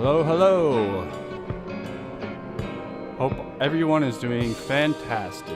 Hello, hello. Hope everyone is doing fantastic.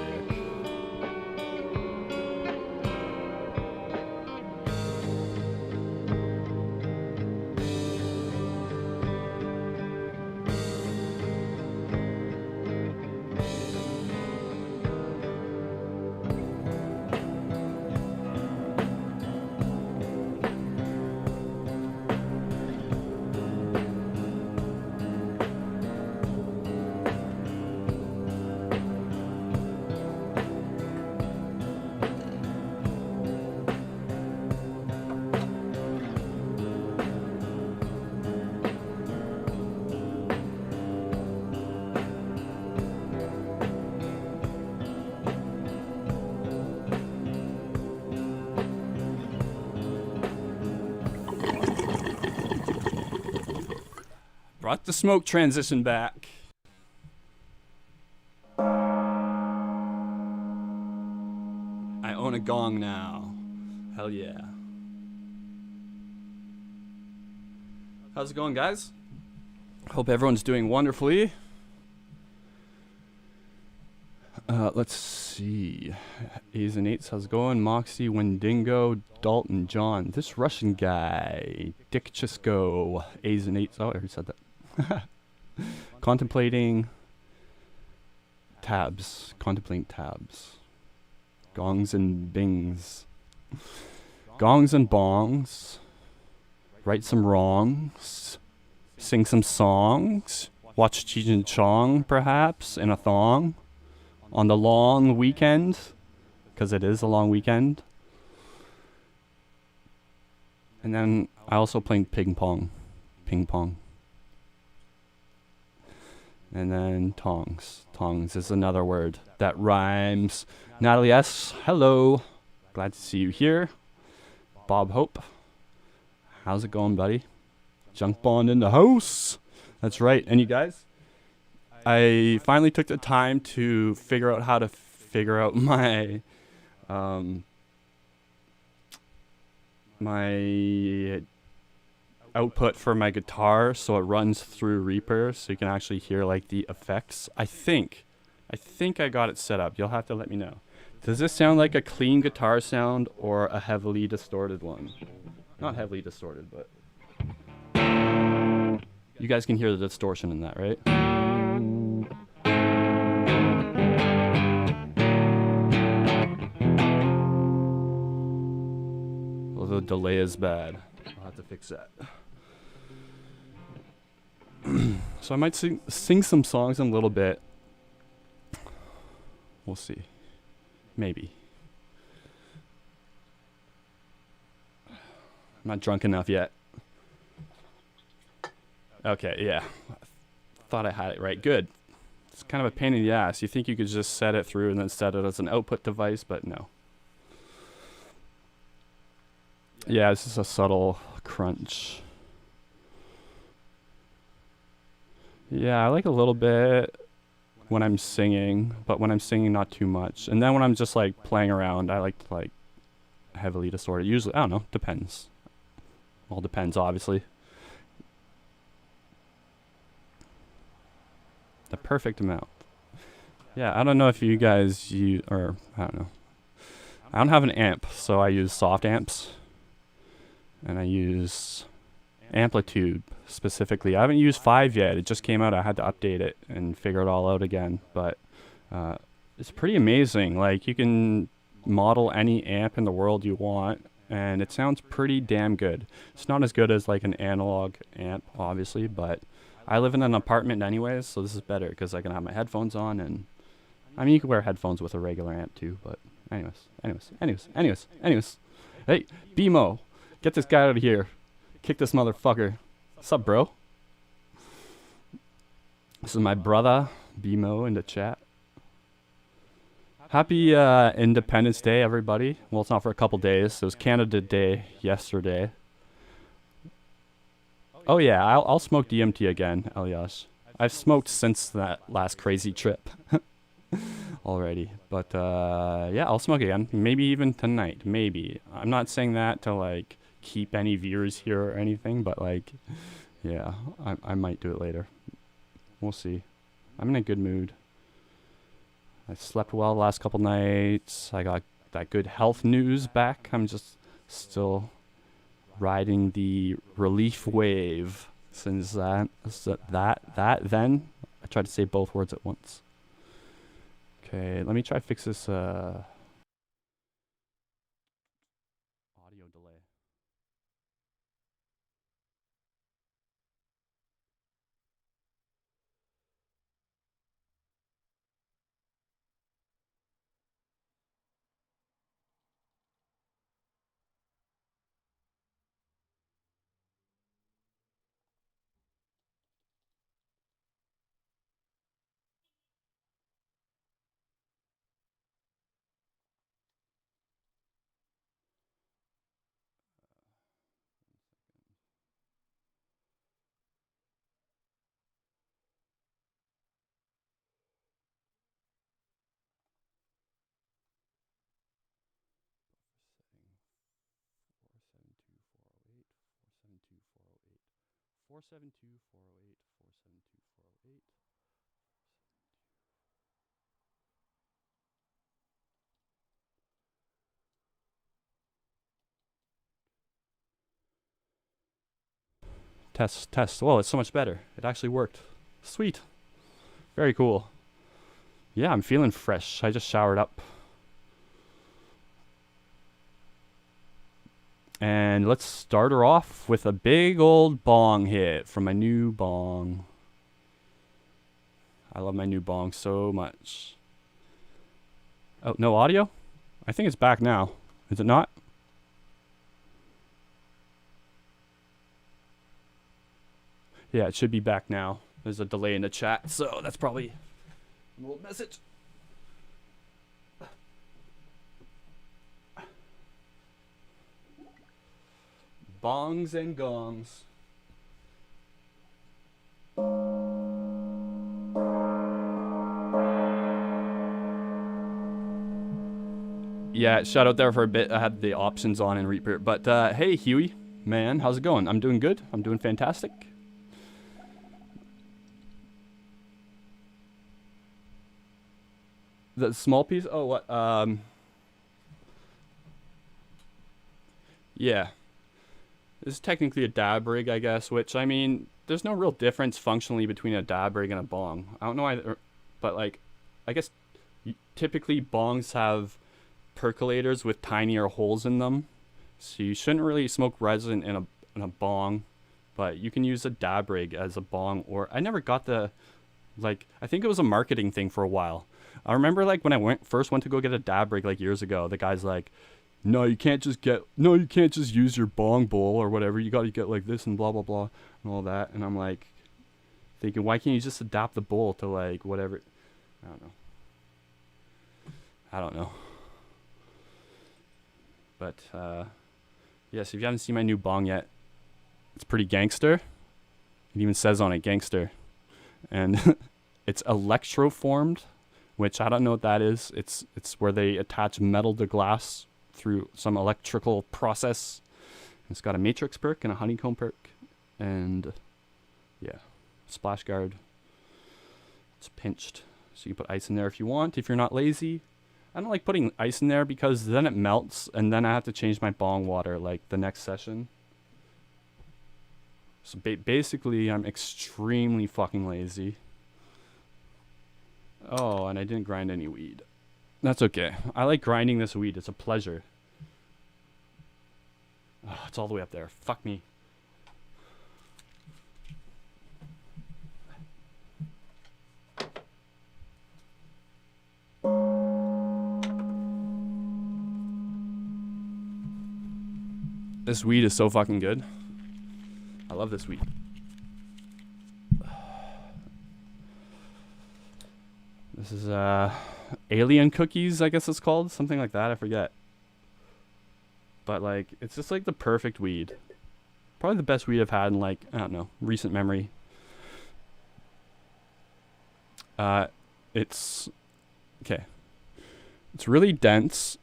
Brought the smoke transition back. I own a gong now. Hell yeah. How's it going, guys? Hope everyone's doing wonderfully. Let's see. A's and eights, how's it going? Moxie, Wendigo, Dalton, John. This Russian guy. Dick Chisco. A's and eights. Oh, I already said that. Contemplating tabs. Contemplating tabs. Gongs and bings. Gongs and bongs. Right some wrongs. Sing some songs. Watch Cheech and Chong, perhaps, in a thong. On the long weekend. Because it is a long weekend. And then I also played ping pong. Ping pong. And then tongs. Tongs is another word that rhymes. Natalie S., hello. Glad to see you here. Bob Hope. How's it going, buddy? Junk Bond in the house. That's right. And you guys, I finally took the time to figure out how to figure out my my output for my guitar, so it runs through Reaper, so you can actually hear like the effects. I think I got it set up. You'll have to let me know. Does this sound like a clean guitar sound or a heavily distorted one? Not heavily distorted, but you guys can hear the distortion in that, right? Well, the delay is bad. I'll have to fix that. So I might sing some songs in a little bit. We'll see. Maybe. I'm not drunk enough yet. Okay, yeah. Thought I had it right. Good. It's kind of a pain in the ass. You think you could just set it through and then set it as an output device, but no. Yeah, this is a subtle crunch. Yeah, I like a little bit when I'm singing, but when I'm singing, not too much. And then when I'm just like playing around, I like to like heavily distort it. Usually, I don't know, depends. All depends, obviously. The perfect amount. Yeah, I don't know if you guys use, or I don't know. I don't have an amp, so I use soft amps. And I use Amplitude specifically. I haven't used 5 yet. It just came out. I had to update it and figure it all out again. But it's pretty amazing. Like, you can model any amp in the world you want, and it sounds pretty damn good. It's not as good as like an analog amp, obviously, but I live in an apartment anyways, so this is better because I can have my headphones on. And I mean, you can wear headphones with a regular amp too, but anyways. Hey, BMO. Get this guy out of here. Kick this motherfucker. What's up, bro? This is my brother, BMO, in the chat. Happy Independence Day, everybody. Well, it's not for a couple days. It was Canada Day yesterday. Oh, yeah, I'll smoke DMT again, Elias. I've smoked since that last crazy trip already. But, yeah, I'll smoke again. Maybe even tonight. Maybe. I'm not saying that to, like, keep any viewers here or anything, but like, Yeah, I might do it later. We'll see. I'm in a good mood. I slept well the last couple nights. I got that good health news back. I'm just still riding the relief wave since then. I tried to say both words at once. Okay, let me try to fix this audio delay. Four seven two four oh eight 472 408 472 408. Test, test. Whoa, it's so much better. It actually worked. Sweet. Very cool. Yeah, I'm feeling fresh. I just showered up. And let's start her off with a big old bong hit from my new bong. I love my new bong so much. Oh, no audio? I think it's back now. Is it not? Yeah, it should be back now. There's a delay in the chat, so that's probably an old message. Bongs and gongs. Yeah, shout out there for a bit. I had the options on in Reaper. But hey, Huey, man, how's it going? I'm doing good. I'm doing fantastic. The small piece? Oh, what? Yeah. This is technically a dab rig, I guess, which, I mean, there's no real difference functionally between a dab rig and a bong. I don't know either, but, like, I guess typically bongs have percolators with tinier holes in them. So you shouldn't really smoke resin in a bong, but you can use a dab rig as a bong. Or I never got the, like, I think it was a marketing thing for a while. I remember, like, when I first went to go get a dab rig, like, years ago, the guy's like, no, you can't just use your bong bowl or whatever. You got to get like this and blah, blah, blah and all that. And I'm like thinking, why can't you just adapt the bowl to like whatever? I don't know. But, yes, if you haven't seen my new bong yet, it's pretty gangster. It even says on it, gangster. And it's electroformed, which I don't know what that is. It's where they attach metal to glass through some electrical process. It's got a matrix perk and a honeycomb perk. And, yeah, splash guard. It's pinched. So you can put ice in there if you want, if you're not lazy. I don't like putting ice in there because then it melts and then I have to change my bong water like the next session. So basically, I'm extremely fucking lazy. Oh, and I didn't grind any weed. That's okay. I like grinding this weed. It's a pleasure. Oh, it's all the way up there. Fuck me. This weed is so fucking good. I love this weed. This is alien cookies, I guess it's called. Something like that, I forget. But like, it's just like the perfect weed. Probably the best weed I've had in like, I don't know, recent memory. It's okay. It's really dense.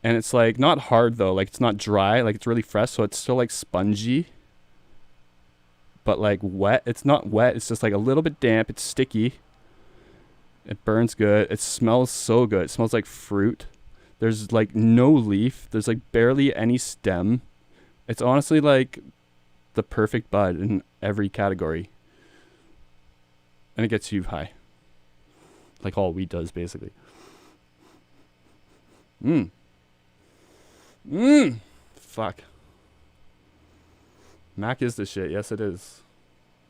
And it's like not hard though, like it's not dry, like it's really fresh, so it's still like spongy. but like wet. It's not wet. It's just like a little bit damp. It's sticky. It burns good. It smells so good. It smells like fruit. There's like no leaf. There's like barely any stem. It's honestly like the perfect bud in every category. And it gets you high. Like all weed does, basically. Fuck. Mac is the shit. Yes, it is.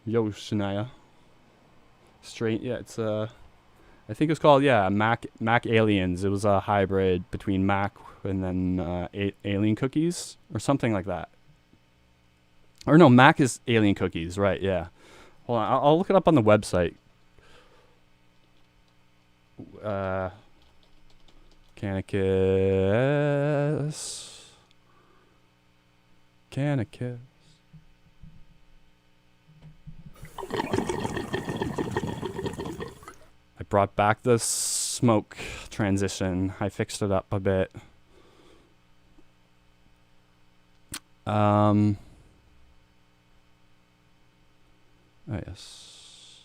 Yo, Shania. Straight. Yeah, it's I think it's called Mac Aliens. It was a hybrid between Mac and then Alien Cookies or something like that. Or no, Mac is Alien Cookies, right? Yeah. Hold on, I'll look it up on the website. Canicus. Canicus. I brought back the smoke transition. I fixed it up a bit. Oh yes.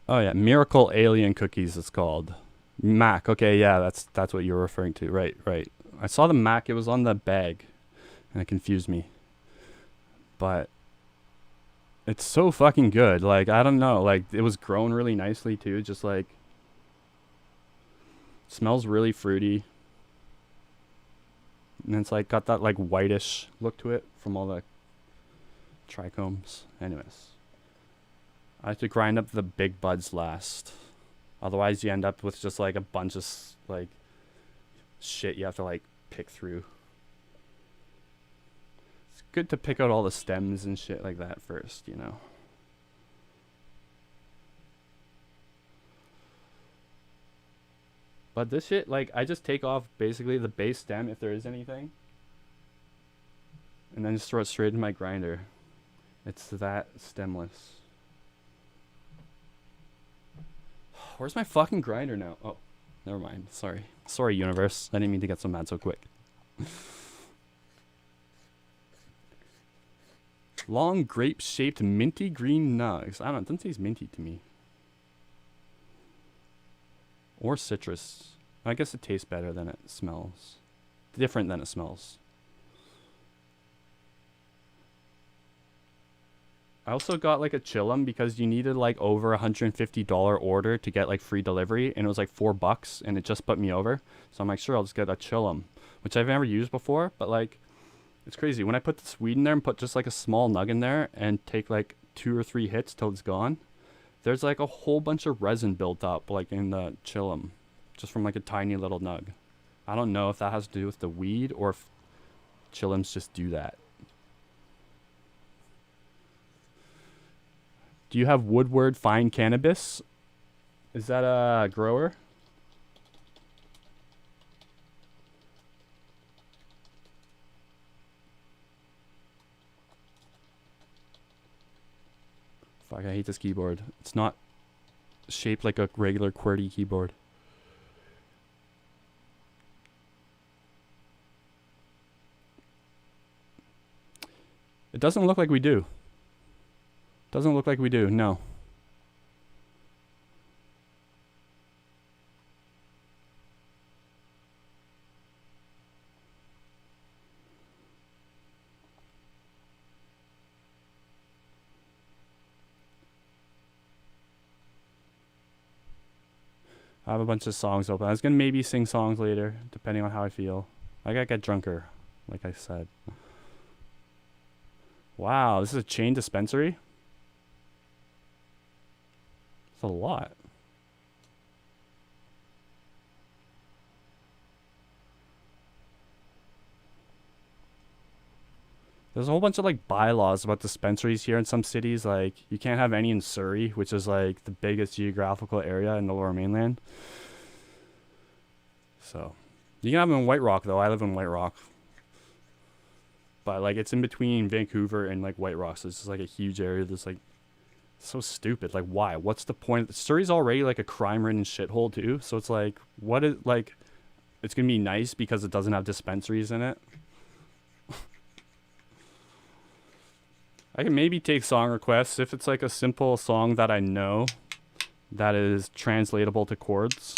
Oh yeah, Miracle Alien Cookies it's called. Mac. Okay, yeah, that's what you're referring to. Right. I saw the Mac, it was on the bag and it confused me. But it's so fucking good. Like, I don't know, like it was grown really nicely too, just like smells really fruity. And it's like got that like whitish look to it from all the trichomes. Anyways, I have to grind up the big buds last. Otherwise, you end up with just like a bunch of like shit you have to like pick through. It's good to pick out all the stems and shit like that first, you know. But this shit, like, I just take off basically the base stem if there is anything. And then just throw it straight in my grinder. It's that stemless. Where's my fucking grinder now? Oh, never mind. Sorry. Sorry, universe. I didn't mean to get so mad so quick. Long grape-shaped minty green nugs. I don't know. It doesn't taste minty to me. Or citrus. I guess it tastes better than it smells. Different than it smells. I also got like a chillum because you needed like over $150 order to get like free delivery, and it was like $4 and it just put me over. So I'm like, sure, I'll just get a chillum, which I've never used before, but like it's crazy. When I put this weed in there and put just like a small nug in there and take like 2 or 3 hits till it's gone, there's like a whole bunch of resin built up like in the chillum just from like a tiny little nug. I don't know if that has to do with the weed or if chillums just do that. Do you have Woodward Fine Cannabis? Is that a grower? Fuck, I hate this keyboard. It's not shaped like a regular QWERTY keyboard. It doesn't look like we do. Doesn't look like we do, no. I have a bunch of songs open. I was gonna maybe sing songs later, depending on how I feel. I gotta get drunker, like I said. Wow, this is a chain dispensary? It's a lot. There's a whole bunch of like bylaws about dispensaries here in some cities. Like you can't have any in Surrey, which is like the biggest geographical area in the Lower Mainland. So you can have them in White Rock though. I live in White Rock. But like it's in between Vancouver and like White Rock, so it's just like a huge area that's like so stupid. Like why? What's the point? Surrey's already like a crime-ridden shithole too, so it's like what is like it's gonna be nice because it doesn't have dispensaries in it. I can maybe take song requests if it's like a simple song that I know that is translatable to chords.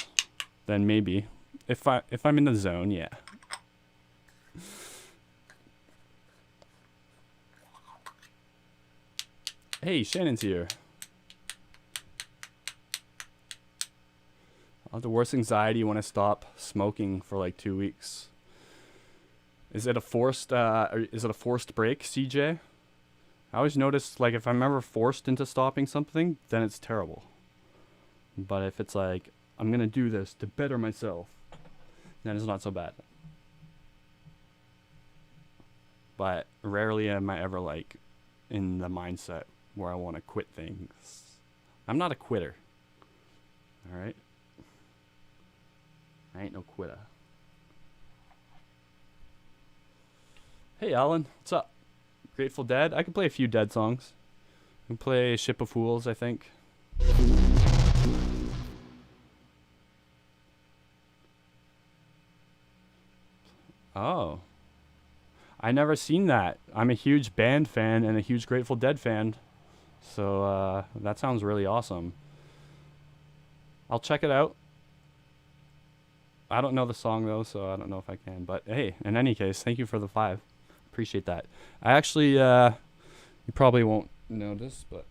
Then maybe. If I'm in the zone, yeah. Hey, Shannon's here. I have the worst anxiety when I stop smoking for like 2 weeks. Is it a forced break, CJ? I always notice, like, if I'm ever forced into stopping something, then it's terrible. But if it's like, I'm gonna do this to better myself, then it's not so bad. But rarely am I ever, like, in the mindset where I want to quit things. I'm not a quitter. Alright? I ain't no quitter. Hey, Alan. What's up? Grateful Dead? I can play a few Dead songs. I can play Ship of Fools, I think. Oh. I never seen that. I'm a huge band fan and a huge Grateful Dead fan. So, that sounds really awesome. I'll check it out. I don't know the song, though, so I don't know if I can. But, hey, in any case, thank you for the 5. Appreciate that. I actually, you probably won't notice, but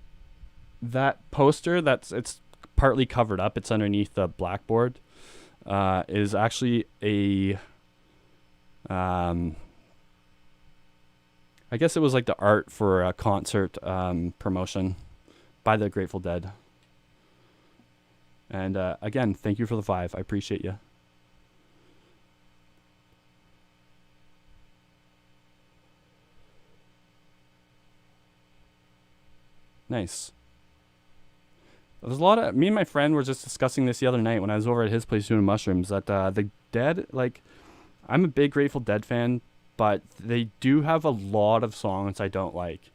that poster it's partly covered up. It's underneath the blackboard. Is actually a, I guess it was like the art for a concert promotion by the Grateful Dead. And again, thank you for the 5. I appreciate you. Nice. There's a lot of me and my friend were just discussing this the other night when I was over at his place doing mushrooms. That the Dead, like, I'm a big Grateful Dead fan, but they do have a lot of songs I don't like.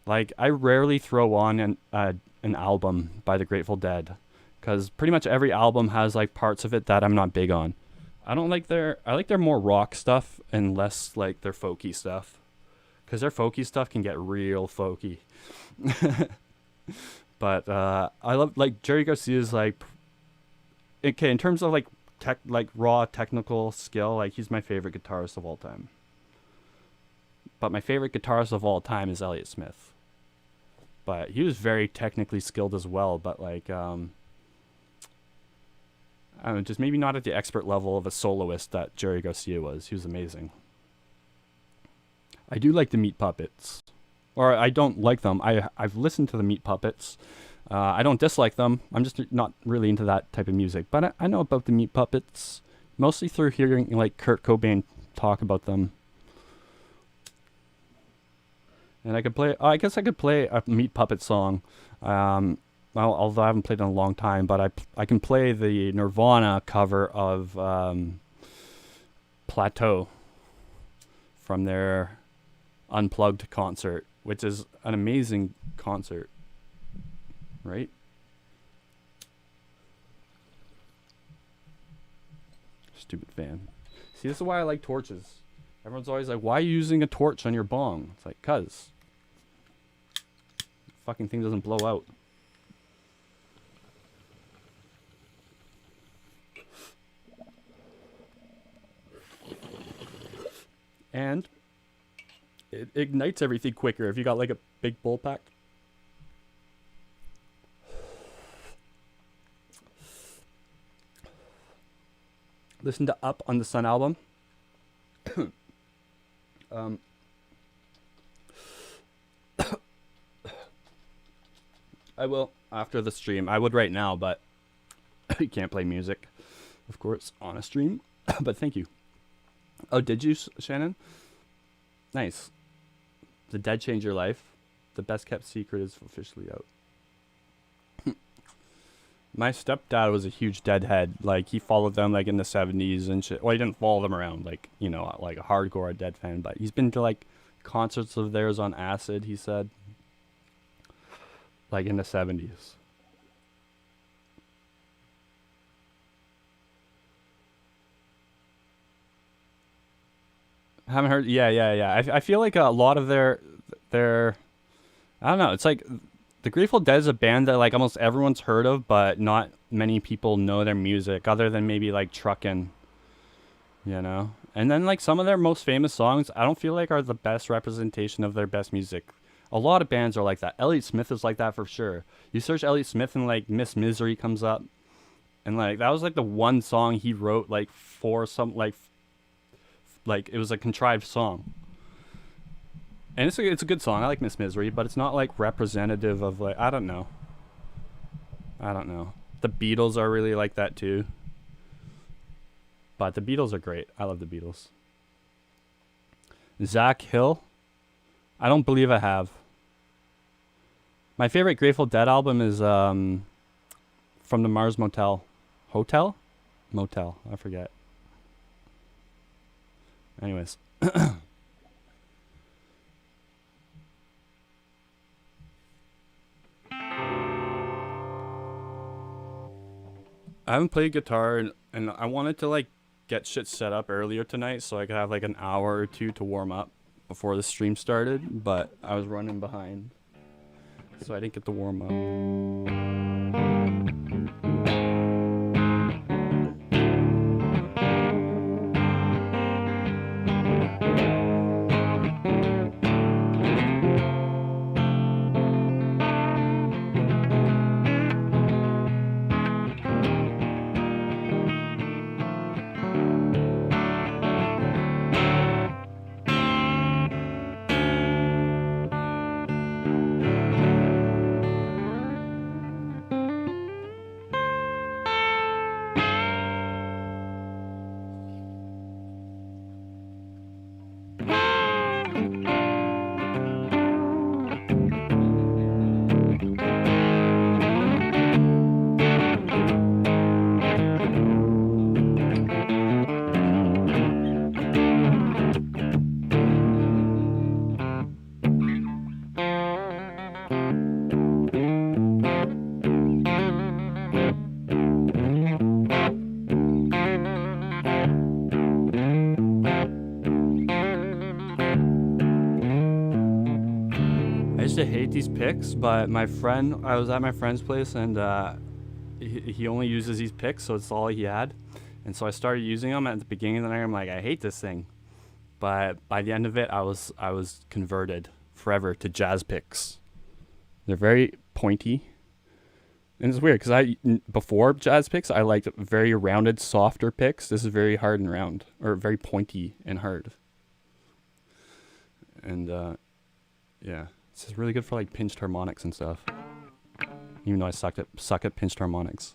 Like, I rarely throw on an album by the Grateful Dead, because pretty much every album has like parts of it that I'm not big on. I like their more rock stuff and less like their folky stuff, because their folky stuff can get real folky. But I love, like, Jerry Garcia's, like, okay, in terms of like raw technical skill, like, he's my favorite guitarist of all time. But my favorite guitarist of all time is Elliott Smith. But he was very technically skilled as well, but like I don't know, just maybe not at the expert level of a soloist that Jerry Garcia was. He was amazing. I do like the Meat Puppets. Or I don't like them. I've listened to the Meat Puppets. I don't dislike them. I'm just not really into that type of music. But I know about the Meat Puppets, mostly through hearing like Kurt Cobain talk about them. And I could play. I guess I could play a Meat Puppet song. Well, although I haven't played in a long time, but I can play the Nirvana cover of Plateau from their Unplugged concert, which is an amazing concert, right? Stupid fan. See, this is why I like torches. Everyone's always like, why are you using a torch on your bong? It's like, cuz. Fucking thing doesn't blow out. And it ignites everything quicker if you got like a big bowl pack. Listen to Up on the Sun album. I will after the stream. I would right now, but you can't play music, of course, on a stream. But thank you. Oh, did you, Shannon? Nice. The Dead Change Your Life. The best kept secret is officially out. My stepdad was a huge Deadhead. Like, he followed them like in the 70s and shit. Well, he didn't follow them around like, you know, like a hardcore Dead fan, but he's been to like concerts of theirs on acid, he said. Like in the 70s. Haven't heard. Yeah. I feel like a lot of their I don't know. It's like the Grateful Dead is a band that like almost everyone's heard of, but not many people know their music other than maybe like Truckin', you know. And then like some of their most famous songs, I don't feel like are the best representation of their best music. A lot of bands are like that. Elliott Smith is like that for sure. You search Elliott Smith and like Miss Misery comes up, and like that was like the one song he wrote like for some like it was a contrived song. And it's a good song. I like Miss Misery, but it's not like representative of like I don't know. I don't know. The Beatles are really like that too. But the Beatles are great. I love the Beatles. Zach Hill. I don't believe I have. My favorite Grateful Dead album is From the Mars Motel. Hotel? Motel. I forget. Anyways. I haven't played guitar and I wanted to like get shit set up earlier tonight so I could have like an hour or two to warm up before the stream started, but I was running behind, so I didn't get to warm up. To hate these picks, but I was at my friend's place and he only uses these picks, so it's all he had, and so I started using them at the beginning of the night. I'm like, I hate this thing, but by the end of it, I was converted forever to jazz picks. They're very pointy, and it's weird because before jazz picks I liked very rounded, softer picks. This is very hard and round, or very pointy and hard, and yeah. This is really good for like pinched harmonics and stuff. Even though I suck at pinched harmonics.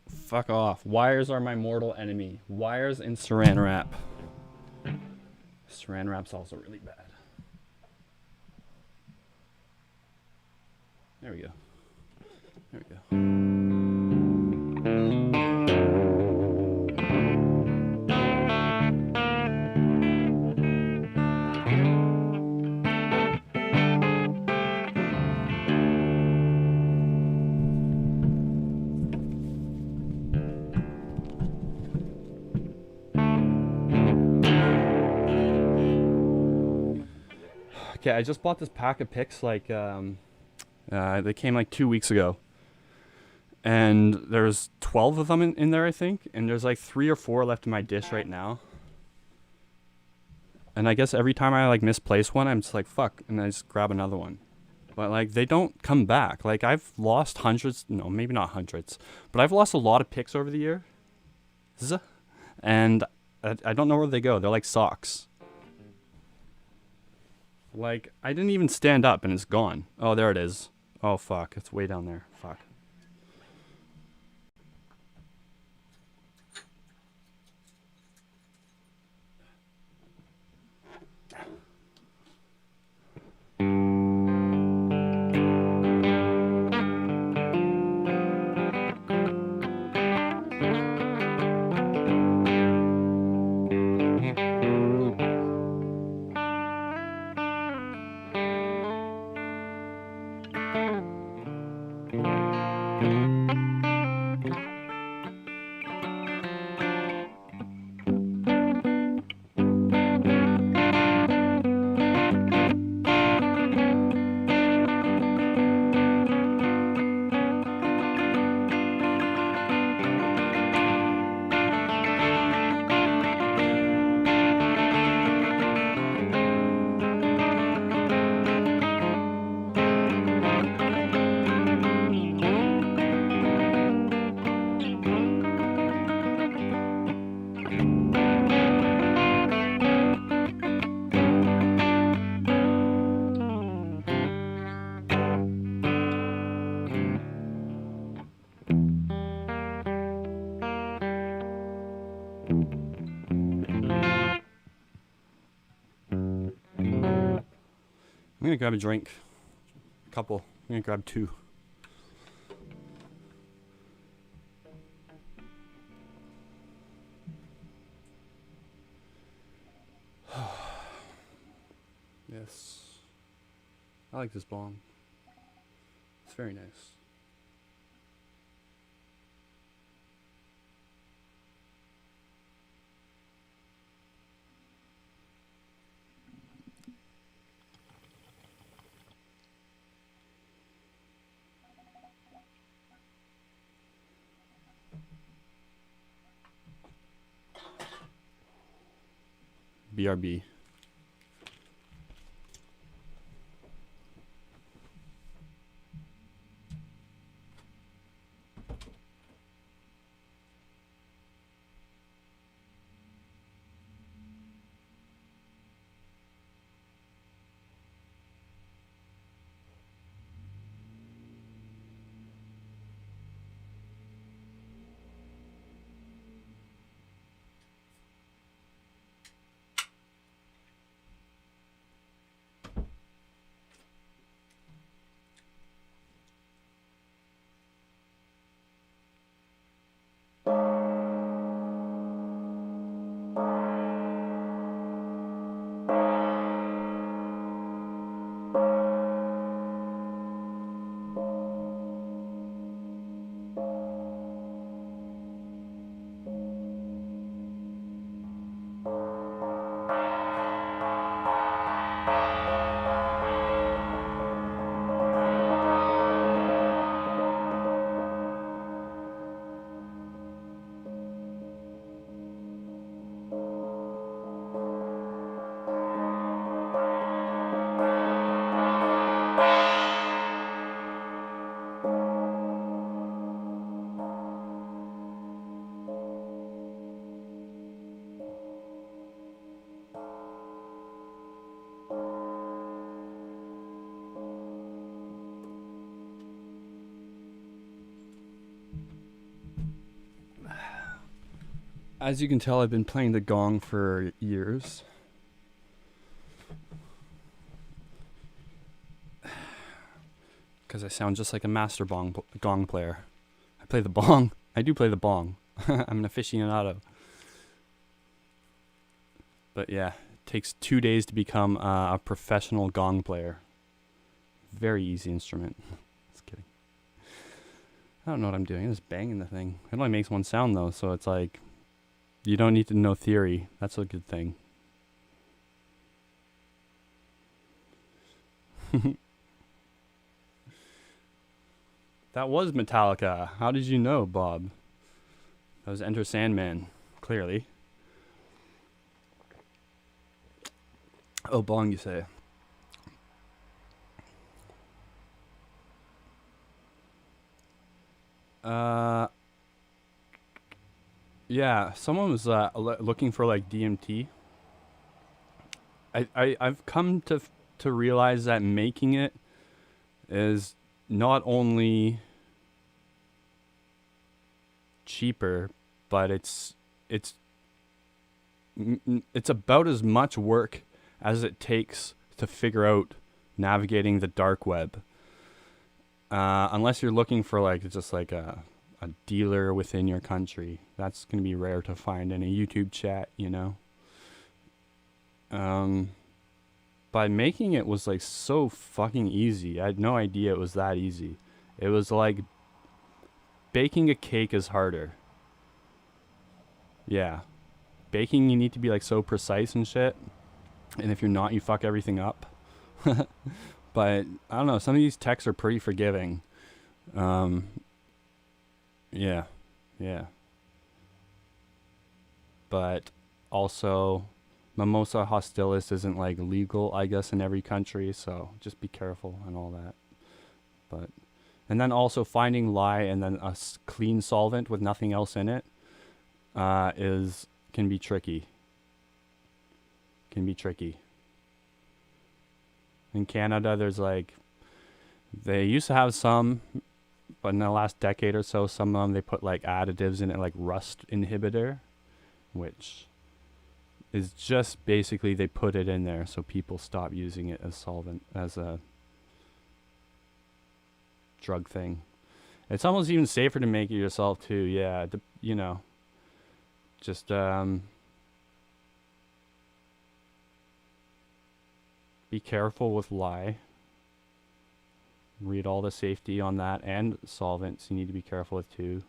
Fuck off. Wires are my mortal enemy. Wires and saran wrap. Saran wrap's also really bad. There we go. There we go. Okay, I just bought this pack of picks like they came like 2 weeks ago. And there's 12 of them in there, I think. And there's like 3 or 4 left in my dish right now. And I guess every time I like misplace one, I'm just like, fuck. And I just grab another one. But like, they don't come back. Like, I've lost hundreds. No, maybe not hundreds. But I've lost a lot of picks over the year. And I don't know where they go. They're like socks. Like, I didn't even stand up and it's gone. Oh, there it is. Oh, fuck. It's way down there. Fuck. I'm gonna grab a drink. A couple. I'm gonna grab 2. Yes. I like this bong. It's very nice. BRB. As you can tell, I've been playing the gong for years. because I sound just like a master gong player. I play the bong. I do play the bong. I'm an aficionado. But yeah, it takes 2 days to become a professional gong player. Very easy instrument. Just kidding. I don't know what I'm doing. I'm just banging the thing. It only makes one sound though, so it's like you don't need to know theory. That's a good thing. That was Metallica. How did you know, Bob? That was Enter Sandman, clearly. Oh, bong, you say? Yeah, someone was looking for like DMT. I've come to realize that making it is not only cheaper, but it's about as much work as it takes to figure out navigating the dark web. Unless you're looking for like just like a dealer within your country, that's gonna be rare to find in a YouTube chat, you know. By making it was like so fucking easy. I had no idea it was that easy. It was like baking a cake is harder. Yeah. Baking, you need to be like so precise and shit. And if you're not, you fuck everything up. But I don't know, some of these techs are pretty forgiving. Yeah. But also Mimosa hostilis isn't like legal, I guess, in every country, so just be careful and all that. But and then also finding lye and then a clean solvent with nothing else in it can be tricky. In Canada, there's like, they used to have some, but in the last decade or so, some of them, they put like additives in it, like rust inhibitor, which is just basically they put it in there so people stop using it as solvent, as a drug thing. It's almost even safer to make it yourself too. Yeah, you know, just be careful with lye. Read all the safety on that, and solvents you need to be careful with too.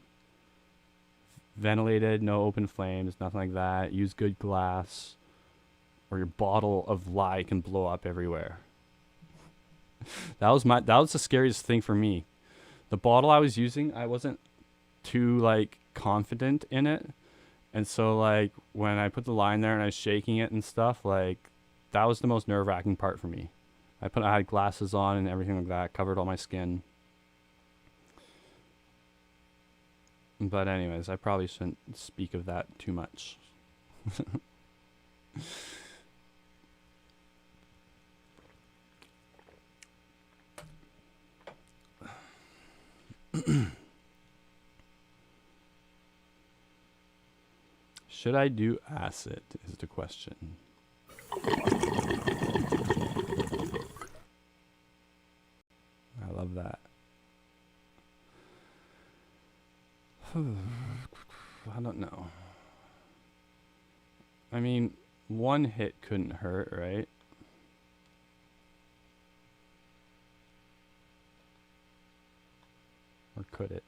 Ventilated, no open flames, nothing like that. Use good glass, or your bottle of lye can blow up everywhere. That was the scariest thing for me. The bottle I was using, I wasn't too like confident in it, and so like when I put the lye in there and I was shaking it and stuff, like that was the most nerve-wracking part for me. I had glasses on and everything like that, covered all my skin. But anyways, I probably shouldn't speak of that too much. Should I do acid is the question. I love that. I don't know. I mean, one hit couldn't hurt, right? Or could it?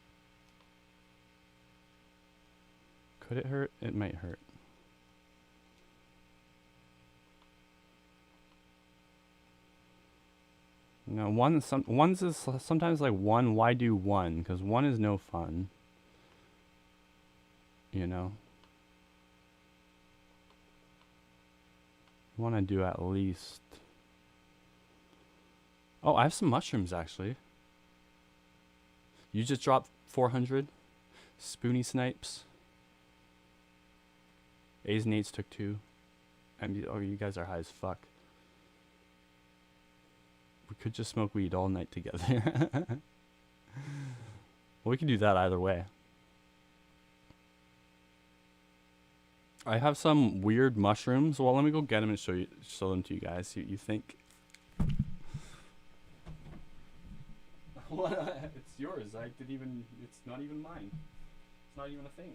Could it hurt? It might hurt. No, one's is sometimes like one. Why do one? Because one is no fun. You know? Want to do at least... Oh, I have some mushrooms, actually. You just dropped 400? Spoony snipes? A's and 8s took 2. Oh, you guys are high as fuck. We could just smoke weed all night together. Well, we can do that either way. I have some weird mushrooms. Well, let me go get them and show them to you guys. See what you think. What? It's yours. I didn't even. It's not even mine. It's not even a thing.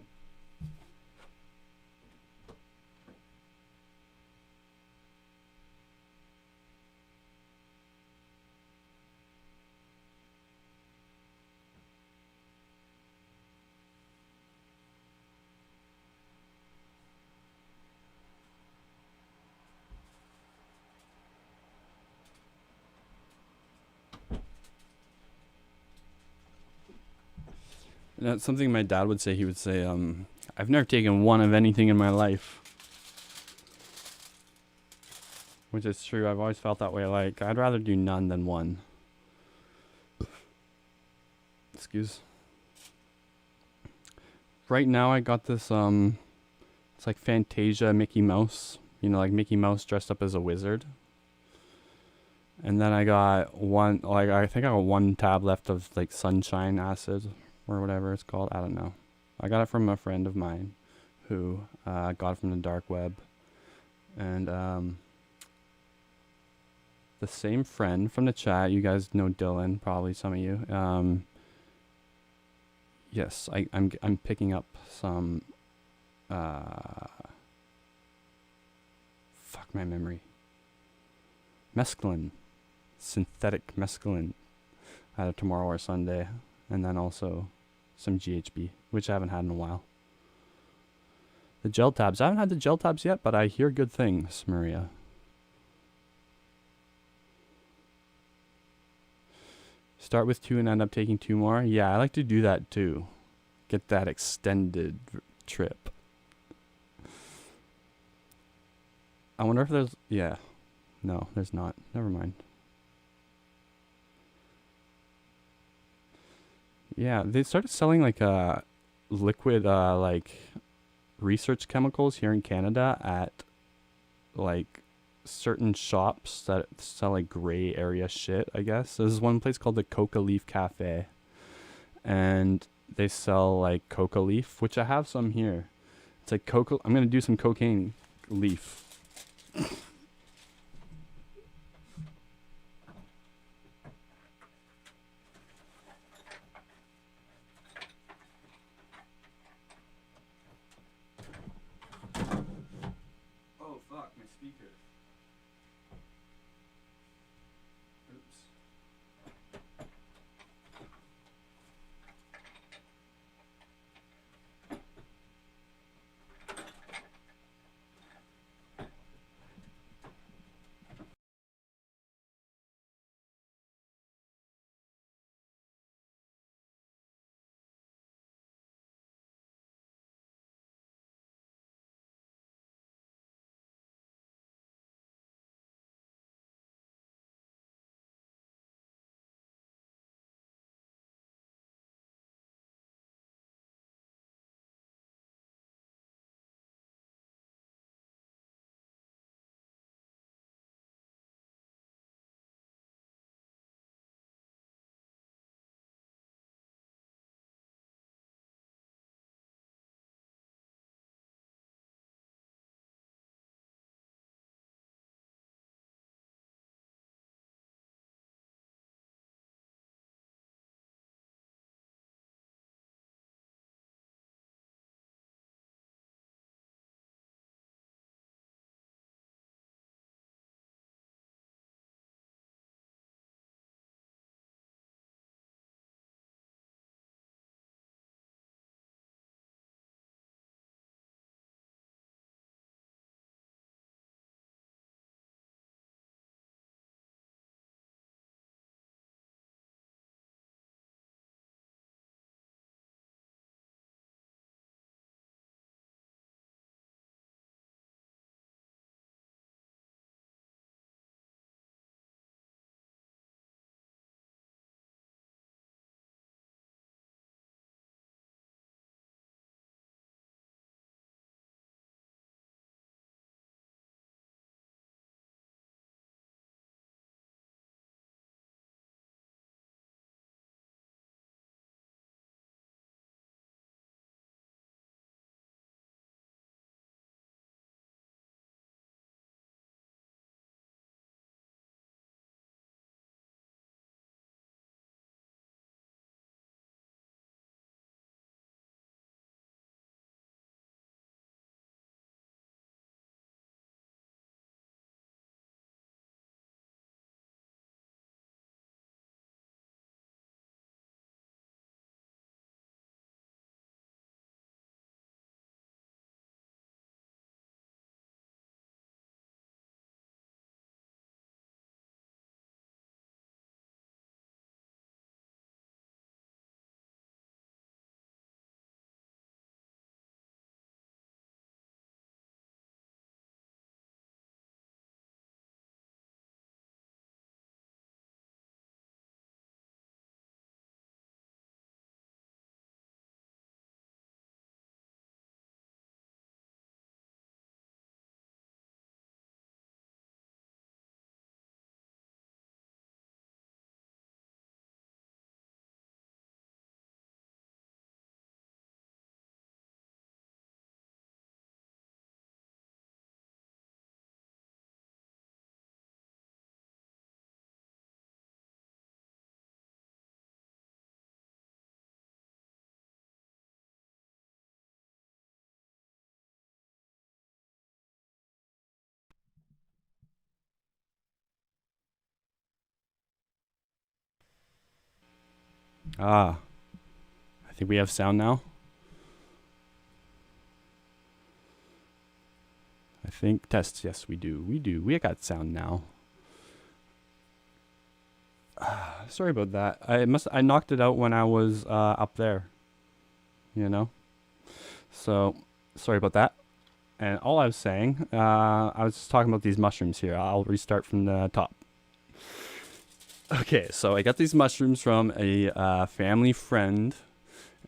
That's something my dad would say. He would say, I've never taken one of anything in my life. Which is true. I've always felt that way. Like, I'd rather do none than one. Excuse. Right now I got this, it's like Fantasia Mickey Mouse. You know, like Mickey Mouse dressed up as a wizard. And then I got one, like, I think I got one tab left of, like, Sunshine Acid. Or whatever it's called. I don't know. I got it from a friend of mine who got it from the dark web. And the same friend from the chat, you guys know Dylan, probably some of you. Yes, I'm picking up some fuck my memory. Mescaline. Synthetic mescaline. Either tomorrow or Sunday. And then also some GHB, which I haven't had in a while. The gel tabs. I haven't had the gel tabs yet, but I hear good things, Maria. Start with 2 and end up taking 2 more. Yeah, I like to do that too. Get that extended trip. I wonder if there's... Yeah. No, there's not. Never mind. Yeah, they started selling like liquid like research chemicals here in Canada at like certain shops that sell like gray area shit, I guess. There's one place called the Coca Leaf Cafe, and they sell like coca leaf, which I have some here. It's like coca. I'm gonna do some cocaine leaf. Oh fuck, my speaker. Oops. Ah, I think we have sound now. I think test. Yes, we do. We do. We got sound now. Sorry about that. I knocked it out when I was up there. You know. So sorry about that. And all I was saying, I was just talking about these mushrooms here. I'll restart from the top. Okay, so I got these mushrooms from a family friend,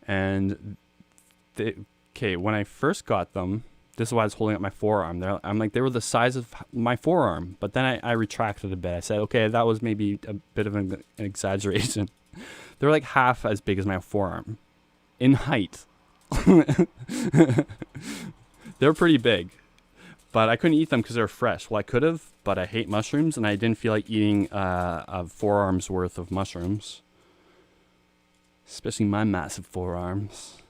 and when I first got them, this is why I was holding up my forearm. I'm like, they were the size of my forearm, but then I retracted a bit. I said, okay, that was maybe a bit of an exaggeration. They're like half as big as my forearm in height. They're pretty big, but I couldn't eat them because they're fresh. Well, I could have, but I hate mushrooms, and I didn't feel like eating a forearm's worth of mushrooms, especially my massive forearms.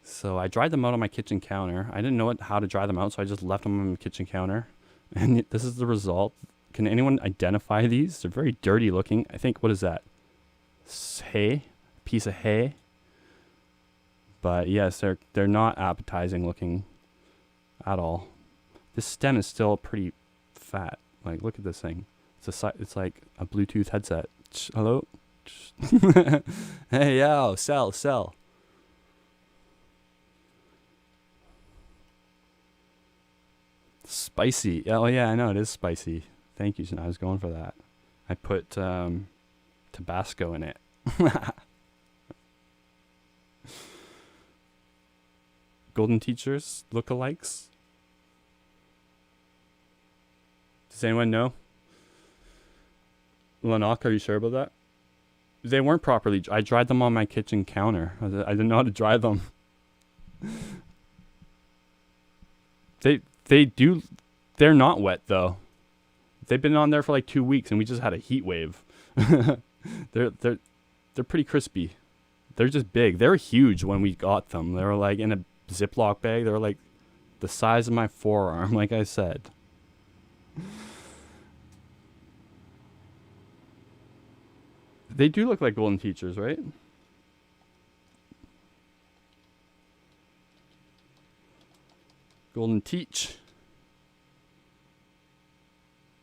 So I dried them out on my kitchen counter. I didn't know how to dry them out, so I just left them on my kitchen counter, and this is the result. Can anyone identify these? They're very dirty looking. I think, what is that? Hay? Piece of hay? But yes, they're not appetizing looking at all. This stem is still pretty fat. Like, look at this thing. It's like a Bluetooth headset. Hello? Hey, yo, sell. Spicy. Oh, yeah, I know, it is spicy. Thank you, I was going for that. I put Tabasco in it. Golden Teachers lookalikes. Does anyone know? Lanok, are you sure about that? They weren't properly. I dried them on my kitchen counter. I didn't know how to dry them. They do. They're not wet though. They've been on there for like 2 weeks, and we just had a heat wave. They're pretty crispy. They're just big. They were huge when we got them. They were like in a Ziploc bag. They were like the size of my forearm, like I said. They do look like Golden Teachers, right? Golden Teach.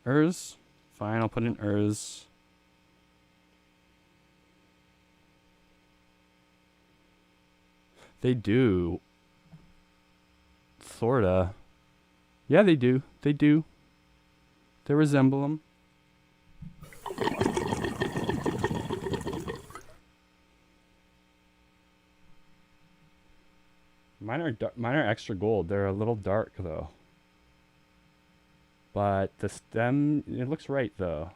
Urs. Fine, I'll put in Urs. They do. Sorta. Yeah, they do. They do. They resemble them. Mine are extra gold. They're a little dark though. But the stem, it looks right though.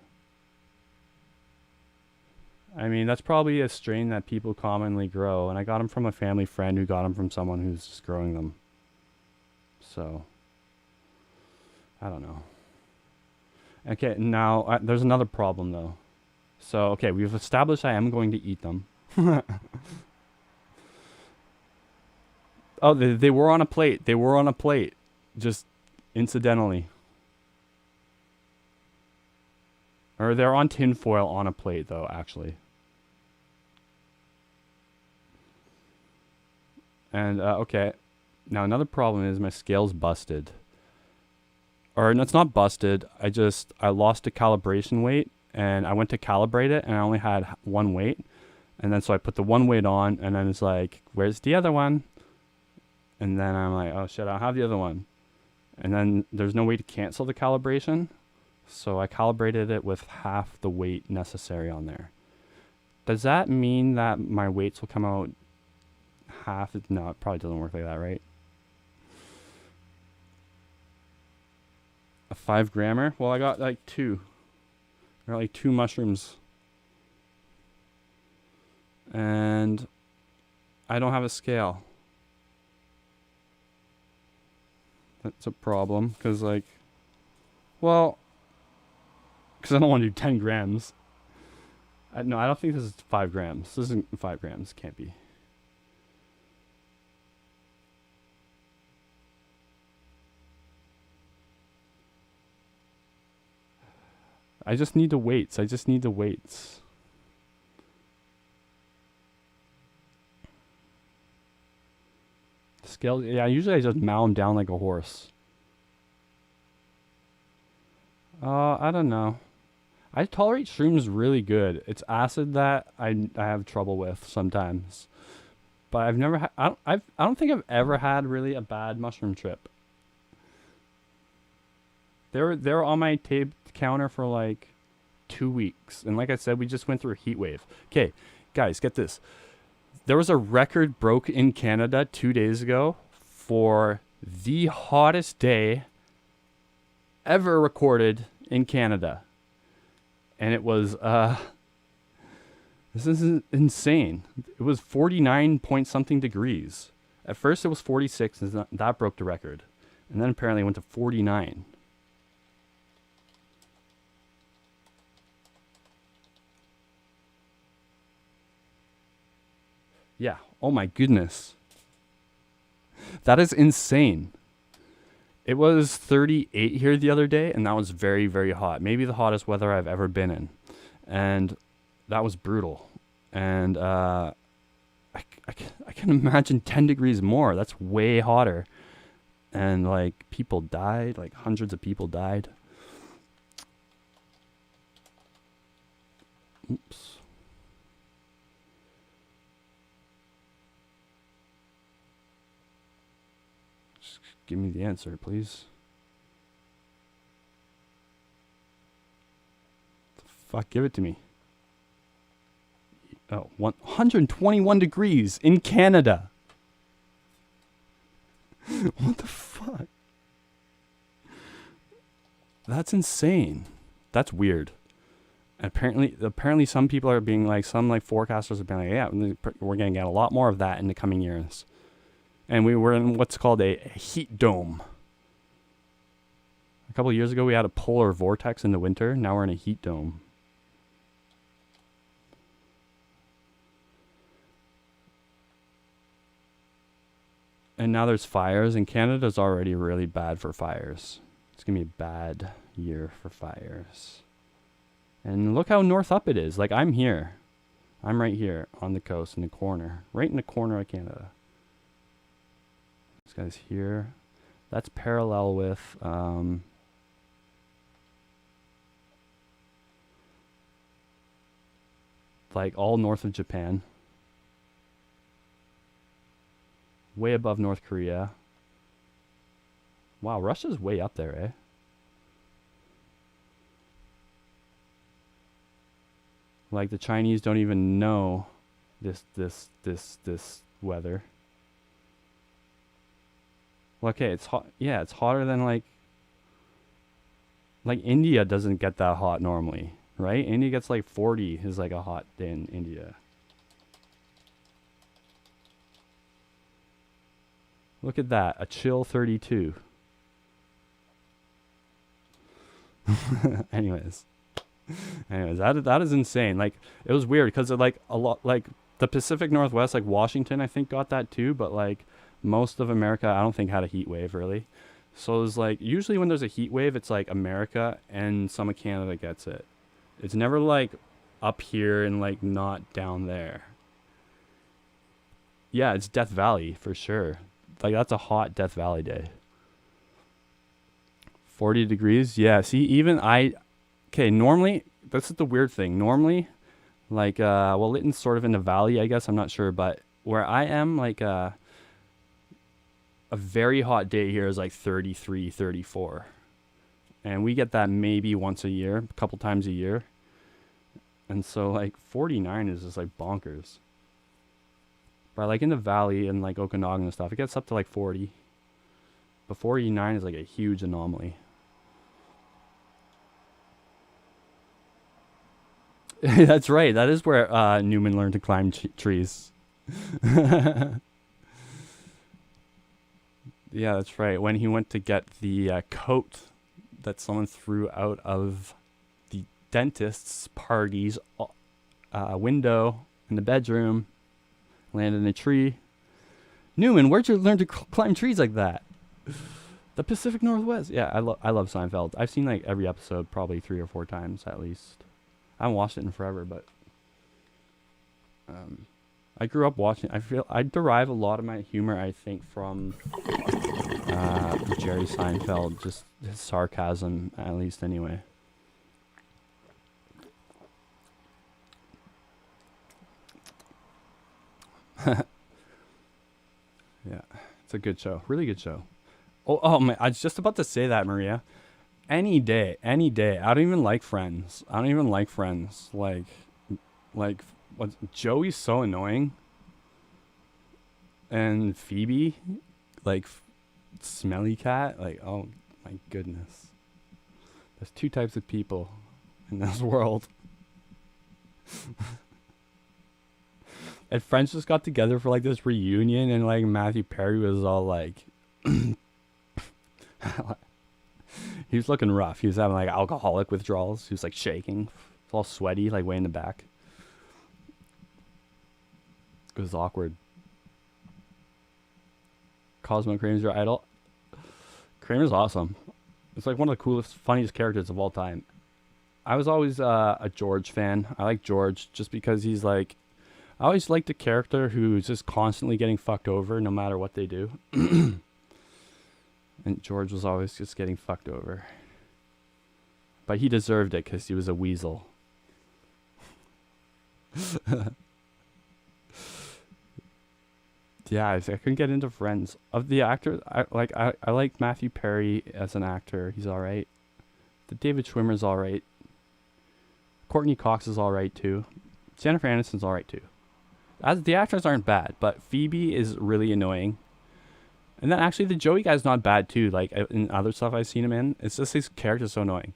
I mean, that's probably a strain that people commonly grow, and I got them from a family friend who got them from someone who's just growing them. So, I don't know. Okay, now there's another problem though. So, okay, we've established I am going to eat them. Oh, they were on a plate. They were on a plate. Just incidentally. Or they're on tin foil on a plate, though, actually. And, okay. Now, another problem is my scale's busted. Or, no, it's not busted. I lost a calibration weight, and I went to calibrate it, and I only had one weight. And then so I put the one weight on, and then it's like, where's the other one? And then I'm like, oh shit, I don't have the other one. And then there's no way to cancel the calibration. So I calibrated it with half the weight necessary on there. Does that mean that my weights will come out half? No, it probably doesn't work like that, right? A 5 grammer? Well, I got like 2. I got like 2 mushrooms. And I don't have a scale. That's a problem, because like, well, because I don't want to do 10 grams. No, I don't think this is 5 grams. This isn't 5 grams. Can't be. I just need the weights. Scales, yeah, usually I just mow them down like a horse. I don't know. I tolerate shrooms really good. It's acid that I have trouble with sometimes. But I've never had. I don't think I've ever had really a bad mushroom trip. They were on my tape counter for like 2 weeks, and like I said, we just went through a heat wave. Okay, guys, get this. There was a record broke in Canada 2 days ago for the hottest day ever recorded in Canada, and it was this is insane. It was 49 point something degrees. At first it was 46, and that broke the record. And then apparently it went to 49. Yeah. Oh my goodness. That is insane. It was 38 here the other day, and that was very, very hot. Maybe the hottest weather I've ever been in. And that was brutal. And I can imagine 10 degrees more. That's way hotter. And like people died, like hundreds of people died. Oops. Just give me the answer, please. Fuck, give it to me. Oh, 121 degrees in Canada. What the fuck? That's insane. That's weird. Apparently some people are being like, some like forecasters are being like, yeah, we're going to get a lot more of that in the coming years. And we were in what's called a heat dome. A couple of years ago, we had a polar vortex in the winter. Now we're in a heat dome. And now there's fires, and Canada's already really bad for fires. It's going to be a bad year for fires. And look how north up it is. Like, I'm here. I'm right here on the coast in the corner. Right in the corner of Canada. This guy's here. That's parallel with... like, all north of Japan. Way above North Korea. Wow, Russia's way up there, eh? Like the Chinese don't even know this weather. Well, okay, it's hot. Yeah, it's hotter than like India doesn't get that hot normally, right? India gets like 40 is like a hot day in India. Look at that, a chill 32. Anyways, that is insane. Like, it was weird because like a lot, like the Pacific Northwest, like Washington, I think got that too, but like most of America, I don't think had a heat wave really. So it's like usually when there's a heat wave, it's like America and some of Canada gets it. It's never like up here and like not down there. Yeah, it's Death Valley for sure. Like, that's a hot Death Valley day. 40 degrees? Yeah, see, even okay, normally, this is the weird thing. Normally, like, well, Lytton's sort of in the valley, I guess, I'm not sure, but where I am, like, a very hot day here is like 33, 34. And we get that maybe once a year, a couple times a year. And so, like, 49 is just, like, bonkers. But like in the valley and like Okanagan and stuff, it gets up to like 40. But 49 is like a huge anomaly. That's right. That is where Newman learned to climb trees. Yeah, that's right. When he went to get the coat that someone threw out of the dentist's party's window in the bedroom. Landed in a tree. Newman, where'd you learn to climb trees like that? The Pacific Northwest. Yeah, I love Seinfeld. I've seen like every episode probably 3 or 4 times at least. I haven't watched it in forever, but I grew up watching. I derive a lot of my humor, I think, from Jerry Seinfeld, just his sarcasm, at least anyway. Yeah, it's a good show. Really good show. Oh man, I was just about to say that, Maria. Any day, any day. I don't even like Friends. I don't even like Friends. Like, what? Joey's so annoying. And Phoebe, like, smelly cat. Like, oh my goodness. There's two types of people in this world. And Friends just got together for like this reunion, and like Matthew Perry was all like, he was looking rough. He was having like alcoholic withdrawals. He was like shaking, all sweaty, like way in the back. It was awkward. Cosmo Kramer's your idol. Kramer's awesome. It's like one of the coolest, funniest characters of all time. I was always a George fan. I like George just because he's like, I always liked a character who's just constantly getting fucked over no matter what they do. And George was always just getting fucked over. But he deserved it because he was a weasel. Yeah, I couldn't get into Friends. Of the actors, I like Matthew Perry as an actor. He's all right. The David Schwimmer's all right. Courtney Cox is all right too. Jennifer Aniston's all right too. As the actors aren't bad, but Phoebe is really annoying. And then actually the Joey guy's not bad too. Like in other stuff I've seen him in, it's just his character's so annoying.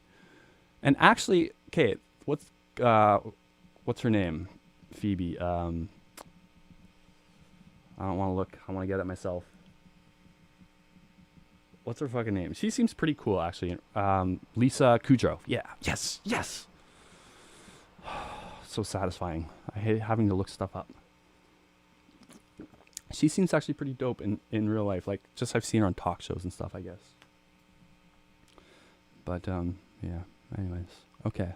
And actually, okay, what's her name? Phoebe. I don't want to look. I want to get it myself. What's her fucking name? She seems pretty cool, actually. Lisa Kudrow. Yeah. Yes. Yes. So satisfying. I hate having to look stuff up. She seems actually pretty dope in real life. Like, just I've seen her on talk shows and stuff, I guess. But, yeah. Anyways. Okay.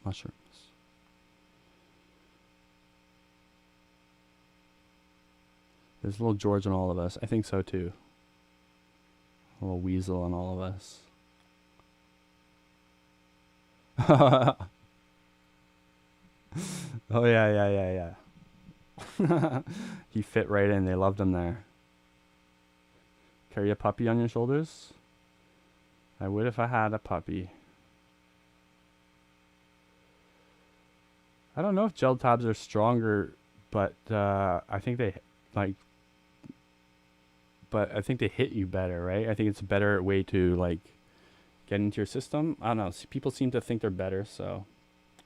Mushrooms. There's a little George in all of us. I think so too. A little weasel in all of us. Oh yeah. He fit right in. They loved him there. Carry a puppy on your shoulders? I would if I had a puppy. I don't know if gel tabs are stronger, but I think they but I think they hit you better, right? I think it's a better way to like get into your system. I don't know. People seem to think they're better, so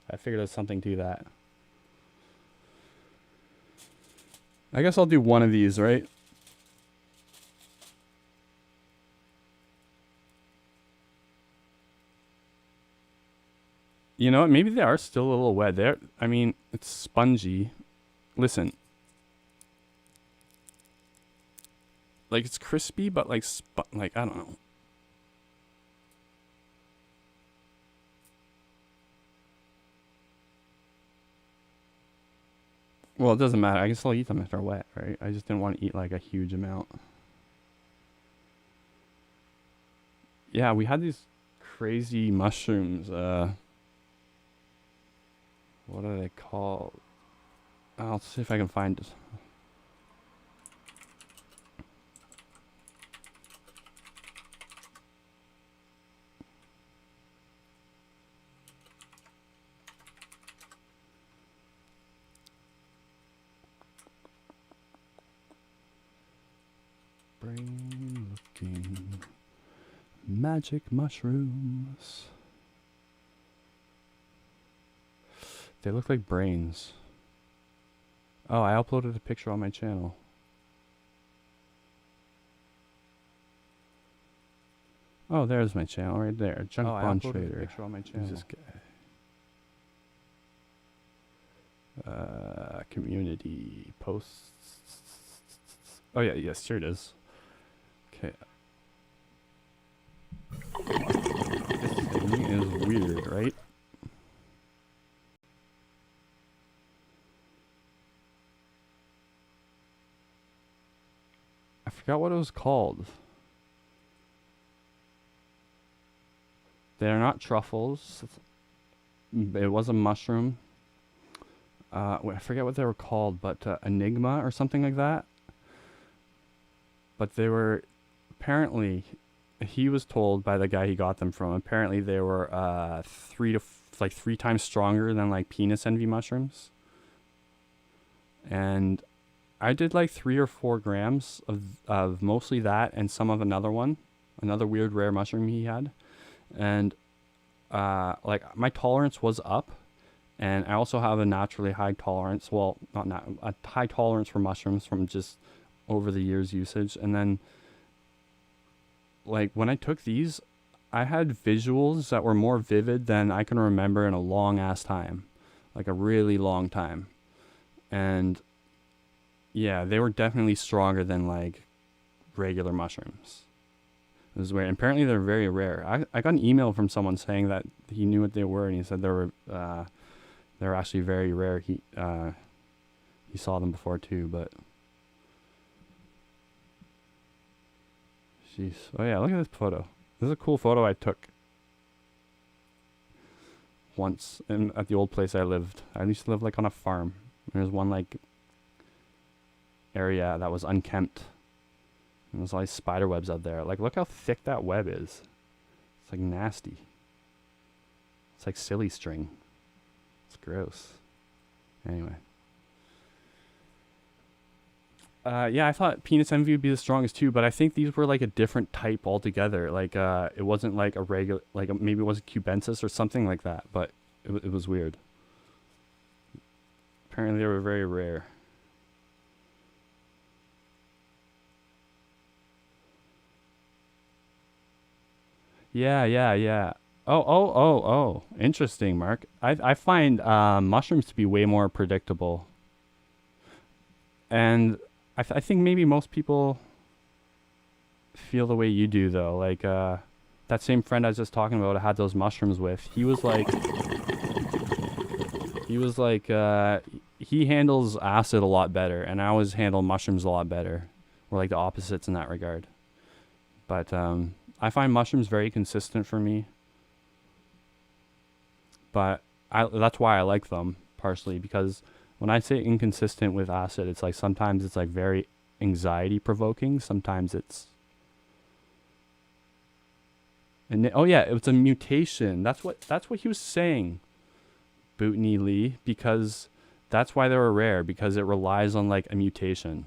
I figured there's something to that. I guess I'll do one of these, right? You know what? Maybe they are still a little wet. There. I mean, it's spongy. Listen. Like it's crispy, but like I don't know. Well, it doesn't matter. I can still eat them if they're wet, right? I just didn't want to eat like a huge amount. Yeah, we had these crazy mushrooms. What are they called? I'll see if I can find it. Brain looking magic mushrooms. They look like brains. Oh, I uploaded a picture on my channel. Oh, there's my channel right there. Junk Bond Trader. I uploaded a picture on my channel. Who's this guy? Community posts. Oh yeah, yes, here it is. Okay. This thing is weird, right? forgot what it was called. They're not truffles. It was a mushroom. I forget what they were called, but Enigma or something like that. But they were, apparently, he was told by the guy he got them from, apparently they were 3 times stronger than like penis envy mushrooms. And I did like 3 or 4 grams of mostly that and some of another weird rare mushroom he had. And like my tolerance was up, and I also have a naturally high tolerance. Well, a high tolerance for mushrooms from just over the years usage. And then like when I took these, I had visuals that were more vivid than I can remember in a long ass time, like a really long time. And yeah, they were definitely stronger than like regular mushrooms. It was weird. Apparently they're very rare. I got an email from someone saying that he knew what they were, and he said they were actually very rare. He saw them before too, but jeez. Oh yeah, look at this photo. This is a cool photo I took once at the old place I lived. I used to live like on a farm. There's one like area that was unkempt. And there's all these spider webs out there. Like, look how thick that web is. It's like nasty. It's like silly string. It's gross. Anyway. Yeah, I thought penis envy would be the strongest too, but I think these were like a different type altogether. Like, it wasn't like a regular, like maybe it was a cubensis or something like that, but it was weird. Apparently they were very rare. Yeah. Oh. Interesting, Mark. I find mushrooms to be way more predictable. And I think maybe most people feel the way you do, though. Like, that same friend I was just talking about, I had those mushrooms with. He was like, he handles acid a lot better, and I always handle mushrooms a lot better. We're like the opposites in that regard. But, I find mushrooms very consistent for me. But that's why I like them, partially, because when I say inconsistent with acid, it's like sometimes it's like very anxiety provoking. Sometimes it's... oh yeah, it was a mutation. That's what he was saying, Bootney Lee, because that's why they were rare, because it relies on like a mutation.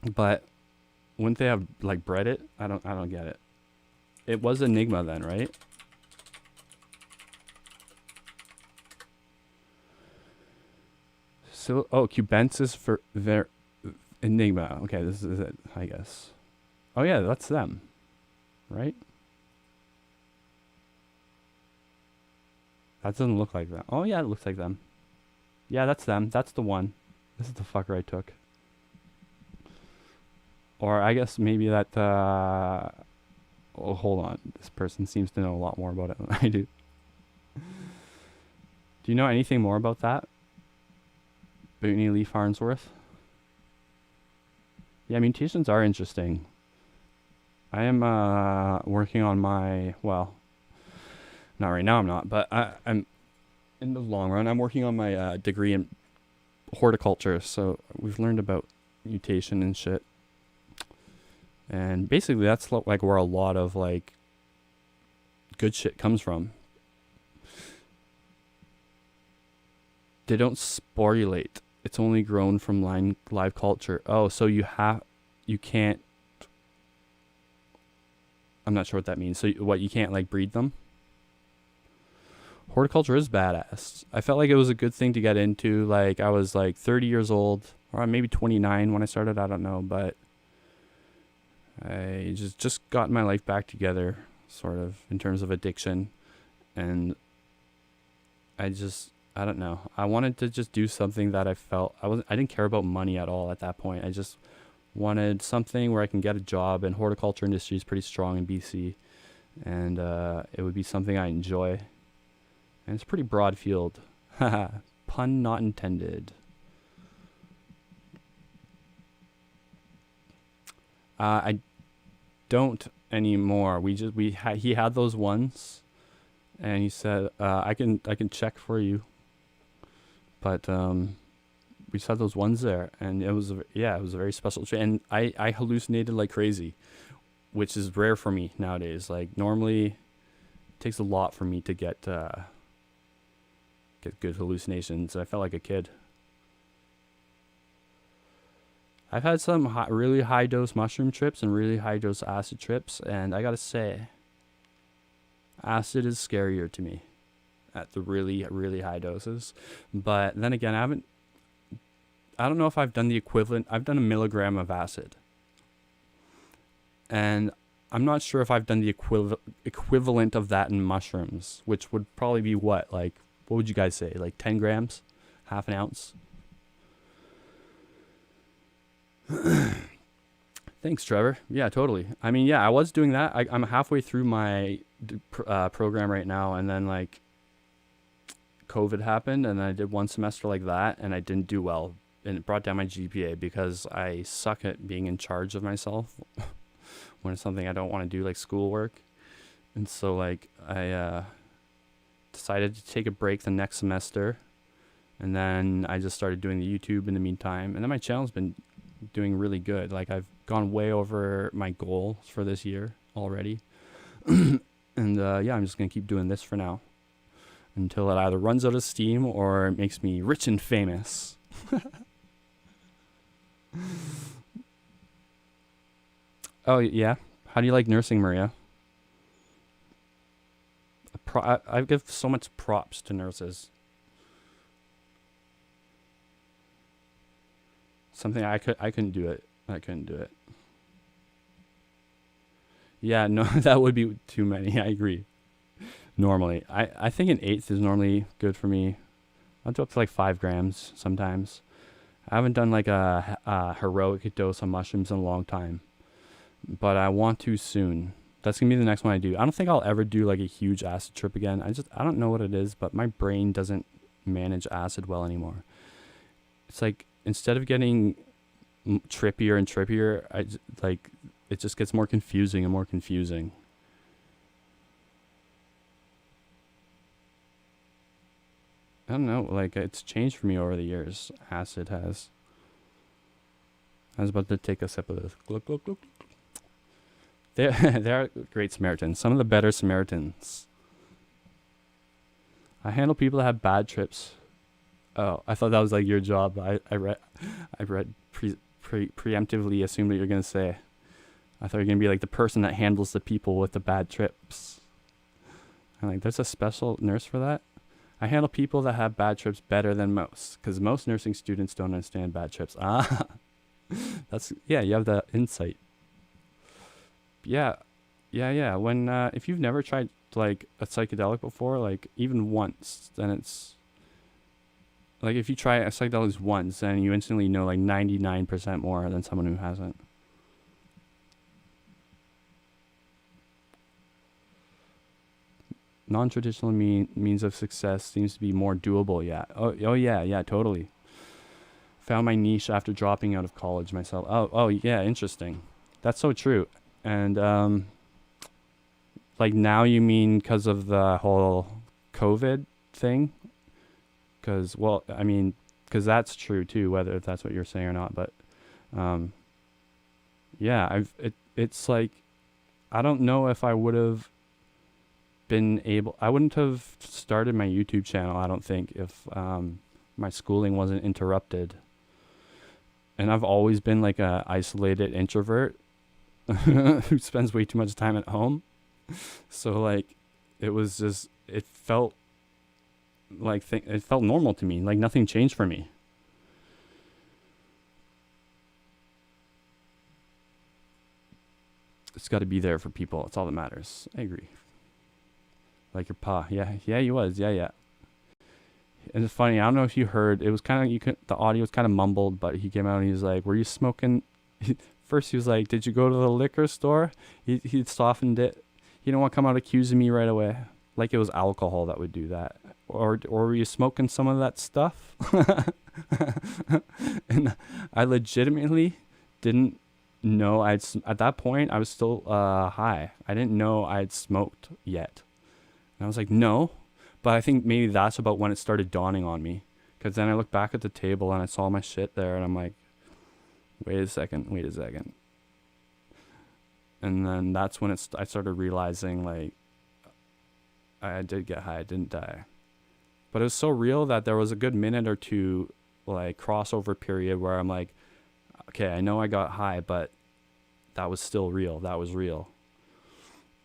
But wouldn't they have like bred it? I don't get it. It was Enigma then, right? So cubensis for their Enigma. Okay, this is it, I guess. Oh yeah, that's them, right? That doesn't look like them. Oh yeah, it looks like them. Yeah, that's them. That's the one. This is the fucker I took. Or I guess maybe that, oh, hold on. This person seems to know a lot more about it than I do. Do you know anything more about that? Bootney Lee Farnsworth? Yeah, mutations are interesting. I am working on my, well, not right now I'm not, but I'm, in the long run, I'm working on my degree in horticulture. So we've learned about mutation and shit. And basically that's like where a lot of like good shit comes from. They don't sporulate. It's only grown from live culture. Oh, so you can't, I'm not sure what that means. So you can't like breed them? Horticulture is badass. I felt like it was a good thing to get into. Like I was like 30 years old, or maybe 29 when I started, I don't know, but I just got my life back together, sort of, in terms of addiction. And I don't know. I wanted to just do something that I felt, I didn't care about money at all at that point. I just wanted something where I can get a job, and horticulture industry is pretty strong in BC. And it would be something I enjoy. And it's a pretty broad field. Haha, pun not intended. I don't anymore. He had those ones, and he said I can check for you, but we just had those ones there, and it was it was a very special trip, and I hallucinated like crazy, which is rare for me nowadays. Like normally, it takes a lot for me to get good hallucinations. I felt like a kid. I've had some really high dose mushroom trips and really high dose acid trips, and I gotta say, acid is scarier to me at the really, really high doses. But then again, I don't know if I've done the equivalent. I've done a milligram of acid, and I'm not sure if I've done the equivalent of that in mushrooms, which would probably be what would you guys say? Like 10 grams, half an ounce. Thanks, Trevor. Yeah, totally. I mean, yeah, I was doing that. I'm halfway through my program right now, and then like COVID happened, and I did one semester like that, and I didn't do well, and it brought down my GPA because I suck at being in charge of myself when it's something I don't want to do, like schoolwork. And so like I decided to take a break the next semester, and then I just started doing the YouTube in the meantime, and then my channel's been doing really good. Like I've gone way over my goal for this year already. And yeah, I'm just gonna keep doing this for now until it either runs out of steam or it makes me rich and famous. Oh yeah, how do you like nursing, Maria? I give so much props to nurses. Something I couldn't do it. I couldn't do it. Yeah, no, that would be too many. I agree. Normally, I think an eighth is normally good for me. I'll do up to like 5 grams sometimes. I haven't done like a heroic dose of mushrooms in a long time, but I want to soon. That's gonna be the next one I do. I don't think I'll ever do like a huge acid trip again. I don't know what it is, but my brain doesn't manage acid well anymore. It's like instead of getting trippier and trippier, it just gets more confusing and more confusing. I don't know, like it's changed for me over the years. Acid has. I was about to take a sip of this. Look, look, look. They are great Samaritans. Some of the better Samaritans. I handle people that have bad trips. Oh, I thought that was like your job. I read preemptively assumed what you're gonna say. I thought you were gonna be like the person that handles the people with the bad trips. I'm like, there's a special nurse for that. I handle people that have bad trips better than most, because most nursing students don't understand bad trips. Ah, yeah. You have the insight. Yeah. When if you've never tried like a psychedelic before, like even once, then it's like if you try a psychedelics once, then you instantly know like 99% more than someone who hasn't. Non-traditional means of success seems to be more doable. Yeah. Oh yeah, totally. Found my niche after dropping out of college myself. Oh yeah, interesting. That's so true. And like now you mean because of the whole COVID thing? Because because that's true too, whether if that's what you're saying or not. But yeah, it's like I don't know if I would have been able. I wouldn't have started my YouTube channel, I don't think, if my schooling wasn't interrupted. And I've always been like a isolated introvert who spends way too much time at home. So like it felt normal to me. Like nothing changed for me. It's got to be there for people. It's all that matters. I agree. Like your pa. Yeah, he was. Yeah. And it's funny, I don't know if you heard, it was kind of, the audio was kind of mumbled, but he came out and he was like, were you smoking? First he was like, did you go to the liquor store? He softened it. He didn't want to come out accusing me right away. Like it was alcohol that would do that. Or were you smoking some of that stuff? And I legitimately didn't No, at that point I was still high. I didn't know I'd smoked yet. And I was like, no. But I think maybe that's about when it started dawning on me. Because then I looked back at the table and I saw my shit there, and I'm like, wait a second. And then that's when I started realizing, like, I did get high, I didn't die. But it was so real that there was a good minute or two, like, crossover period where I'm like, okay, I know I got high, but that was still real. That was real.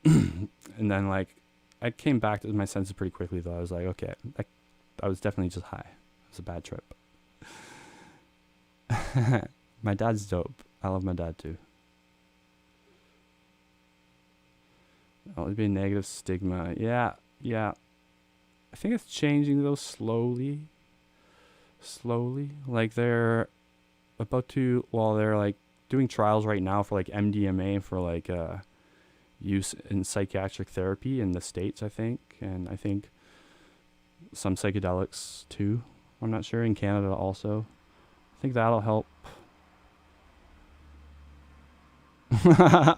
And then, like, I came back to my senses pretty quickly, though. I was like, okay, I was definitely just high. It was a bad trip. My dad's dope. I love my dad, too. Always be a negative stigma. Yeah. I think it's changing, though, slowly. Like, they're like doing trials right now for, like, MDMA for, like, use in psychiatric therapy in the States, I think. And I think some psychedelics, too. I'm not sure. In Canada, also. I think that'll help.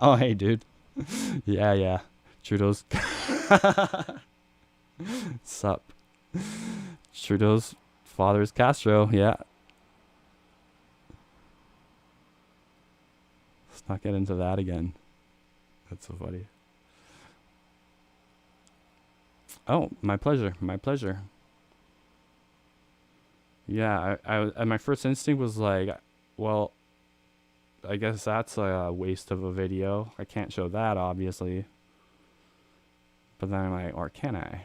Oh, hey, dude. Yeah. Trudeau's. Sup. Trudeau's father is Castro, yeah. Let's not get into that again. That's so funny. Oh, my pleasure. Yeah, I my first instinct was like, well, I guess that's a waste of a video. I can't show that, obviously. But then I'm like, or can I?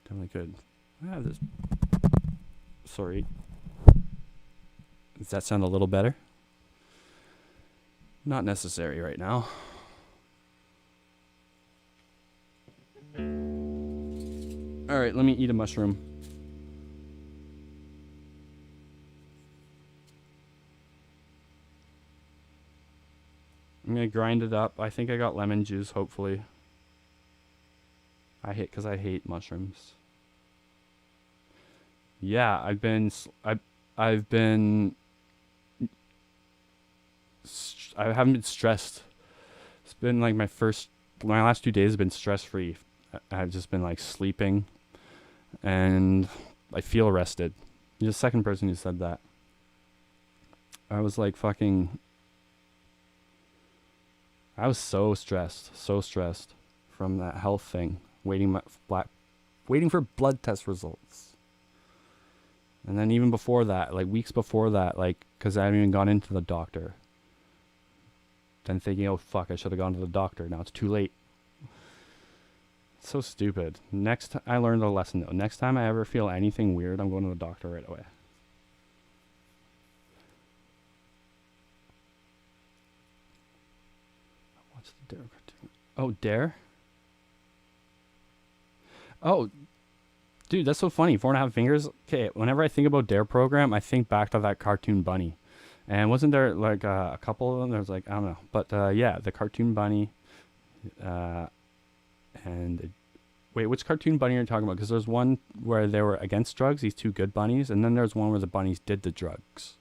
Definitely could. I have this. Sorry. Does that sound a little better? Not necessary right now. Alright, let me eat a mushroom. I'm gonna grind it up. I think I got lemon juice, hopefully. I hate mushrooms. Yeah, I haven't been stressed. It's been like my last 2 days have been stress free. I've just been like sleeping, and I feel rested. You're the second person who said that. I was like I was so stressed from that health thing, waiting for blood test results. And then even before that, like weeks before that, like, because I haven't even gone into the doctor. Then thinking, oh fuck, I should have gone to the doctor. Now it's too late. It's so stupid. I learned a lesson though. Next time I ever feel anything weird, I'm going to the doctor right away. What's the Dare cartoon? Oh, Dare? Oh, dude, that's so funny. 4.5 fingers. Okay, whenever I think about Dare program, I think back to that cartoon bunny. And wasn't there like a couple of them? There's like, I don't know. But yeah, the cartoon bunny. Wait, which cartoon bunny are you talking about? Because there's one where they were against drugs, these two good bunnies. And then there's one where the bunnies did the drugs.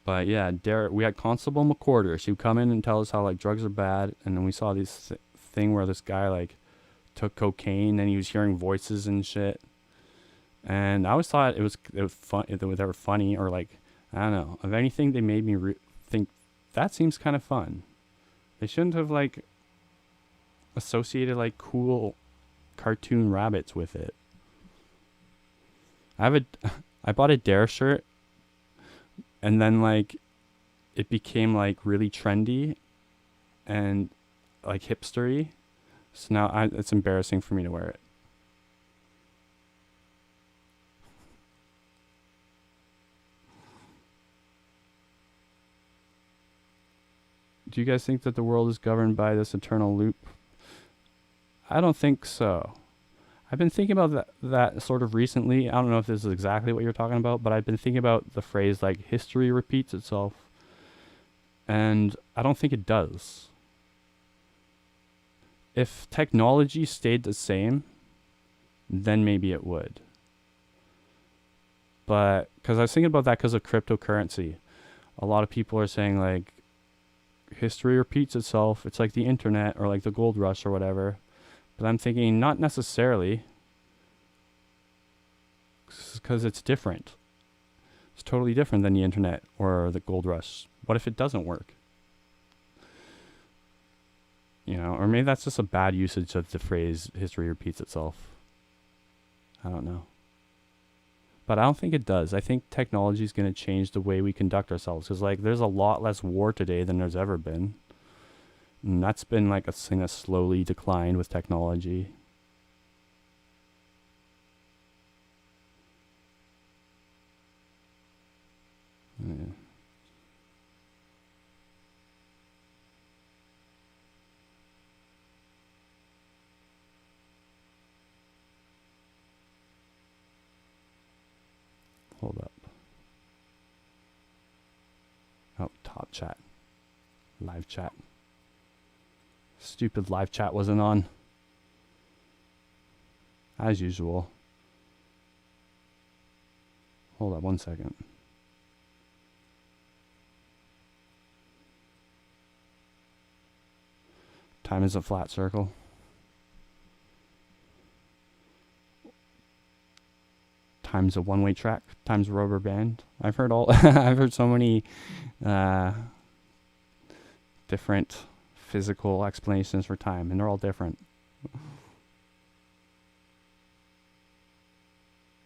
But yeah, Dare, we had Constable McQuarter. She would come in and tell us how like drugs are bad. And then we saw this thing where this guy like took cocaine and he was hearing voices and shit. And I always thought it was fun. They were funny, or like, I don't know. If anything, they made me think that seems kind of fun. They shouldn't have like associated like cool cartoon rabbits with it. I bought a Dare shirt, and then like it became like really trendy and like hipstery. So now it's embarrassing for me to wear it. Do you guys think that the world is governed by this eternal loop? I don't think so. I've been thinking about that sort of recently. I don't know if this is exactly what you're talking about, but I've been thinking about the phrase like history repeats itself. And I don't think it does. If technology stayed the same, then maybe it would. But because I was thinking about that because of cryptocurrency. A lot of people are saying like history repeats itself. It's like the internet or like the gold rush or whatever. But I'm thinking not necessarily, because it's different. It's totally different than the internet or the gold rush. What if it doesn't work? You know, or maybe that's just a bad usage of the phrase history repeats itself. I don't know. But I don't think it does. I think technology is going to change the way we conduct ourselves. Because, like, there's a lot less war today than there's ever been. And that's been, like, a thing that's slowly declined with technology. Yeah. Hold up. Oh, top chat. Live chat. Stupid live chat wasn't on. As usual. Hold up 1 second. Time is a flat circle. Time's a one-way track. Time's a rubber band. I've heard all. I've heard so many different physical explanations for time, and they're all different.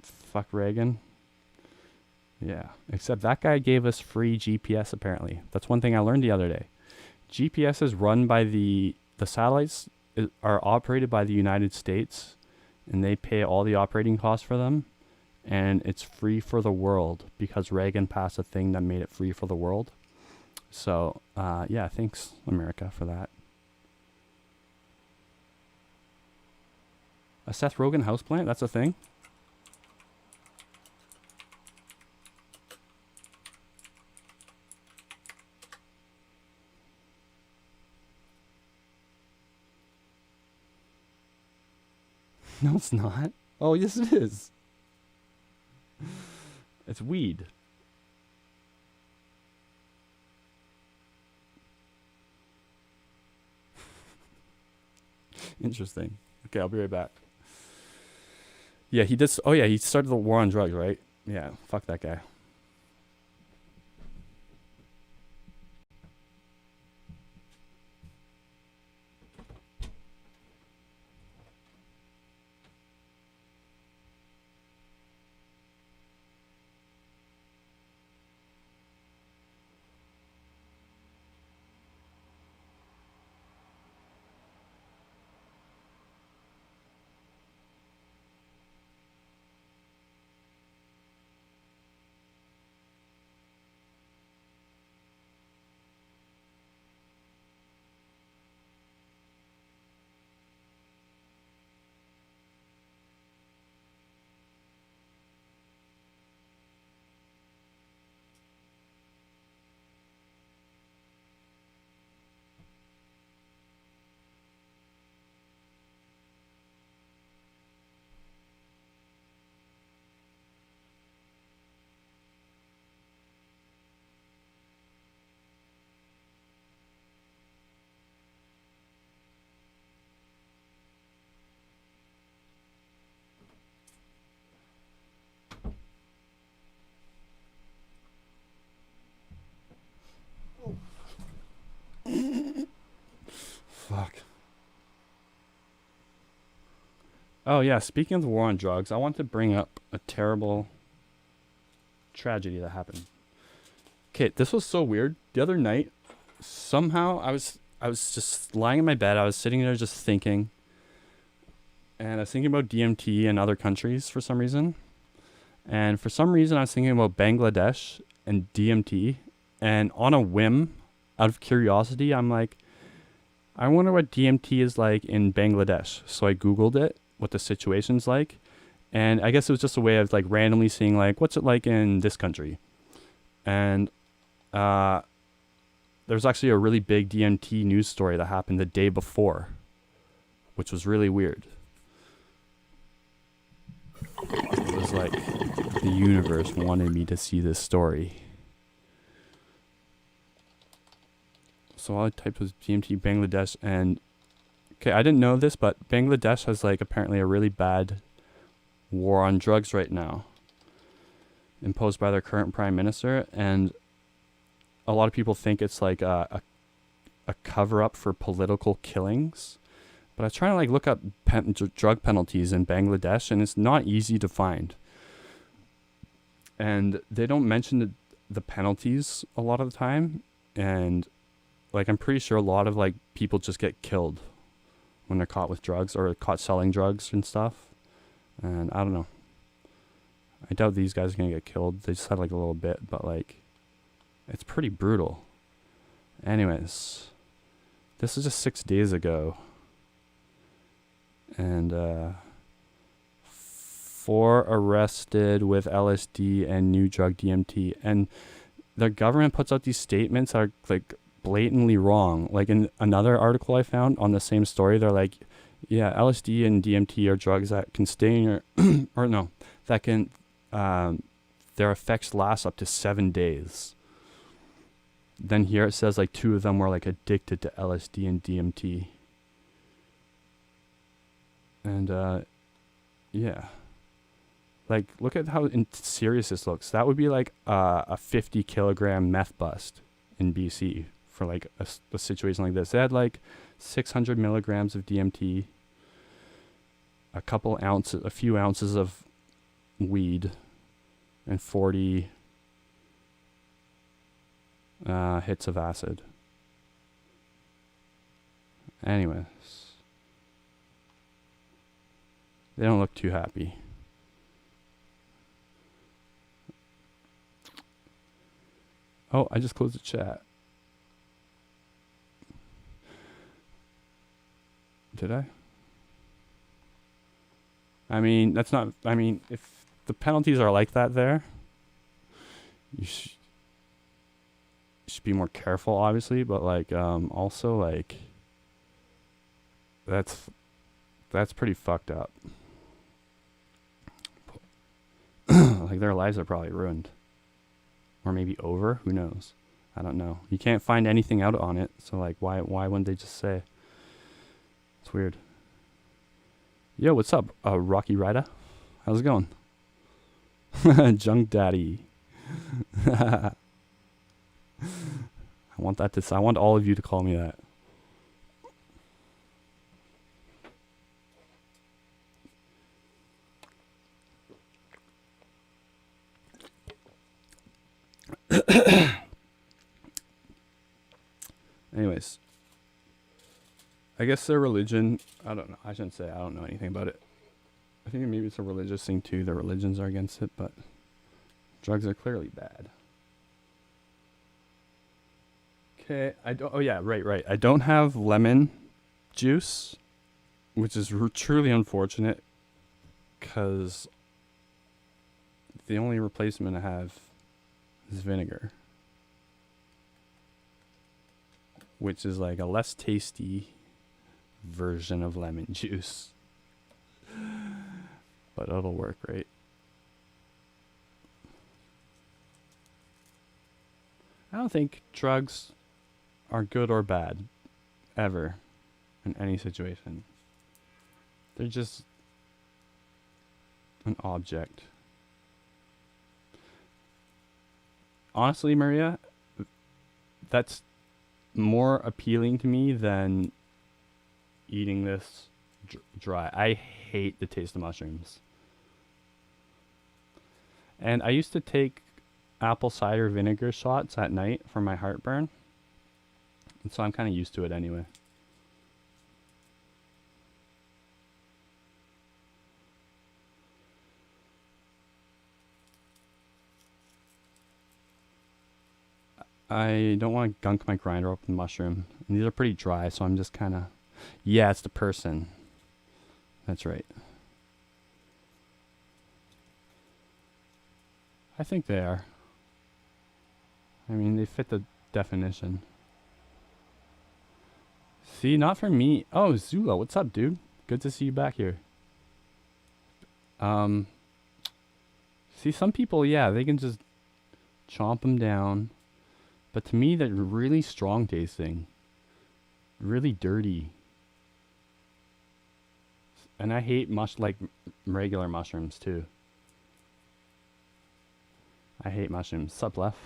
Fuck Reagan. Yeah, except that guy gave us free GPS. Apparently, that's one thing I learned the other day. GPS is run by the satellites are operated by the United States, and they pay all the operating costs for them. And it's free for the world because Reagan passed a thing that made it free for the world. So, yeah, thanks, America, for that. A Seth Rogen houseplant? That's a thing? No, it's not. Oh, yes, it is. It's weed. Interesting. Okay, I'll be right back. Yeah, he did. Oh, yeah, he started the war on drugs, right? Yeah, fuck that guy. Fuck. Oh, yeah, speaking of the war on drugs, I want to bring up a terrible tragedy that happened. Okay, this was so weird. The other night, somehow I was just lying in my bed. I was sitting there just thinking. And I was thinking about DMT and other countries for some reason. And for some reason, I was thinking about Bangladesh and DMT. And on a whim, out of curiosity, I'm like, I wonder what DMT is like in Bangladesh. So I Googled it, what the situation's like. And I guess it was just a way of like randomly seeing like, what's it like in this country? And there's actually a really big DMT news story that happened the day before, which was really weird. It was like the universe wanted me to see this story. So all I typed was DMT Bangladesh, and okay, I didn't know this, but Bangladesh has like apparently a really bad war on drugs right now, imposed by their current prime minister, and a lot of people think it's like a cover up for political killings. But I was trying to like look up drug penalties in Bangladesh, and it's not easy to find. And they don't mention the penalties a lot of the time, and like I'm pretty sure a lot of like people just get killed when they're caught with drugs or caught selling drugs and stuff. And I don't know. I doubt these guys are gonna get killed. They just had like a little bit, but like it's pretty brutal. Anyways, this was just 6 days ago. And 4 arrested with LSD and new drug DMT. And the government puts out these statements that are like blatantly wrong. Like in another article I found on the same story, they're like, yeah, LSD and DMT are drugs that can stay in your or no, that can their effects last up to 7 days. Then here it says like 2 of them were like addicted to LSD and DMT. And yeah, like look at how serious this looks. That would be like a 50 kilogram meth bust in BC for like a situation like this. They had like 600 milligrams of DMT, a few ounces of weed, and 40 hits of acid. Anyways, they don't look too happy. Oh, I just closed the chat. Did I? I mean, that's not... I mean, if the penalties are like that there, you should be more careful, obviously, but, like, also, like, that's pretty fucked up. Like, their lives are probably ruined. Or maybe over, who knows? I don't know. You can't find anything out on it, so, like, why wouldn't they just say? It's weird. Yo, what's up, Rocky Rider? How's it going? Junk Daddy. I want all of you to call me that. Anyways, I guess their religion, I don't know. I shouldn't say I don't know anything about it. I think maybe it's a religious thing too. Their religions are against it, but drugs are clearly bad. Okay, oh yeah, right. I don't have lemon juice, which is truly unfortunate, because the only replacement I have is vinegar, which is like a less tasty version of lemon juice, but it'll work, right? I don't think drugs are good or bad ever in any situation. They're just an object. Honestly, Maria, that's more appealing to me than eating this dry. I hate the taste of mushrooms. And I used to take apple cider vinegar shots at night for my heartburn. And so I'm kind of used to it anyway. I don't want to gunk my grinder up with mushroom. And these are pretty dry, so I'm just kind of... Yeah, it's the person. That's right. I think they are. I mean, they fit the definition. See, not for me. Oh, Zula, what's up, dude? Good to see you back here. See, some people, yeah, they can just chomp them down. But to me, they're really strong tasting. Really dirty. And I hate regular mushrooms too. I hate mushrooms. Sup, Lef?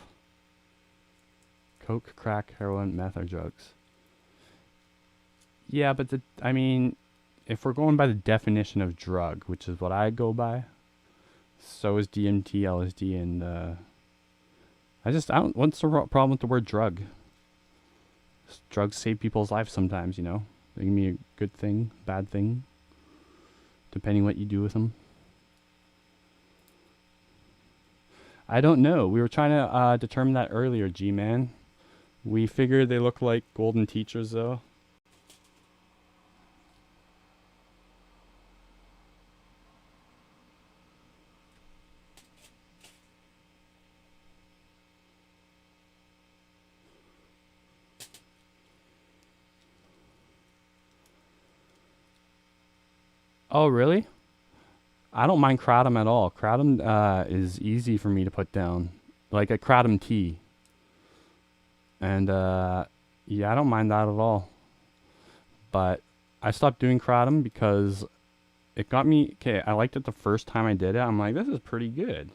Coke, crack, heroin, meth, or drugs. Yeah, but I mean, if we're going by the definition of drug, which is what I go by, so is DMT, LSD, and I don't. What's the problem with the word drug? Drugs save people's lives sometimes, you know. They can be a good thing, bad thing, depending what you do with them. I don't know. We were trying to determine that earlier, G-Man. We figured they look like golden teachers, though. Oh, really? I don't mind kratom at all. Kratom is easy for me to put down. Like a kratom tea. And yeah, I don't mind that at all. But I stopped doing kratom because it got me... Okay, I liked it the first time I did it. I'm like, this is pretty good.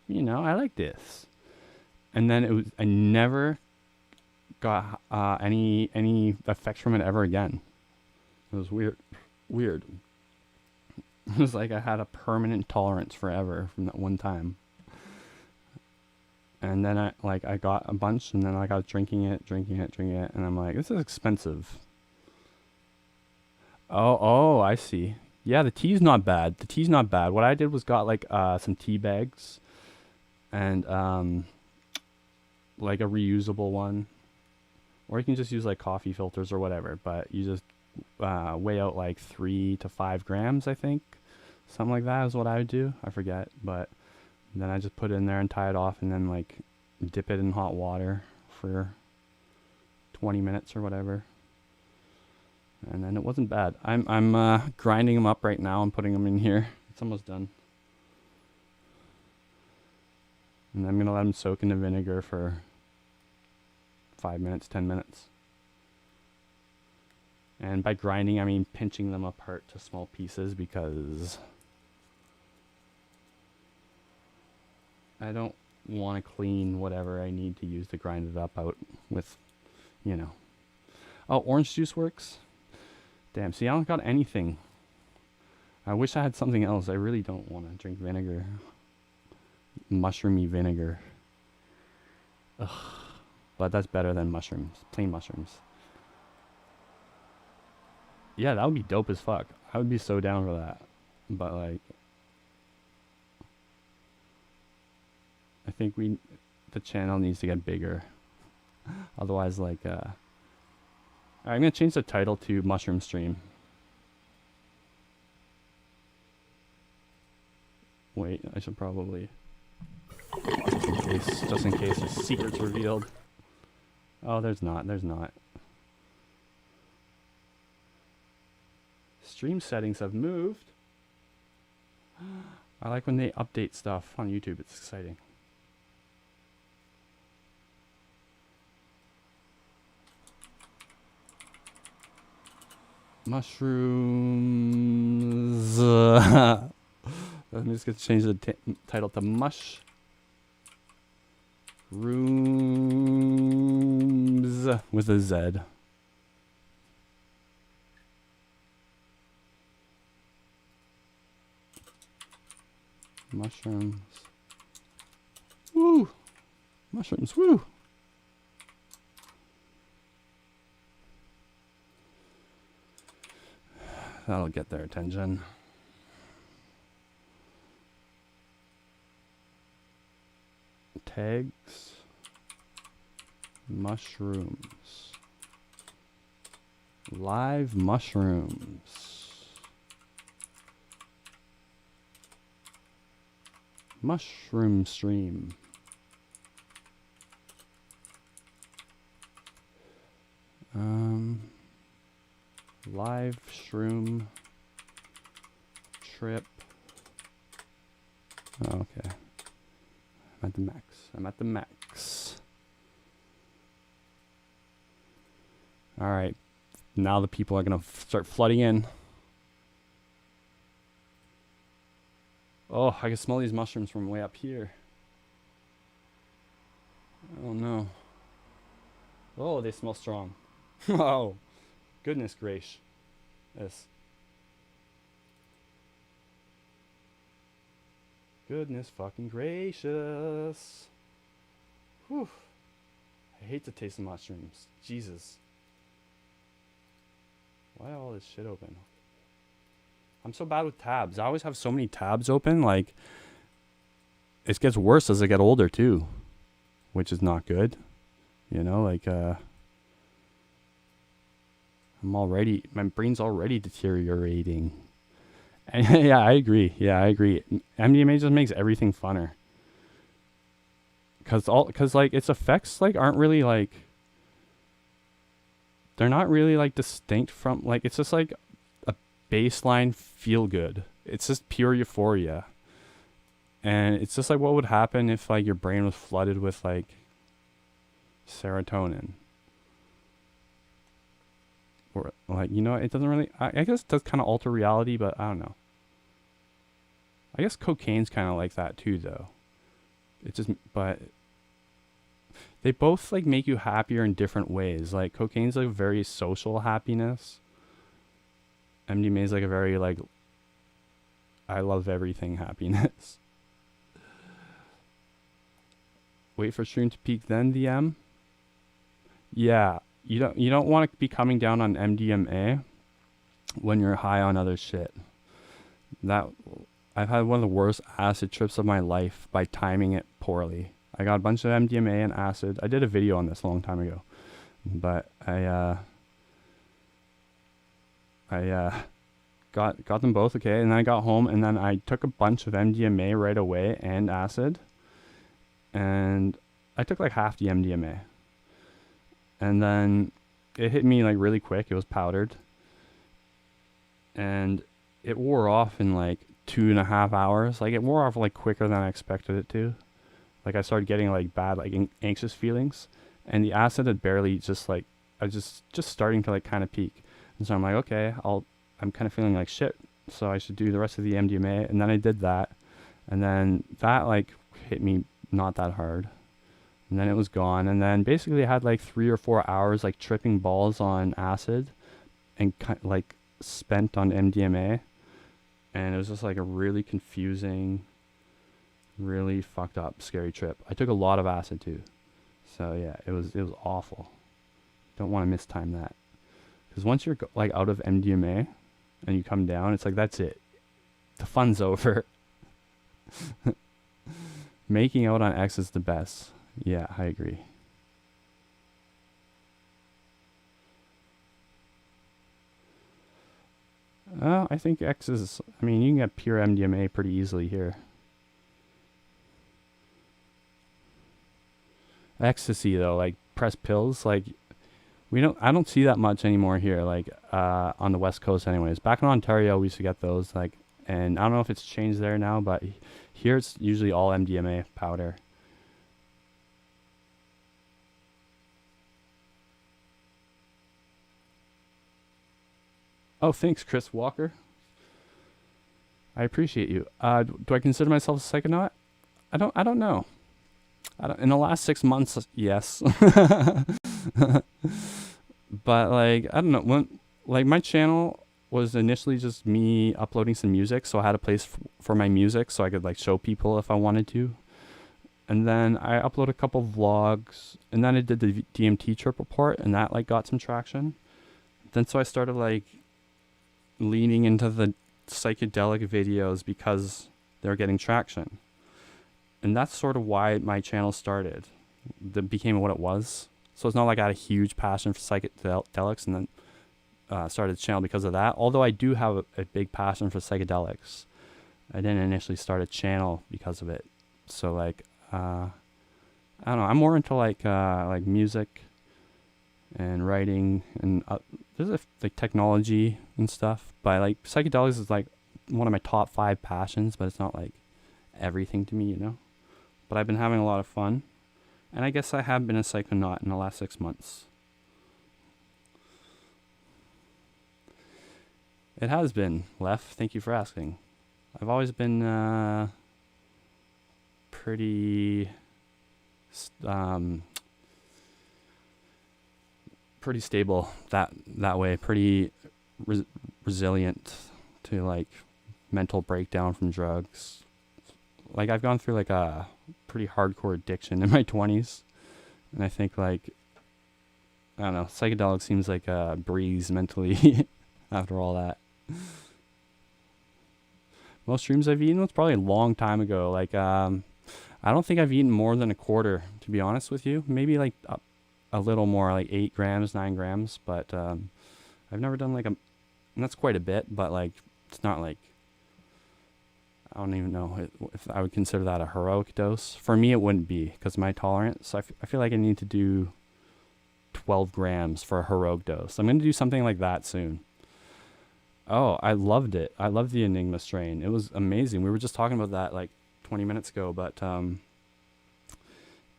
You know, I like this. And then I never got any effects from it ever again. It was weird. It was like I had a permanent tolerance forever from that one time. And then I got a bunch, and then I got drinking it, and I'm like, this is expensive. Oh, I see. Yeah, the tea's not bad. What I did was got like some tea bags, and like a reusable one, or you can just use like coffee filters or whatever. But you just weigh out like 3 to 5 grams, I think. Something like that is what I would do. I forget, but then I just put it in there and tie it off, and then like dip it in hot water for 20 minutes or whatever. And then it wasn't bad. I'm grinding them up right now and putting them in here. It's almost done. And I'm gonna let them soak in the vinegar for 5 minutes, 10 minutes. And by grinding, I mean pinching them apart to small pieces, because I don't want to clean whatever I need to use to grind it up out with, you know. Oh, orange juice works? Damn, see, I don't got anything. I wish I had something else. I really don't want to drink vinegar. Mushroomy vinegar. Ugh. But that's better than mushrooms. Plain mushrooms. Yeah, that would be dope as fuck. I would be so down for that. But like, I think the channel needs to get bigger. Otherwise, like, I'm gonna change the title to Mushroom Stream. Wait, I should probably, just in case the secret's revealed. Oh, there's not. Stream settings have moved. I like when they update stuff on YouTube. It's exciting. Mushrooms. Let me just change the title to Mush Rooms with a Z. Mushrooms. Woo! Mushrooms, woo! That'll get their attention. Tags. Mushrooms. Live mushrooms. Mushroom stream. Live shroom trip. Oh, okay. at the max. I'm at the max. All right. Now the people are going to start flooding in. Oh, I can smell these mushrooms from way up here. Oh, no. Oh, they smell strong. Oh, goodness gracious. Goodness fucking gracious. Whew. I hate the taste of mushrooms. Jesus. Why all this shit open? I'm so bad with tabs. I always have so many tabs open. Like, it gets worse as I get older too, which is not good. You know, like, my brain's already deteriorating. And yeah, I agree. MDMA just makes everything funner. Cause like its effects like aren't really like, they're not really like distinct from, like, it's just like a baseline feel good. It's just pure euphoria. And it's just like what would happen if like your brain was flooded with like serotonin. Or like, you know, it doesn't really, I guess it does kind of alter reality, but I don't know. I guess cocaine's kind of like that too, though. It just, but they both like make you happier in different ways. Like cocaine's like very social happiness. MDMA is like a very like, I love everything happiness. Wait for stream to peak, then DM. Yeah, you don't want to be coming down on MDMA when you're high on other shit. I've had one of the worst acid trips of my life by timing it poorly. I got a bunch of MDMA and acid. I did a video on this a long time ago, but I got them both okay, and then I got home and then I took a bunch of MDMA right away and acid, and I took like half the MDMA, and then it hit me like really quick. It was powdered, and it wore off in like 2.5 hours. Like it wore off like quicker than I expected it to. Like I started getting like bad like anxious feelings, and the acid had barely just like, I was just starting to like kind of peak, and so I'm like, okay, I'm kind of feeling like shit, so I should do the rest of the MDMA, and then I did that, and then that like hit me not that hard, and then it was gone, and then basically I had like 3 or 4 hours like tripping balls on acid, and like spent on MDMA, and it was just like a really confusing, really fucked up, scary trip. I took a lot of acid too, so yeah, it was awful. Don't want to mistime that, because once you're like out of MDMA and you come down, it's like that's it. The fun's over. Making out on X is the best. Yeah, I agree. I think X is, I mean, you can get pure MDMA pretty easily here. Ecstasy though, like pressed pills, like I don't see that much anymore here, like on the West Coast anyways. Back in Ontario we used to get those, like, and I don't know if it's changed there now, but here it's usually all MDMA powder. Oh, thanks, Chris Walker. I appreciate you. Do I consider myself a psychonaut? I don't know. In the last 6 months, yes. But like, I don't know, like my channel was initially just me uploading some music, so I had a place for my music so I could like show people if I wanted to. And then I uploaded a couple vlogs, and then I did the DMT trip report, and that like got some traction. Then so I started like leaning into the psychedelic videos because they're getting traction. And that's sort of why my channel started. That became what it was. So it's not like I had a huge passion for psychedelics and then started the channel because of that. Although I do have a big passion for psychedelics. I didn't initially start a channel because of it. So like, I don't know. I'm more into like music and writing and there's like technology and stuff. But like psychedelics is like one of my top 5 passions, but it's not like everything to me, you know. but I've been having a lot of fun. And I guess I have been a psychonaut in the last 6 months. It has been, Lef. Thank you for asking. I've always been pretty pretty stable that way. Pretty resilient to like mental breakdown from drugs. Like I've gone through like a pretty hardcore addiction in my 20s, and I think like I don't know, psychedelic seems like a breeze mentally after all that. Most shrooms I've eaten was probably a long time ago. Like I don't think I've eaten more than a quarter, to be honest with you. Maybe like a little more, like 8 grams, 9 grams. But I've never done like and that's quite a bit, but like it's not like, I don't even know if I would consider that a heroic dose. For me, it wouldn't be, because my tolerance, I feel like I need to do 12 grams for a heroic dose. I'm going to do something like that soon. Oh, I loved it. I loved the Enigma strain. It was amazing. We were just talking about that like 20 minutes ago, but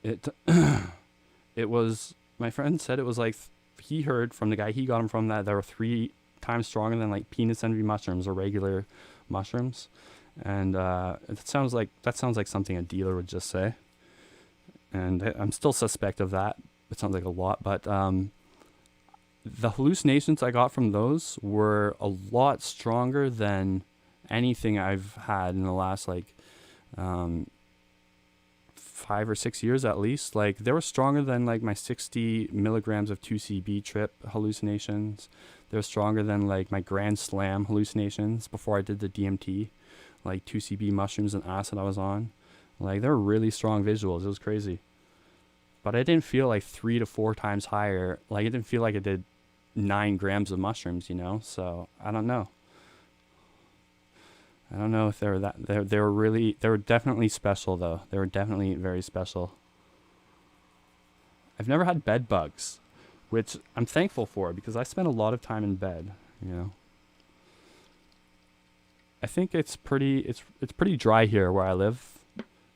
it was, my friend said it was like, he heard from the guy he got them from that they were 3 times stronger than like penis envy mushrooms or regular mushrooms. And that sounds like something a dealer would just say. And I'm still suspect of that. It sounds like a lot, but the hallucinations I got from those were a lot stronger than anything I've had in the last like 5 or 6 years at least. Like they were stronger than like my 60 milligrams of 2CB trip hallucinations. They were stronger than like my Grand Slam hallucinations before I did the DMT, like 2CB mushrooms and acid I was on. Like they were really strong visuals. It was crazy. But I didn't feel like 3 to 4 times higher. Like it didn't feel like I did 9 grams of mushrooms, you know? So I don't know. I don't know if they were that. They were definitely special though. They were definitely very special. I've never had bed bugs, which I'm thankful for because I spend a lot of time in bed, you know. I think it's pretty dry here where I live.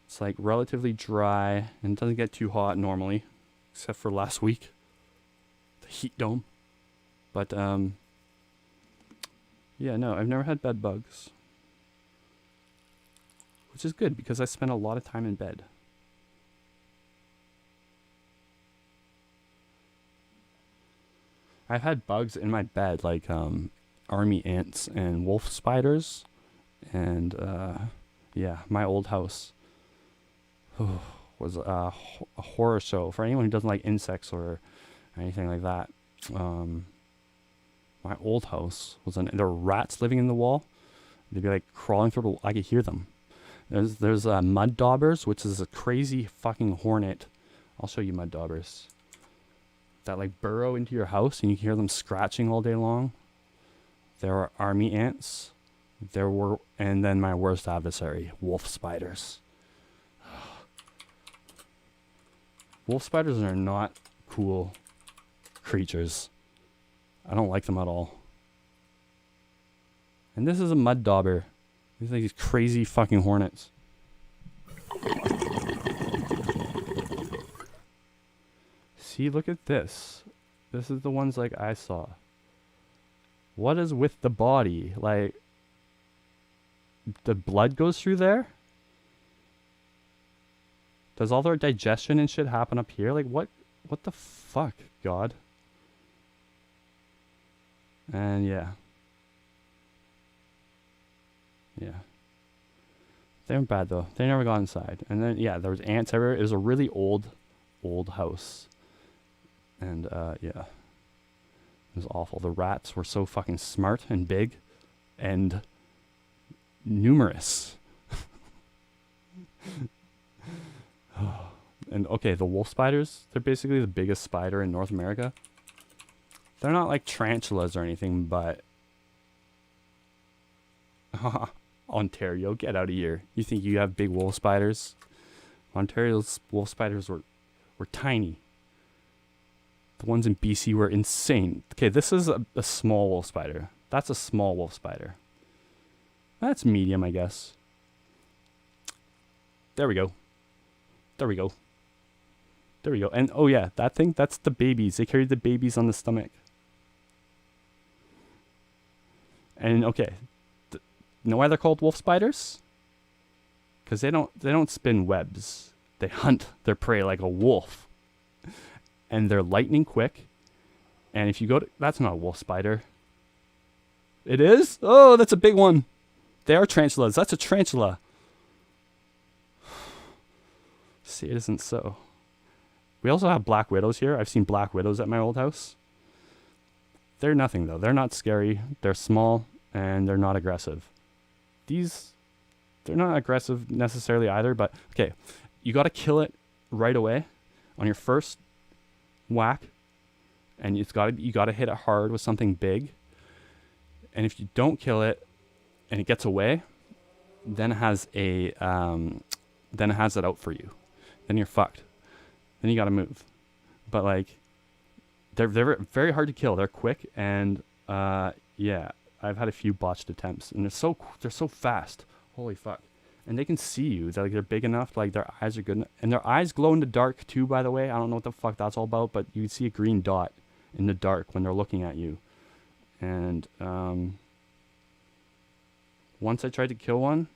It's like relatively dry and it doesn't get too hot normally, except for last week, the heat dome. But yeah, no, I've never had bed bugs, which is good because I spend a lot of time in bed. I've had bugs in my bed, like army ants and wolf spiders, and yeah, my old house was a horror show for anyone who doesn't like insects or anything like that. My old house was there were rats living in the wall. They'd be like crawling through I could hear them. There's mud daubers, which is a crazy fucking hornet. I'll show you mud daubers that like burrow into your house and you can hear them scratching all day long. There are army ants. And then my worst adversary, wolf spiders. Wolf spiders are not cool creatures. I don't like them at all. And this is a mud dauber. These are like these crazy fucking hornets. See, look at this. This is the ones like I saw. What is with the body? Like, the blood goes through there? Does all their digestion and shit happen up here? Like, what the fuck, God? And yeah. Yeah. They weren't bad, though. They never got inside. And then, yeah, there was ants everywhere. It was a really old house. And, yeah. It was awful. The rats were so fucking smart and big and numerous. And okay, the wolf spiders, they're basically the biggest spider in North America. They're not like tarantulas or anything, but Ontario, get out of here. You think you have big wolf spiders? Ontario's wolf spiders were tiny. The ones in BC were insane. Okay, this is a small wolf spider. That's a small wolf spider. That's medium, I guess. There we go. There we go. There we go. And oh yeah, that thing, that's the babies. They carry the babies on the stomach. And okay, know why they're called wolf spiders? Because they don't spin webs. They hunt their prey like a wolf. And they're lightning quick. And if you go to... That's not a wolf spider. It is? Oh, that's a big one. They are tarantulas. That's a tarantula. See, it isn't so. We also have black widows here. I've seen black widows at my old house. They're nothing, though. They're not scary. They're small, and they're not aggressive. They're not aggressive necessarily either, but... Okay, you got to kill it right away on your first whack. And you got to hit it hard with something big. And if you don't kill it and it gets away, then it has it out for you. Then you're fucked. Then you got to move. But like they're very hard to kill. They're quick and yeah, I've had a few botched attempts and they're so fast. Holy fuck. And they can see you. They're big enough, like their eyes are good and their eyes glow in the dark too, by the way. I don't know what the fuck that's all about, but you see a green dot in the dark when they're looking at you. And once I tried to kill one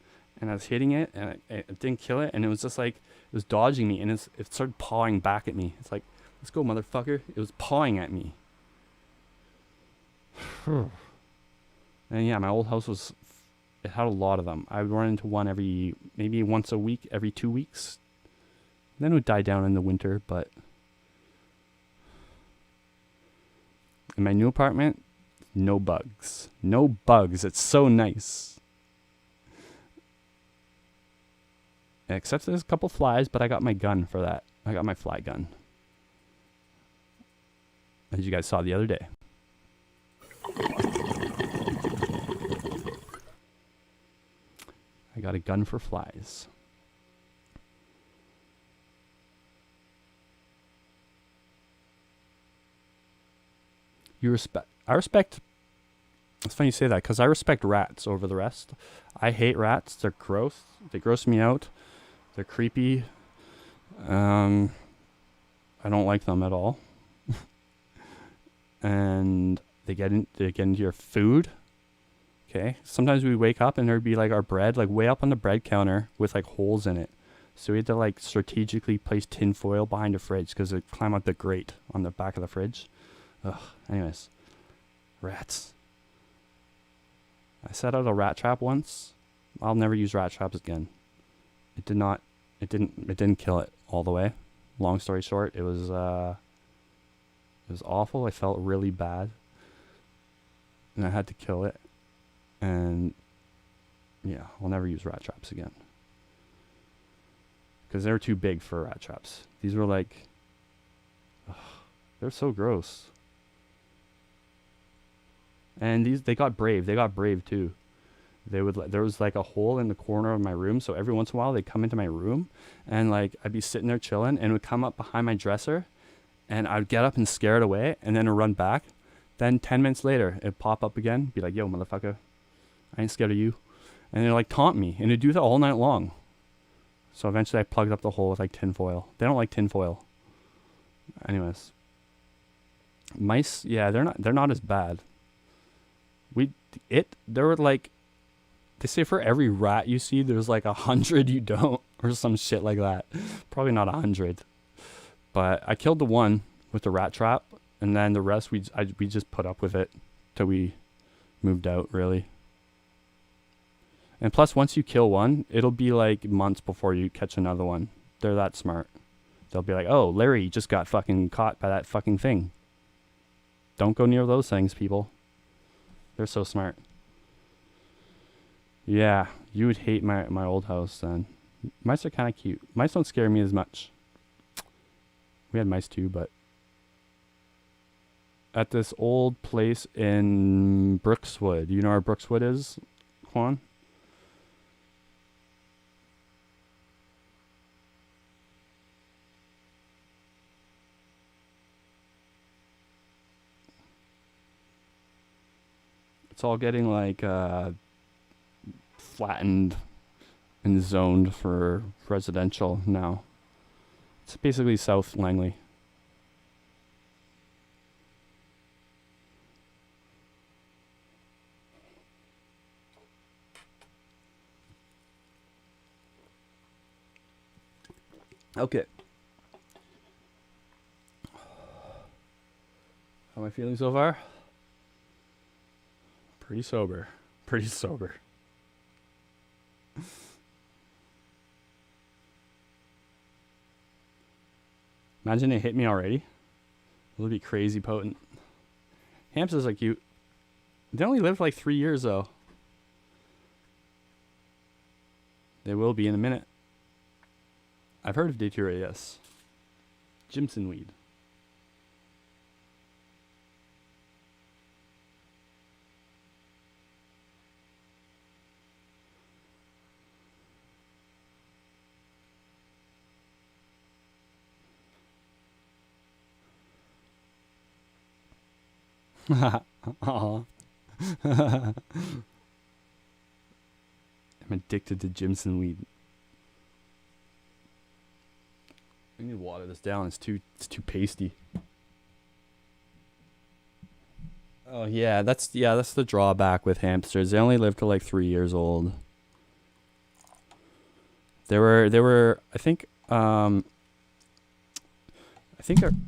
and I was hitting it and I didn't kill it and it was just like it was dodging me and it started pawing back at me. It's like, let's go, motherfucker. It was pawing at me. And yeah, my old house it had a lot of them. I would run into one maybe once a week, every 2 weeks. And then it would die down in the winter, but in my new apartment, no bugs. No bugs. It's so nice. Except there's a couple flies, but I got my gun for that. I got my fly gun. As you guys saw the other day. I got a gun for flies. I respect... It's funny you say that, because I respect rats over the rest. I hate rats. They're gross. They gross me out. They're creepy. I don't like them at all. And they get into your food. Okay. Sometimes we wake up and there'd be like our bread, like way up on the bread counter with like holes in it. So we had to like strategically place tin foil behind the fridge because it'd climb up the grate on the back of the fridge. Ugh. Anyways. Rats. I set out a rat trap once. I'll never use rat traps again. It didn't kill it all the way. Long story short, it was awful. I felt really bad. And I had to kill it. And yeah, I'll never use rat traps again. Because they were too big for rat traps. These were like, they're so gross. And they got brave. They got brave too. There was like a hole in the corner of my room, so every once in a while they'd come into my room, and like I'd be sitting there chilling, and it would come up behind my dresser, and I'd get up and scare it away, and then it'd run back. Then 10 minutes later, it'd pop up again, be like, "Yo, motherfucker, I ain't scared of you," and they'd like taunt me, and it'd do that all night long. So eventually, I plugged up the hole with like tin foil. They don't like tin foil. Anyways, mice, yeah, they're not as bad. There were like, they say for every rat you see, there's like 100 you don't, or some shit like that. Probably not 100, but I killed the one with the rat trap, and then the rest we just put up with it till we moved out, really. And plus, once you kill one, it'll be like months before you catch another one. They're that smart. They'll be like, "Oh, Larry just got fucking caught by that fucking thing." Don't go near those things, people. They're so smart. Yeah, you would hate my old house then. Mice are kind of cute. Mice don't scare me as much. We had mice too, but at this old place in Brookswood. You know where Brookswood is, Juan? It's all getting like flattened and zoned for residential now. It's basically South Langley. Okay. How am I feeling so far? Pretty sober. Pretty sober. Imagine it hit me already. It would be crazy potent. Hamsters like you. They only live like 3 years though. They will be in a minute. I've heard of debauchery, yes. Jimson weed. Aw. I'm addicted to Jimson weed. I need to water this down. It's too pasty. Oh yeah, that's the drawback with hamsters. They only live till like 3 years old. They were I think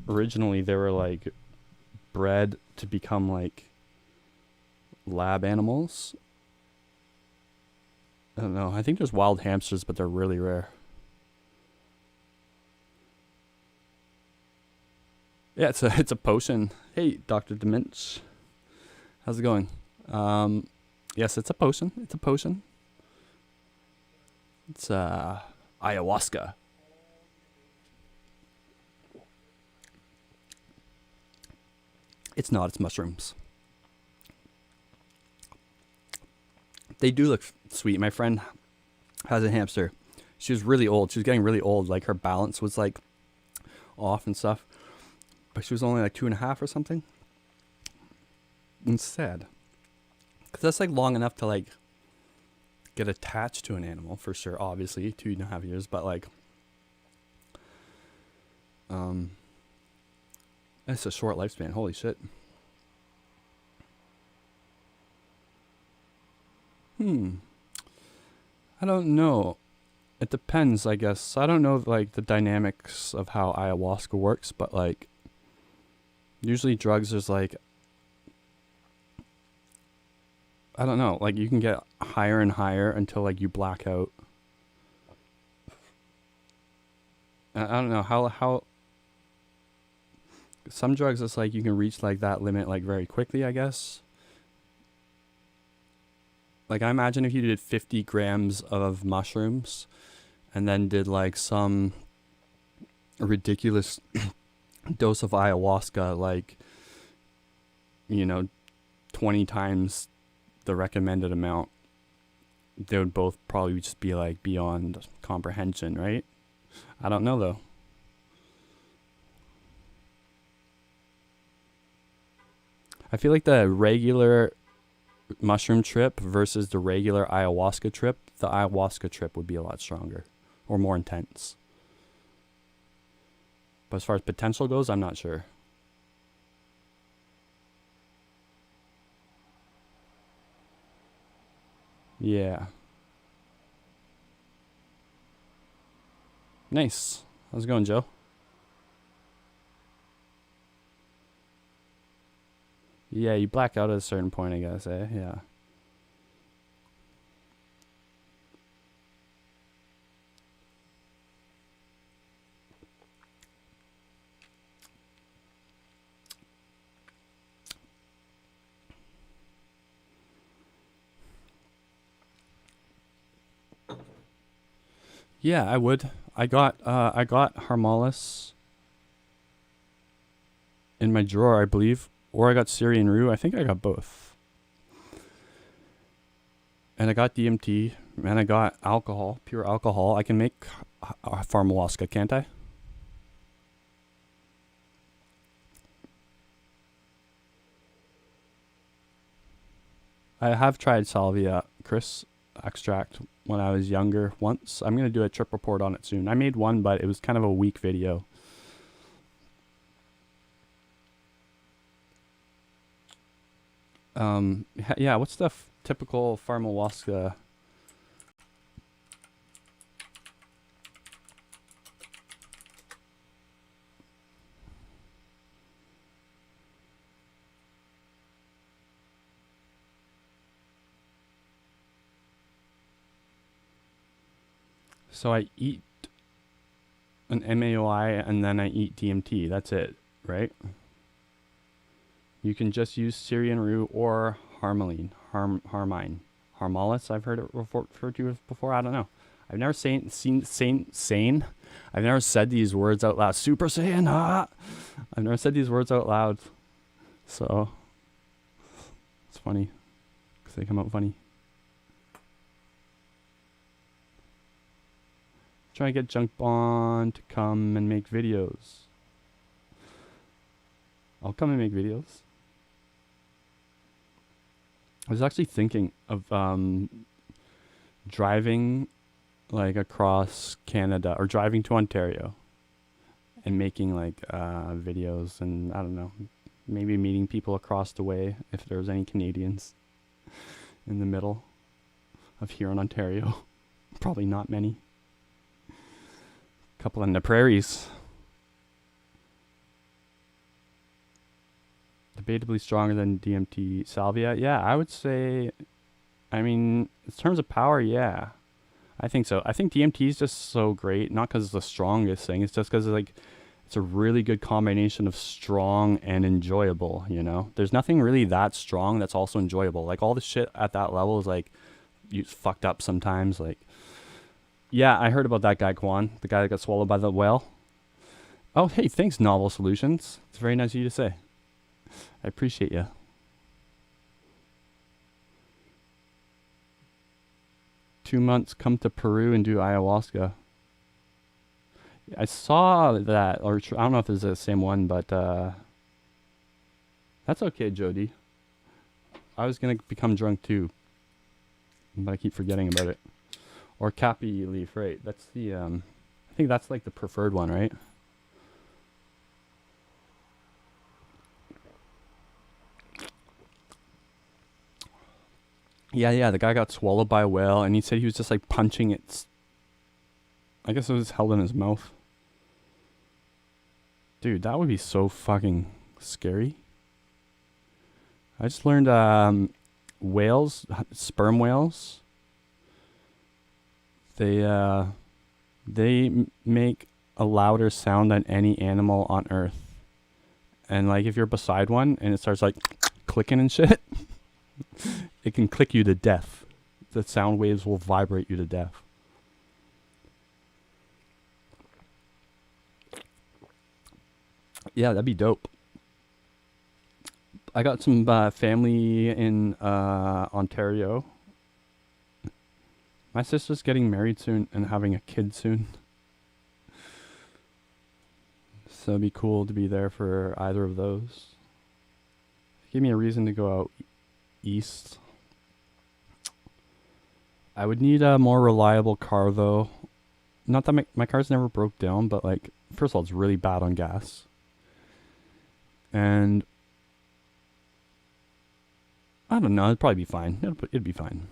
originally they were like bred to become like lab animals. I don't know. I think there's wild hamsters, but they're really rare. Yeah, it's a potion. Hey, Dr. Deminch. How's it going? Yes, it's a potion. It's a potion. It's ayahuasca. It's not, it's mushrooms. They do look sweet. My friend has a hamster. She was really old. She was getting really old. Like her balance was like off and stuff. But she was only like 2.5 or something. And it's sad. Because that's like long enough to like get attached to an animal for sure. Obviously 2.5 years. But like, it's a short lifespan. Holy shit. I don't know. It depends, I guess. I don't know like the dynamics of how ayahuasca works, but like usually drugs is like, I don't know, like you can get higher and higher until like you black out. I don't know how some drugs it's like you can reach like that limit like very quickly, I guess. Like I imagine if you did 50 grams of mushrooms and then did like some ridiculous dose of ayahuasca, like, 20 times the recommended amount, they would both probably just be like beyond comprehension, right? I don't know though. I feel like the regular mushroom trip versus the regular ayahuasca trip, the ayahuasca trip would be a lot stronger or more intense. But as far as potential goes, I'm not sure. Yeah. Nice. How's it going, Joe? Yeah, you black out at a certain point, I guess, eh? Yeah. Yeah, I would. I got Harmalis in my drawer, I believe, or I got Syrian Rue. I think I got both. And I got DMT, and I got alcohol, pure alcohol. I can make Pharmawasca, can't I? I have tried salvia, Chris, extract when I was younger once. I'm going to do a trip report on it soon. I made one, but it was kind of a weak video. Yeah, what's the typical Farmawaska? So I eat an MAOI and then I eat DMT. That's it, right? You can just use Syrian rue or Harmaline. Harmalis, I've heard it referred to before. I don't know. I've never sane. I've never said these words out loud. Super Saiyan, I've never said these words out loud. So, it's funny. Because they come out funny. Try to get Junk Bond to come and make videos. I'll come and make videos. I was actually thinking of driving like across Canada or driving to Ontario and making like videos, and I don't know, maybe meeting people across the way if there's any Canadians in the middle of here in Ontario. Probably not many. Couple in the prairies. Debatably stronger than DMT salvia. Yeah, I would say, I mean, in terms of power, yeah. I think so. I think DMT is just so great, not because it's the strongest thing, it's just because like it's a really good combination of strong and enjoyable, you know? There's nothing really that strong that's also enjoyable. Like all the shit at that level is like, you fucked up sometimes. Like, yeah, I heard about that guy, Kwan, the guy that got swallowed by the whale. Oh, hey, thanks, Novel Solutions. It's very nice of you to say. I appreciate you. Two months, come to Peru and do ayahuasca. I saw that, or I don't know if it's the same one, but that's okay, Jody. I was going to become drunk too, but I keep forgetting about it. Or Cappy Leaf, right? That's the, I think that's like the preferred one, right? Yeah, the guy got swallowed by a whale, and he said he was just like punching its, I guess it was held in his mouth. Dude, that would be so fucking scary. I just learned whales, sperm whales, they make a louder sound than any animal on Earth. And like if you're beside one and it starts like clicking and shit, it can click you to death. The sound waves will vibrate you to death. Yeah, that'd be dope. I got some family in Ontario. My sister's getting married soon and having a kid soon. So it'd be cool to be there for either of those. Give me a reason to go out east. I would need a more reliable car though. Not that my car's never broke down, but like, first of all, it's really bad on gas. And I don't know, it'd probably be fine. It'd be fine.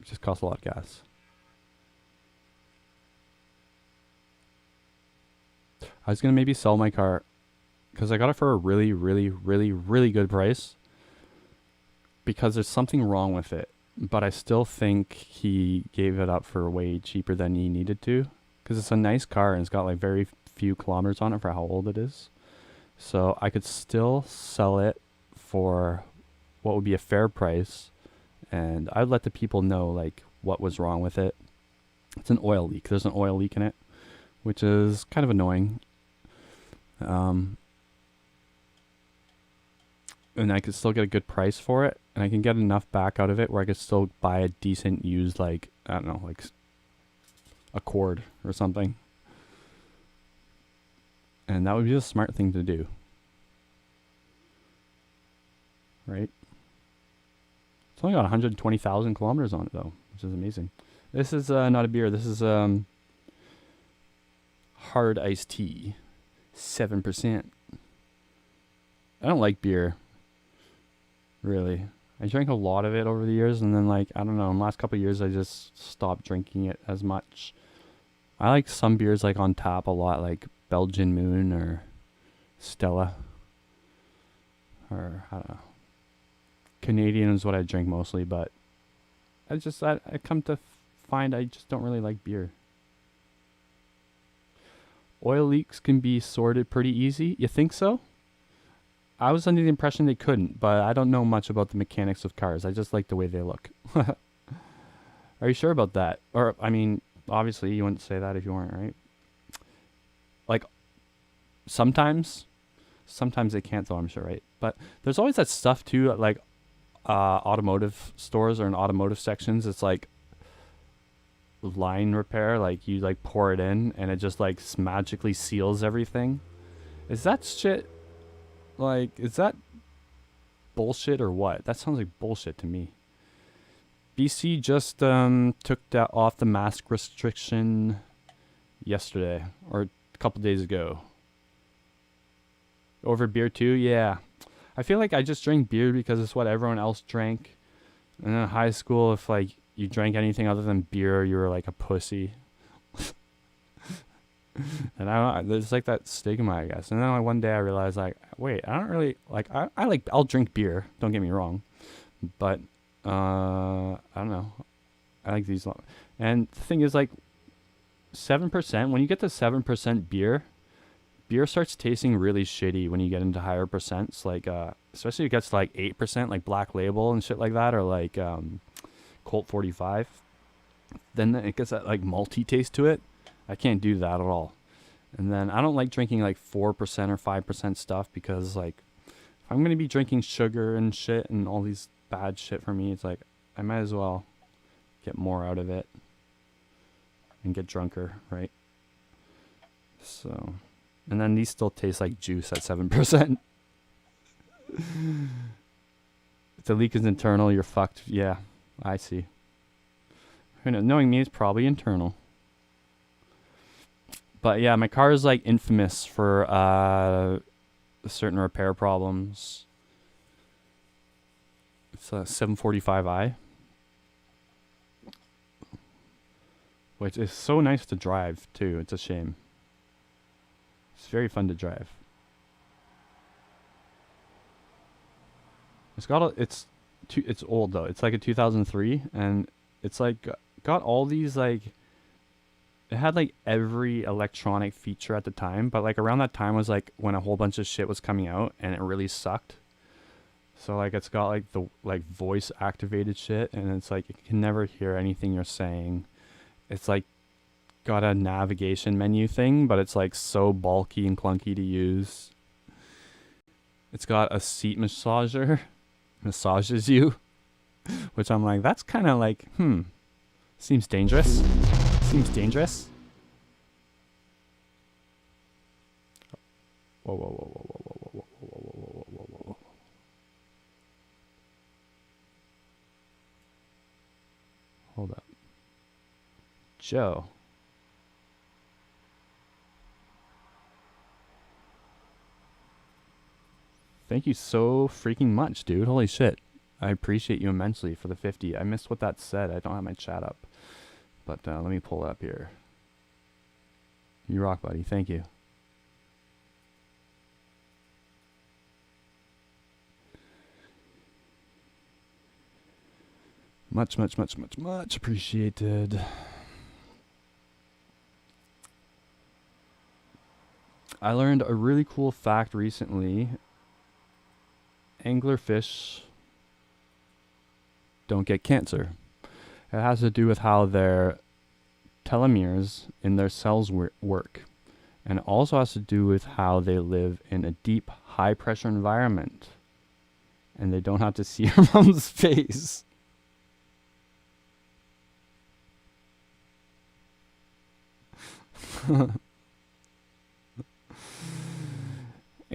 It just costs a lot of gas. I was going to maybe sell my car because I got it for a really, really, really, really good price. Because there's something wrong with it. But I still think he gave it up for way cheaper than he needed to. Because it's a nice car and it's got like very few kilometers on it for how old it is. So I could still sell it for what would be a fair price. And I'd let the people know like what was wrong with it. It's an oil leak. There's an oil leak in it, which is kind of annoying. And I could still get a good price for it, and I can get enough back out of it where I could still buy a decent used, like, I don't know, like Accord or something. And that would be the smart thing to do. Right? It's only got 120,000 kilometers on it, though, which is amazing. This is not a beer. This is hard iced tea, 7%. I don't like beer, really. I drank a lot of it over the years, and then like I don't know, in the last couple of years I just stopped drinking it as much. I like some beers like on tap a lot, like Belgian Moon or Stella, or I don't know. Canadian is what I drink mostly, but I come to find I just don't really like beer. Oil leaks can be sorted pretty easy. You think so? I was under the impression they couldn't, but I don't know much about the mechanics of cars. I just like the way they look. Are you sure about that? Or, I mean, obviously you wouldn't say that if you weren't, right? Like, sometimes they can't though, I'm sure, right? But there's always that stuff too, like automotive stores or in automotive sections. It's like line repair, like you like pour it in and it just like magically seals everything. Is that shit, like, is that bullshit or what? That sounds like bullshit to me. BC just took that off the mask restriction yesterday or a couple days ago. Over beer too? Yeah. I feel like I just drink beer because it's what everyone else drank. And in high school, if like you drank anything other than beer, you were like a pussy. And there's like that stigma, I guess. And then like one day I realized, like, wait, I don't really like. I'll drink beer. Don't get me wrong, but I don't know. I like these. And the thing is, like, 7%. When you get to 7% beer starts tasting really shitty when you get into higher percents. Like, especially if it gets to like 8%, like Black Label and shit like that, or like Colt 45. Then it gets that like malty taste to it. I can't do that at all. And then I don't like drinking like 4% or 5% stuff because like if I'm going to be drinking sugar and shit and all these bad shit for me, it's like I might as well get more out of it and get drunker, right? So, and then these still taste like juice at 7%. If the leak is internal, you're fucked. Yeah, I see. Knowing me, it's probably internal. But yeah, my car is like infamous for certain repair problems. It's a 745i, which is so nice to drive too. It's a shame. It's very fun to drive. It's old though. It's like a 2003, and it's like got all these like. It had like every electronic feature at the time, but like around that time was like when a whole bunch of shit was coming out and it really sucked. So like it's got like the like voice activated shit, and it's like you can never hear anything you're saying. It's like got a navigation menu thing, but it's like so bulky and clunky to use. It's got a seat massager, massages you, which I'm like, that's kind of like, seems dangerous. Seems dangerous. Whoa, whoa, whoa, whoa, whoa, whoa, whoa, whoa, whoa, whoa, whoa, whoa. Hold up. Joe. Thank you so freaking much, dude. Holy shit. I appreciate you immensely for the 50. I missed what that said. I don't have my chat up. But let me pull it up here. You rock, buddy. Thank you. Much, much, much, much, much appreciated. I learned a really cool fact recently. Anglerfish don't get cancer. It has to do with how their telomeres in their cells work. And it also has to do with how they live in a deep, high-pressure environment. And they don't have to see your mom's face.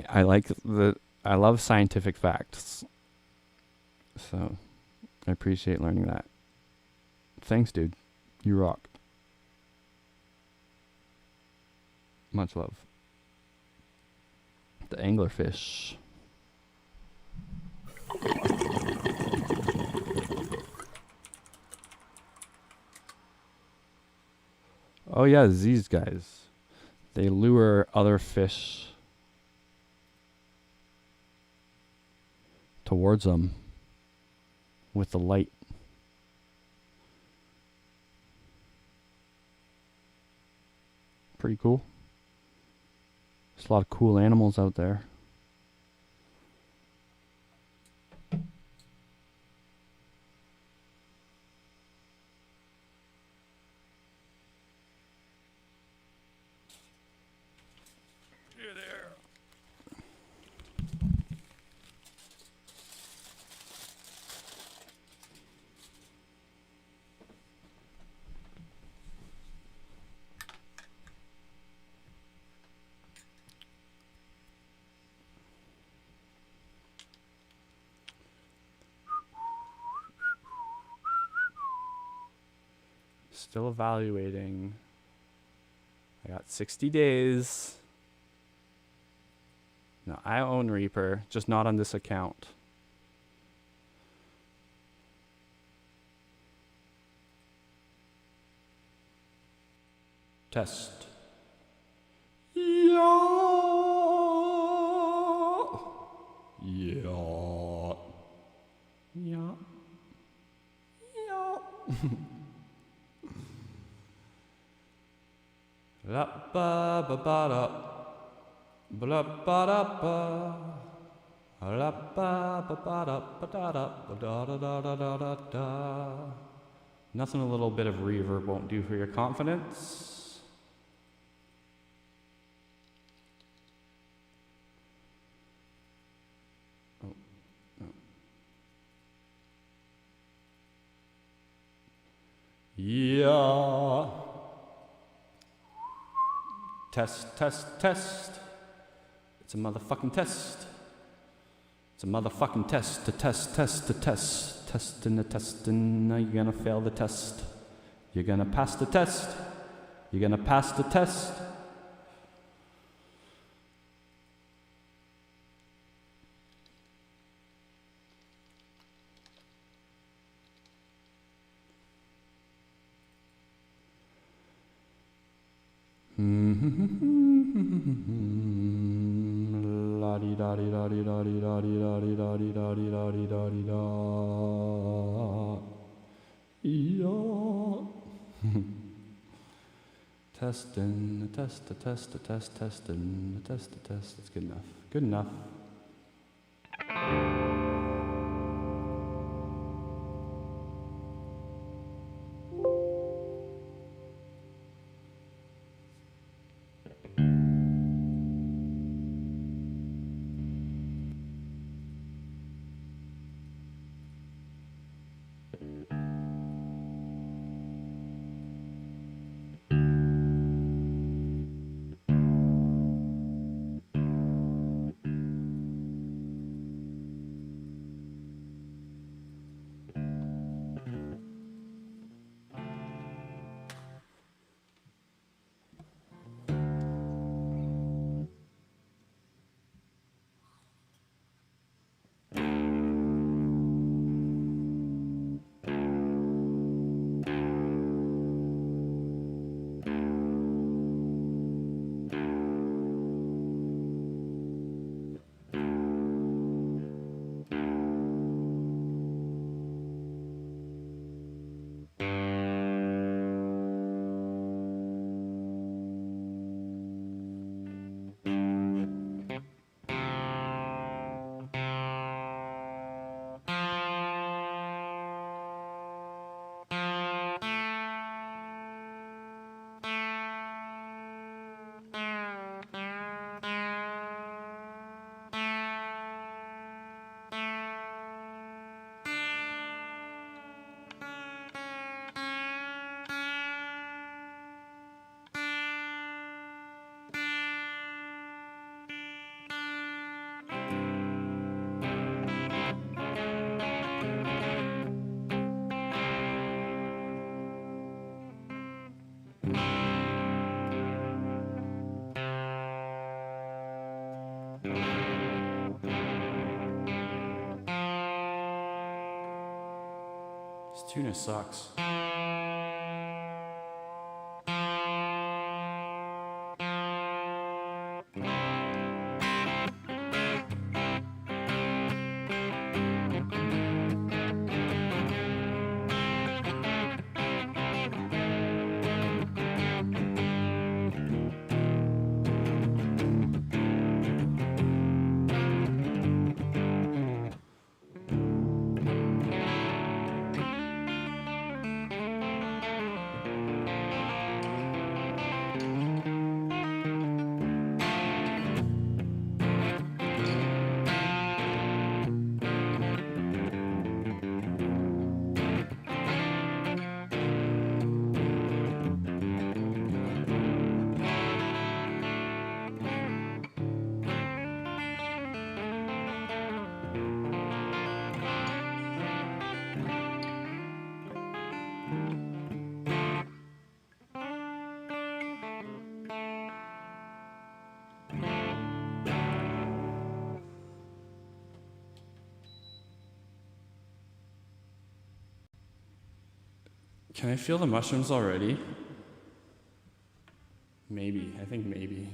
I love scientific facts. So, I appreciate learning that. Thanks, dude. You rock. Much love. The anglerfish. Oh yeah, these guys. They lure other fish towards them with the light. Pretty cool. There's a lot of cool animals out there. Still evaluating. I got 60 days. No, I own Reaper, just not on this account. Test. Yeah. Yeah. Yeah. Yeah. La ba ba ba da, bla ba da ba, la ba ba ba da ba da da da da da da da da da. Nothing a little bit of reverb won't do for your confidence. Oh, no. Yeah. Test, test, test. It's a motherfucking test. It's a motherfucking test to test, test to test. Testing the testing. Now you're gonna fail the test. You're gonna pass the test. You're gonna pass the test. La di da di da di da di da di da di da di da di da di da di da. Yeah. Testing, the test, the test, the test, testing, the test, the test. That's good enough. Good enough. tuna sucks. Can I feel the mushrooms already? Maybe. I think maybe.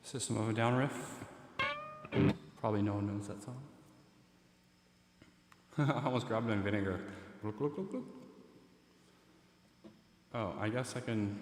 System of a Down riff. Probably no one knows that song. I almost grabbed my vinegar. Look, look, look, look. Oh, I guess I can.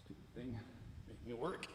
Stupid thing. Make me work.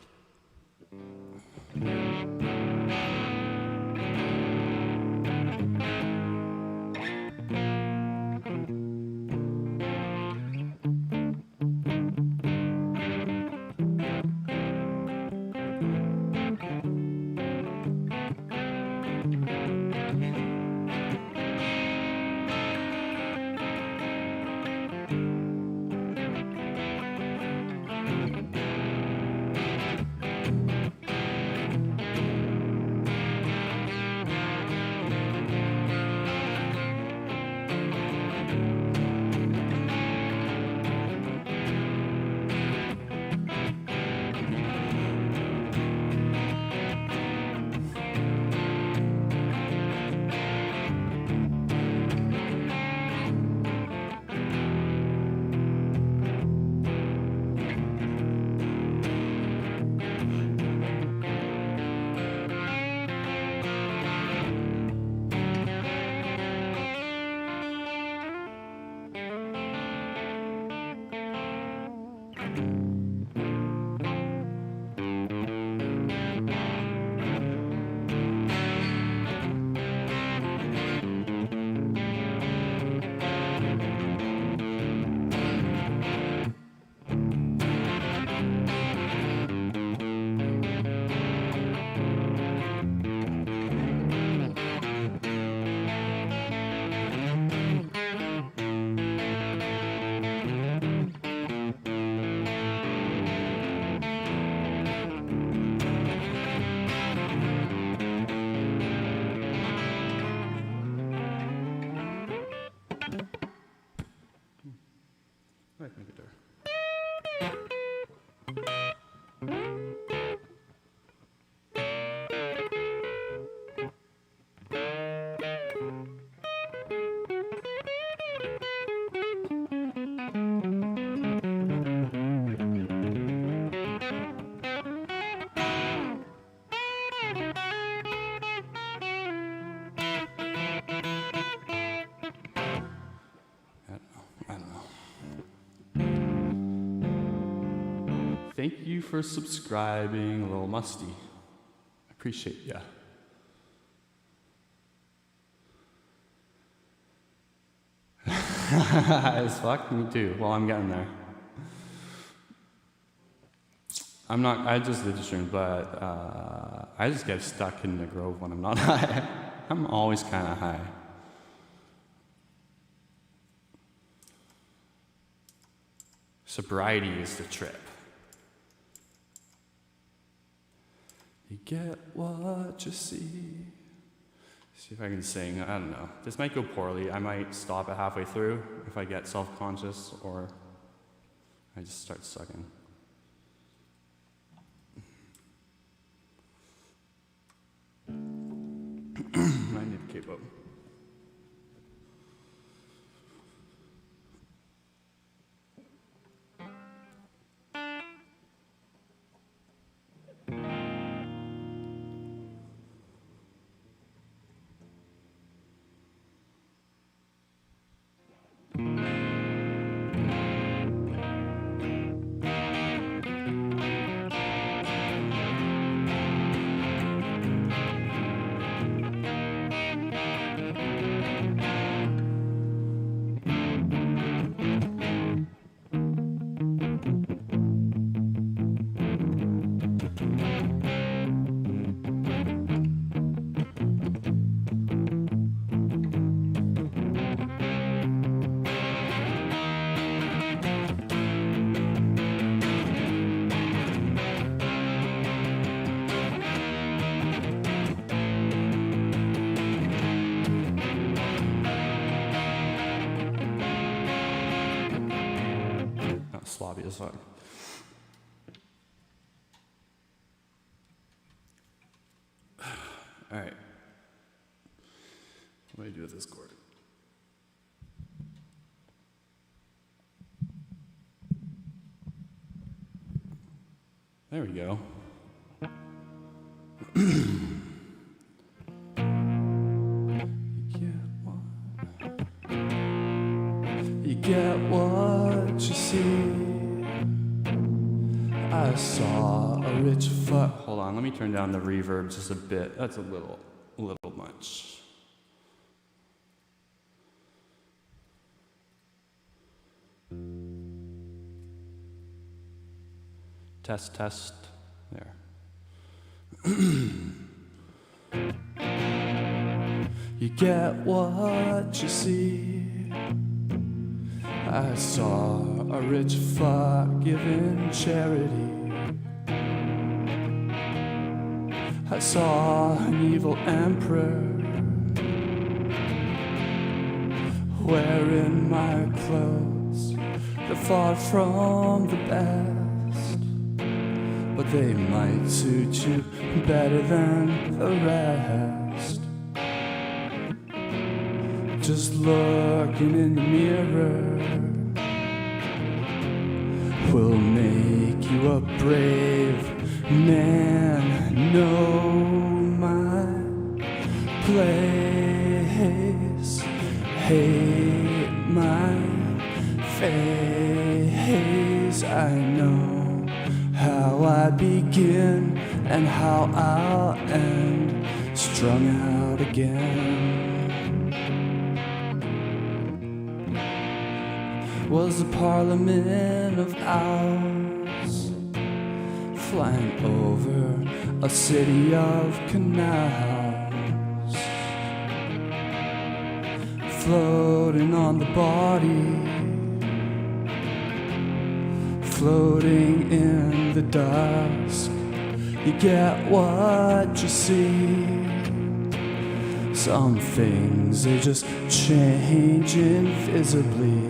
thank you for subscribing, Little Musty. I appreciate ya. As fuck, me too. Well, I'm getting there. I just did the stream, but I just get stuck in the grove when I'm not high. I'm always kind of high. Sobriety is the trip. You get what you see. See if I can sing. I don't know. This might go poorly. I might stop it halfway through if I get self-conscious, or I just start sucking. I need to keep up. Sloppy as fuck. All right. What do I do with this chord? There we go. You get what you see. I saw a rich fuck. Hold on, let me turn down the reverb just a bit. That's a little much. Test. There. You get what you see. I saw a rich fuck giving charity. I saw an evil emperor wearing my clothes. They're far from the best, but they might suit you better than the rest. Just looking in the mirror will make you a brave man. Know my place, hate my face. I know how I begin and how I'll end, strung out again. Was a parliament of ours flying over a city of canals, floating on the body, floating in the dusk. You get what you see. Some things, they just change invisibly.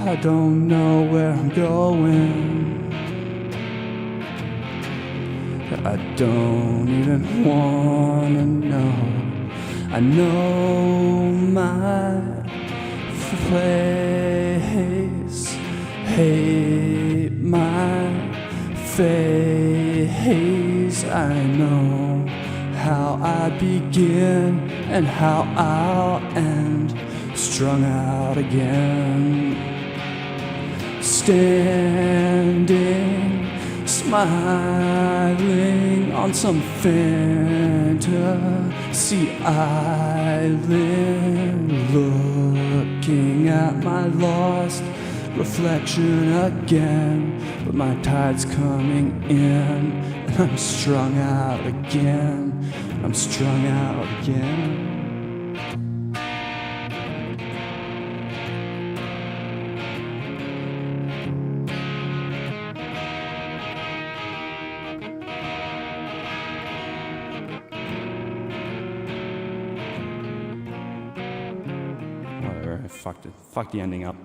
I don't know where I'm going. I don't even wanna know. I know my place, hate my face. I know how I begin and how I'll end, strung out again. standing, smiling on some fantasy island, looking at my lost reflection again. But my tide's coming in, and I'm strung out again. I'm strung out again. Whatever, I fucked it. Fuck the ending up.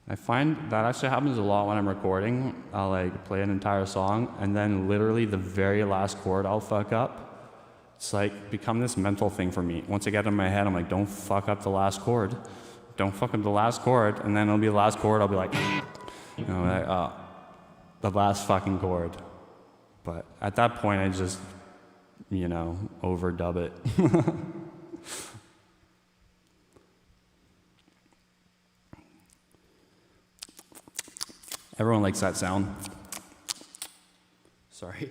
I find that actually happens a lot when I'm recording. I'll like play an entire song and then literally the very last chord I'll fuck up. It's like become this mental thing for me. Once I get in my head, I'm like, don't fuck up the last chord. Don't fuck up the last chord. And then it'll be the last chord. I'll be like, you know, like, the last fucking chord. But at that point, I just, you know, overdub it. Everyone likes that sound. Sorry.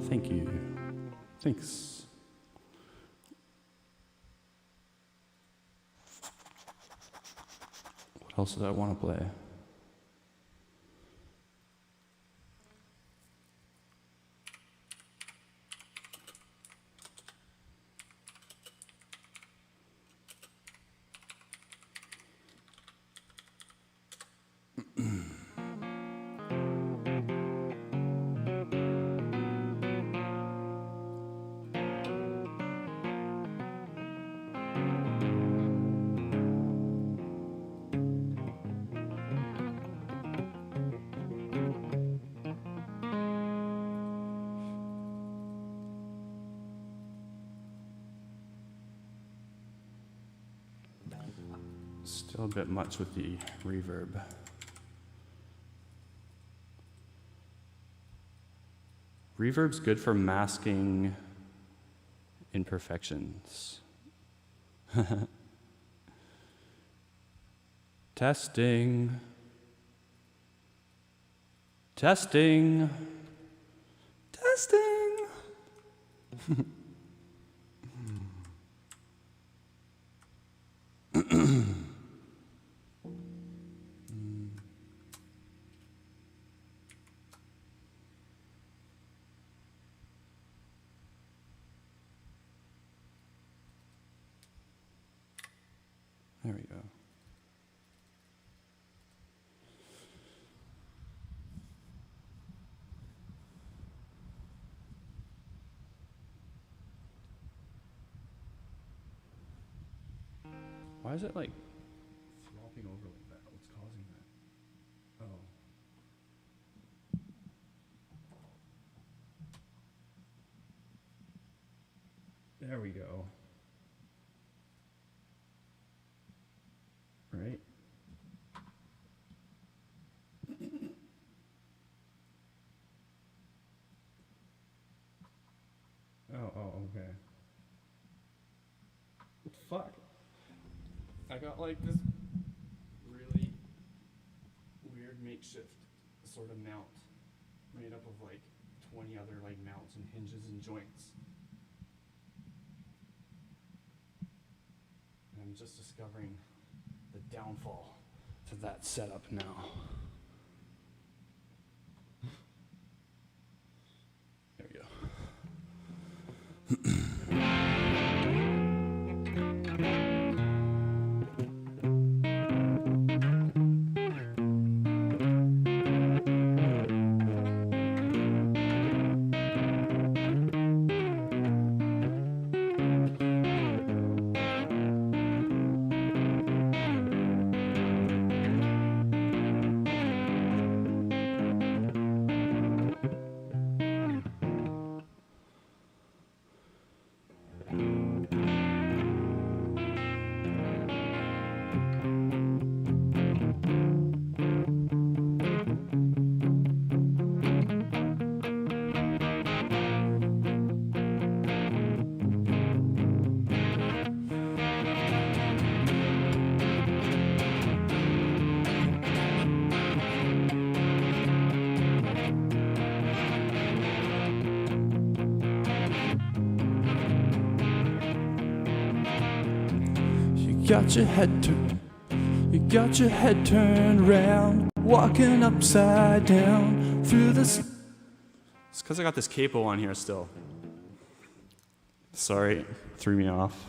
Thank you. Thanks. What else did I want to play? Still a bit much with the reverb. Reverb's good for masking imperfections. Testing. Testing. Testing. There we go. Why is it like flopping over like that? What's causing that? Oh. There we go. Right? Oh, okay. What the fuck? I got like this really weird makeshift sort of mount made up of like 20 other like mounts and hinges and joints. And I'm just discovering the downfall to that setup now. There we go. got your head turned. You got your head turned round, walking upside down through this. It's because I got this capo on here still. Sorry, threw me off.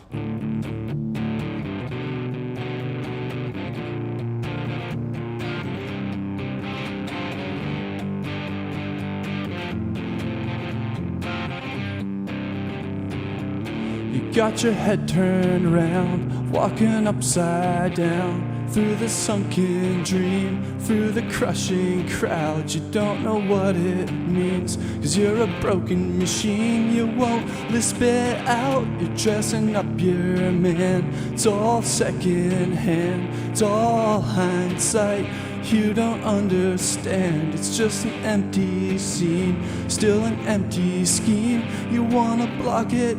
You got your head turned around, walking upside down through the sunken dream, through the crushing crowd. You don't know what it means, 'cause you're a broken machine. You won't lisp it out, you're dressing up your man. It's all second hand, it's all hindsight. You don't understand, it's just an empty scene, still an empty scheme. You wanna block it,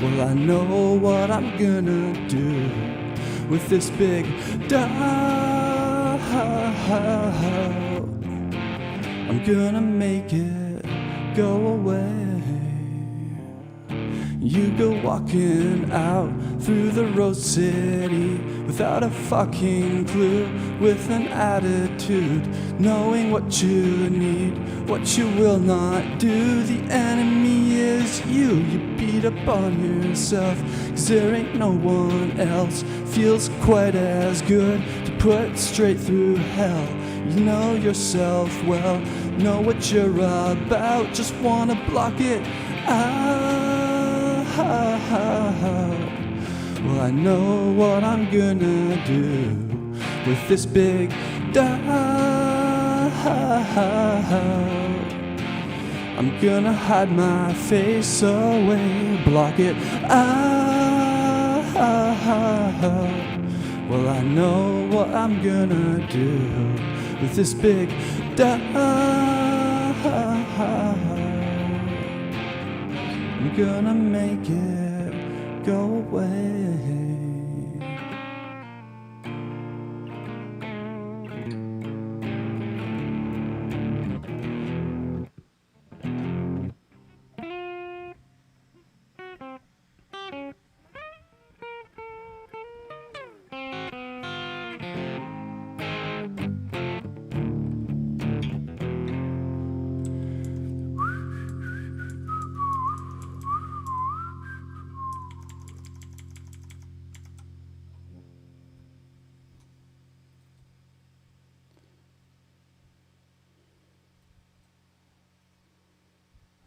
well, I know what I'm gonna do with this big doubt. I'm gonna make it go away. You go walking out through the rose city without a fucking clue, with an attitude, knowing what you need, what you will not do. The enemy is you. You beat up on yourself, 'cause there ain't no one else feels quite as good to put straight through hell. You know yourself well, know what you're about, just wanna block it out. Well, I know what I'm gonna do with this big doubt. I'm gonna hide my face away, block it out. Well, I know what I'm gonna do with this big doubt. I'm gonna make it go away.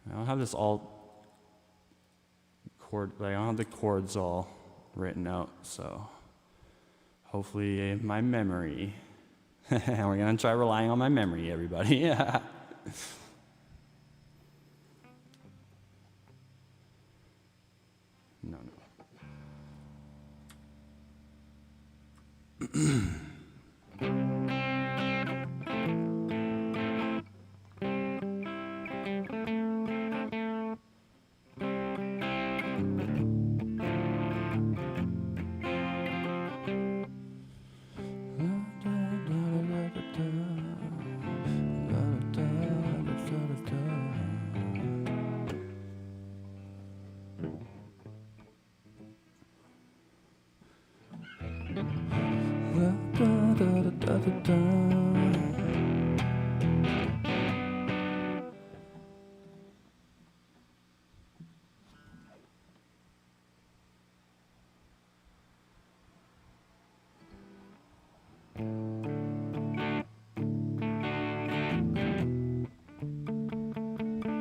I don't have this all chord, like I don't have the chords all written out, so hopefully my memory. We're gonna try relying on my memory, everybody. No.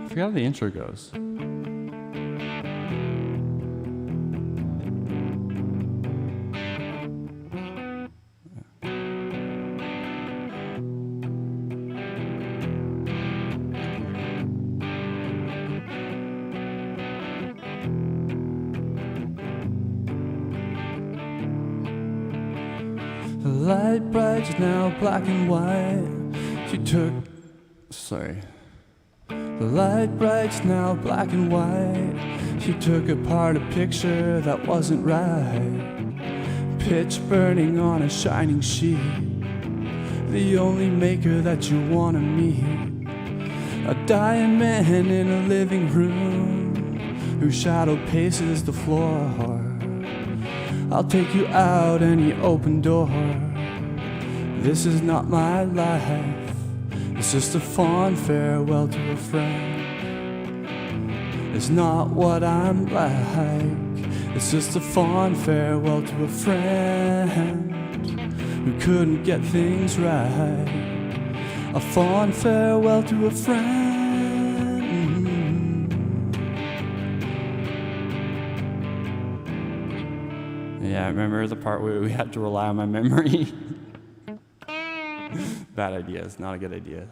I forgot how the intro goes. The light bright is now black and white. She took, The light bright's now black and white. She took apart a picture that wasn't right. Pitch burning on a shining sheet. The only maker that you wanna meet. A dying man in a living room. whose shadow paces the floor. I'll take you out any open door. This is not my life, it's just a fond farewell to a friend. It's not what I'm like, it's just a fond farewell to a friend who couldn't get things right. A fond farewell to a friend. Yeah, I remember the part where we had to rely on my memory. Bad idea. It's not a good idea.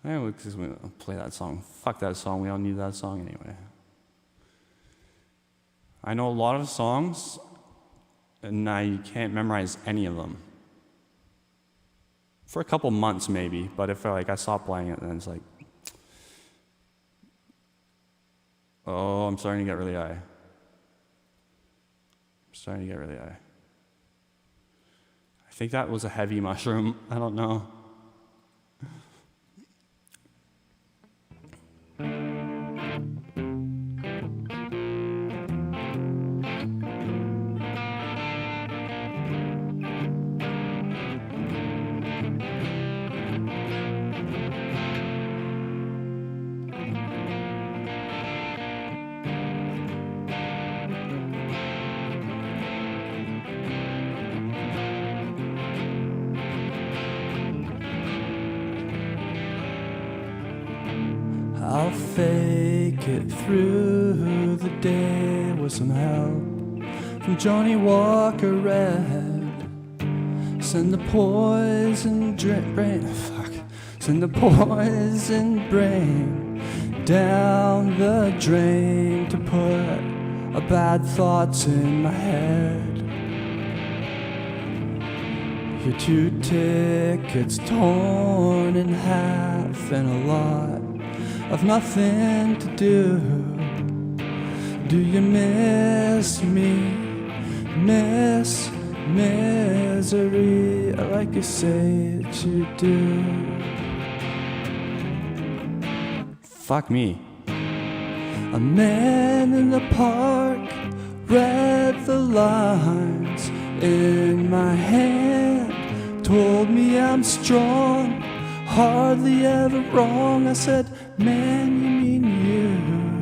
Anyway, because we play that song. Fuck that song. We don't need that song anyway. I know a lot of songs, and I can't memorize any of them. For a couple months, maybe. But if I stop playing it, then it's like, oh, I'm starting to get really high. I think that was a heavy mushroom. I don't know. I'll fake it through the day with some help from Johnny Walker Red. Send the poison Send the poison brain down the drain to put bad thoughts in my head. Your 2 tickets torn in half and a lot of nothing to do. Do you miss me? Miss misery, like you say that you do. Fuck me. A man in the park read the lines in my hand, told me I'm strong, hardly ever wrong. I said, man, you mean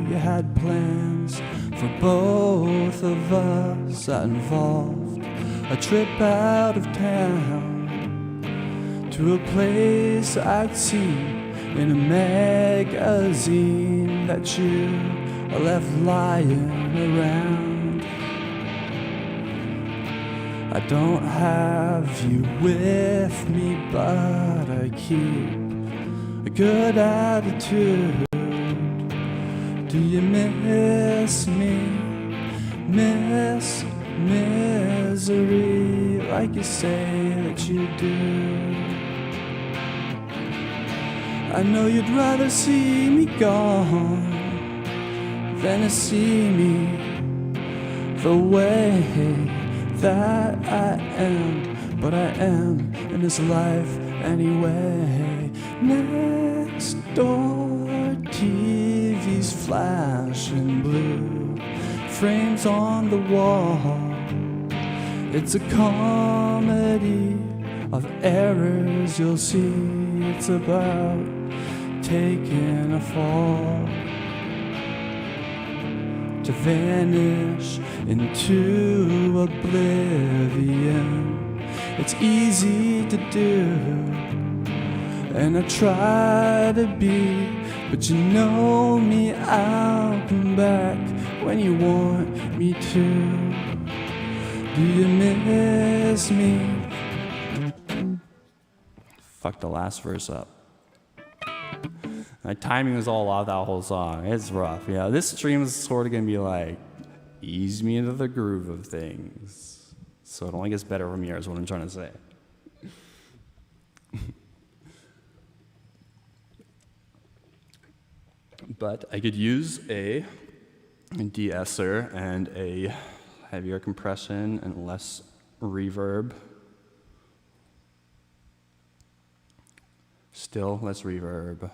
you had plans for both of us that involved a trip out of town to a place I'd seen in a magazine that you left lying around. I don't have you with me, but I keep a good attitude. Do you miss me? Miss misery, like you say that you do. I know you'd rather see me gone than to see me the way that I am, but I am in this life anyway. Next door, TV's flashing blue, frames on the wall. It's a comedy of errors, you'll see. It's about taking a fall to vanish into oblivion. It's easy to do, and I try to be, but you know me, I'll come back when you want me to. Do you miss me? Fuck the last verse up. My timing was all off that whole song. It's rough. Yeah, this stream is sort of gonna be like, ease me into the groove of things. So it only gets better from here is what I'm trying to say. But I could use a de-esser and a heavier compression and less reverb. Still less reverb.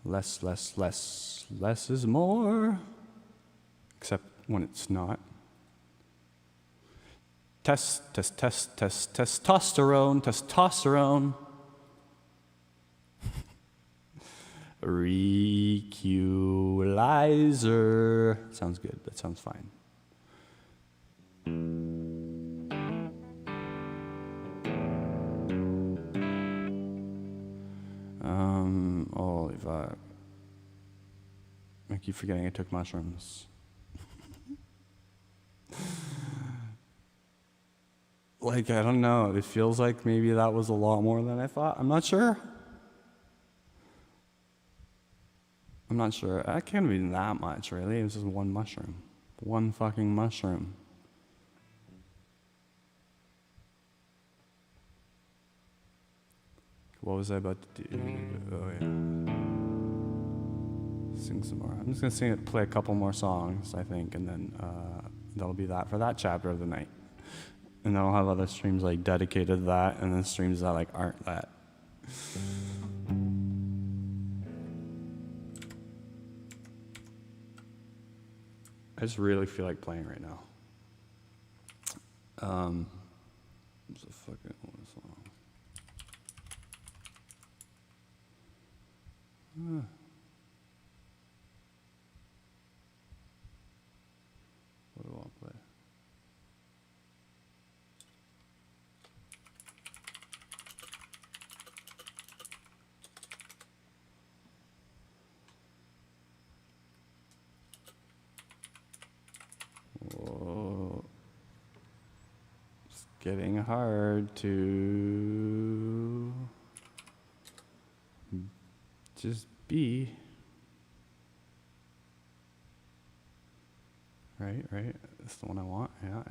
Less, less, less. Less is more. Except when it's not. Test, test, test, test, testosterone, testosterone. Reculizer. Sounds good. That sounds fine. Holy fuck. I keep forgetting I took mushrooms. Like, I don't know. It feels like maybe that was a lot more than I thought. I'm not sure. I'm not sure. That can't be that much, really. It was just one mushroom. One fucking mushroom. What was I about to do? Oh, yeah. Sing some more. I'm just gonna play a couple more songs, I think, and then that'll be that for that chapter of the night. And then I'll have other streams like dedicated to that, and then streams that like aren't that. I just really feel like playing right now. It's a fucking song. What do I want to play? Whoa. It's getting hard to just be. Right, right. That's the one I want. Yeah.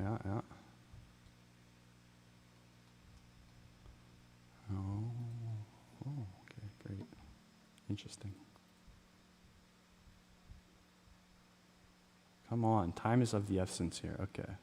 Oh, okay, great. Interesting. Come on, time is of the essence here. Okay.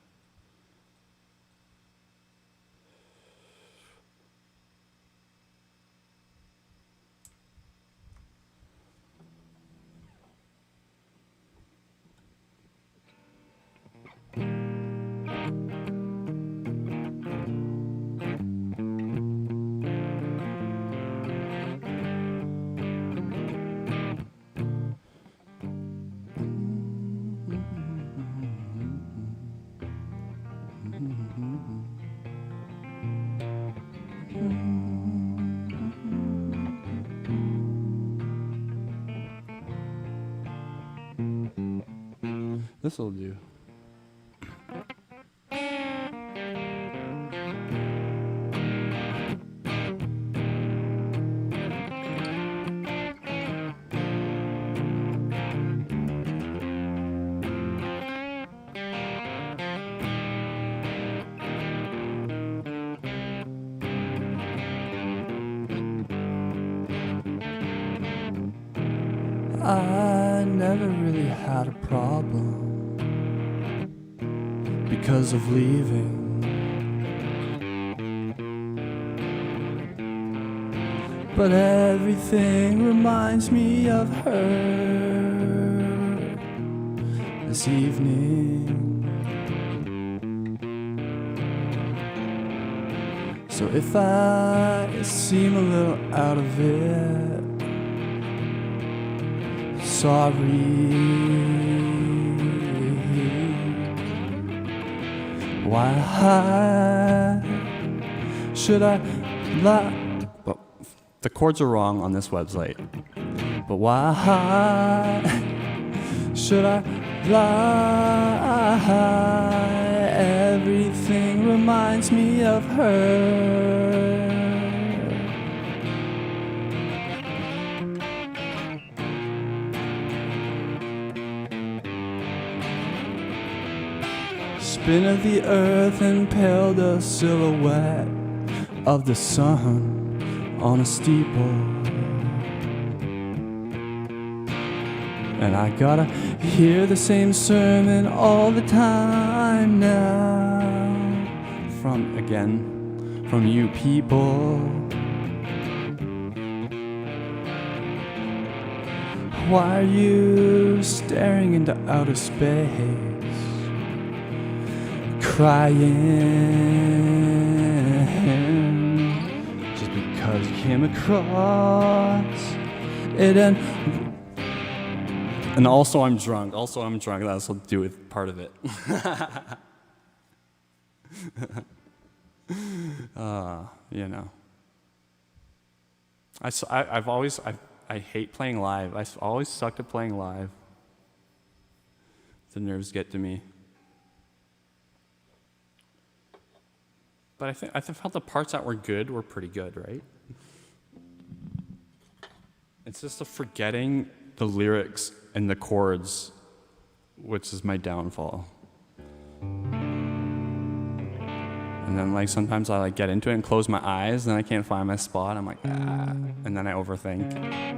This'll do. I never really had a problem because of leaving. But everything reminds me of her this evening. So if I seem a little out of it, sorry. Why should I lie? Well, the chords are wrong on this website. But why should I lie? Everything reminds me of her. Spin of the earth impaled a silhouette of the sun on a steeple. And I gotta hear the same sermon all the time now. From you people. Why are you staring into outer space, crying just because you came across it? And also I'm drunk. That's what to do with part of it. You know. I hate playing live. I always sucked at playing live. The nerves get to me. But I felt the parts that were good were pretty good, right? It's just the forgetting the lyrics and the chords, which is my downfall. And then like sometimes I like get into it and close my eyes and I can't find my spot. I'm like, ah, and then I overthink.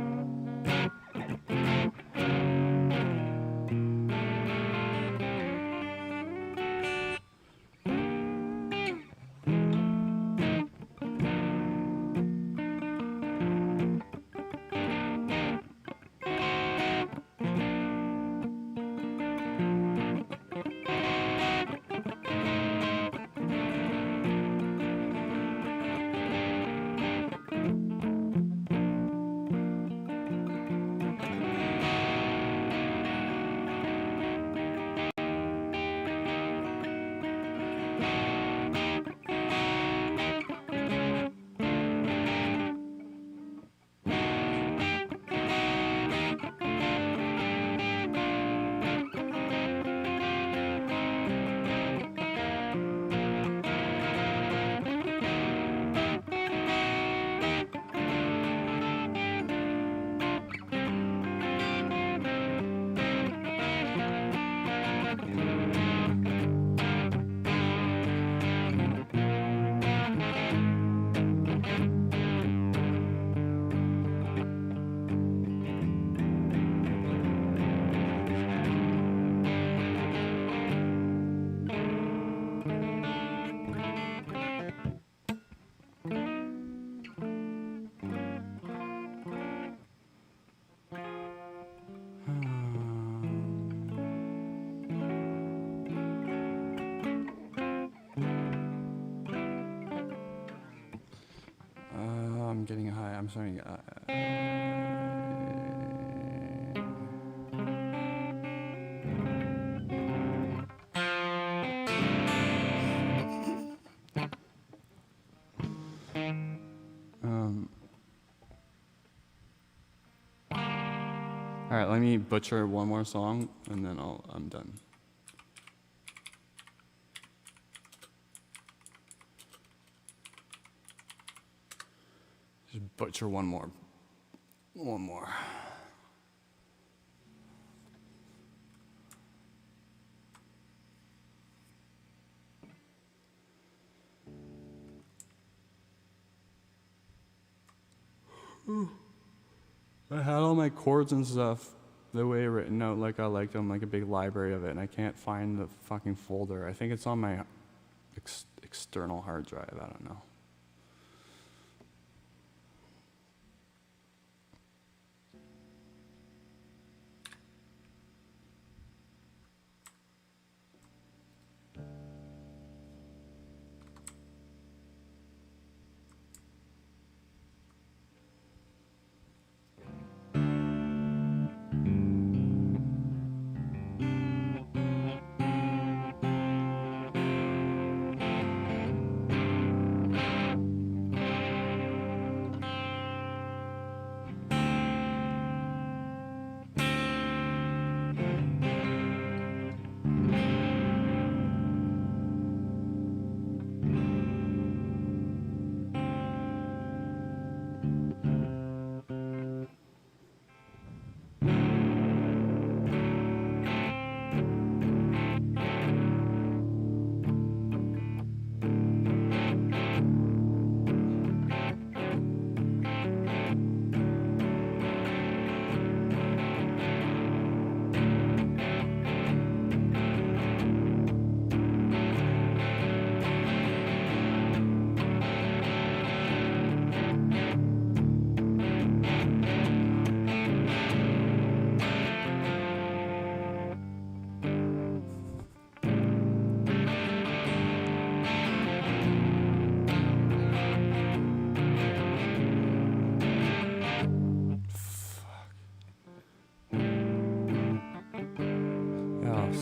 I'm getting high. I'm starting to all right, let me butcher one more song and then I'm done. Just butcher one more. I had all my chords and stuff the way written out like I liked them, like a big library of it, and I can't find the fucking folder. I think it's on my external hard drive. I don't know.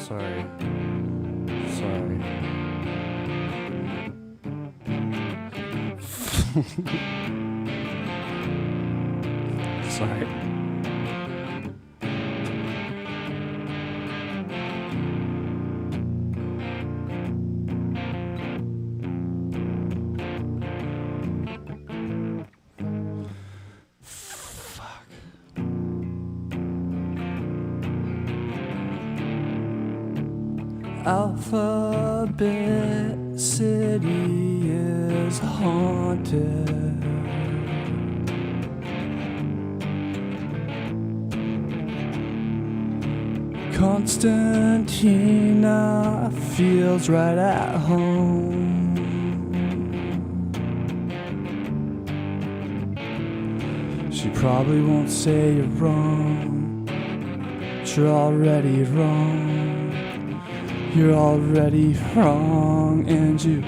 Sorry. Sorry. Sorry. Alphabet City is haunted. Constantina feels right at home. She probably won't say you're wrong, but you're already wrong. You're already wrong, and you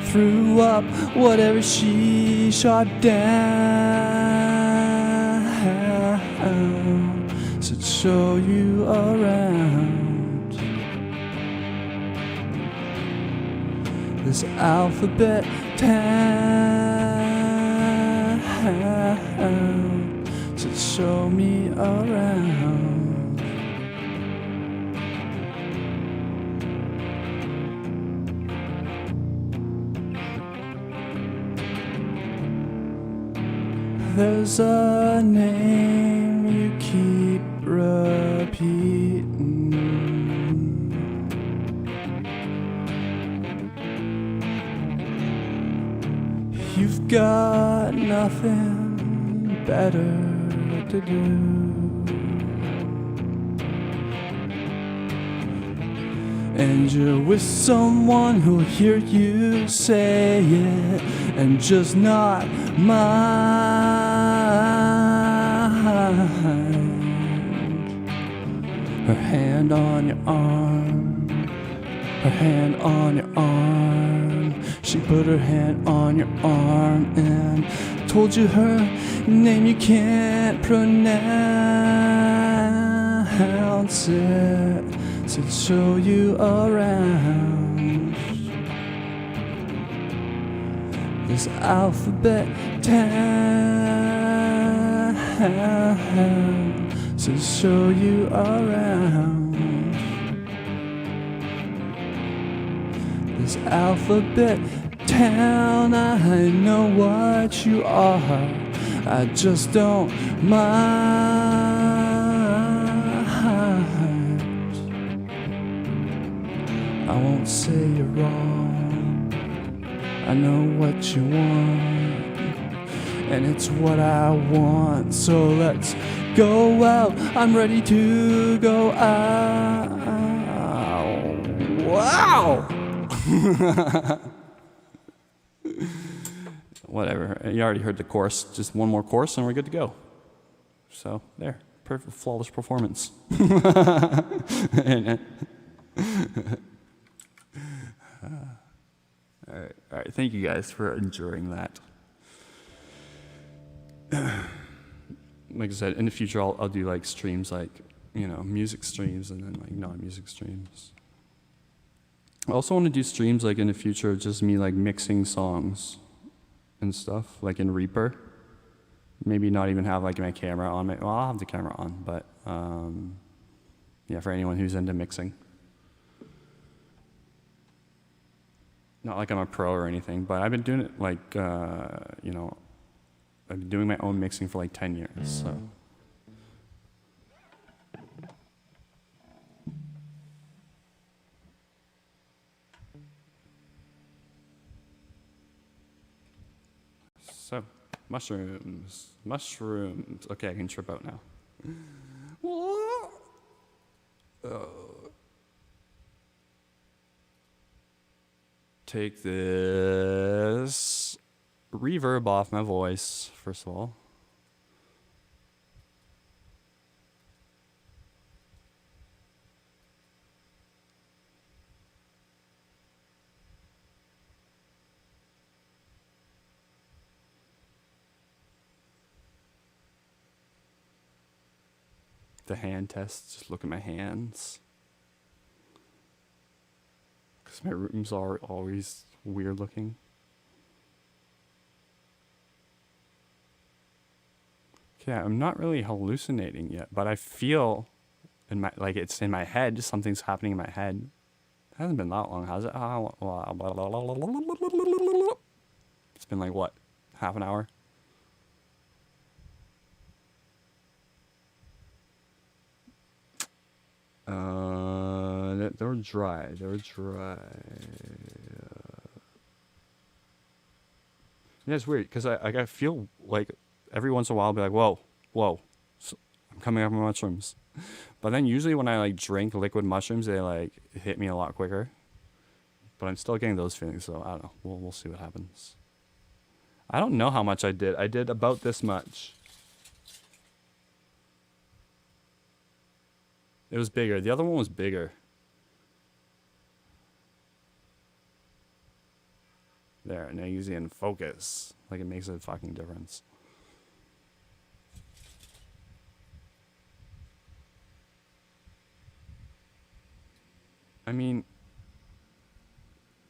threw up whatever she shot down. Should show you around this alphabet town. Should show me around. There's a name you keep repeating. You've got nothing better to do. And you're with someone who'll hear you say it and just not mind. Her hand on your arm, her hand on your arm. She put her hand on your arm and told you her name you can't pronounce it. Said show you around this alphabet town. Said show you around this alphabet town. I know what you are, I just don't mind. I won't say you're wrong, I know what you want, and it's what I want. So let's go out, I'm ready to go out. Wow! Whatever, you already heard the chorus. Just one more chorus and we're good to go. So, there. Perfect, flawless performance. All right. Thank you guys for enjoying that. Like I said, in the future, I'll do like streams, like music streams, and then like non-music streams. I also want to do streams like in the future, just me like mixing songs and stuff, like in Reaper. Maybe not even have like my camera on. Well, I'll have the camera on, but yeah, for anyone who's into mixing. Not like I'm a pro or anything, but I've been doing it like, I've been doing my own mixing for like 10 years, so. So, mushrooms. Okay, I can trip out now. Take this reverb off my voice, first of all. The hand test, just look at my hands. Because my rooms are always weird looking. Okay, I'm not really hallucinating yet, but I feel in my like it's in my head. Something's happening in my head. It hasn't been that long, has it? It's been like what, half an hour? They were dry. They were dry. Yeah, it's weird because I feel like every once in a while I'll be like, whoa, whoa, I'm coming up with mushrooms. But then usually when I like drink liquid mushrooms, they like hit me a lot quicker. But I'm still getting those feelings, so I don't know. We'll see what happens. I don't know how much I did. I did about this much. It was bigger. The other one was bigger. There, now using it in focus. Like it makes a fucking difference. I mean,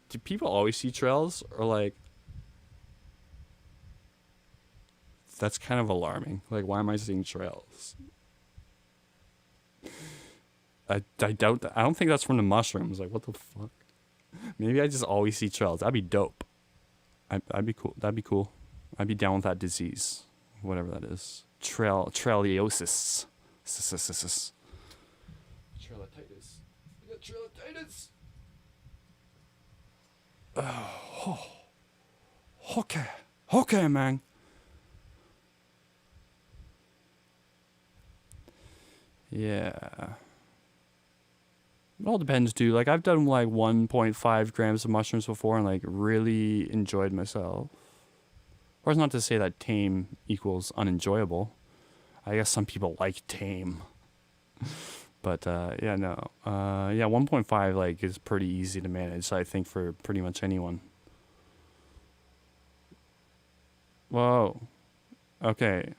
do people always see trails? Or like, that's kind of alarming. Like, why am I seeing trails? I doubt that. I don't think that's from the mushrooms. Like, what the fuck? Maybe I just always see trails. That'd be dope. I'd be cool. That'd be cool. I'd be down with that disease. Whatever that is. Trailiosis. Trailititis. I got trailititis. Oh. Okay. Okay, man. Yeah. It all depends too. Like I've done like 1.5 grams of mushrooms before and like really enjoyed myself. Or it's not to say that tame equals unenjoyable. I guess some people like tame. But yeah, no. Yeah, 1.5 like is pretty easy to manage, I think, for pretty much anyone. Whoa. Okay.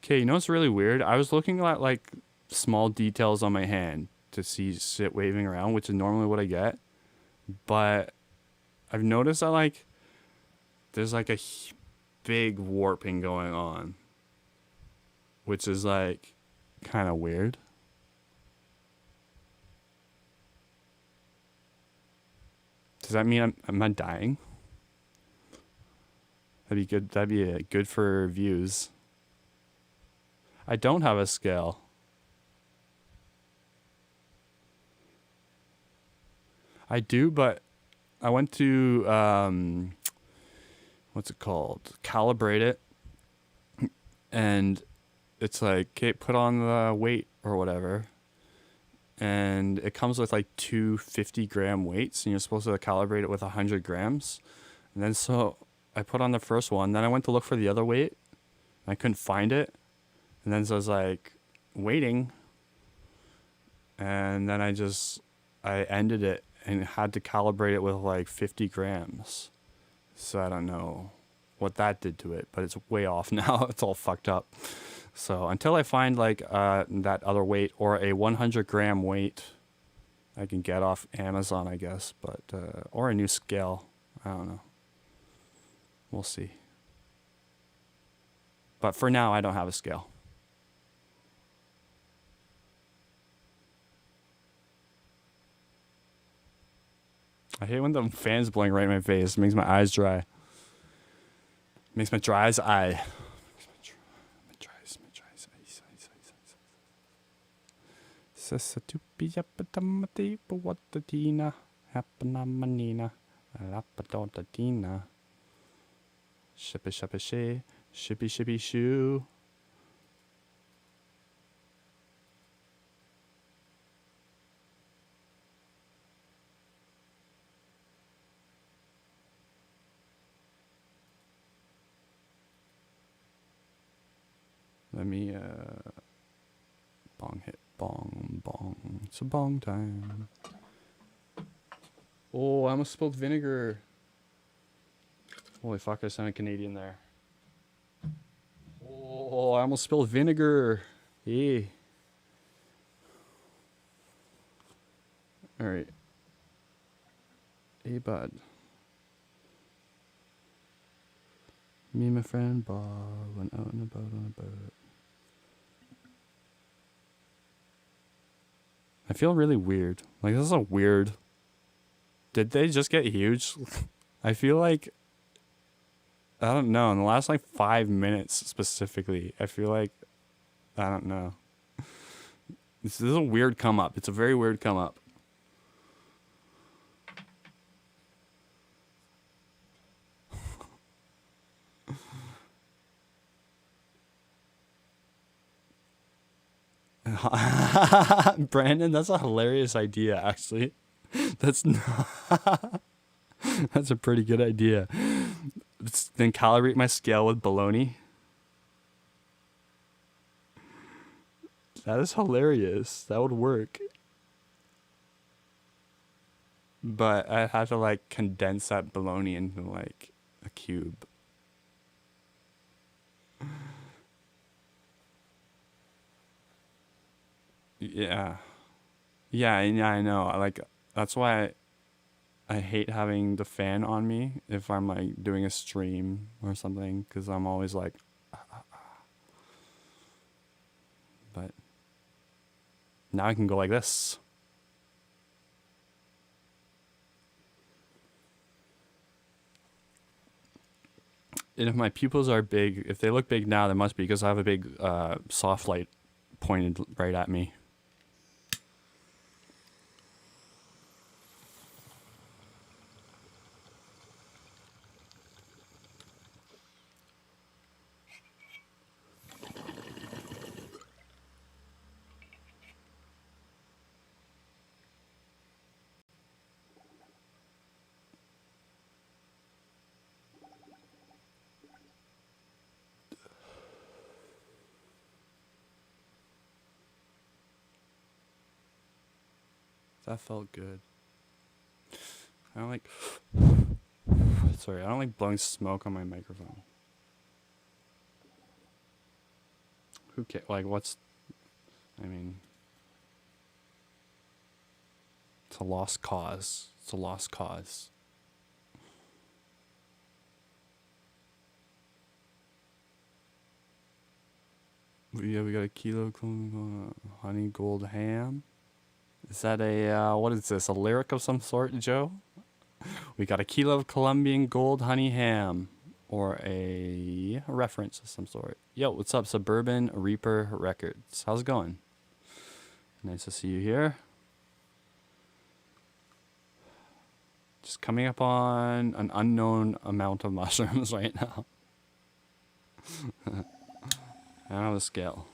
Okay, you know what's really weird? I was looking at like small details on my hand to see shit waving around, which is normally what I get. But I've noticed that like there's like a big warping going on, which is like kind of weird. Does that mean am I dying? That'd be good. That'd be good for views. I don't have a scale. I do, but I went to what's it called? Calibrate it, and it's like, okay, put on the weight or whatever, and it comes with like two 50-gram weights, and you're supposed to calibrate it with 100 grams. And then so I put on the first one, then I went to look for the other weight, and I couldn't find it. And then so I was like waiting, and then I ended it and had to calibrate it with like 50 grams. So I don't know what that did to it, but it's way off now. It's all fucked up. So until I find like that other weight or a 100-gram weight I can get off Amazon, I guess, but or a new scale. I don't know. We'll see. But for now, I don't have a scale. I hate when the fans blowing right in my face. It makes my eyes dry. It makes my dry as eye. Sasatupiyapatamatay pawatatina hapanamanina alapadotatina shippy shippy she shippy shippy shoo. Let me bong hit bong bong. It's a bong time. Oh, I almost spilled vinegar. Holy fuck, I sounded Canadian there. Oh, I almost spilled vinegar. Hey. Alright. Hey, bud. Me and my friend Bob went out and about on a boat. I feel really weird. Like, this is a weird... Did they just get huge? I feel like... I don't know. In the last, like, 5 minutes, specifically, I feel like... I don't know. This is a weird come-up. It's a very weird come-up. Brandon, that's a hilarious idea, actually. That's not... That's a pretty good idea. Then calibrate my scale with bologna. That is hilarious. That would work. But I have to, like, condense that bologna into, like, a cube. Yeah. Yeah, I know. Like, that's why I hate having the fan on me if I'm, like, doing a stream or something, because I'm always like... But now I can go like this. And if my pupils are big, if they look big now, they must be because I have a big soft light pointed right at me. That felt good. I don't like... Sorry, I don't like blowing smoke on my microphone. Who cares? Like, what's... I mean... It's a lost cause. It's a lost cause. Yeah, we got a kilo honey gold ham. Is that a, what is this, a lyric of some sort, Joe? We got a kilo of Colombian gold honey ham. Or a reference of some sort. Yo, what's up, Suburban Reaper Records? How's it going? Nice to see you here. Just coming up on an unknown amount of mushrooms right now. I don't have a scale.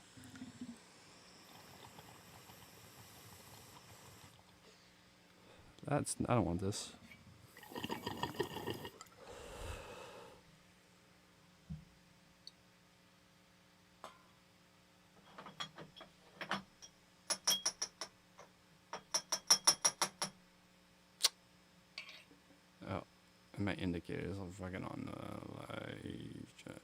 I don't want this. Oh, my indicators are fucking on the live chat.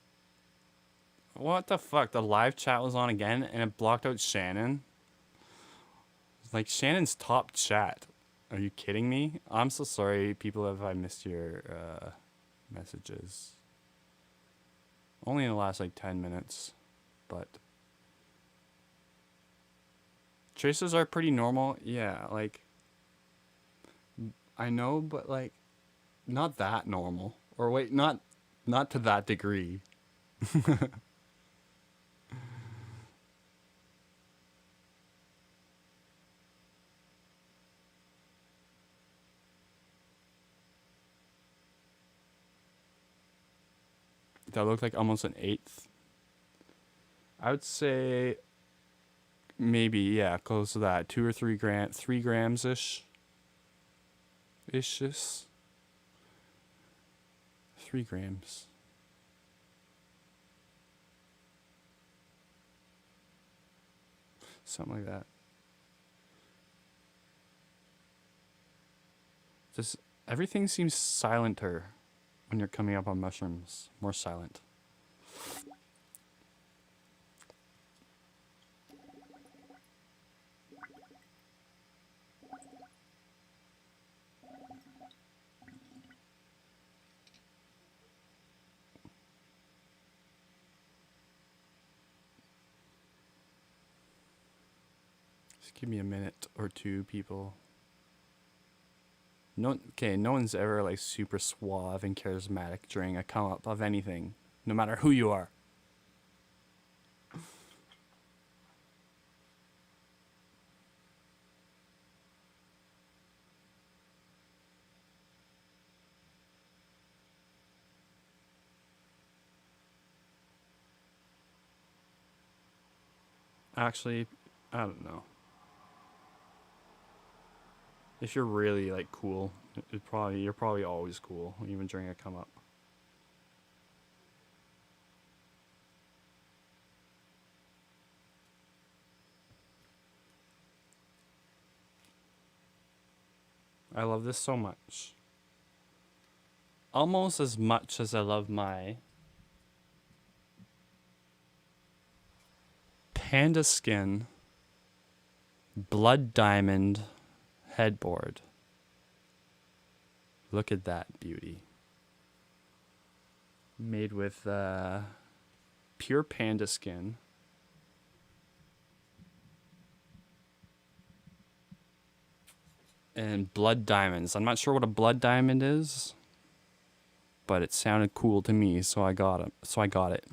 What the fuck? The live chat was on again and it blocked out Shannon? Like, Shannon's top chat. Are you kidding me? I'm so sorry, people, if I missed your messages. Only in the last, like, 10 minutes. But traces are pretty normal. Yeah, like, I know, but, like, not that normal. Or wait, not to that degree. That looked like almost an eighth. I would say maybe, yeah, close to that. 2 or 3 grams ish. 3 grams. Something like that. This everything seems silenter when you're coming up on mushrooms. More silent. Just give me a minute or two, people. No one's ever like super suave and charismatic during a come up of anything, no matter who you are. Actually, I don't know. If you're really like cool, you're probably always cool, even during a come up. I love this so much. Almost as much as I love my panda skin blood diamond headboard. Look at that beauty. Made with pure panda skin. And blood diamonds. I'm not sure what a blood diamond is, but it sounded cool to me, so I got it. It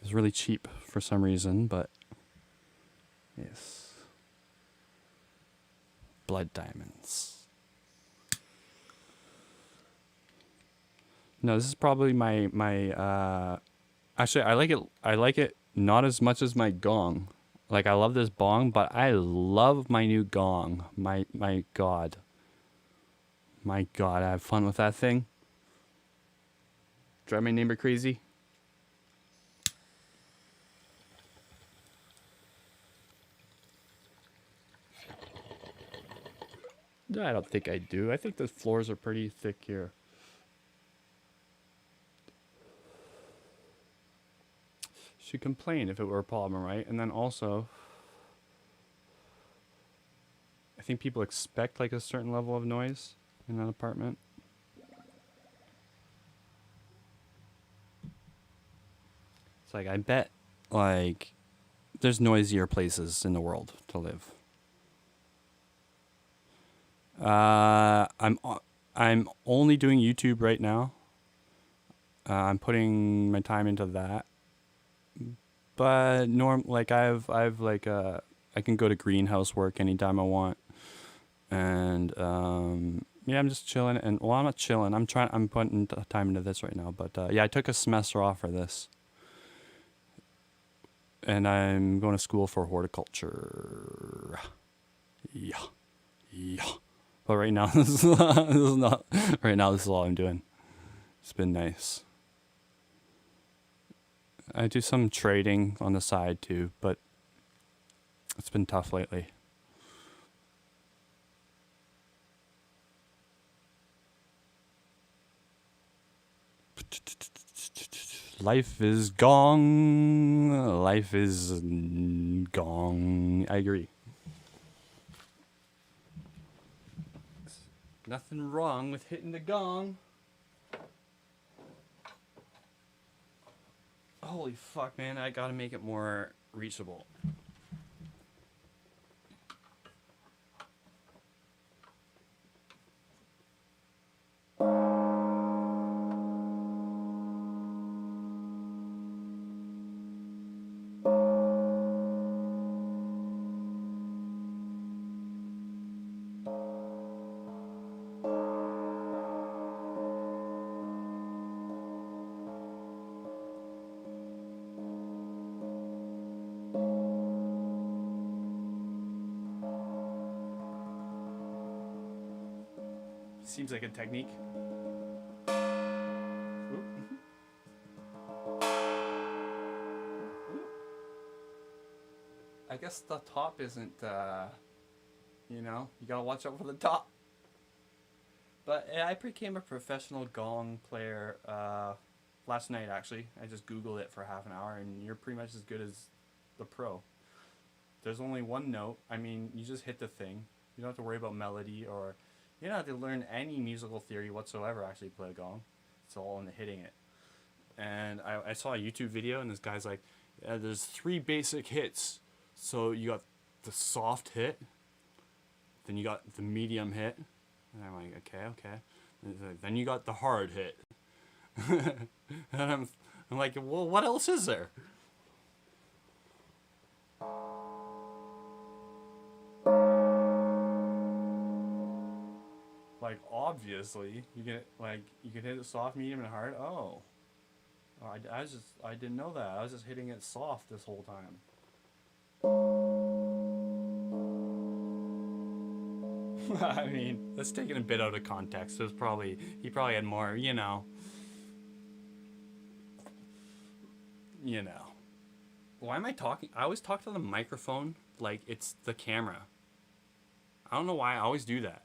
was really cheap for some reason, but yes. Blood diamonds. No, this is probably my actually I like it not as much as my gong. Like I love this bong, but I love my new gong. My god. My god, I have fun with that thing. Drive my neighbor crazy. I don't think I do. I think the floors are pretty thick here. She'd complain if it were a problem, right? And then also, I think people expect like a certain level of noise in an apartment. It's like, I bet like there's noisier places in the world to live. I'm only doing YouTube right now. I'm putting my time into that. But I've like I can go to greenhouse work anytime I want. And yeah, I'm just chilling. And well, I'm not chilling. I'm putting time into this right now. But yeah, I took a semester off for this. And I'm going to school for horticulture. Yeah. But right now, this is not. Right now, this is all I'm doing. It's been nice. I do some trading on the side too, but it's been tough lately. Life is gong. Life is gong. I agree. Nothing wrong with hitting the gong. Holy fuck, man. I gotta make it more reachable. Seems like a technique. I guess the top isn't, you know, you gotta watch out for the top. But I became a professional gong player last night, actually. I just Googled it for half an hour, and you're pretty much as good as the pro. There's only one note. I mean, you just hit the thing. You don't have to worry about melody, or you don't have to learn any musical theory whatsoever, actually, play a gong. It's all in the hitting it. And I saw a YouTube video, and this guy's like, yeah, there's 3 basic hits. So you got the soft hit, then you got the medium hit, and I'm like, okay. Like, then you got the hard hit. And I'm like, well, what else is there? Like, obviously, you can hit it soft, medium, and hard. Oh, I didn't know that. I was just hitting it soft this whole time. I mean, that's taken a bit out of context. He probably had more, you know. Why am I talking? I always talk to the microphone like it's the camera. I don't know why I always do that.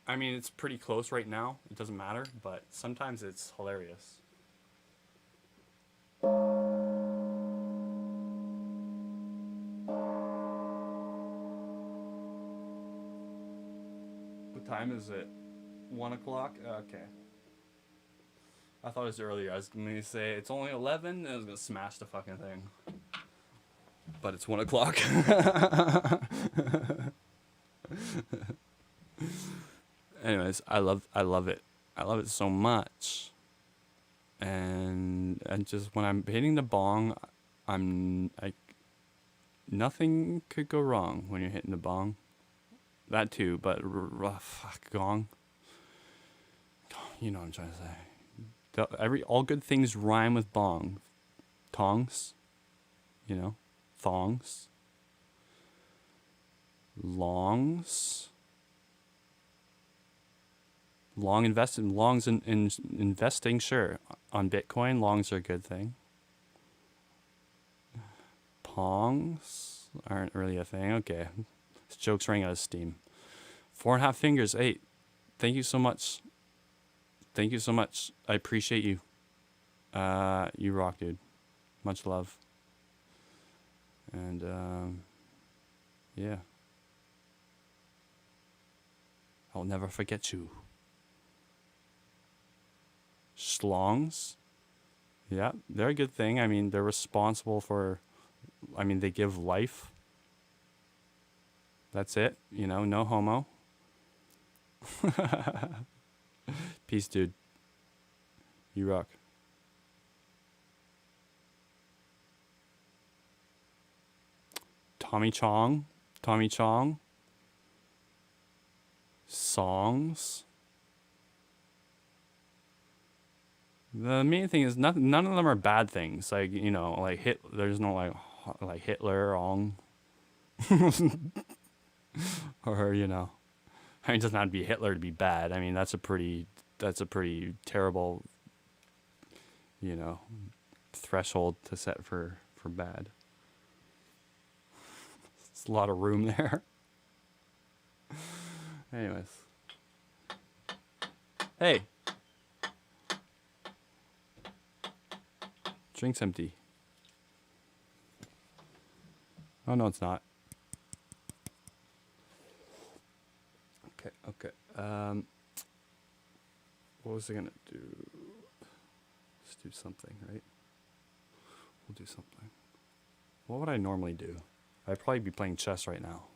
I mean, it's pretty close right now. It doesn't matter, but sometimes it's hilarious. What time is it? 1 o'clock? Okay. I thought it was earlier. I was going to say it's only 11 and I was going to smash the fucking thing. But it's 1 o'clock. Anyways, I love it. I love it so much. And just when I'm hitting the bong, nothing could go wrong when you're hitting the bong. That too, but fuck, gong. You know what I'm trying to say. All good things rhyme with bong. Tongs, thongs. Longs. Longs in investing, sure. On Bitcoin, longs are a good thing. Pongs aren't really a thing. Okay. This joke's running out of steam. 4.5 fingers. Hey, thank you so much. Thank you so much. I appreciate you. You rock, dude. Much love. And, yeah. I'll never forget you. Schlongs. Yeah, they're a good thing. I mean, they're responsible for, they give life. That's it. No homo. Peace, dude. You rock. Tommy Chong. Songs. The main thing is none of them are bad things. Like, there's no like Hitler wrong. Or, it doesn't have to be Hitler to be bad. I mean, that's a pretty terrible, threshold to set for bad. There's a lot of room there. Anyways. Hey. Drink's empty. Oh, no, it's not. Okay. What was I gonna do? Let's do something, right? We'll do something. What would I normally do? I'd probably be playing chess right now.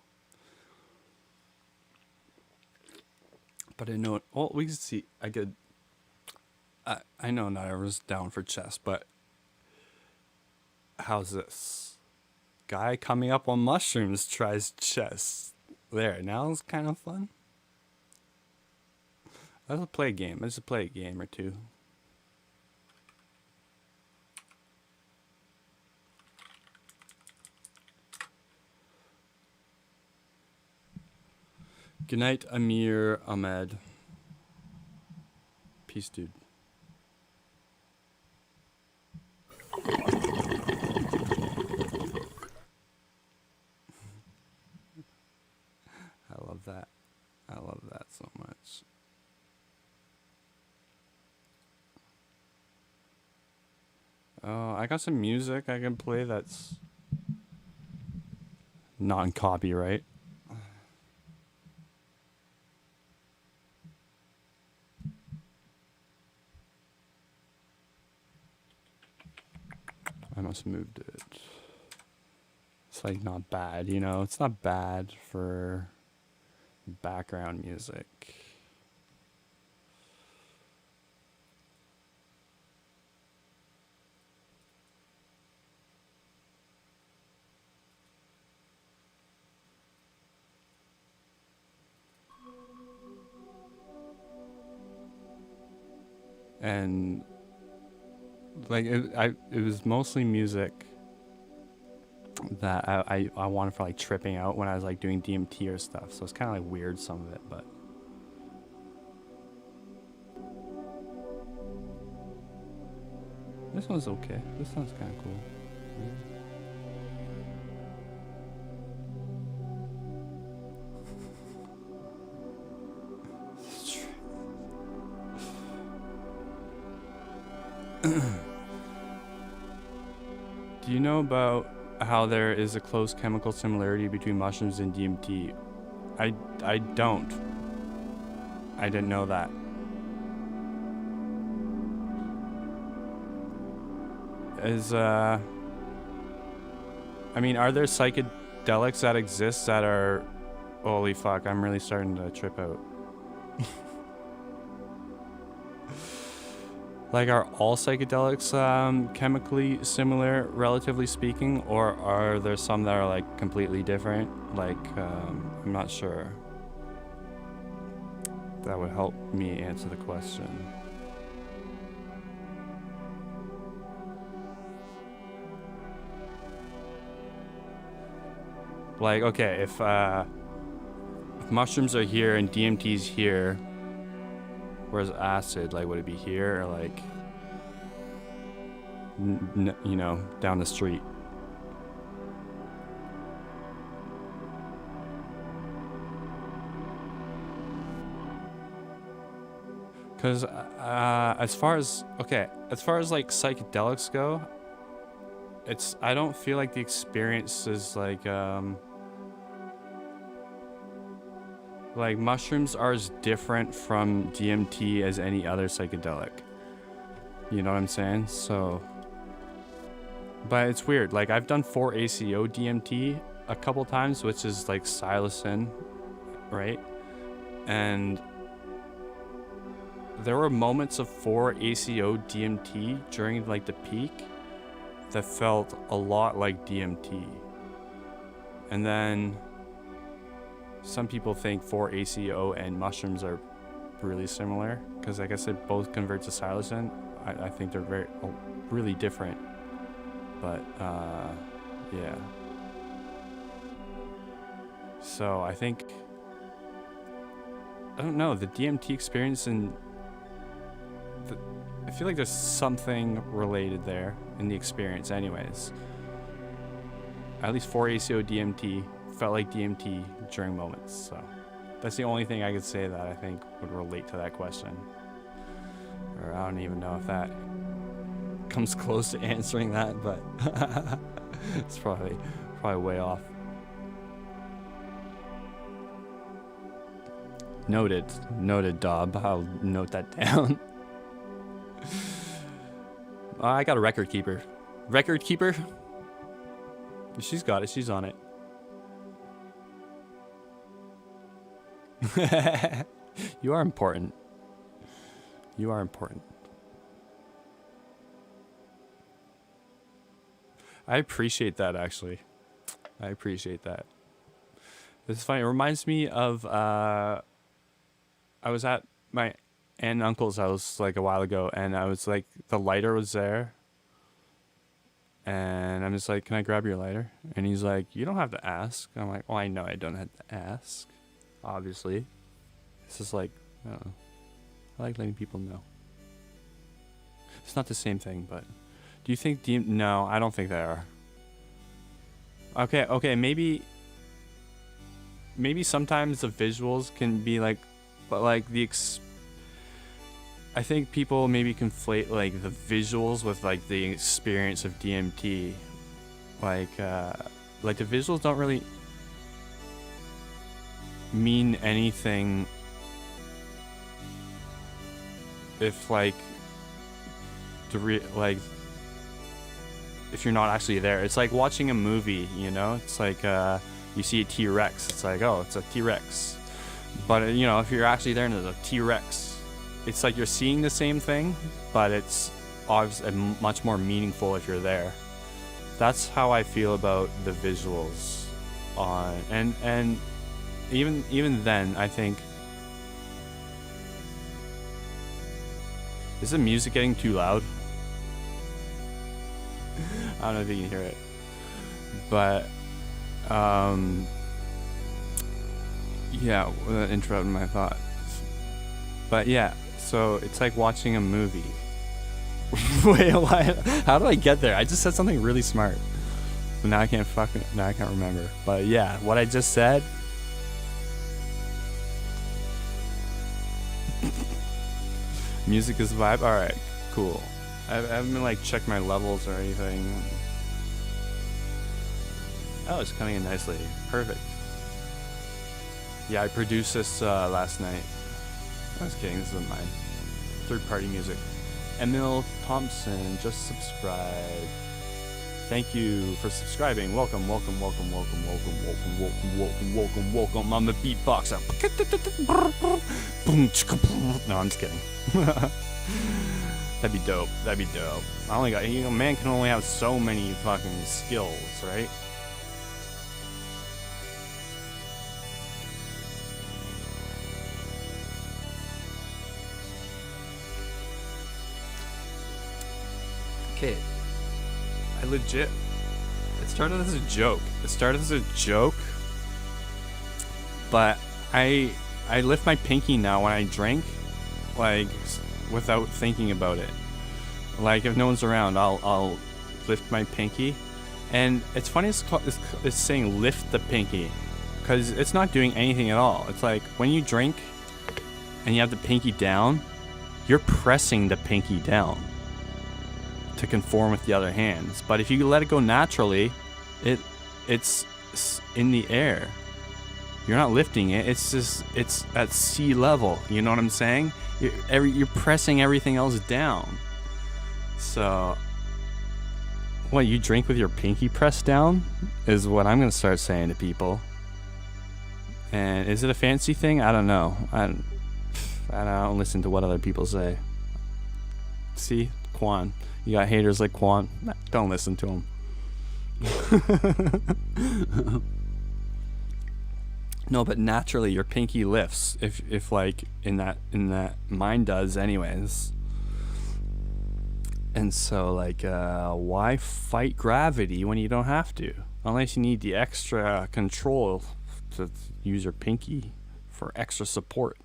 But I know, well, we can see, I know not everyone's down for chess, but how's this? Guy coming up on mushrooms tries chess. There, now it's kind of fun. Let's play a game. Let's just play a game or two. Good night, Amir Ahmed. Peace, dude. I love that so much. I got some music I can play that's non-copyright. I must have moved it. It's like not bad, you know? It's not bad for background music. And like it was mostly music that I wanted for like tripping out when I was like doing DMT or stuff. So it's kind of like weird, some of it, but this one's okay. This one's kind of cool. Do you know about how there is a close chemical similarity between mushrooms and DMT? I don't. I didn't know that. I mean, are there psychedelics that exist that are... Holy fuck, I'm really starting to trip out. Like, are all psychedelics chemically similar, relatively speaking, or are there some that are like completely different? Like, I'm not sure. That would help me answer the question. Like, okay, if mushrooms are here and DMT's here, where's acid? Like, would it be here or like, you know, down the street? Because as far as like psychedelics go, I don't feel like the experience is like mushrooms are as different from DMT as any other psychedelic. You know what I'm saying? So, but it's weird. Like, I've done 4-ACO DMT a couple times, which is like psilocin, right? And there were moments of 4-ACO DMT during like the peak that felt a lot like DMT. And then some people think 4-ACO and mushrooms are really similar because, like I said, both convert to psilocin. I think they're really different. But yeah. So I think, I don't know, the DMT experience and I feel like there's something related there in the experience anyways. At least 4-ACO DMT felt like DMT during moments, so that's the only thing I could say that I think would relate to that question. Or I don't even know if that comes close to answering that, but it's probably way off. Noted, Dob. I'll note that down. I got a record keeper. She's got it. She's on it. You are important. I appreciate that, actually. I appreciate that. It's funny. It reminds me of I was at my aunt and uncle's house like a while ago, and I was like, the lighter was there, and I'm just like, can I grab your lighter? And he's like, you don't have to ask. I'm like, oh, I know I don't have to ask, obviously. It's just like, I don't know, I like letting people know. It's not the same thing, but do you think no, I don't think they are. Okay, maybe sometimes the visuals can be like, but like I think people maybe conflate like the visuals with like the experience of DMT. Like the visuals don't really mean anything if like if you're not actually there. It's like watching a movie, you know? It's like you see a T-Rex, it's like, oh, it's a T-Rex. But you know, if you're actually there and there's a T-Rex, it's like you're seeing the same thing, but it's obviously much more meaningful if you're there. That's how I feel about the visuals on, and even then, I think, is the music getting too loud? I don't know if you can hear it, but yeah, interrupting my thoughts. But yeah, so it's like watching a movie. Wait, why? How do I get there? I just said something really smart, but now I can't remember. But yeah, what I just said. Music is the vibe. All right, cool. I haven't been like check my levels or anything. Oh, it's coming in nicely. Perfect. Yeah, I produced this last night. I was kidding. This isn't mine. Third-party music. Emil Thompson just subscribed. Thank you for subscribing. Welcome. I'm a beatboxer. No, I'm just kidding. That'd be dope. I only got, a man can only have so many fucking skills, right? Okay. It started as a joke. But I lift my pinky now when I drink, like, without thinking about it. Like, if no one's around, I'll lift my pinky. And it's funny it's saying lift the pinky, because it's not doing anything at all. It's like, when you drink and you have the pinky down, you're pressing the pinky down to conform with the other hands. But if you let it go naturally, it's in the air. You're not lifting it. It's at sea level. You know what I'm saying? You're pressing everything else down. So, what, you drink with your pinky pressed down is what I'm gonna start saying to people. And is it a fancy thing? I don't know. I don't listen to what other people say. See, Quan. You got haters like Quan. Don't listen to him. No, but naturally your pinky lifts if like in that mine does anyways. And so like why fight gravity when you don't have to? Unless you need the extra control to use your pinky for extra support.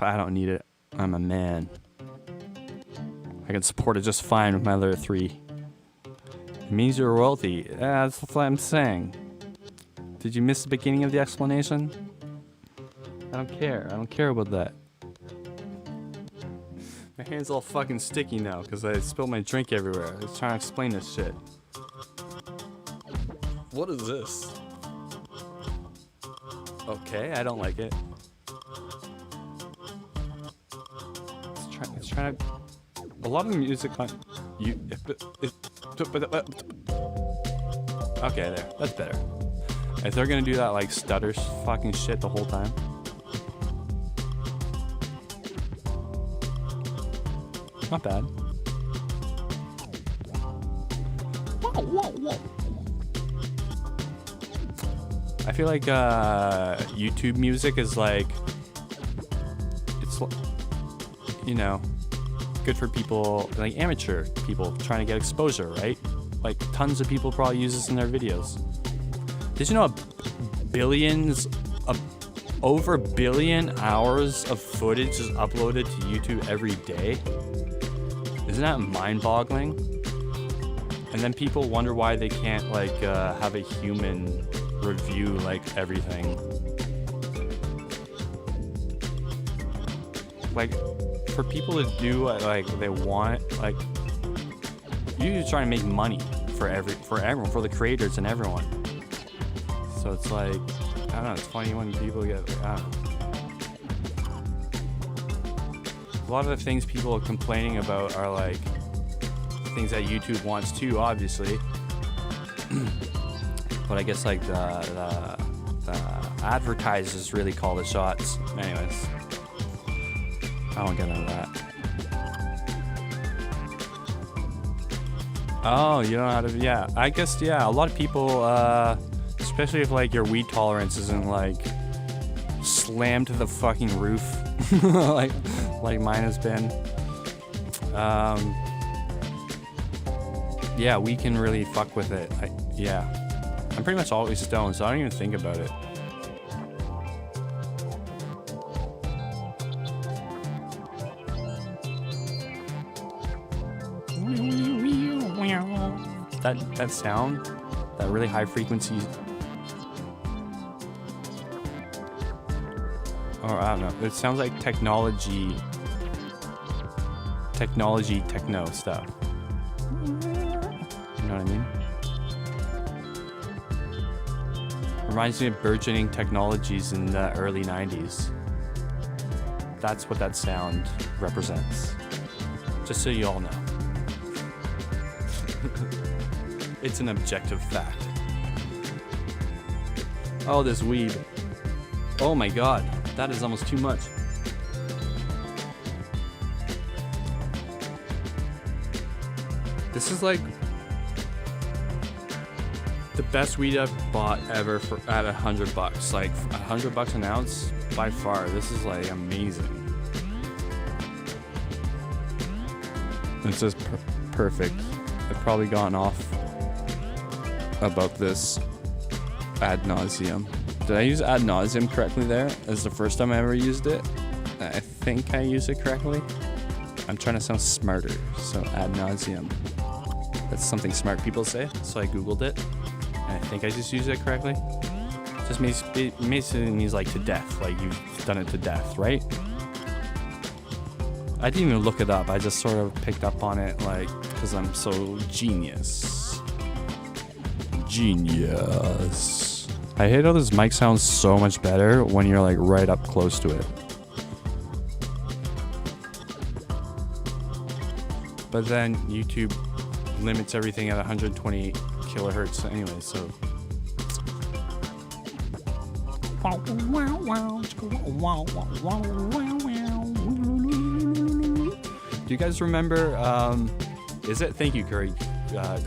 I don't need it. I'm a man. I can support it just fine with my other 3. It means you're royalty. That's what I'm saying. Did you miss the beginning of the explanation? I don't care. I don't care about that. My hand's all fucking sticky now because I spilled my drink everywhere. I was trying to explain this shit. What is this? Okay, I don't like it. It's trying to... A lot of the music on you. Okay, there. That's better. If they're gonna do that like stutter fucking shit the whole time. Not bad. I feel like YouTube music is like, it's, you know, good for people, like amateur people trying to get exposure, right? Like tons of people probably use this in their videos. Did you know over a billion hours of footage is uploaded to YouTube every day? Isn't that mind-boggling? And then people wonder why they can't like have a human review like everything. like for people to do what like they want, like you're trying to make money for everyone, for the creators and everyone. So it's like, I don't know, it's funny when people get, I don't know. A lot of the things people are complaining about are like things that YouTube wants too, obviously. But I guess like the advertisers really call the shots. Anyways, I won't get into that. Oh, you don't know how to, yeah. I guess, yeah, a lot of people, especially if like your weed tolerance isn't like slammed to the fucking roof, like mine has been. Yeah, we can really fuck with it. Yeah, I'm pretty much always stoned, so I don't even think about it. That sound, that really high frequency, or I don't know, it sounds like techno stuff. You know what I mean? Reminds me of burgeoning technologies in the early 90s. That's what that sound represents. Just so you all know. It's an objective fact. Oh, this weed. Oh my god, that is almost too much. This is like the best weed I've bought ever at $100. Like $100 an ounce, by far. This is like amazing. It's just perfect. I've probably gone off about this ad nauseum. Did I use ad nauseum correctly there? This is the first time I ever used it. I think I used it correctly. I'm trying to sound smarter, so ad nauseum. That's something smart people say, so I googled it. And I think I just used it correctly. Just basically means like to death, like you've done it to death, right? I didn't even look it up, I just sort of picked up on it, like, because I'm so genius. Genius. I hate how this mic sounds so much better when you're like right up close to it. But then YouTube limits everything at 128 kilohertz anyway, so. Do you guys remember, is it? Thank you, Curry,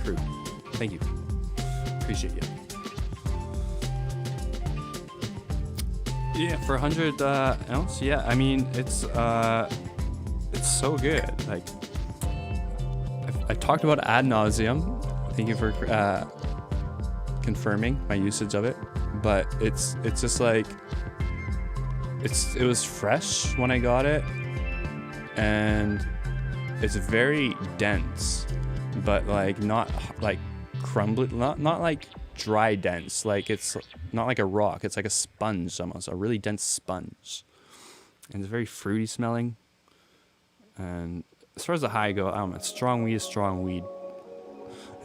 crew. Thank you. Appreciate you. Yeah, for 100 ounce, yeah, I mean, it's so good. Like, I talked about ad nauseum. Thank you for confirming my usage of it. But it's just like, it was fresh when I got it, and it's very dense, but like not like crumbly, not like dry dense. Like it's not like a rock. It's like a sponge almost, a really dense sponge, and it's very fruity smelling. And as far as the high go, I don't know. Strong weed is strong weed.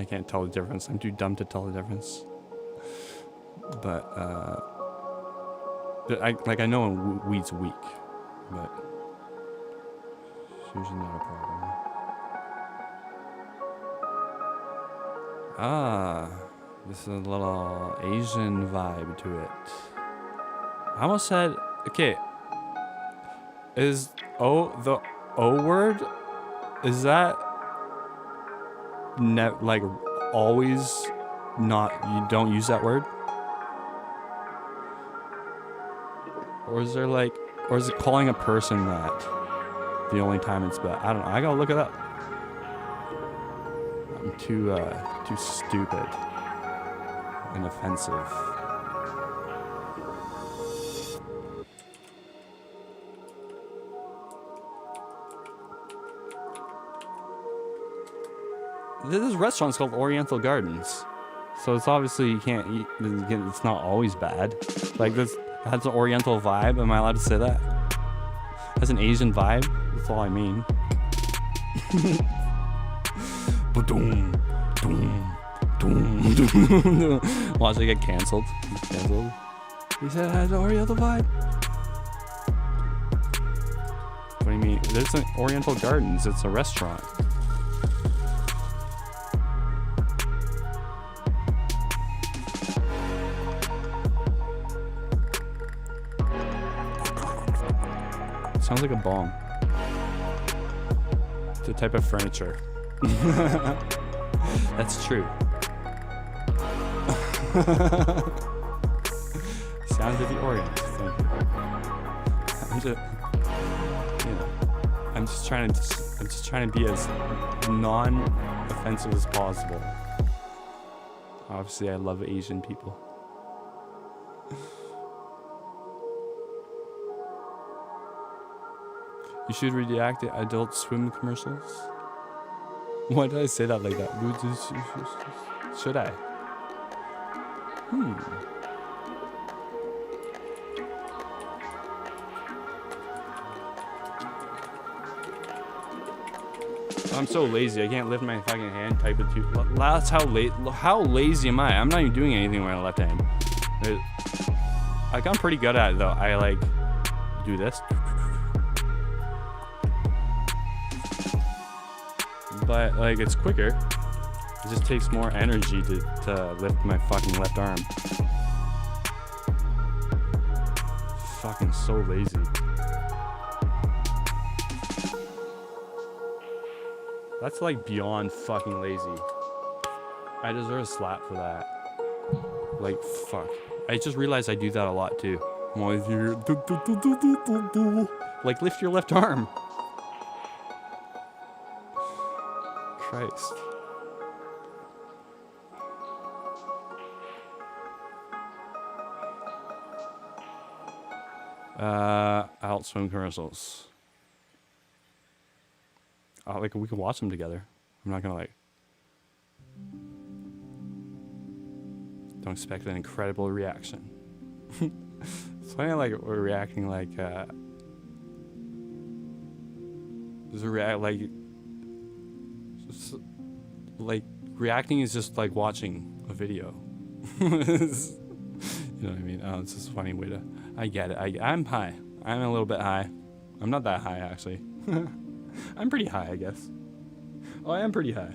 I can't tell the difference. I'm too dumb to tell the difference. But I know when weed's weak, but it's usually not a problem. Ah, this is a little Asian vibe to it. I almost said, okay, is the O word, is that like always not, you don't use that word? Or is there like, or is it calling a person that the only time it's bad? I don't know. I gotta look it up. I'm too stupid and offensive. This restaurant's called Oriental Gardens, so it's obviously you can't eat. It's not always bad. Like this has an Oriental vibe. Am I allowed to say that? Has an Asian vibe. That's all I mean. Ba-doom, doom, doom, doom. Watch it get canceled. Canceled. He said it has Oriental vibe. What do you mean? There's an Oriental Gardens. It's a restaurant. Sounds like a bomb. It's a type of furniture. That's true. Sounds of the Orient. Thank you. I'm just trying to be as non-offensive as possible. Obviously, I love Asian people. You should react to Adult Swim commercials. Why did I say that like that? Should I? I'm so lazy. I can't lift my fucking hand. Type it too. That's how lazy am I? I'm not even doing anything with my left hand. Like I'm pretty good at it though. I like do this. But like it's quicker. It just takes more energy to lift my fucking left arm. Fucking so lazy. That's like beyond fucking lazy. I deserve a slap for that. Like fuck. I just realized I do that a lot too. I'm always here. Like lift your left arm. Christ. Adult Swim commercials. Like we can watch them together. I'm not gonna like. Don't expect an incredible reaction. It's funny like we're reacting like. Like reacting is just like watching a video. You know what I mean? Oh, it's just a funny way to. I get it. I'm high. I'm a little bit high. I'm not that high actually. I'm pretty high, I guess. Oh, I am pretty high.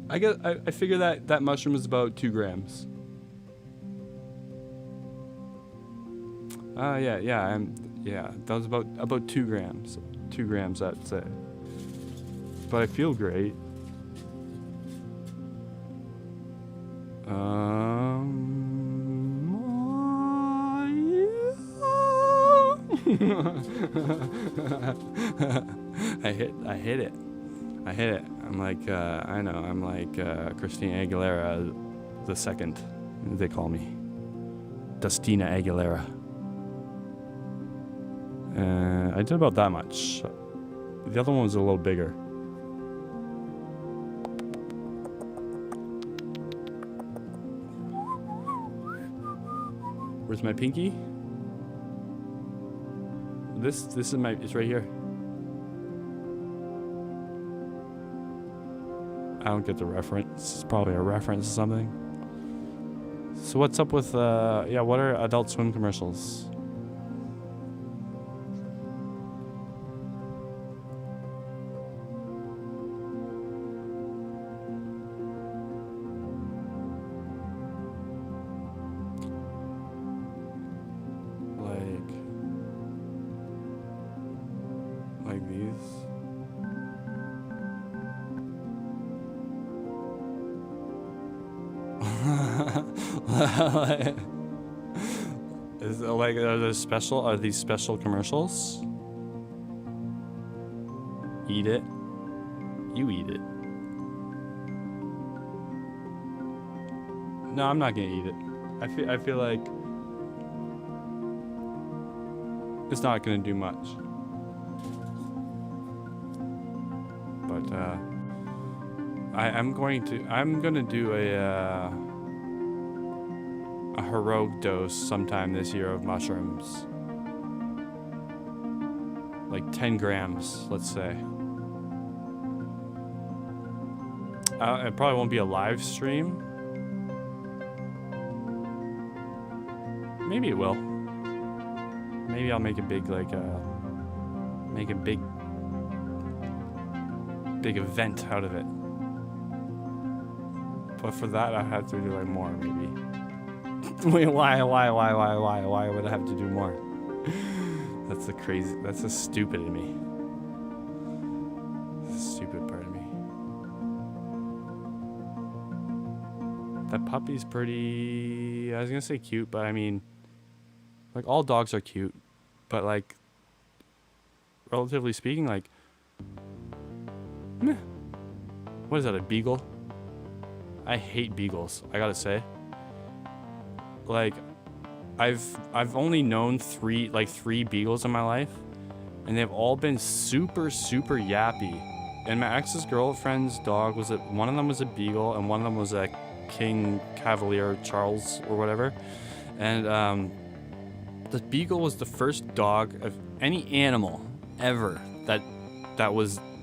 I figure that mushroom is about 2 grams. Yeah. That was about 2 grams. 2 grams, that's it. But I feel great. I hit it. I'm like, I know, I'm like Christina Aguilera the second, they call me. Dustina Aguilera. I did about that much. The other one was a little bigger. Where's my pinky? This is it's right here. I don't get the reference. It's probably a reference to something. So what's up with what are Adult Swim commercials? Like these. Is it like are these special commercials? Eat it. You eat it. No, I'm not gonna eat it. I feel like it's not gonna do much. But I'm gonna do a heroic dose sometime this year of mushrooms. like 10 grams, let's say. It probably won't be a live stream. Maybe it will. Maybe I'll make a big, like, make a big event out of it. But for that, I have to do, like, more, maybe. Wait, why would I have to do more? That's the stupid in me. That's the stupid part of me. That puppy's pretty, I was gonna say cute, but I mean, like, all dogs are cute, but, like, relatively speaking, like, meh. What is that, a beagle? I hate beagles, I gotta say. Like, I've only known three beagles in my life, and they've all been super yappy. And my ex's girlfriend's dog one of them was a beagle, and one of them was a King Cavalier Charles or whatever. And the beagle was the first dog of any animal ever that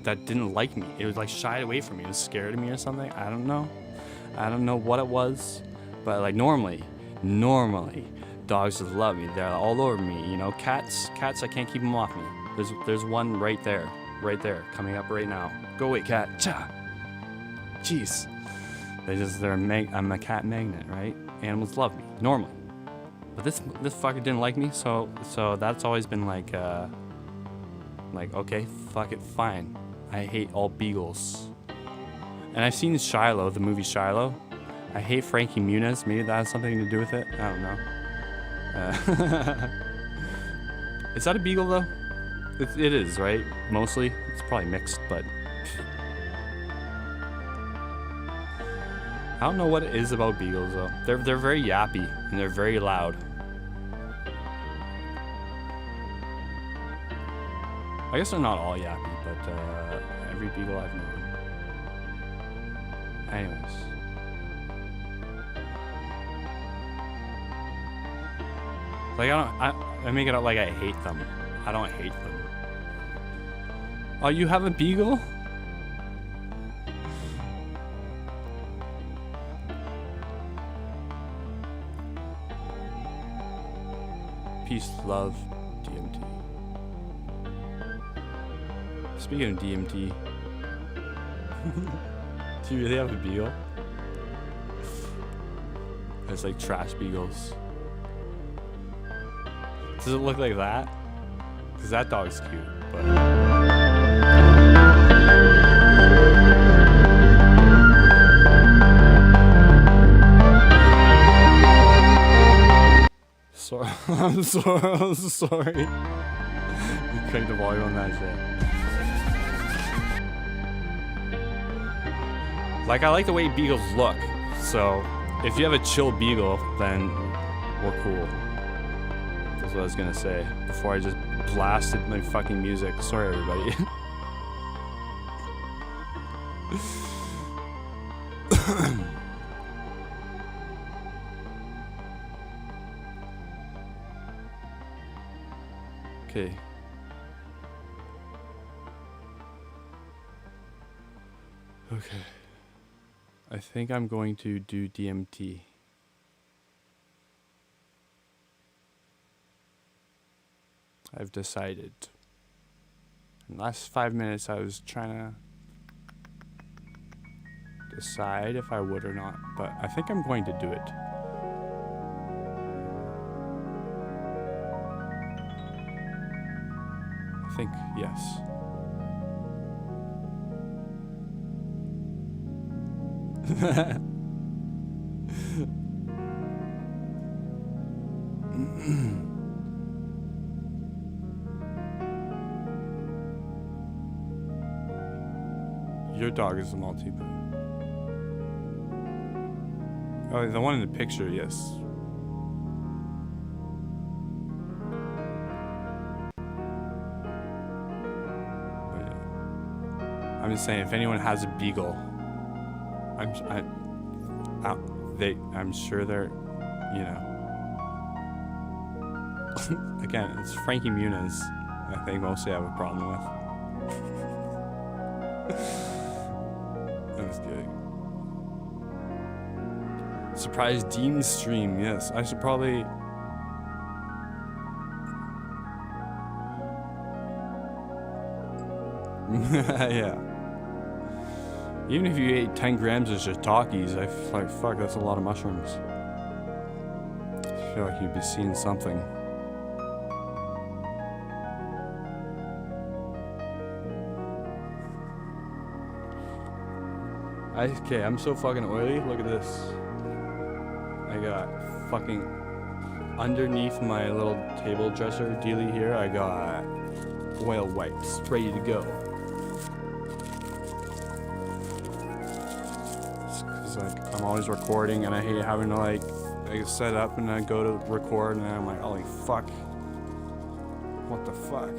didn't like me. It was like shied away from me. It was scared of me or something. I don't know what it was, but like normally dogs just love me. They're all over me, you know. Cats, I can't keep them off me. There's one right there, coming up right now. Go away, cat. Cha. Jeez. I'm a cat magnet, right? Animals love me normally, but this fucker didn't like me, so that's always been like okay, fuck it, fine. I hate all beagles. And I've seen Shiloh, the movie Shiloh. I hate Frankie Muniz. Maybe that has something to do with it. I don't know. Is that a beagle though? It is, right? Mostly. It's probably mixed, but I don't know what it is about beagles though. They're very yappy and they're very loud. I guess they're not all yappy, but every beagle I've known. Anyways. Like, I make it out like I hate them. I don't hate them. Oh, you have a beagle? Peace, love, DMT. Speaking of DMT, do you really have a beagle? There's like trash beagles. Does it look like that? Because that dog's cute, but... I'm sorry. Crank the volume on that shit. Like, I like the way beagles look, so if you have a chill beagle, then we're cool. That's what I was gonna say before I just blasted my fucking music. Sorry, everybody. Okay. Okay. I think I'm going to do DMT. I've decided. In the last 5 minutes I was trying to decide if I would or not, but I think I'm going to do it. I think, yes. Your dog is a Maltese. Oh, the one in the picture, yes. But yeah. I'm just saying, if anyone has a beagle, I'm sure they're, you know. Again, it's Frankie Muniz. I think mostly I have a problem with. That was good. Surprise Dean stream, yes. I should probably... yeah. Even if you ate 10 grams of shiitakes, I like, fuck, that's a lot of mushrooms. I feel like you'd be seeing something. Okay, I'm so fucking oily. Look at this. I got fucking underneath my little table dresser dealy here. I got oil wipes ready to go. Cause like I'm always recording and I hate having to like set up and I go to record and I'm like, holy fuck. What the fuck?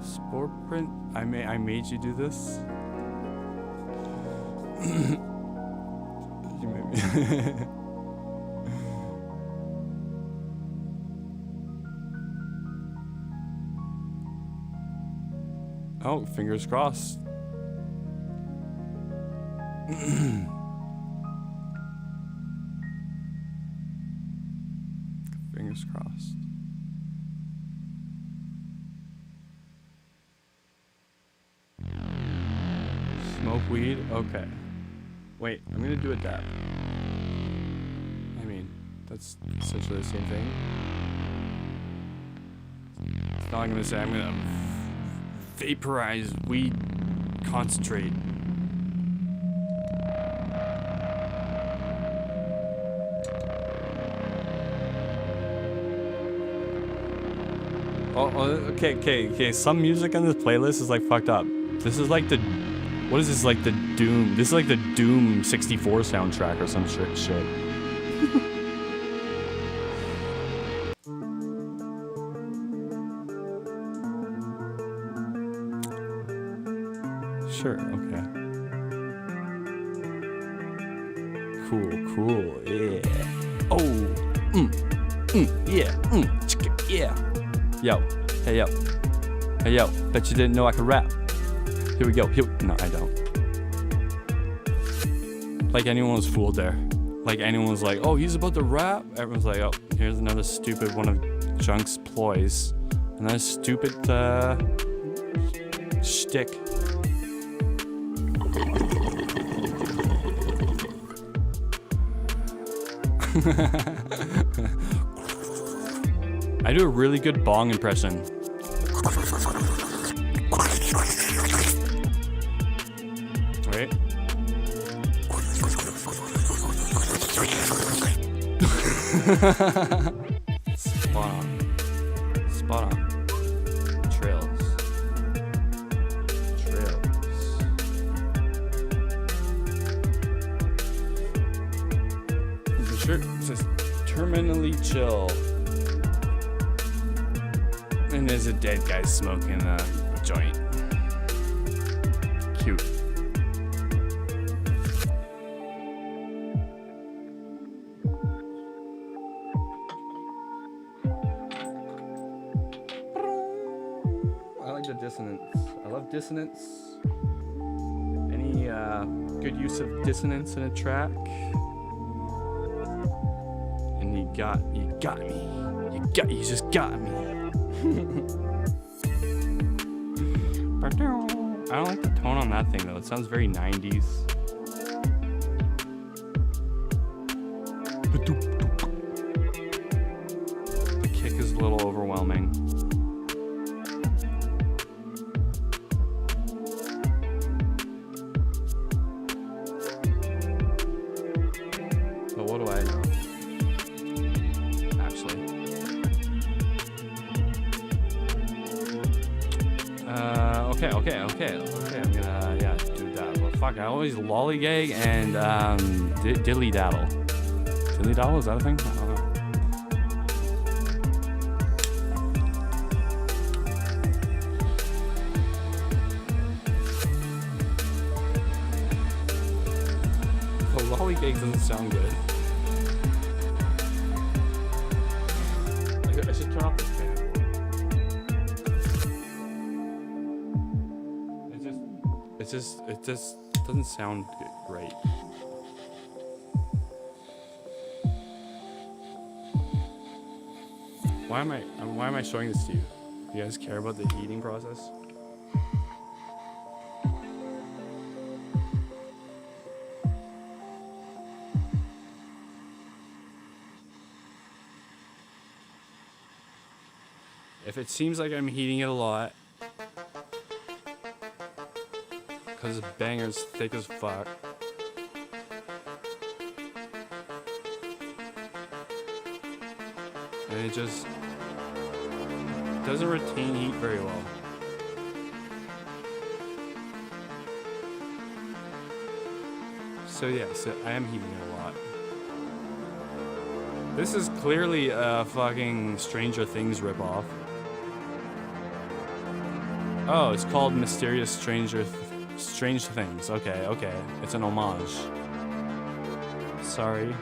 Sport print? I made you do this? You made me. Oh, fingers crossed. Fingers crossed. Smoke weed? Okay. Wait, I'm gonna do a dab. I mean, that's essentially the same thing. It's not gonna say I'm gonna vaporize weed concentrate. Oh, okay. Some music on this playlist is like fucked up. This is like the... What is this, like the Doom? This is like the Doom 64 soundtrack or some shit. Sure, okay. Cool, yeah. Oh, yeah, yeah. Yo, hey yo, bet you didn't know I could rap. Here we go. No, I don't. Like anyone was fooled there. Like anyone was like, oh, he's about to rap. Everyone's like, oh, here's another stupid one of Junk's ploys. Another stupid shtick. I do a really good bong impression. Wait. Spot on. Trails. The shirt says terminally chill. And there's a dead guy smoking a joint. Cute. I like the dissonance. I love dissonance. Any good use of dissonance in a track? And you got me. You just got me. I don't like the tone on that thing though. It sounds very 90s. The kick is a little overwhelming. But what do I know? Actually. Okay. I'm gonna, do that. Well, fuck, I always lollygag and, dilly daddle. Dilly daddle, is that a thing? I don't know. Holly cake doesn't sound good. I should turn off the fan. It just doesn't sound great. Why am I showing this to you? You guys care about the heating process? If it seems like I'm heating it a lot, because the banger's thick as fuck. And it just doesn't retain heat very well. So yeah, so I am heating it a lot. This is clearly a fucking Stranger Things ripoff. Oh, it's called Mysterious Strange Things. Okay. It's an homage. Sorry.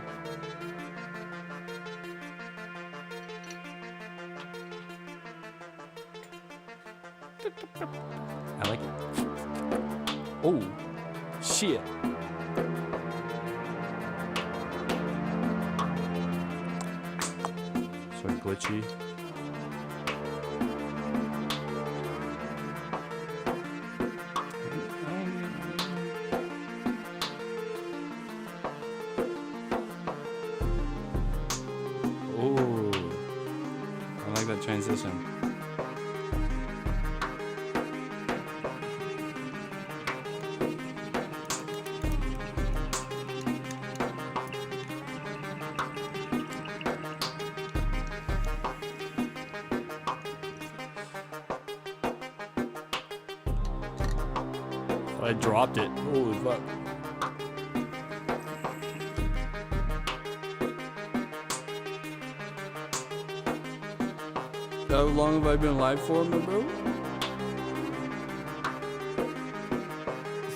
I like it. Oh, shit. Sort of glitchy. Oh, I like that transition. I dropped it. Holy fuck. How long have I been live for, my bro?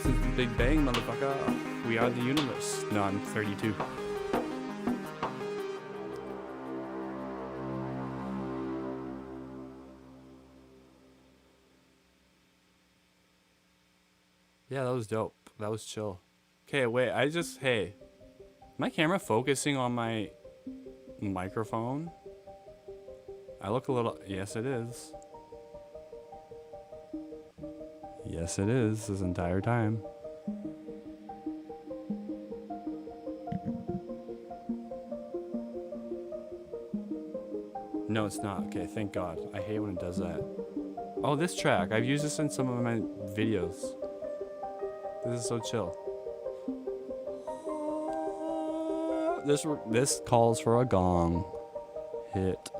Since the Big Bang, motherfucker. We are the universe. No, I'm 32. Yeah, that was dope. That was chill. Okay, wait, hey. My camera focusing on my microphone? I look a little, yes it is. Yes it is, this entire time. No, it's not. Okay, thank God. I hate when it does that. Oh, this track. I've used this in some of my videos. This is so chill. This calls for a gong hit.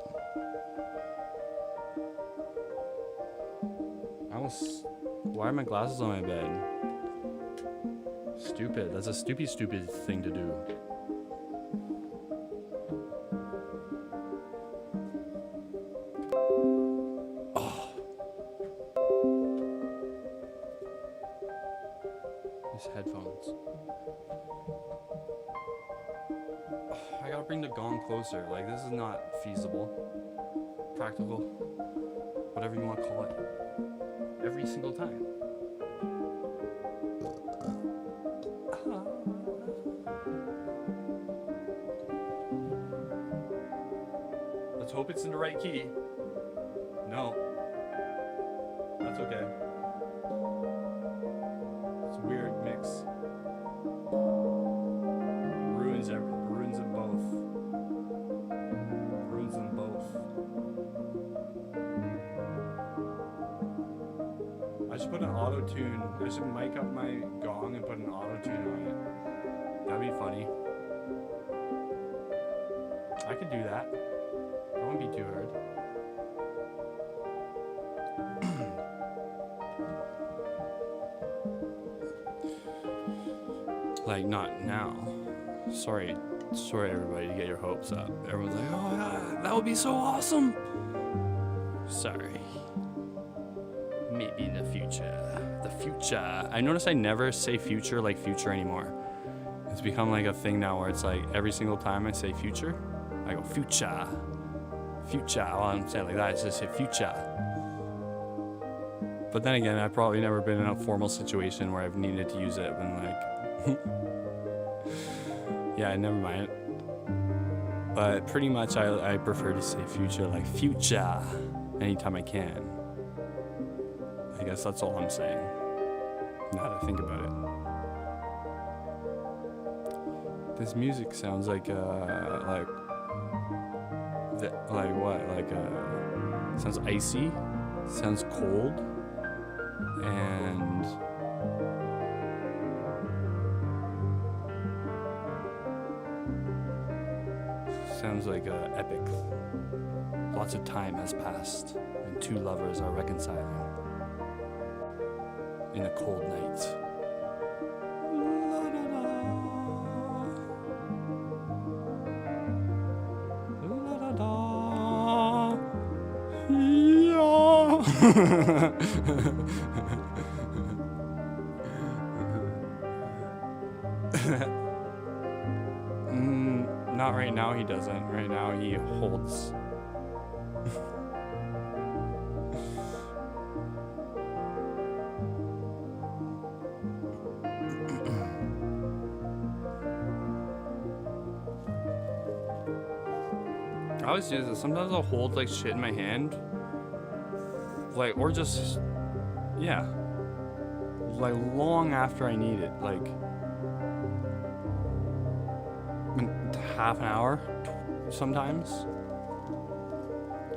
Why are my glasses on my bed? Stupid. That's a stupid thing to do. Headphones. I gotta bring the gong closer. Like, this is not feasible, practical, whatever you want to call it, every single time. Let's hope it's in the right key. No. That's okay. It's a weird mix. Ruins in both. Ruins in both. I should put an auto-tune. I should mic up my gong and put an auto-tune on it. That'd be funny. I could do that. That won't be too hard. Like, not now. Sorry everybody to get your hopes up. Everyone's like, oh yeah, that would be so awesome. Sorry. Maybe in the future. The future. I notice I never say future like future anymore. It's become like a thing now where it's like every single time I say future, I go future. Future. Well, I don't say it like that, I just say future. But then again, I've probably never been in a formal situation where I've needed to use it when like... yeah, never mind. But pretty much I prefer to say future, like future, anytime I can. I guess that's all I'm saying, now that I think about it. This music sounds like what? Sounds icy, sounds cold, and sounds like epic. Lots of time has passed, and two lovers are reconciling in a cold night. Not right now, he doesn't. Right now, he holds. I always do this. Sometimes I'll hold like shit in my hand. Like, or just, yeah. Like, long after I need it. Like, half an hour sometimes.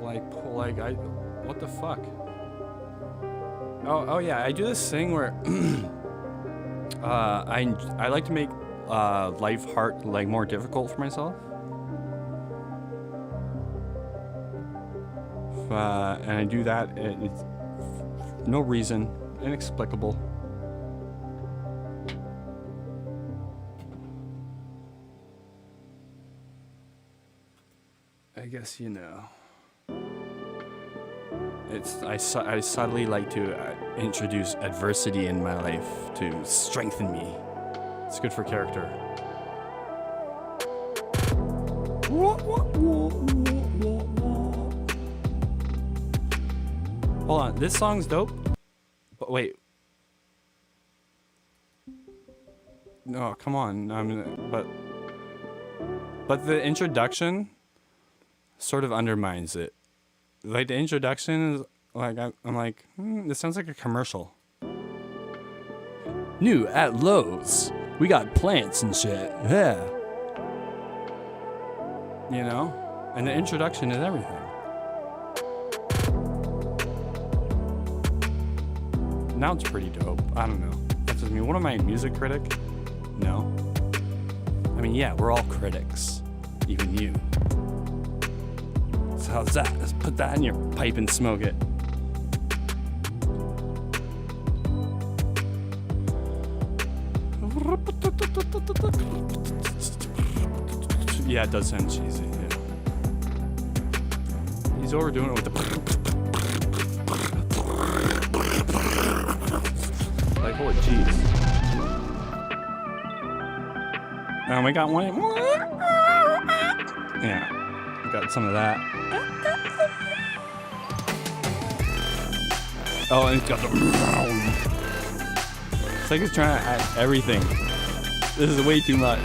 Like what the fuck? Oh yeah, I do this thing where I like to make life hard, like more difficult for myself. And I do that, it's no reason, inexplicable. I guess, you know, I subtly like to introduce adversity in my life to strengthen me. It's good for character. Hold on, this song's dope. But wait. No, come on. But the introduction sort of undermines it. Like, the introduction is like, I'm like, this sounds like a commercial. New at Lowe's, we got plants and shit. Yeah. You know? And the introduction is everything. Now it's pretty dope. I don't know. That's just me. What am I, a music critic? No. I mean, yeah, we're all critics. Even you. So how's that? Let's put that in your pipe and smoke it. Yeah, it does sound cheesy, yeah. He's overdoing it with the... Like, holy jeez. And we got one... Yeah, we got some of that. Oh, and it's got the... It's like it's trying to add everything. This is way too much.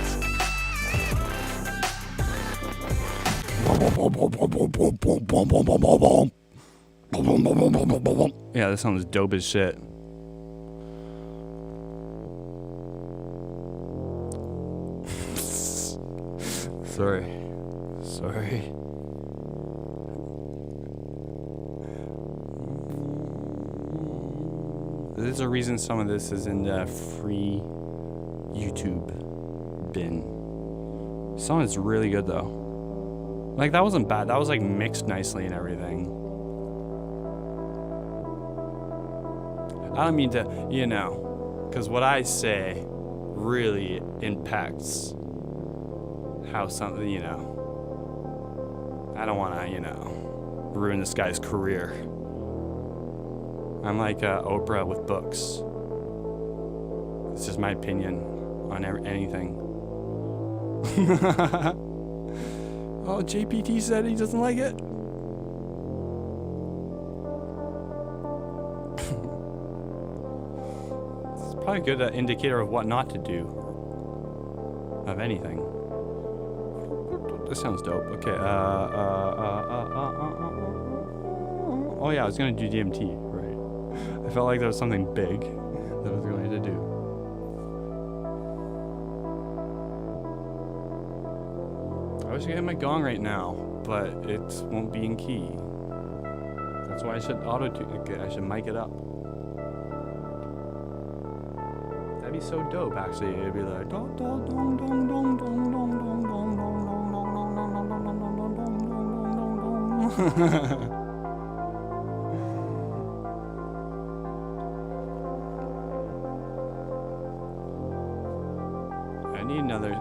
Yeah, this sounds dope as shit. Sorry. There's a reason some of this is in the free YouTube bin. Some is really good though. Like, that wasn't bad. That was like mixed nicely and everything. I don't mean to, you know, because what I say really impacts how something, you know. I don't want to, you know, ruin this guy's career. I'm like Oprah with books. It's just my opinion on anything. Oh, JPT said he doesn't like it. It's probably a good indicator of what not to do. Of anything. This sounds dope. Okay, oh yeah, I was gonna do DMT, right. I felt like there was something big that I was going to do. I wish I had my gong right now, but it won't be in key. That's why I should auto-tune. Okay, I should mic it up. That'd be so dope, actually. It'd be like dong dong dong dong dong dong dong dong dong dong dong dong dong dong. I need another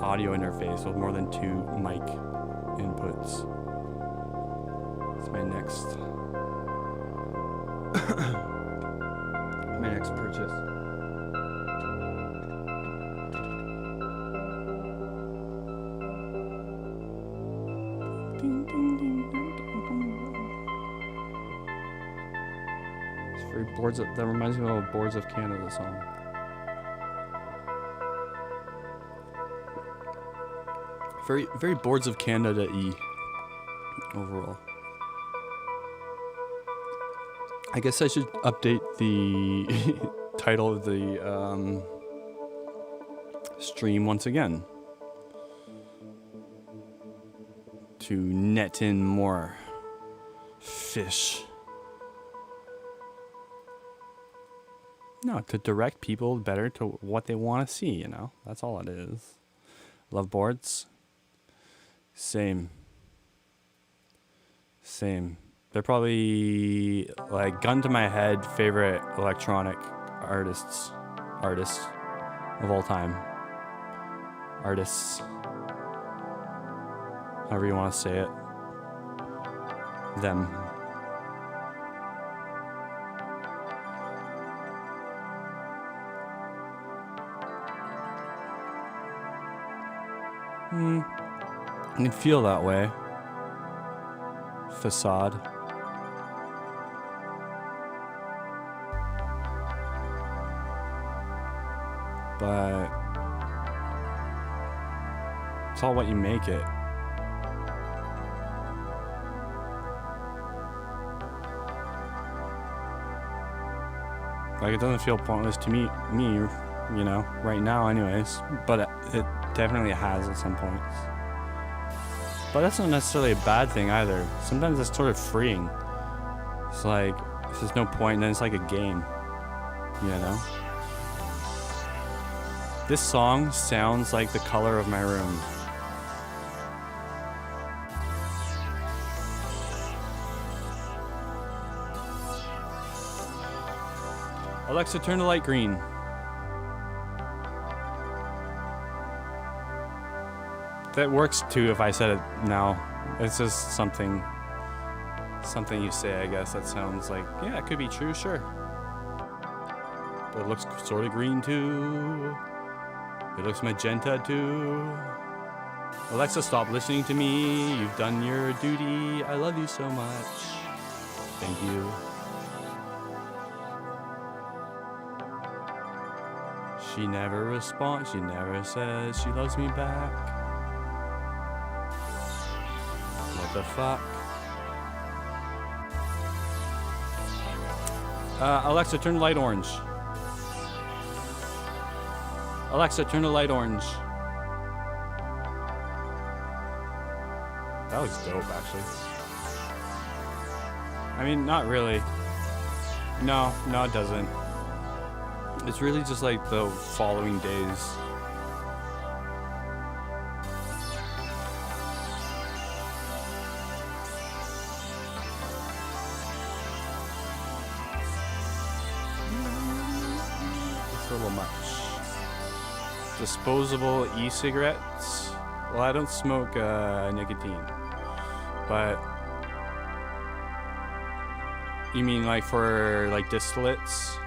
audio interface with more than 2 mic inputs. It's my next purchase. Ding, ding, ding, ding, ding, ding. It's very Boards of, that reminds me of a Boards of Canada song. Very, very Boards of Canada-y overall. I guess I should update the title of the stream once again to net in more fish. No, to direct people better to what they want to see, you know? That's all it is. Love boards? Same. They're probably, like, gun to my head, favorite electronic artists of all time. Artists. However you want to say it. Them. I can feel that way. Facade. But it's all what you make it. Like, it doesn't feel pointless to me, you know, right now anyways, but it definitely has at some points. But that's not necessarily a bad thing either. Sometimes it's sort of freeing. It's like, there's no point, and then it's like a game, you know? This song sounds like the color of my room. Alexa, turn the light green. That works too if I said it now. It's just something you say, I guess, that sounds like, yeah, it could be true, sure. But it looks sort of green too. It looks magenta too. Alexa, stop listening to me. You've done your duty. I love you so much. Thank you. She never responds. She never says she loves me back. What the fuck? Alexa, turn the light orange. Alexa, turn the light orange. That was dope, actually. I mean, not really. No, it doesn't. It's really just like the following days. It's a little much. Disposable e-cigarettes. Well, I don't smoke nicotine, but you mean like for like distillates?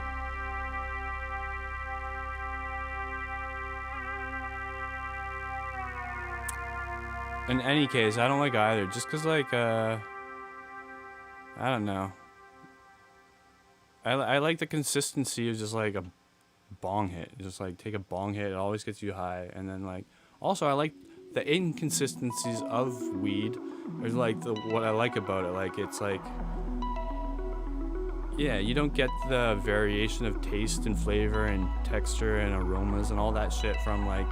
in any case, I don't like either. Just cause like I don't know. I like the consistency of just like a bong hit. Just like take a bong hit, it always gets you high. And then like also I like the inconsistencies of weed. Or like what I like about it. Like it's like, yeah, you don't get the variation of taste and flavor and texture and aromas and all that shit from like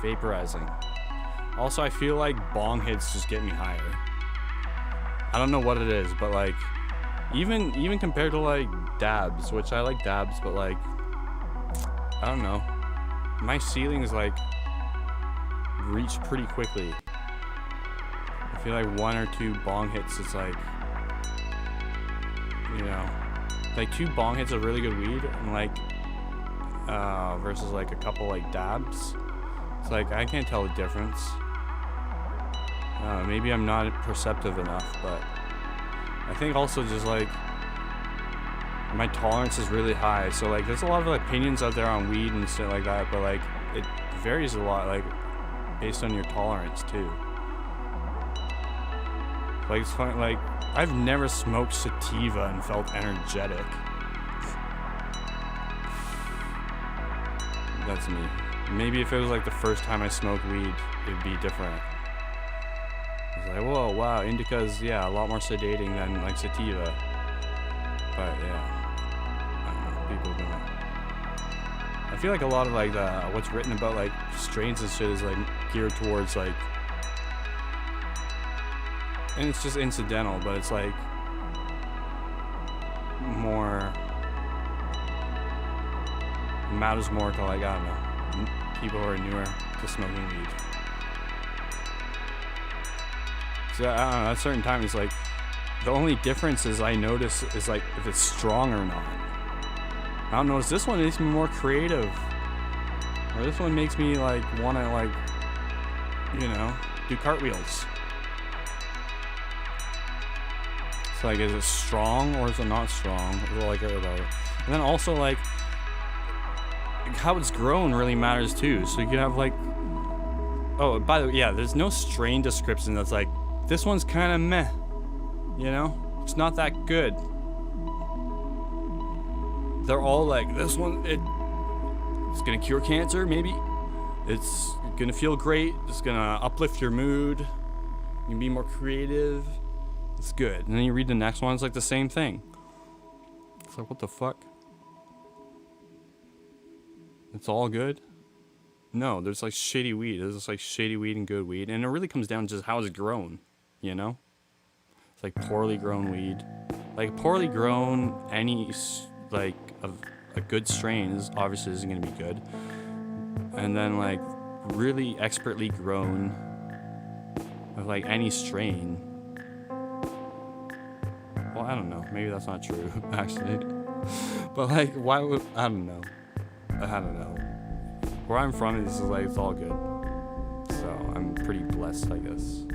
vaporizing. Also, I feel like bong hits just get me higher. I don't know what it is, but like even compared to like dabs, which I like dabs, but like I don't know, my ceilings like reach pretty quickly. I feel like 1 or 2 bong hits, it's like, you know, like 2 bong hits of really good weed and like versus like a couple like dabs. It's like I can't tell the difference. Maybe I'm not perceptive enough, but I think also just like my tolerance is really high. So like there's a lot of opinions out there on weed and shit like that, but like it varies a lot, like based on your tolerance too. Like it's funny, like I've never smoked sativa and felt energetic. That's me. Maybe if it was like the first time I smoked weed, it'd be different. It's like, whoa, wow, indica's, yeah, a lot more sedating than like sativa. But yeah, I don't know, people do it. I feel like a lot of like what's written about like strains and shit is like geared towards like, and it's just incidental, but it's like more, it matters more to like, I don't know, people who are newer to smoking weed. So I don't know, at a certain time it's like, the only difference is I notice is like if it's strong or not. I don't know, this one makes me more creative. Or this one makes me like wanna like, you know, do cartwheels. It's like, is it strong or is it not strong? Is it like about it? And then also like how it's grown really matters too. So you can have like, oh, by the way, yeah, there's no strain description that's like, this one's kind of meh, you know? It's not that good. They're all like, this one, it's gonna cure cancer, maybe. It's gonna feel great. It's gonna uplift your mood. You can be more creative. It's good. And then you read the next one, it's like the same thing. It's like, what the fuck? It's all good? No, there's like shitty weed. There's just like shitty weed and good weed. And it really comes down to just how it's grown, you know? It's like poorly grown weed. Like poorly grown, any like a good strain is obviously isn't gonna be good. And then like really expertly grown of like any strain. Well, I don't know. Maybe that's not true, actually. But like, why would, I don't know. Where I'm from, this is like, it's all good. So I'm pretty blessed, I guess.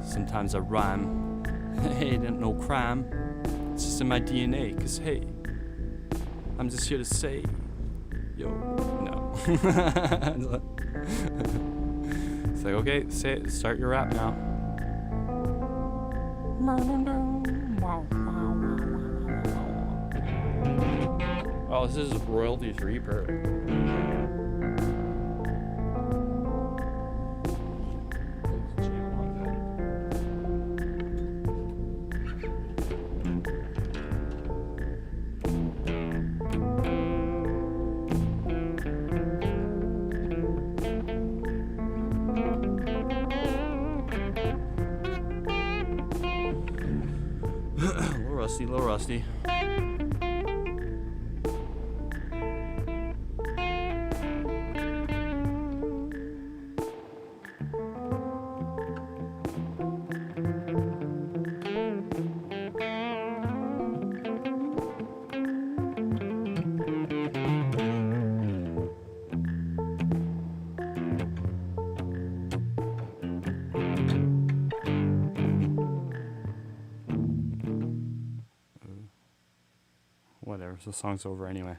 Sometimes I rhyme. Hey, it ain't no crime. It's just in my DNA, cause hey, I'm just here to say, yo, no. It's like, okay, say it, start your rap now. Oh, this is royalty free, perfect. Little rusty. Whatever, the song's over anyway.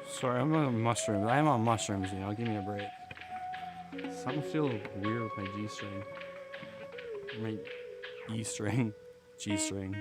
Sorry, I'm on mushrooms. I am on mushrooms, you know. Give me a break. Something feels weird with my G string. My E string. G string.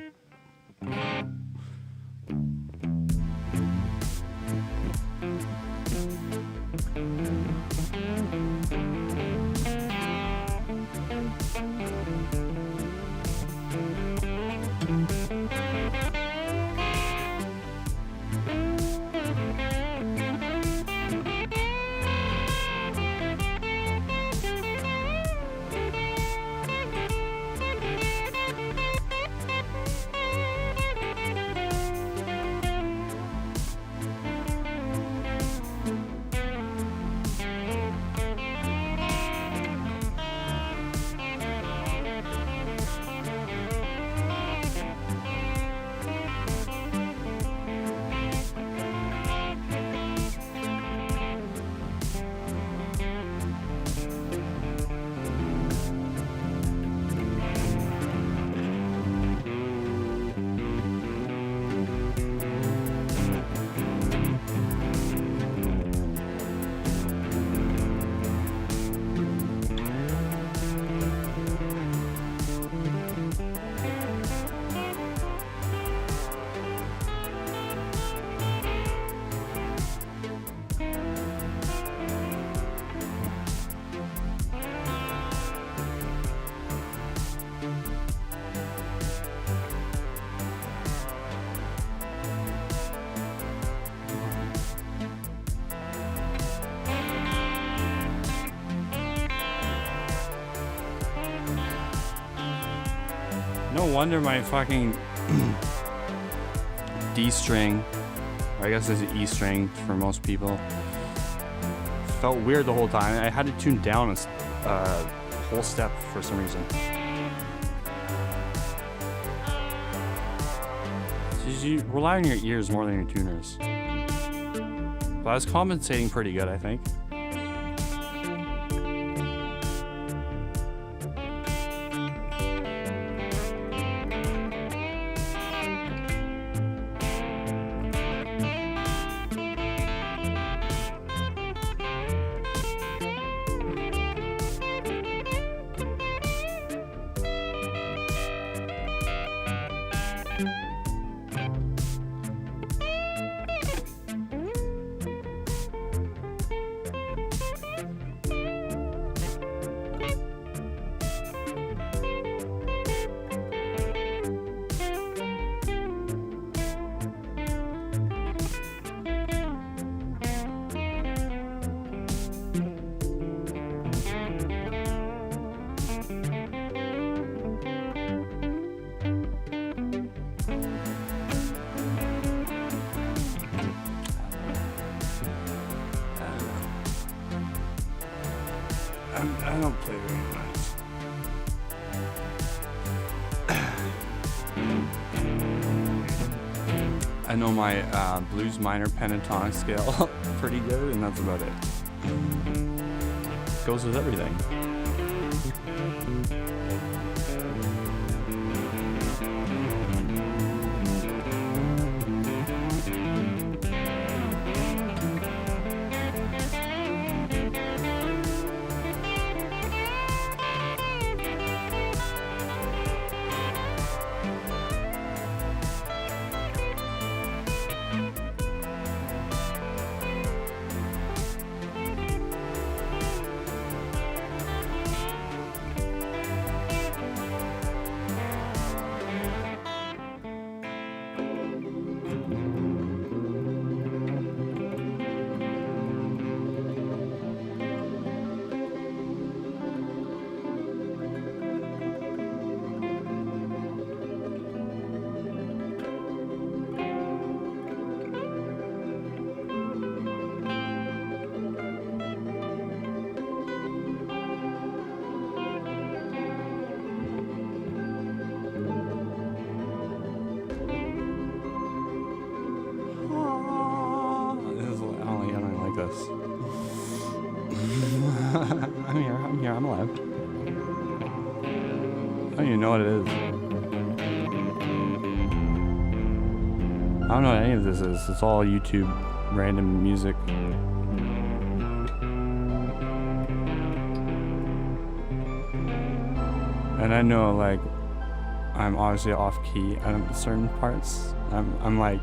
No wonder my fucking D string, or I guess it's an E string for most people, felt weird the whole time. I had to tune down a whole step for some reason. So you rely on your ears more than your tuners. But I was compensating pretty good, I think. I don't play very much. I know my blues minor pentatonic scale pretty good, and that's about it. Goes with everything. I'm here, I'm alive. I don't even know what it is. I don't know what any of this is. It's all YouTube random music. And I know, like, I'm obviously off key at certain parts. I'm like,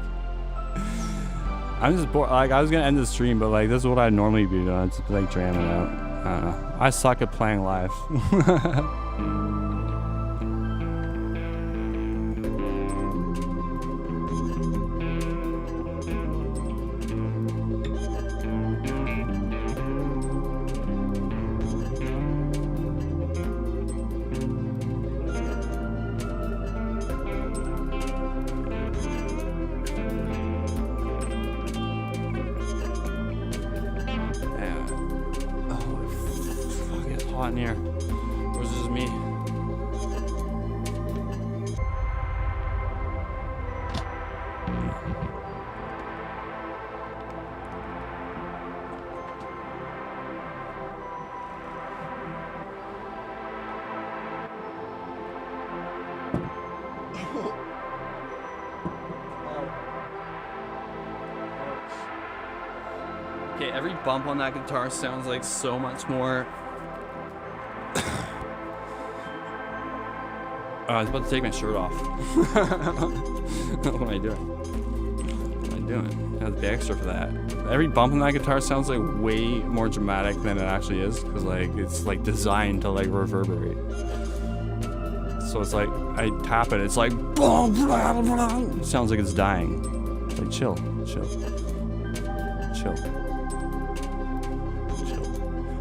I'm just bored. Like, I was gonna end the stream, but like, this is what I normally be doing. I just like jamming out. I don't know. I suck at playing live. In here. Or is this me? Okay, every bump on that guitar sounds like so much more. I was about to take my shirt off. What am I doing? What am I doing? I have to be extra for that. Every bump on that guitar sounds like way more dramatic than it actually is, because like it's like designed to like reverberate. So it's like I tap it, it's like it sounds like it's dying. It's like chill.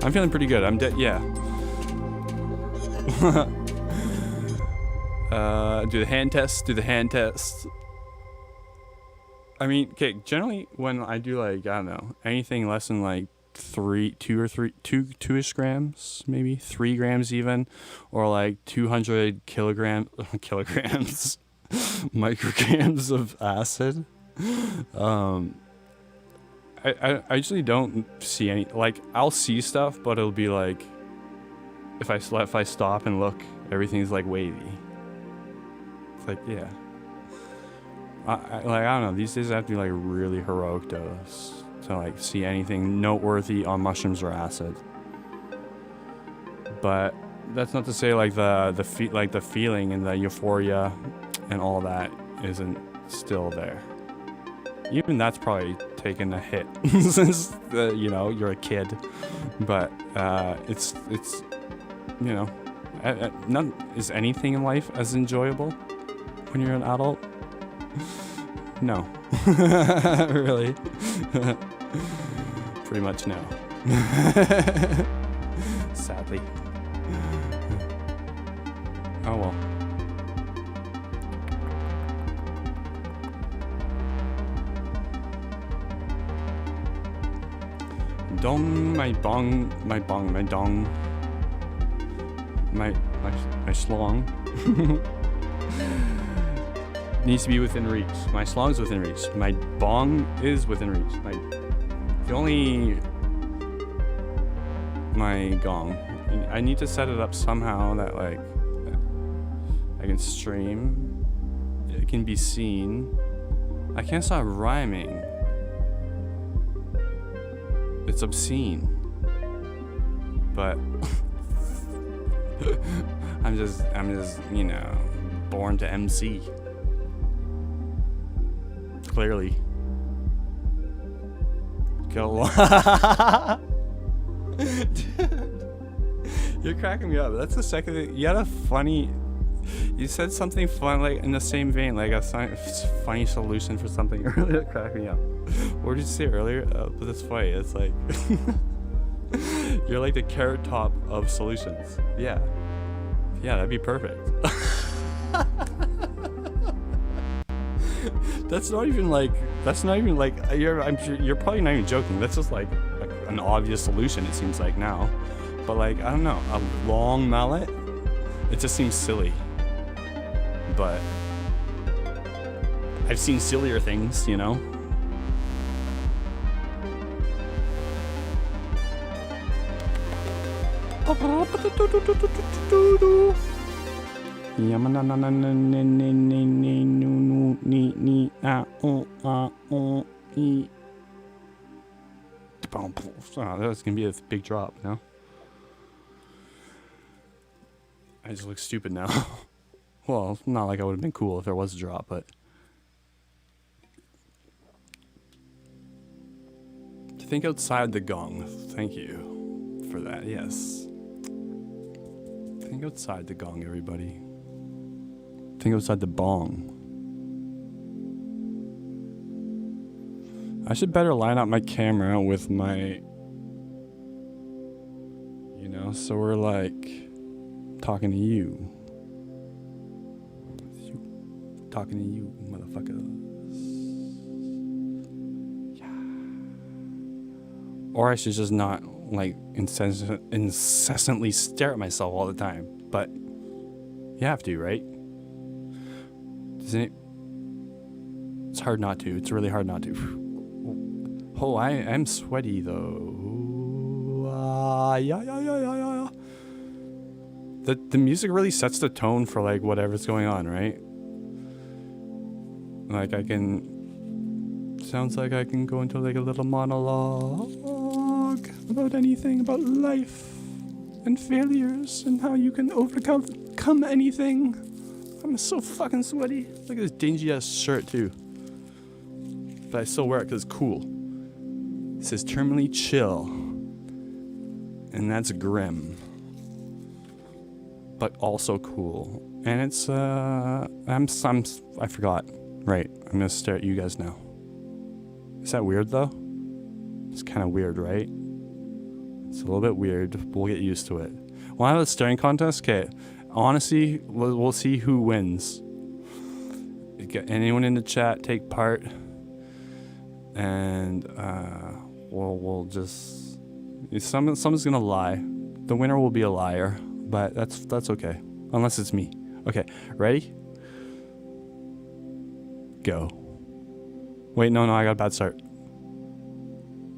I'm feeling pretty good. I'm dead. Yeah. Do the hand test. I mean, okay, generally when I do like, I don't know, anything less than like 2-ish grams, maybe 3 grams even, or like 200 kilograms, micrograms of acid. I usually don't see any, like, I'll see stuff, but it'll be like, if I stop and look, everything's like wavy. It's like, yeah. I don't know, these days I have to be like really heroic dose to like see anything noteworthy on mushrooms or acid. But that's not to say like the feeling and the euphoria and all that isn't still there. Even that's probably taken a hit since you know, you're a kid. But it's you know, is anything in life as enjoyable when you're an adult? No. Really? Pretty much no. Sadly. Oh well. Dong, my bong, my dong. my schlong needs to be within reach. My schlong's within reach. My bong is within reach. My gong. I need to set it up somehow that like I can stream. It can be seen. I can't stop rhyming. It's obscene. But I'm just, you know, born to MC. Clearly. Go on. You're cracking me up. That's the second thing. You had a funny. You said something fun, like in the same vein, like a funny solution for something earlier. That cracked me up. What did you say earlier? But that's funny. It's like you're like the carrot top of solutions. Yeah, that'd be perfect. That's not even like. I'm sure you're probably not even joking. That's just like an obvious solution. It seems like now. But like, I don't know, a long mallet, it just seems silly. But I've seen sillier things, you know? Oh, that's gonna be a big drop, no? I just look stupid now. Well, not like I would have been cool if there was a drop, but think outside the gong. Thank you for that. Yes. Think outside the gong, everybody. Think outside the bong. I should better line up my camera with my, you know, so we're like talking to you. Talking to you, motherfuckers. Yeah. Or I should just not like incessantly stare at myself all the time. But you have to, right? Isn't it? It's hard not to. It's really hard not to. Oh, I'm sweaty though. Yeah. The music really sets the tone for like whatever's going on, right? Like sounds like I can go into like a little monologue about anything, about life and failures and how you can overcome anything. I'm so fucking sweaty. Look at this dingy ass shirt too. But I still wear it because it's cool. It says terminally chill. And that's grim. But also cool. And it's I forgot. Right, I'm gonna stare at you guys now. Is that weird though? It's kind of weird, right? It's a little bit weird. We'll get used to it. We'll have a staring contest. Okay, honestly, we'll see who wins. Anyone in the chat take part, and we'll just someone's gonna lie. The winner will be a liar, but that's okay, unless it's me. Okay, ready? Go. Wait, no, I got a bad start.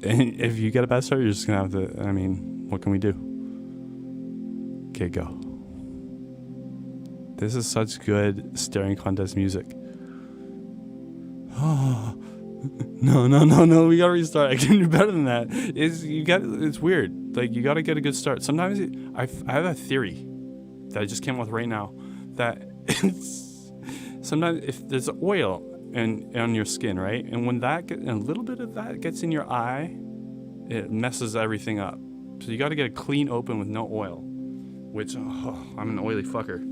And if you get a bad start, you're just gonna have to, I mean, what can we do? Okay, go. This is such good staring contest music. Oh, no, we gotta restart. I can do better than that. It's weird. Like, you gotta get a good start. Sometimes I have a theory that I just came up with right now, that sometimes if there's oil and on your skin, right? And when a little bit of that gets in your eye, it messes everything up. So you got to get it clean open with no oil, which, I'm an oily fucker.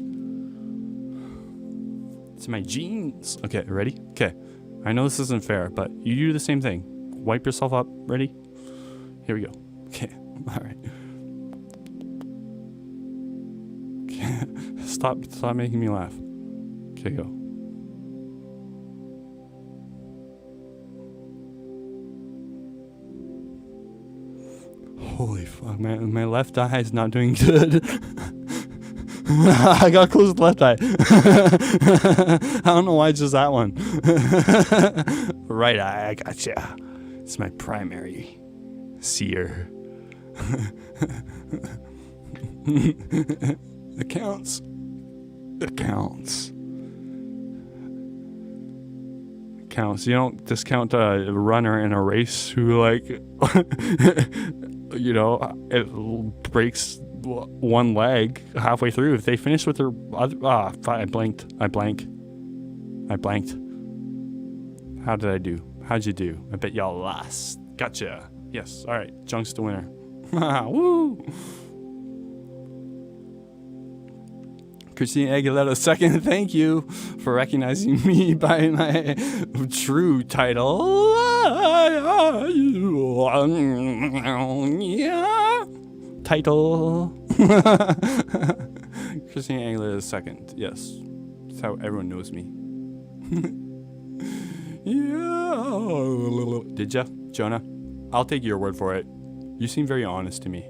It's my genes. Okay, ready? Okay. I know this isn't fair, but you do the same thing. Wipe yourself up. Ready? Here we go. Okay. All right. Okay. Stop making me laugh. Okay, go. Holy fuck, my left eye is not doing good. I got close to left eye. I don't know why it's just that one. Right eye, I gotcha. It's my primary seer. Accounts. You don't discount a runner in a race who, like, you know, it breaks one leg halfway through. If they finish with their other, I blanked. How did I do? How'd you do? I bet y'all lost. Gotcha. Yes. All right. Junk's the winner. Woo! Christina Aguilera II, thank you for recognizing me by my true title. Title. Christina Aguilera II, yes. That's how everyone knows me. Yeah. Did ya, Jonah? I'll take your word for it. You seem very honest to me.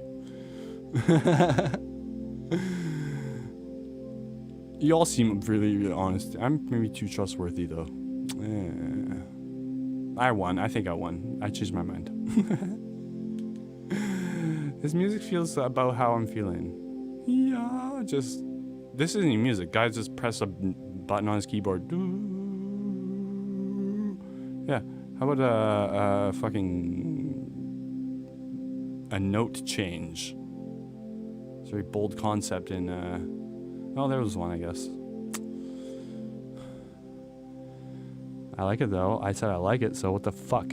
You all seem really, really honest. I'm maybe too trustworthy, though. I won. I think I won. I changed my mind. This music feels about how I'm feeling. Yeah, just... This isn't even music. Guys just press a button on his keyboard. Yeah. How about a fucking... a note change? It's a very bold concept in... Oh, there was one, I guess. I like it, though. I said I like it, so what the fuck?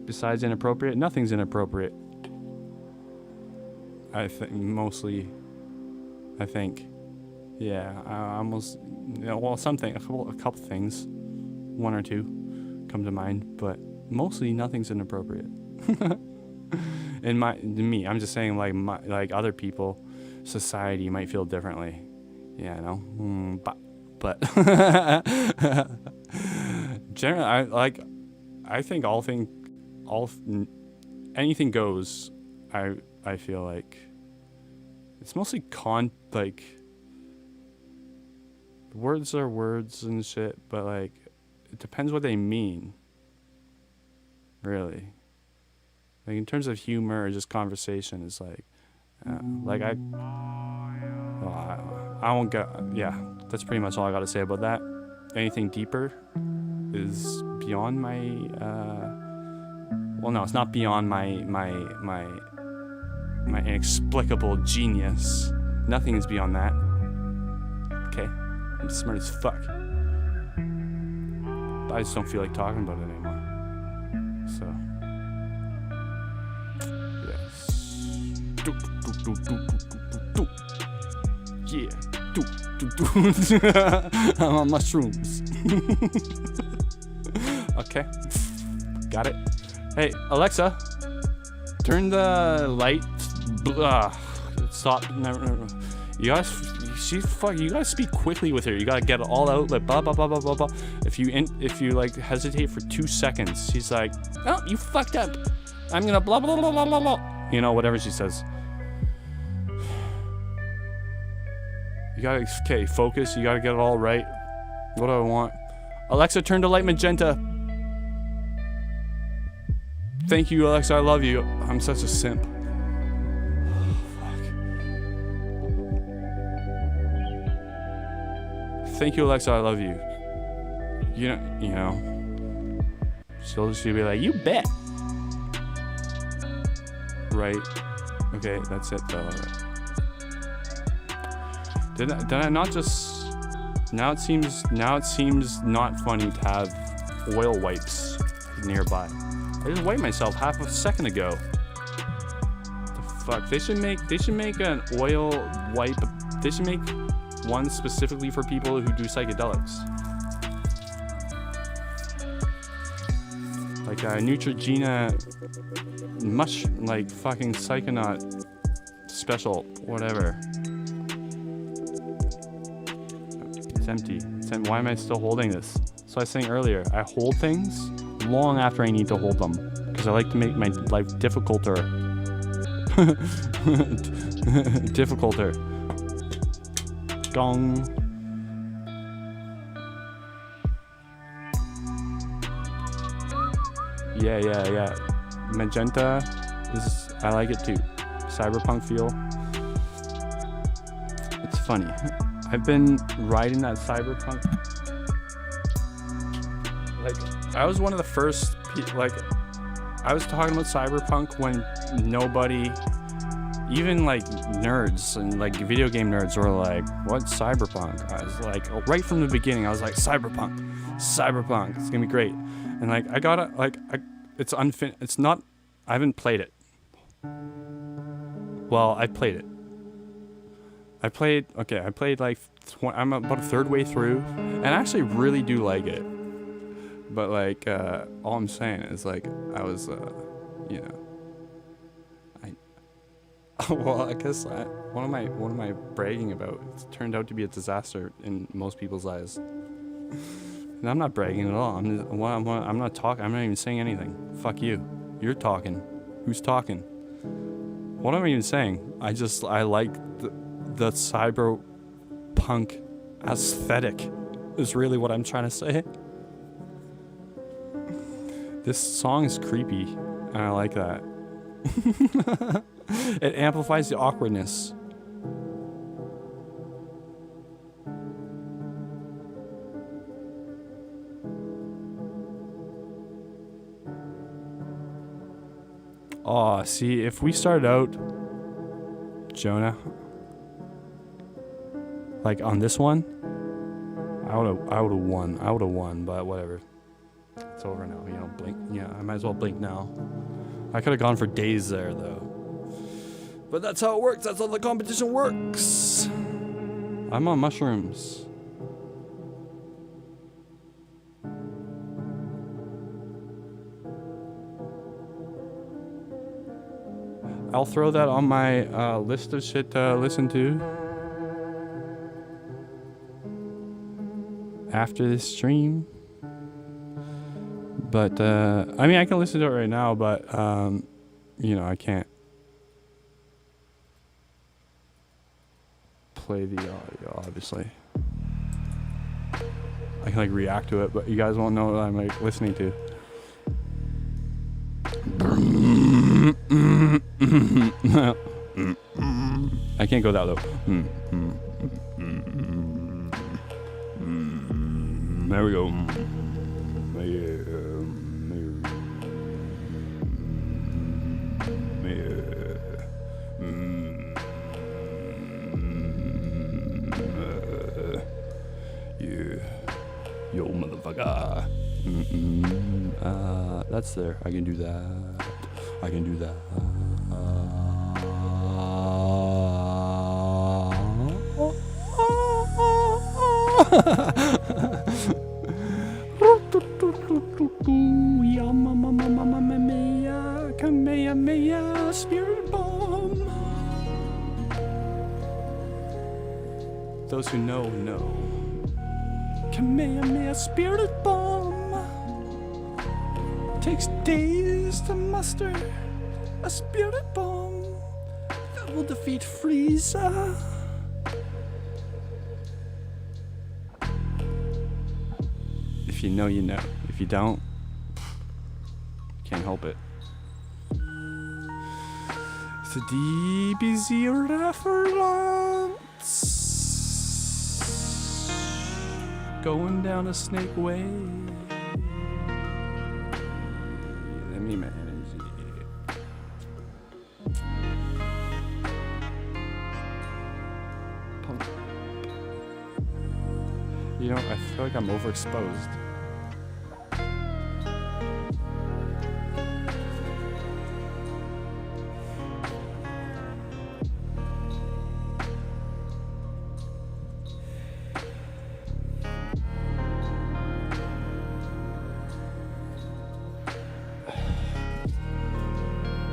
Besides inappropriate, nothing's inappropriate. I think, mostly. I think. Yeah, I almost... You know, well, something, a couple things. One or two come to mind, but mostly nothing's inappropriate. In me, I'm just saying, like other people, society might feel differently. Yeah, no, but generally, I think anything goes. I feel like it's mostly words are words and shit, but like it depends what they mean. Really. Like, in terms of humor or just conversation, it's like I won't go, yeah, that's pretty much all I got to say about that. Anything deeper is beyond my, well, no, it's not beyond my inexplicable genius. Nothing is beyond that. Okay? I'm smart as fuck. But I just don't feel like talking about it anymore. So... Yeah. I'm on mushrooms. Okay. Got it. Hey, Alexa, turn the light. Stop. No. You gotta speak quickly with her. You gotta get it all out, like blah blah blah blah blah blah. If you like hesitate for 2 seconds, she's like, "Oh, you fucked up. I'm gonna blah blah blah blah blah blah." You know, whatever she says. You gotta, okay, focus. You gotta get it all right. What do I want? Alexa, turn to light magenta. Thank you, Alexa. I love you. I'm such a simp. Fuck. Thank you, Alexa. I love you. You know. She'll be like, you bet. Right. Okay, that's it though. Did I not just... Now it seems not funny to have oil wipes nearby. I just wiped myself half a second ago. The fuck? They should make an oil wipe. They should make one specifically for people who do psychedelics. Like a Neutrogena like fucking Psychonaut special, whatever. It's empty. Why am I still holding this? So I was saying earlier, I hold things long after I need to hold them because I like to make my life difficulter. Difficulter. Gong. Yeah. Magenta is, I like it too. Cyberpunk feel. It's funny. I've been riding that cyberpunk. Like, I was one of the first like, I was talking about cyberpunk when nobody, even like nerds and like video game nerds were like, what's cyberpunk? I was like, right from the beginning, I was like, cyberpunk, it's gonna be great. And like, I gotta, like, it's not, I haven't played it. Well, I played it. I played like, I'm about a third way through, and I actually really do like it. But like, all I'm saying is like, I was, you know, well, I guess what am I bragging about? It's turned out to be a disaster in most people's eyes. And I'm not bragging at all. I'm not talking. I'm not even saying anything. Fuck you. You're talking. Who's talking? What am I even saying? I like the cyberpunk aesthetic is really what I'm trying to say. This song is creepy, and I like that. It amplifies the awkwardness. Oh, see, if we started out, Jonah, like on this one, I would have won, but whatever. It's over now, you know, blink. Yeah, I might as well blink now. I could have gone for days there, though. But that's how it works. That's how the competition works. I'm on mushrooms. I'll throw that on my list of shit to listen to after this stream. But, I mean, I can listen to it right now, but, you know, I can't play the audio, obviously. I can, like, react to it, but you guys won't know what I'm, like, listening to. I can't go that low. There we go. Yo, motherfucker. That's there. I can do that. Yeah, mama mia, Kamehameha, spirit bomb. Those who know. Kamehameha, spirit bomb. Takes days to muster a spirit bomb that will defeat Frieza. If you know, you know. If you don't, can't help it. It's a DBZ reference. Going down a snake way. Let me manage it. Pump. You know, I feel like I'm overexposed.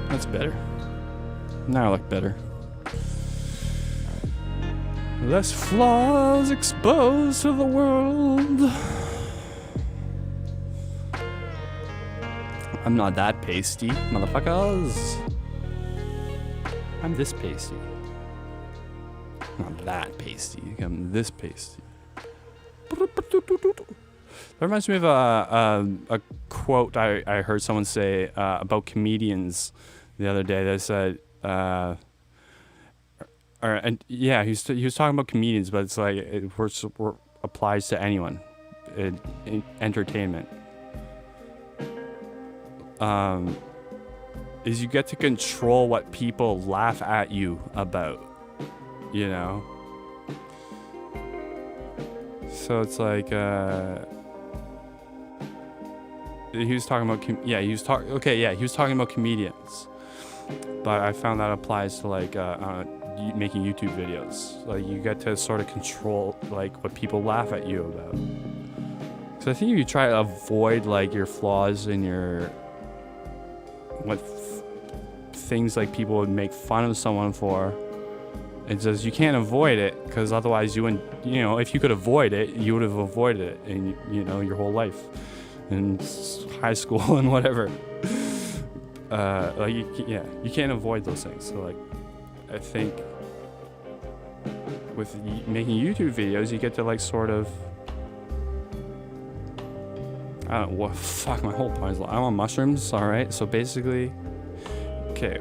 That's better. Now I look better. Less flaws exposed to the world. I'm not that pasty, motherfuckers. I'm this pasty. Not that pasty. I'm this pasty. That reminds me of a quote I heard someone say about comedians the other day. They said, he was talking about comedians, but it's like it applies to anyone in entertainment. Is you get to control what people laugh at you about, you know? So it's like, he was talking about, he was talking about comedians. But I found that applies to like, making YouTube videos. Like you get to sort of control like what people laugh at you about. So I think if you try to avoid like your flaws and your, things like people would make fun of someone for, it says you can't avoid it, because otherwise you wouldn't, if you could avoid it, you would have avoided it in, your whole life, in high school and whatever. You can't avoid those things. So like, I think with making YouTube videos, you get to like sort of, I don't know what, fuck, my whole point is I'm on mushrooms, alright? So basically, okay,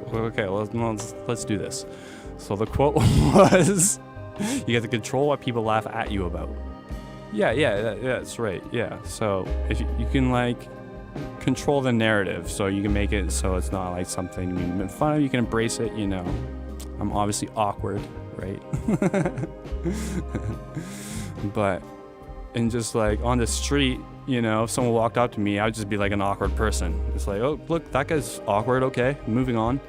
let's do this. So the quote was, you get to control what people laugh at you about. Yeah, that's right, yeah. So if you can like control the narrative, so you can make it so it's not like something to be made fun of, you can embrace it, I'm obviously awkward, right? But, and just like on the street, if someone walked up to me, I would just be like an awkward person. It's like, oh, look, that guy's awkward. Okay, moving on.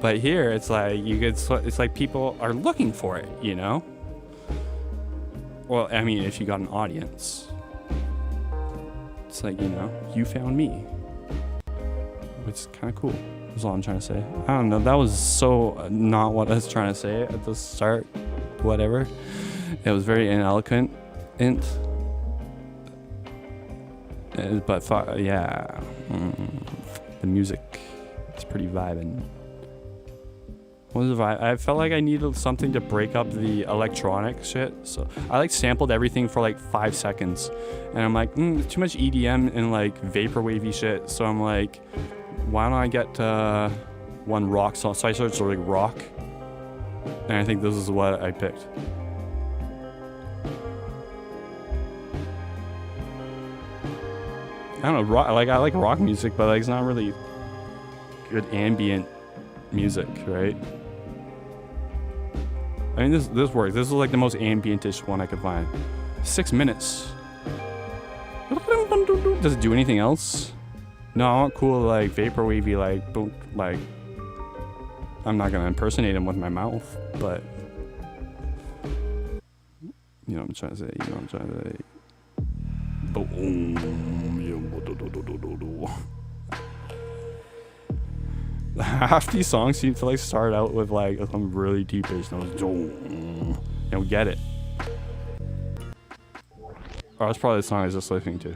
But here, it's like it's like people are looking for it, Well, I mean, if you got an audience, it's like, you found me. It's kind of cool. That's all I'm trying to say. I don't know. That was so not what I was trying to say at the start. Whatever. It was very ineloquent. But yeah, the music is pretty vibing. What was the vibe? I felt like I needed something to break up the electronic shit, so I like sampled everything for like 5 seconds, and I'm like, too much EDM and like vaporwavy shit. So I'm like, why don't I get one rock song? So I searched like rock, and I think this is what I picked. I don't know, rock, like I like rock music, but like it's not really good ambient music, right? I mean, this works. This is like the most ambient-ish one I could find. 6 minutes. Does it do anything else? No, I want cool like vaporwavy, like boom, like. I'm not gonna impersonate him with my mouth, but you know what I'm trying to say. Half these songs seem to like start out with like some really deep bass notes. And we get it. Oh, that's probably the song I was just listening to.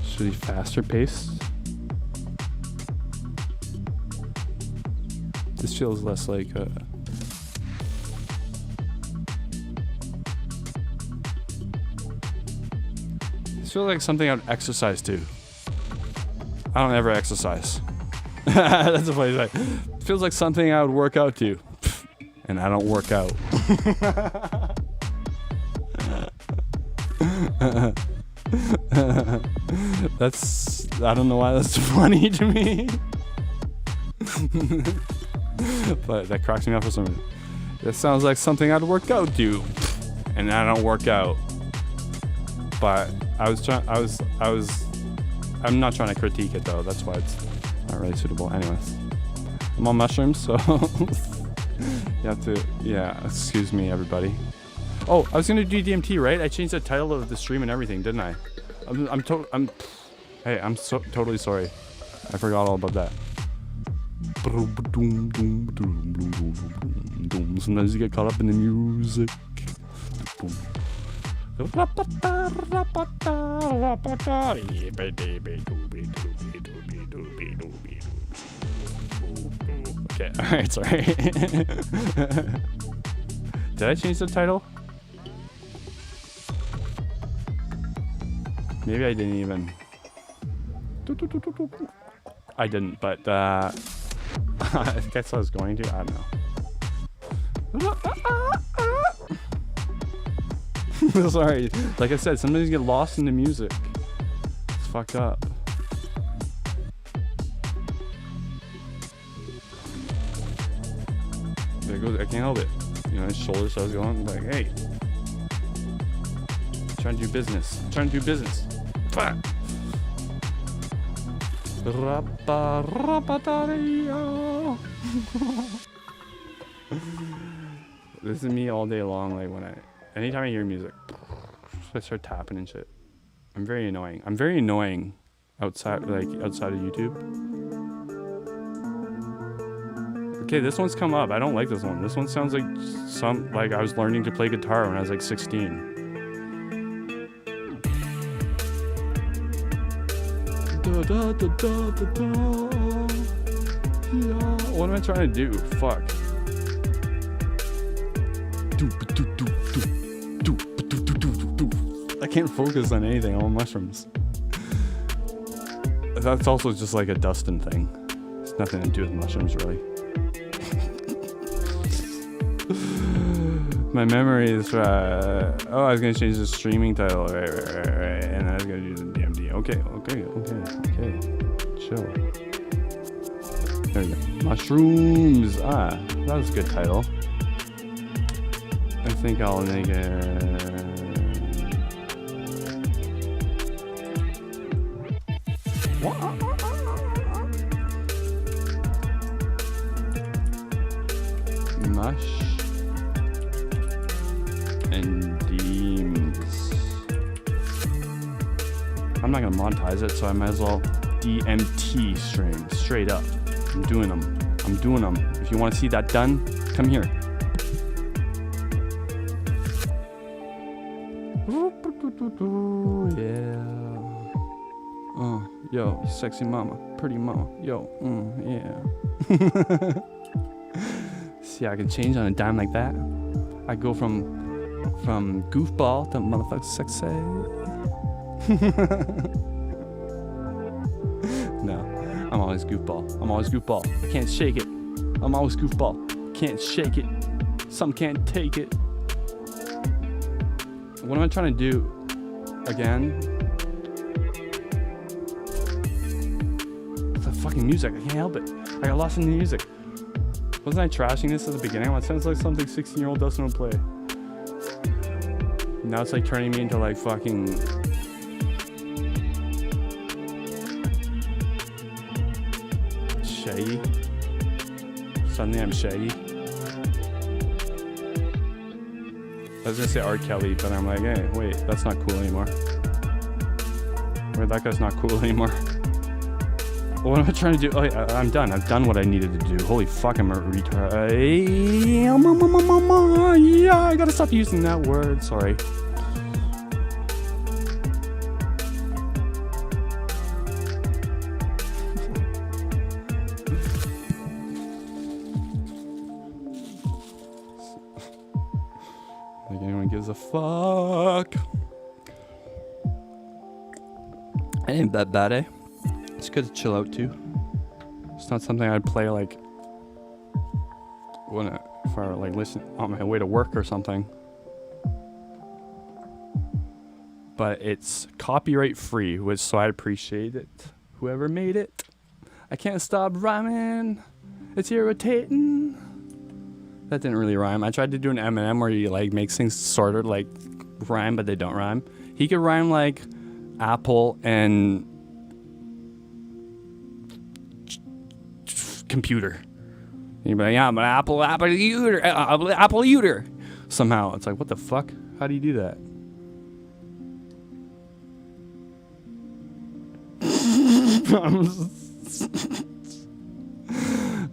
Should be faster paced. This feels less like this feels like something I'd exercise to. I don't ever exercise. That's a funny thing. It feels like something I would work out to. And I don't work out. I don't know why that's funny to me. But that cracks me up for some reason. That sounds like something I'd work out to. And I don't work out. But I'm not trying to critique it though. That's why it's not really suitable. Anyways. I'm on mushrooms, so you have to, excuse me everybody. Oh, I was gonna do DMT, right? I changed the title of the stream and everything, didn't I? I'm so totally sorry. I forgot all about that. Sometimes you get caught up in the music. Okay, alright, sorry. Did I change the title? Maybe I didn't even. I didn't, but I guess I was going to. I don't know. Sorry. Like I said, sometimes you get lost in the music. It's fucked up. There it goes. I can't help it. You know, his shoulder starts going like, hey. I'm trying to do business. I'm trying to do business. Fuck. This is me all day long. Like anytime I hear music, I start tapping and shit. I'm very annoying. I'm very annoying outside of YouTube. Okay, this one's come up. I don't like this one. This one sounds like I was learning to play guitar when I was like 16. What am I trying to do? Fuck. I can't focus on anything. I'm on mushrooms. That's also just like a Dustin thing. It's nothing to do with mushrooms, really. My memory is I was gonna change the streaming title, right, and I was gonna do the DMD. Okay. Chill. There we go. Mushrooms. That was a good title. I think I'll make it. Mush and Deems. I'm not gonna monetize it, so I might as well DMT stream straight up. I'm doing them. If you want to see that done, come here. Yeah. Yo, sexy mama, pretty mama. Yo, yeah. See, I can change on a dime like that. I go from goofball to motherfucking sexy. No, I'm always goofball. I can't shake it. I'm always goofball. Can't shake it. Some can't take it. What am I trying to do again? It's the fucking music. I can't help it. I got lost in the music. Wasn't I trashing this at the beginning? It sounds like something 16-year-old Dustin would play. Now it's like turning me into like fucking... Shaggy. Suddenly I'm Shaggy. I was gonna say R. Kelly, but I'm like, hey, wait, that's not cool anymore. Wait, that guy's not cool anymore. What am I trying to do? Oh, yeah, I'm done. I've done what I needed to do. Holy fuck, I'm a retard. Yeah, I gotta stop using that word. Sorry. Like anyone gives a fuck. I ain't that bad, eh? It's good to chill out too. It's not something I'd play like if I were like listen on my way to work or something. But it's copyright free, so I appreciate it. Whoever made it. I can't stop rhyming. It's irritating. That didn't really rhyme. I tried to do an Eminem where he like makes things sort of like rhyme, but they don't rhyme. He could rhyme like apple and computer. You'd be like, yeah, I'm an apple uter. Somehow. It's like, what the fuck? How do you do that?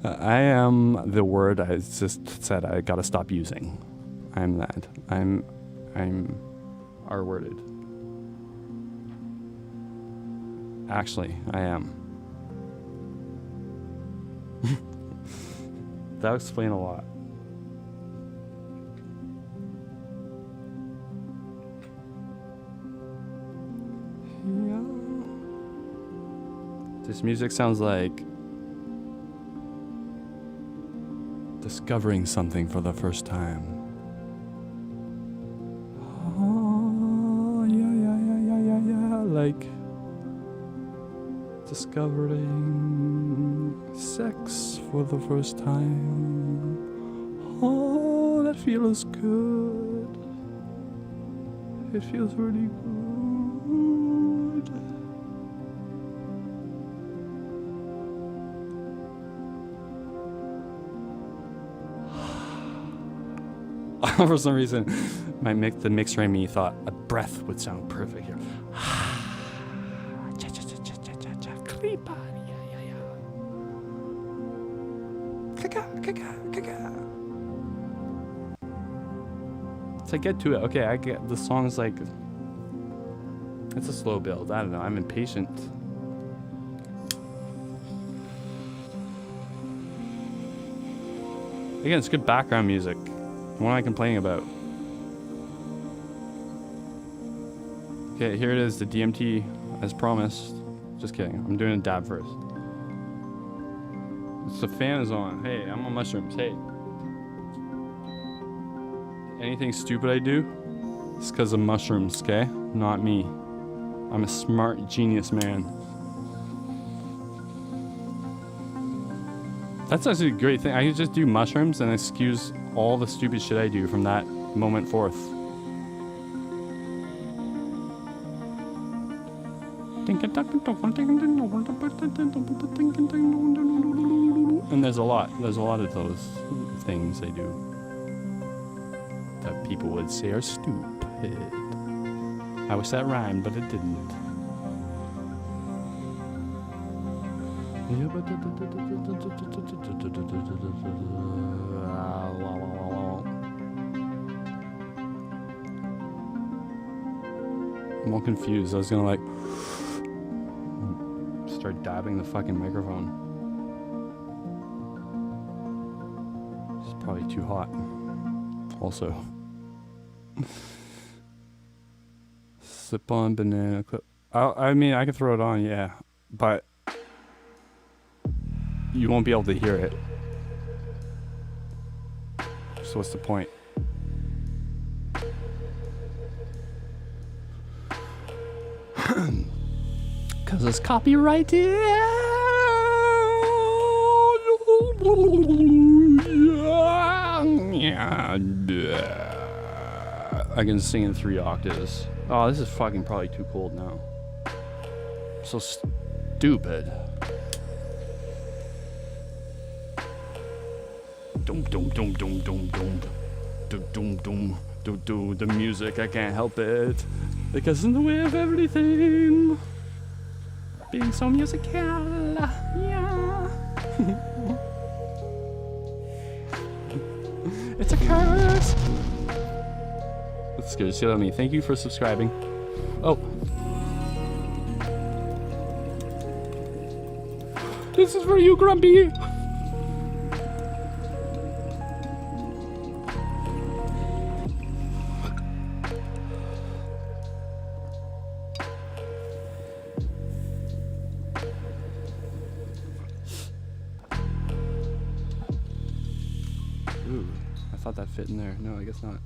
I am the word I just said I gotta stop using. I'm that. I'm R-worded. Actually, I am. That would explain a lot. Yeah. This music sounds like discovering something for the first time. Oh, yeah. Like discovering sex for the first time. Oh, that feels good. It feels really good. For some reason, the mixer in me thought a breath would sound perfect here. So I get to it. Okay, I get the song's like, it's a slow build. I don't know. I'm impatient. Again, it's good background music. What am I complaining about? Okay, here it is, the DMT as promised. Just kidding. I'm doing a dab first. The fan is on. Hey, I'm on mushrooms. Hey. Anything stupid I do, it's because of mushrooms, okay? Not me. I'm a smart, genius man. That's actually a great thing. I could just do mushrooms and excuse all the stupid shit I do from that moment forth. And there's a lot of those things I do that people would say are stupid. I wish that rhymed, but it didn't. I'm all confused. I was gonna like start dabbing the fucking microphone. It's probably too hot. Also, slip-on banana clip. I mean, I could throw it on, yeah, but you won't be able to hear it. So what's the point? Because it's copyrighted. I can sing in 3 octaves. Oh, this is fucking probably too cold now. So stupid. Dum dum dum dum dum dum dum dum dum dum dum. The music, I can't help it. Because it's in the way of everything. Being so musical, yeah. It's a curse. That scares the shit out of me. Thank you for subscribing. Oh. This is for you, Grumpy. Ooh, I thought that fit in there. No, I guess not.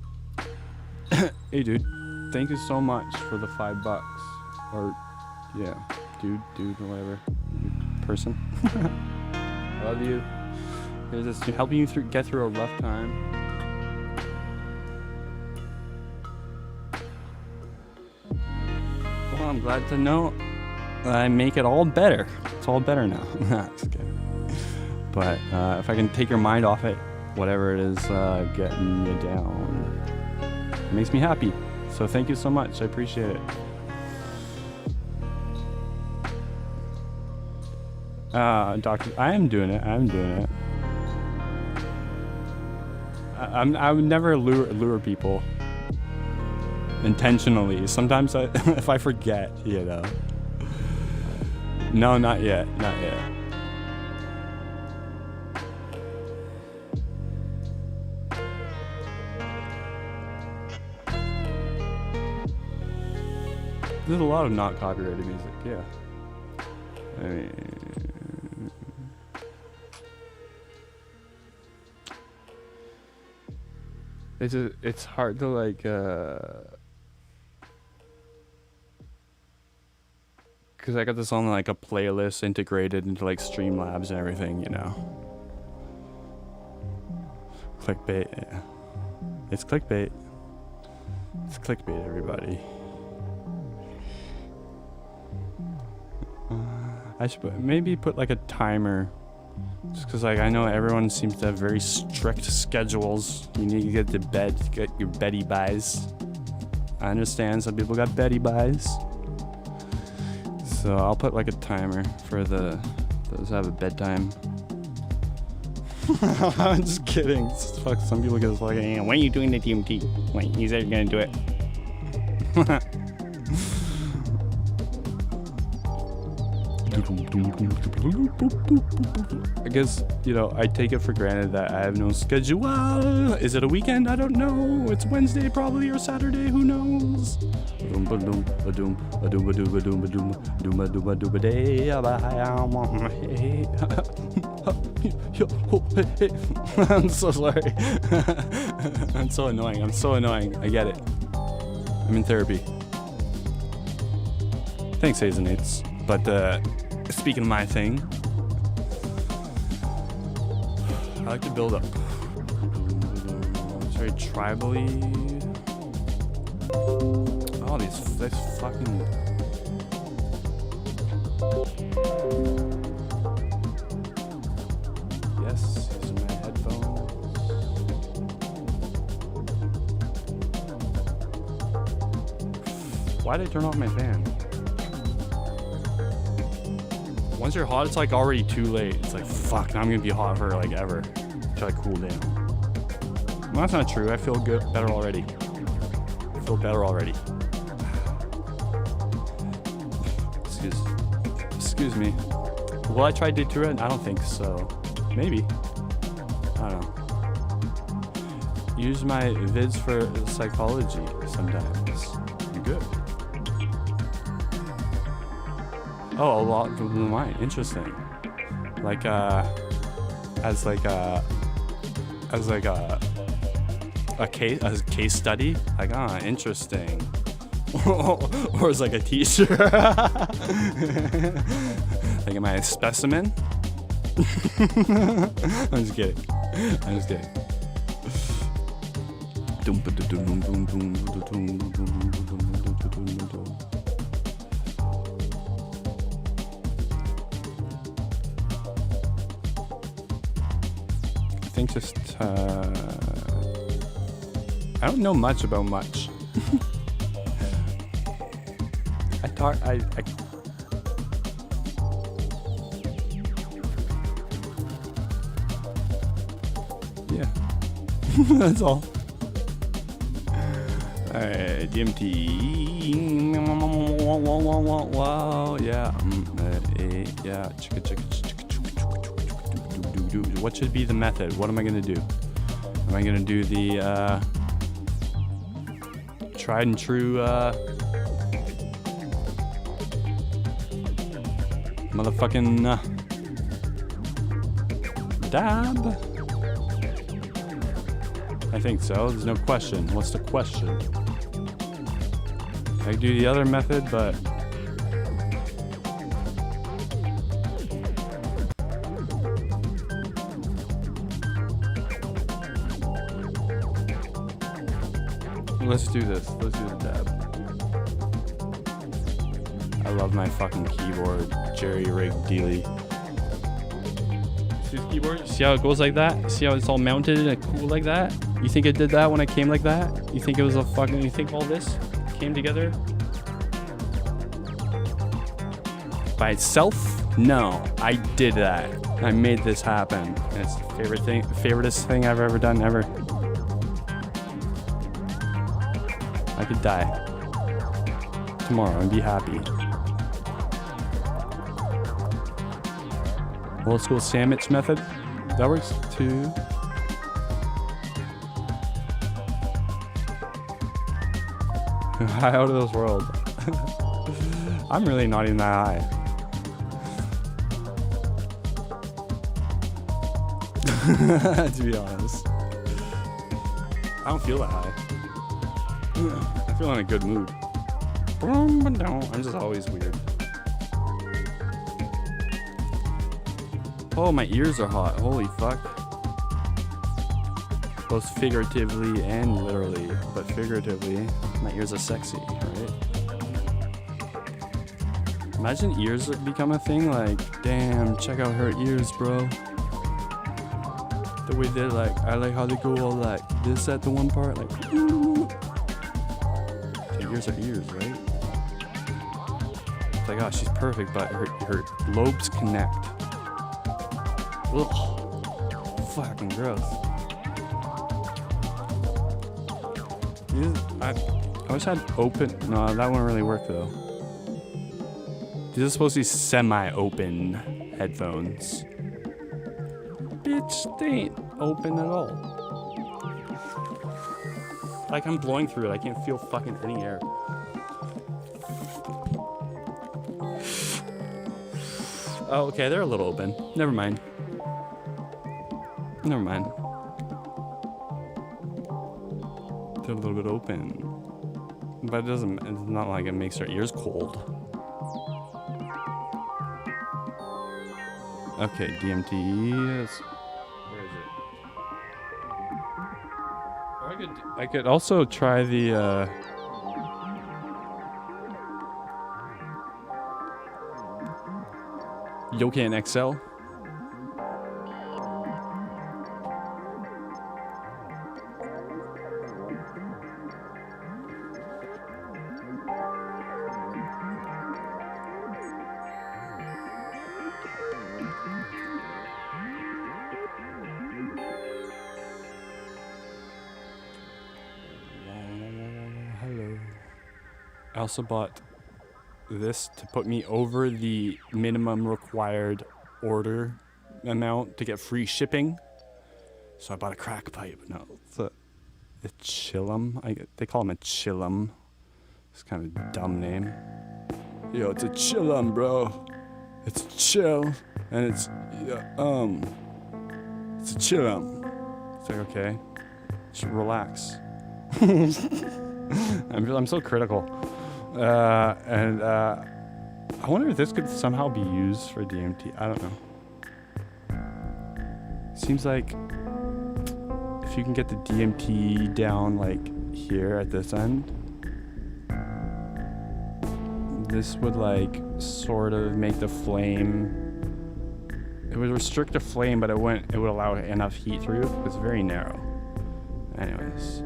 Hey, dude. Thank you so much for the $5. Or, yeah, dude, or whatever. Person. I love you. Here's this to helping you get through a rough time. Well, I'm glad to know I make it all better. It's all better now. Just kidding. But if I can take your mind off it, whatever it is getting you down, it makes me happy. So thank you so much. I appreciate it. Doctor, I am doing it. I would never lure people intentionally. Sometimes if I forget, you know. No, not yet. Not yet. There's a lot of not copyrighted music, yeah. I mean, it's hard to like because I got this on like a playlist integrated into like Streamlabs and everything, you know. Clickbait, yeah. It's clickbait. It's clickbait, everybody. I should maybe put like a timer, just because like I know everyone seems to have very strict schedules. You need to get to bed, get your Betty buys. I understand some people got Betty buys, so I'll put like a timer for those have a bedtime. I'm just kidding. Fuck, some people get like, hey, when are you doing the DMT? Wait, you said you're gonna do it. I guess, you know, I take it for granted that I have no schedule. Is it a weekend? I don't know. It's Wednesday probably or Saturday. Who knows? I'm so sorry. I'm so annoying. I'm so annoying. I get it. I'm in therapy. Thanks, Hazenates. But speaking of my thing, I like to build up. It's very tribally. Oh, these fucking. Yes, these are my headphones. Why did I turn off my fan? Once you're hot, it's like already too late. It's like, fuck, now I'm gonna be hot for like ever. Try to cool down. Well, that's not true. I feel good, better already. I feel better already. Excuse me. Will I try Debauchery? I don't think so. Maybe. I don't know. Use my vids for psychology sometimes. You're good. Oh, a lot of mine. Interesting. Like as a case study. Like interesting. Or as like a t-shirt. Like am I a specimen? I'm just kidding. I think just I don't know much about much. I yeah. That's all. Alright, DMT. Wow, yeah. Yeah. What should be the method? What am I gonna do? Am I gonna do the tried and true motherfucking dab? I think so. There's no question. What's the question? I could do the other method, but let's do this. Let's do the dab. I love my fucking keyboard, jerry-rigged dealy. See the keyboard? See how it goes like that? See how it's all mounted and cool like that? You think it did that when I came like that? You think it was a fucking? You think all this came together by itself? No, I did that. I made this happen. And it's the favoriteest thing I've ever done ever. could die tomorrow and be happy. Old school sandwich method. That works too. High out of this world. I'm really not even that high. To be honest. I don't feel that high. I feel in a good mood. I'm just always weird. Oh, my ears are hot. Holy fuck. Both figuratively and literally. But figuratively, my ears are sexy, right? Imagine ears become a thing. Like, damn, check out her ears, bro. The way they like, I like how they go all like this at the one part, like. Ears are ears, right? It's like, oh, she's perfect, but her lobes connect. Ugh. Fucking gross. I wish I had open. No, that wouldn't really work though. These are supposed to be semi-open headphones. Bitch, they ain't open at all. Like I'm blowing through it. I can't feel fucking any air. Oh, okay, they're a little open. Never mind. Never mind. They're a little bit open. But it doesn't, it's not like it makes our ears cold. Okay, DMT is... Where is it? I could also try the Yokan XL. I also bought this to put me over the minimum required order amount to get free shipping. So I bought a crack pipe. No, it's a chillum. They call him a chillum. It's kind of a dumb name. Yo, it's a chillum, bro. It's a chill, and it's a chillum. It's like, okay, just relax. I'm so critical. I wonder if this could somehow be used for DMT. I don't know. Seems like if you can get the DMT down like here at this end, this would like sort of make the flame. It would restrict the flame, but it would allow enough heat through. It's very narrow. Anyways.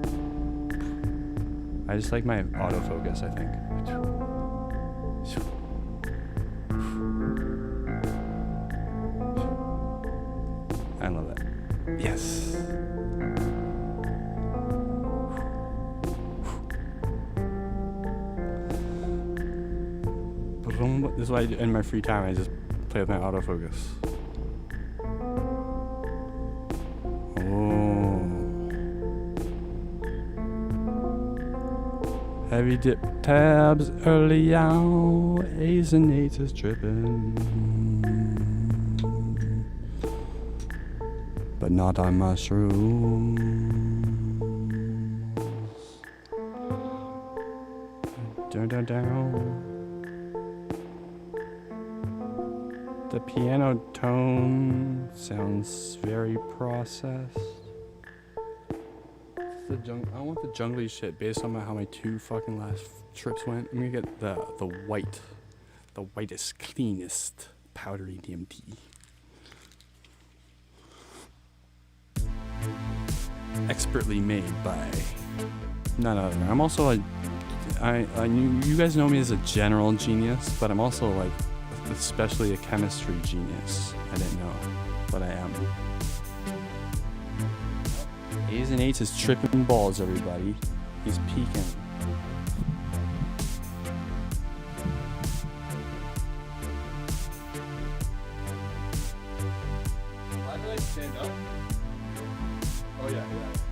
I just like my autofocus, I think. I love that. Yes. This is why in my free time I just play with my autofocus. Heavy dip tabs early out, A's and 8s is tripping. But not on mushrooms. Down, down, down. The piano tone sounds very processed. I want the jungly shit based on how my two fucking last trips went. I'm gonna get the whitest, cleanest, powdery DMT. Expertly made by none other. I'm also you guys know me as a general genius, but I'm also like especially a chemistry genius. I didn't know, but I am. A's and 8s is tripping balls, everybody. He's peeking. stand up? Oh yeah, yeah.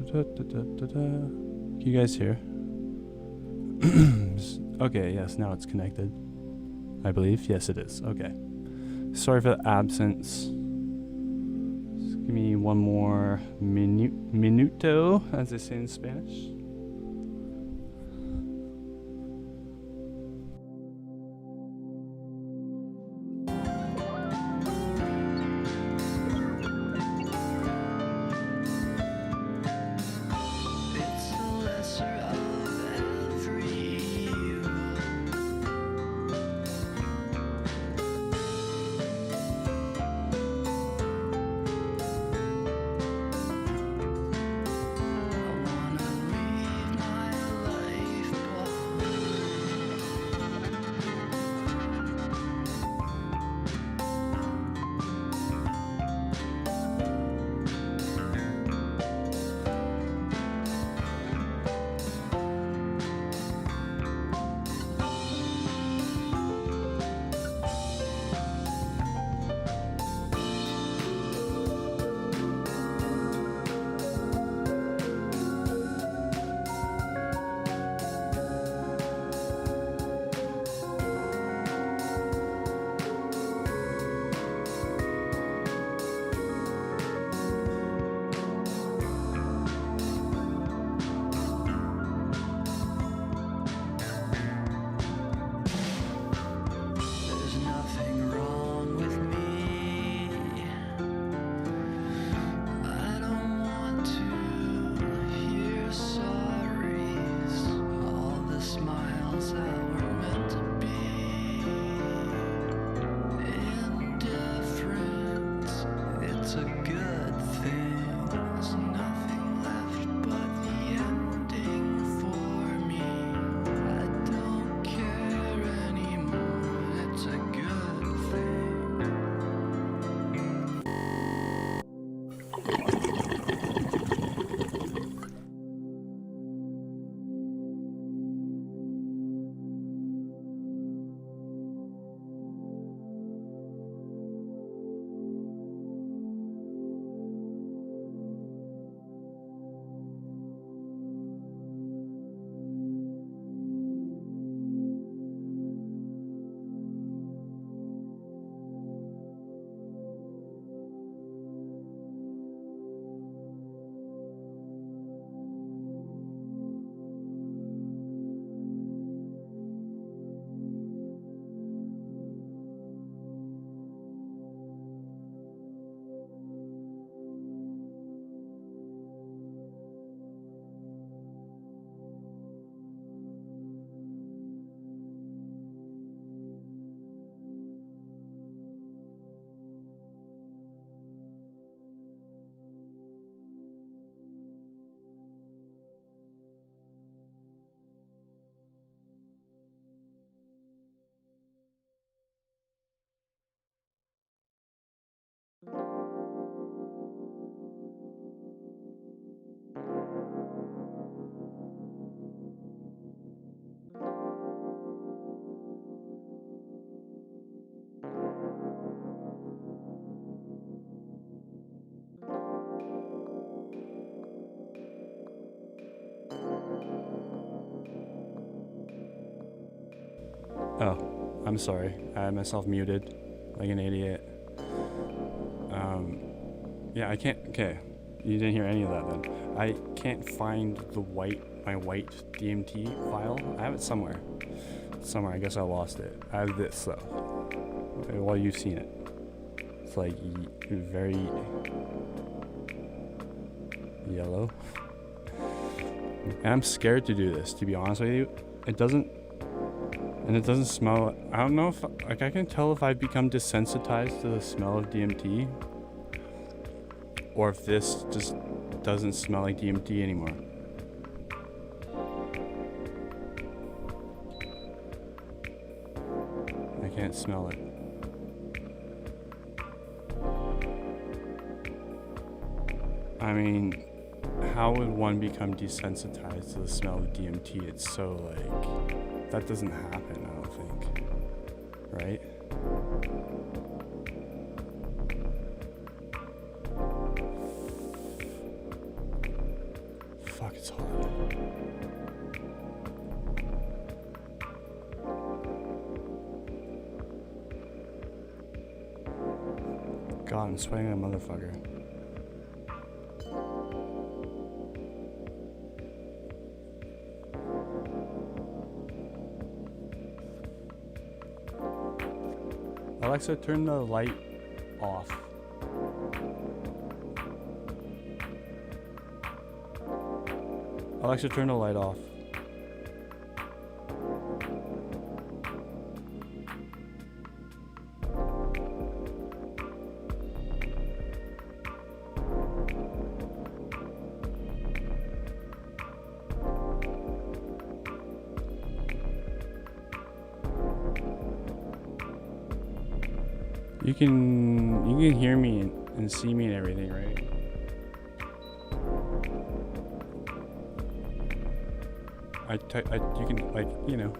Can you guys hear? Okay, yes, now it's connected. I believe. Yes, it is. Okay. Sorry for the absence. Just give me one more minuto, as they say in Spanish. Oh, I'm sorry. I had myself muted like an idiot. Yeah, I can't. Okay, you didn't hear any of that then. I can't find my white DMT file. I have it somewhere. I guess I lost it. I have this though. Well, you've seen it. It's like very yellow. And I'm scared to do this, to be honest with you. It doesn't smell. I don't know if, like, I can tell if I've become desensitized to the smell of DMT, or if this just doesn't smell like DMT anymore. I can't smell it. I mean, how would one become desensitized to the smell of DMT? It's so like, that doesn't happen, I don't think. Right? god, I'm sweating like a motherfucker. Alexa, turn the light off. Alexa, turn the light off. You can hear me and see me and everything, right? You can, like, you know.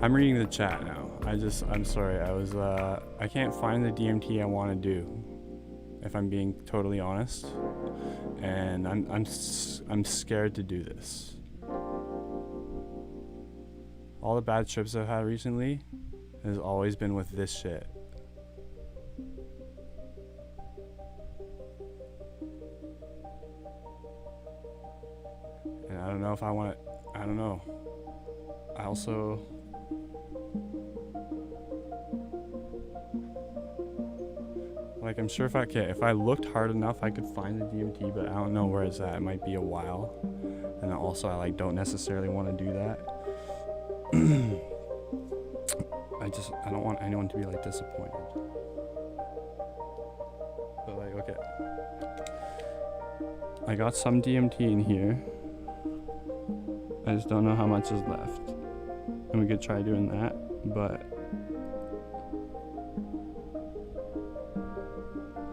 I'm reading the chat now. I'm sorry. I can't find the DMT I want to do, if I'm being totally honest. And I'm scared to do this. All the bad trips I've had recently has always been with this shit. And I don't know if I want it. I don't know. I also... Like, I'm sure if I looked hard enough, I could find the DMT, but I don't know where it's at. It might be a while. And also, I don't necessarily want to do that. I don't want anyone to be disappointed. But okay. I got some DMT in here. I just don't know how much is left. And we could try doing that, but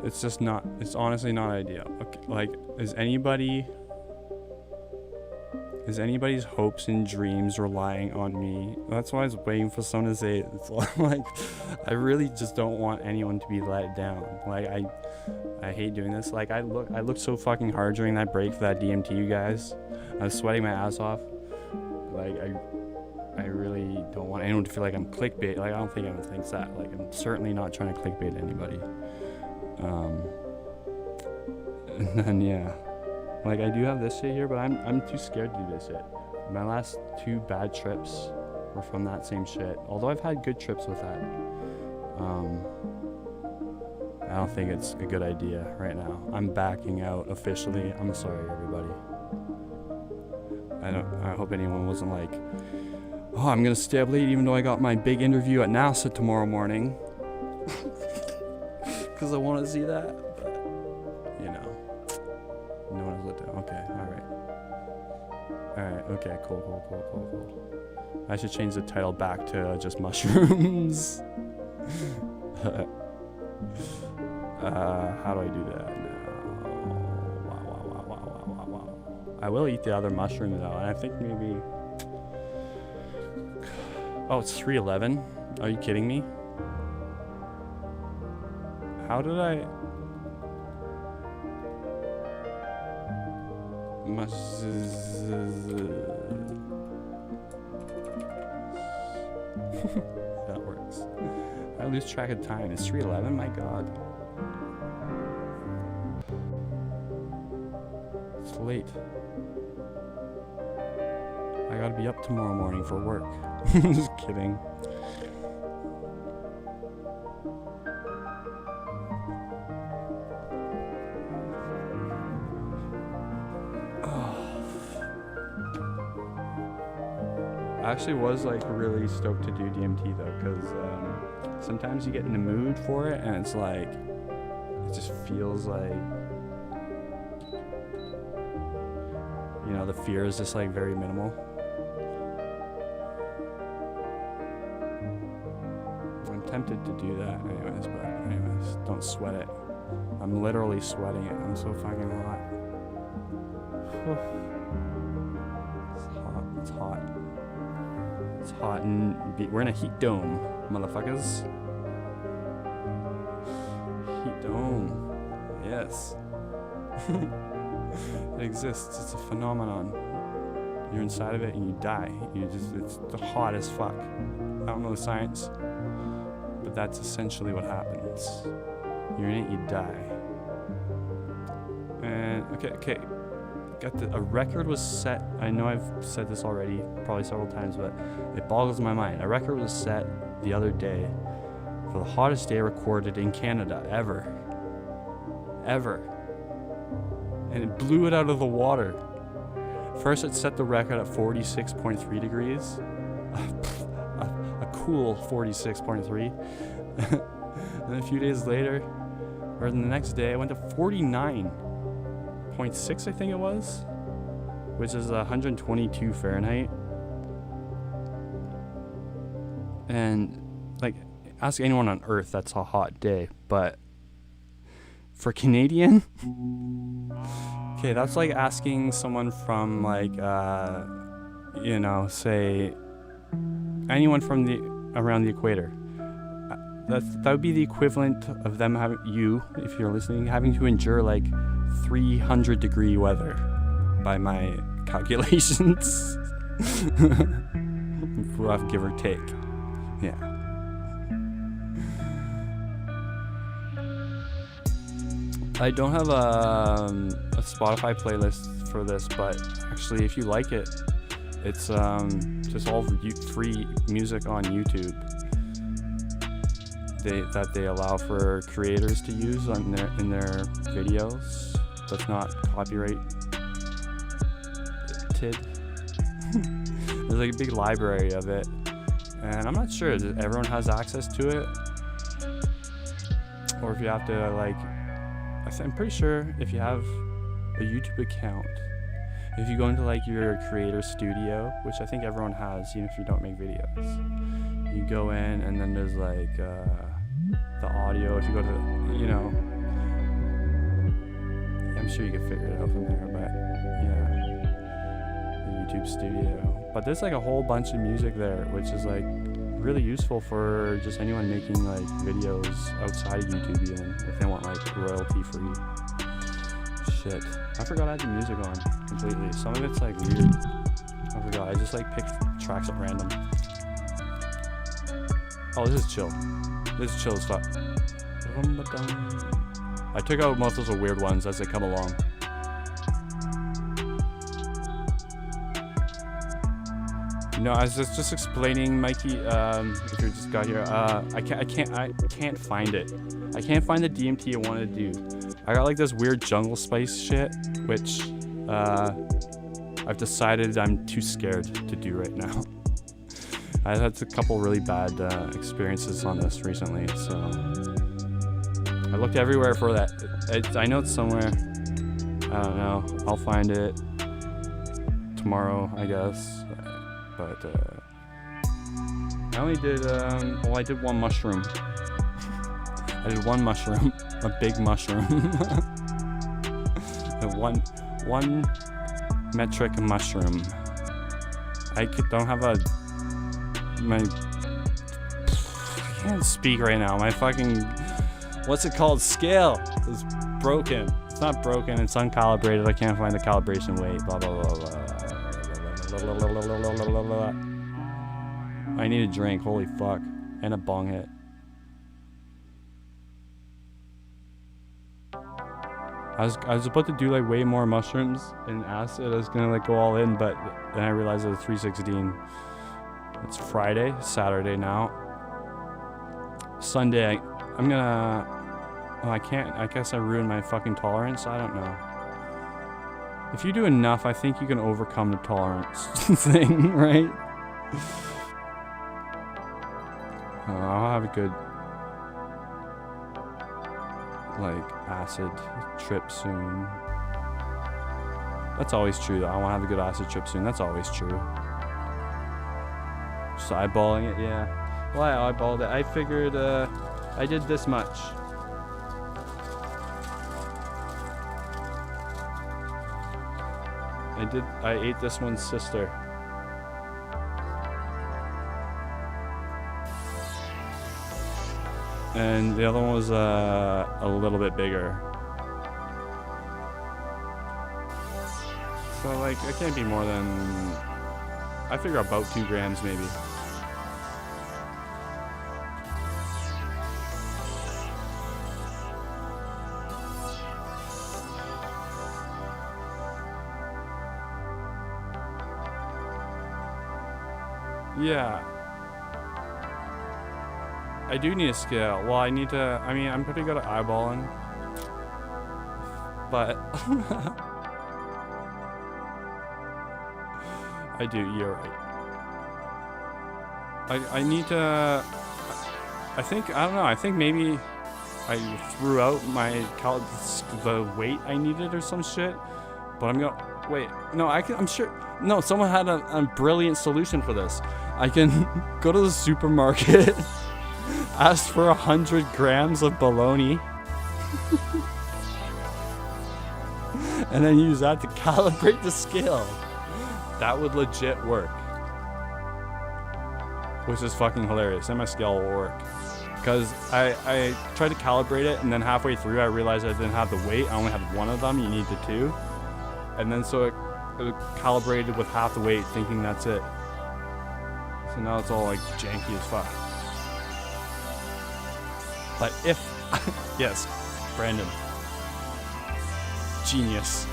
it's honestly not ideal. Okay, is anybody's hopes and dreams relying on me? That's why I was waiting for someone to say it. It's I really just don't want anyone to be let down. I hate doing this. I looked so fucking hard during that break for that DMT, you guys. I was sweating my ass off. I really don't want anyone to feel like I'm clickbait. I don't think anyone thinks that. I'm certainly not trying to clickbait anybody. And then yeah. I do have this shit here, but I'm too scared to do this shit. My last 2 bad trips were from that same shit. Although I've had good trips with that. I don't think it's a good idea right now. I'm backing out officially. I'm sorry, everybody. I hope anyone wasn't oh, I'm gonna stay up late even though I got my big interview at NASA tomorrow morning. Because I want to see that. No one has let down. Okay, alright, okay, cool. I should change the title back to just mushrooms. How do I do that now? Wow. I will eat the other mushroom though, and I think maybe... Oh, it's 3:11? Are you kidding me? How did I... That works. I lose track of time. It's 3:11. My God, it's late. I gotta be up tomorrow morning for work. Just kidding. I actually was really stoked to do DMT though, because sometimes you get in the mood for it and it's it just feels the fear is just very minimal. I'm tempted to do that anyways, don't sweat it. I'm literally sweating it. I'm so fucking hot. It's hot. It's hot and we're in a heat dome, motherfuckers. Heat dome. Yes. It exists. It's a phenomenon. You're inside of it and you die. It's hot as fuck. I don't know the science. but that's essentially what happens. You're in it, you die. And okay. A record was set. I know I've said this already, probably several times, but it boggles my mind. A record was set the other day for the hottest day recorded in Canada ever. And it blew it out of the water. First, it set the record at 46.3 degrees. A cool 46.3. And a few days later, or the next day, I went to 49.6, I think it was, which is 122 Fahrenheit. And like, ask anyone on Earth, that's a hot day. But for Canadian, okay, that's like asking someone from like, say anyone from around the equator. That would be the equivalent of them having, you, if you're listening, having to endure like 300-degree weather by my calculations. Rough, give or take. Yeah. I don't have a Spotify playlist for this, but actually, if you like it, it's just all free music on YouTube. They allow for creators to use in their videos. That's not copyrighted. There's like a big library of it, and I'm not sure that everyone has access to it, or if you have to like. I'm pretty sure if you have a YouTube account, if you go into like your creator studio, which I think everyone has, even if you don't make videos, you go in and then there's like the audio. If you go to, I'm sure you can figure it out from there, but yeah, the YouTube studio. But there's like a whole bunch of music there, which is like really useful for just anyone making like videos outside of YouTube, even if they want like royalty free shit. I forgot I had the music on completely. Some of it's like weird. I forgot. I just like picked tracks at random. Oh, this is chill. This is chill as fuck. I took out most of those weird ones as they come along. No, I was just explaining, Mikey. If you just got here, I can't find it. I can't find the DMT I wanted to do. I got like this weird jungle spice shit, which I've decided I'm too scared to do right now. I had a couple really bad experiences on this recently, so I looked everywhere for that. I know it's somewhere. I don't know. I'll find it tomorrow, I guess. But I only did, I did one mushroom. I did one mushroom, a big mushroom. one metric mushroom. I don't have I can't speak right now. My fucking, what's it called? Scale is broken. It's not broken, it's uncalibrated. I can't find the calibration weight, blah, blah, blah, blah. I need a drink, holy fuck, and a bong hit. I was about to do like way more mushrooms and acid. I was gonna like go all in, but then I realized it was 316. It's Friday, Saturday now. Sunday, I'm gonna. Oh, I can't. I guess I ruined my fucking tolerance. I don't know. If you do enough, I think you can overcome the tolerance thing, right? I'll have a good, like, acid trip soon. That's always true, though. I want to have a good acid trip soon. That's always true. Just eyeballing it, yeah. Well, I eyeballed it. I figured I did this much. I ate this one's sister. And the other one was a little bit bigger. So like, it can't be more than, I figure about 2 grams maybe. Yeah. I do need a scale. Well, I need to, I mean, I'm pretty good at eyeballing. But I do, you're right. I need to, I think, I don't know, I think maybe I threw out the weight I needed or some shit. But I'm gonna, wait, no, I'm sure, no, someone had a brilliant solution for this. I can go to the supermarket, ask for 100 grams of bologna, and then use that to calibrate the scale. That would legit work. Which is fucking hilarious, and my scale will work. Because I tried to calibrate it, and then halfway through I realized I didn't have the weight. I only had one of them, you need the two. And then so it calibrated with half the weight, thinking that's it. So now it's all like janky as fuck. But if, yes, Brandon. Genius.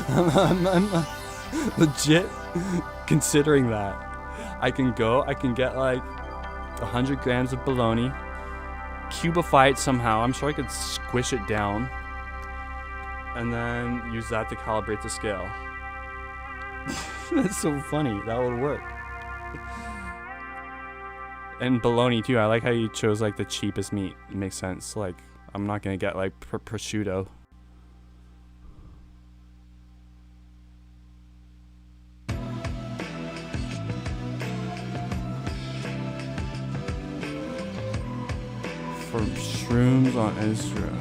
I'm legit considering that. I can get like 100 grams of bologna, cubify it somehow. I'm sure I could squish it down. And then use that to calibrate the scale. That's so funny. That would work. And bologna too. I like how you chose like the cheapest meat. It makes sense. Like I'm not gonna get like prosciutto. For shrooms on Instagram.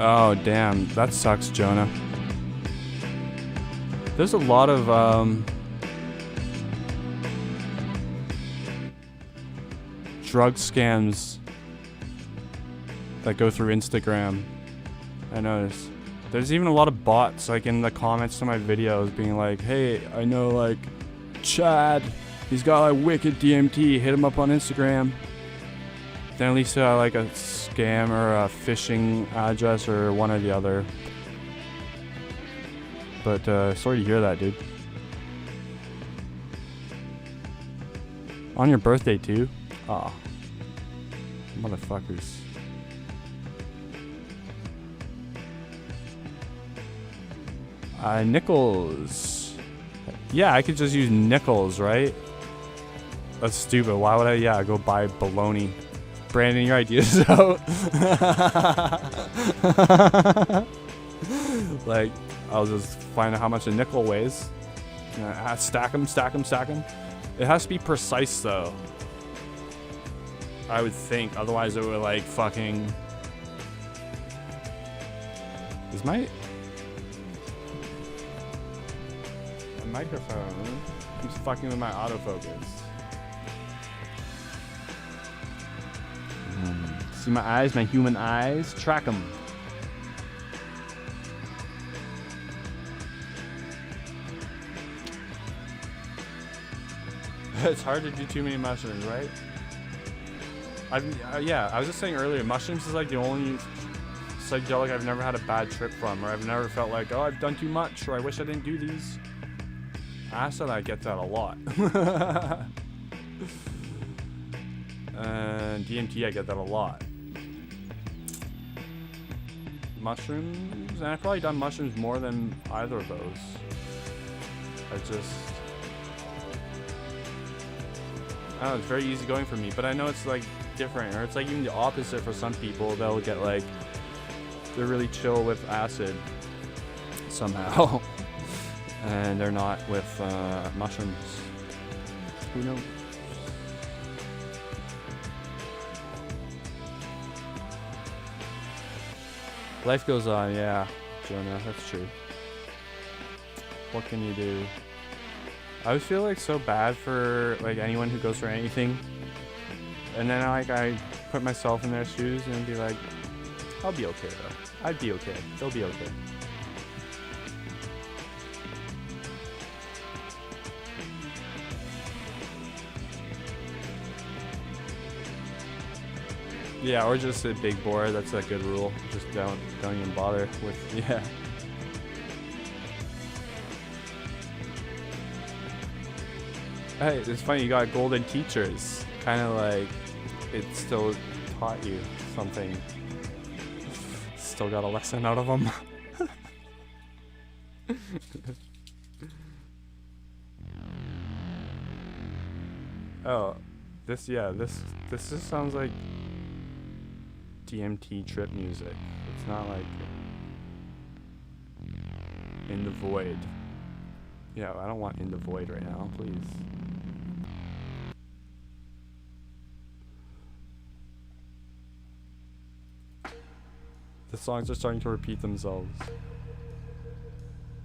Oh, damn. That sucks, Jonah. There's a lot of, drug scams that go through Instagram. I noticed. There's even a lot of bots, like, in the comments to my videos being like, hey, I know, like, Chad. He's got, like, wicked DMT. Hit him up on Instagram. Then at least like a scam or a phishing address or one or the other. But sorry to hear that, dude. On your birthday too? Aw. Motherfuckers. Nickels. Yeah, I could just use nickels, right? That's stupid. Why would I, go buy bologna? Brandon, your ideas out. Like, I'll just find out how much a nickel weighs. Stack them. It has to be precise, though. I would think. Otherwise, it would, like, fucking... Is my microphone... I'm just fucking with my autofocus. See my eyes, my human eyes? Track them. It's hard to do too many mushrooms, right? Yeah, I was just saying earlier, mushrooms is like the only psychedelic I've never had a bad trip from, or I've never felt like, oh, I've done too much, or I wish I didn't do these. Acid, I get that a lot. And DMT, I get that a lot. Mushrooms, and I've probably done mushrooms more than either of those. I don't know, it's very easy going for me, but I know it's like different, or it's like even the opposite for some people. They'll get like, they're really chill with acid somehow, and they're not with mushrooms. Who knows? Life goes on, yeah, Jonah, that's true. What can you do? I always feel like so bad for like anyone who goes for anything, and then like I put myself in their shoes and be like, I'll be okay though. I'd be okay. They'll be okay. Yeah, or just a big bore. That's a good rule. Just don't even bother with, yeah. Hey, it's funny, you got golden teachers. Kind of like it still taught you something. Still got a lesson out of them. Oh, this just sounds like DMT trip music. It's not like In the Void. Yeah, I don't want In the Void right now, please. The songs are starting to repeat themselves.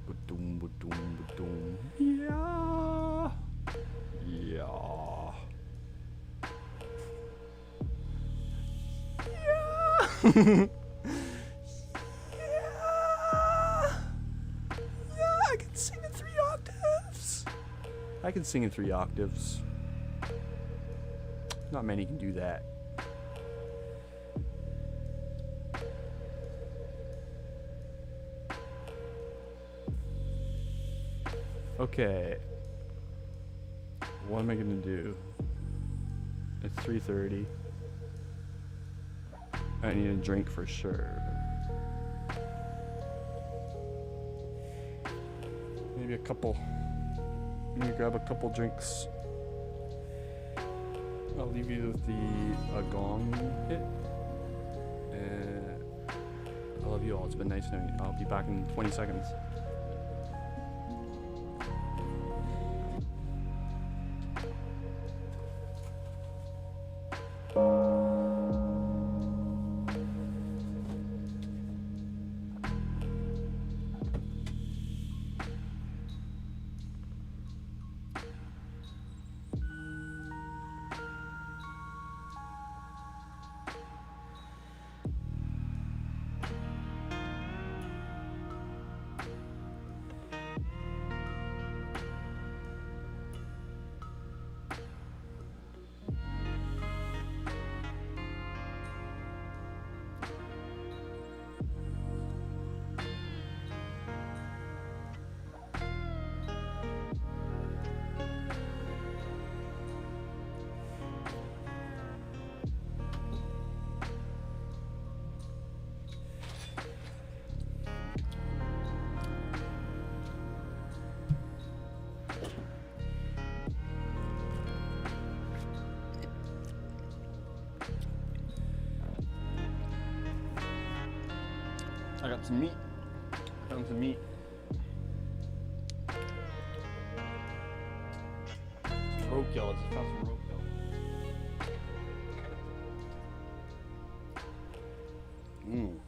Ba-doom, ba-doom, ba-doom. Yeah. Yeah. Yeah. Yeah, I can sing in 3 octaves. I can sing in 3 octaves. Not many can do that. Okay. What am I gonna do? It's 3:30. I need a drink for sure. Maybe a couple. Maybe grab a couple drinks. I'll leave you with the gong hit. And I love you all. It's been nice knowing you. I'll be back in 20 seconds. I got some meat. Found some meat. Roadkill. I just found some roadkill. Mmm.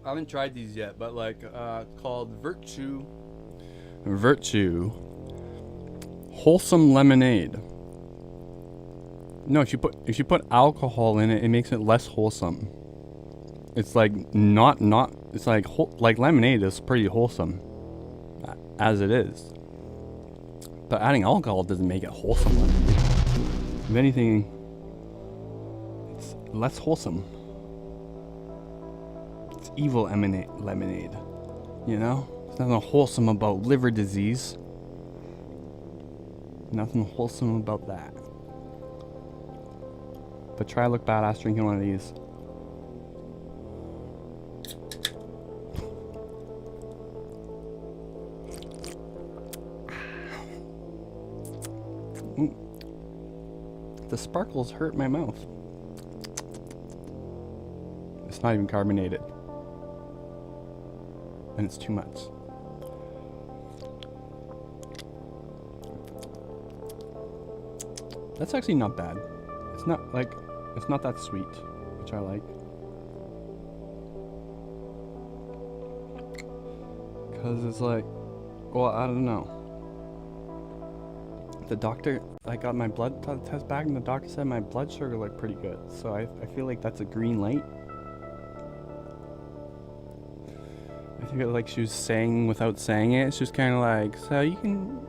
I haven't tried these yet, but like called Virtue Wholesome Lemonade. No, if you put alcohol in it, it makes it less wholesome. It's like it's like lemonade is pretty wholesome as it is. But adding alcohol doesn't make it wholesome lemonade. If anything, it's less wholesome. Evil lemonade, you know? There's nothing wholesome about liver disease. Nothing wholesome about that. But try to look badass drinking one of these. The sparkles hurt my mouth. It's not even carbonated. And it's too much. That's actually not bad. It's not that sweet, which I like. Cause it's like, well, I don't know. The doctor, I got my blood test back and the doctor said my blood sugar looked pretty good. So I feel like that's a green light. I think like she was saying without saying it. She was kind of like, so you can,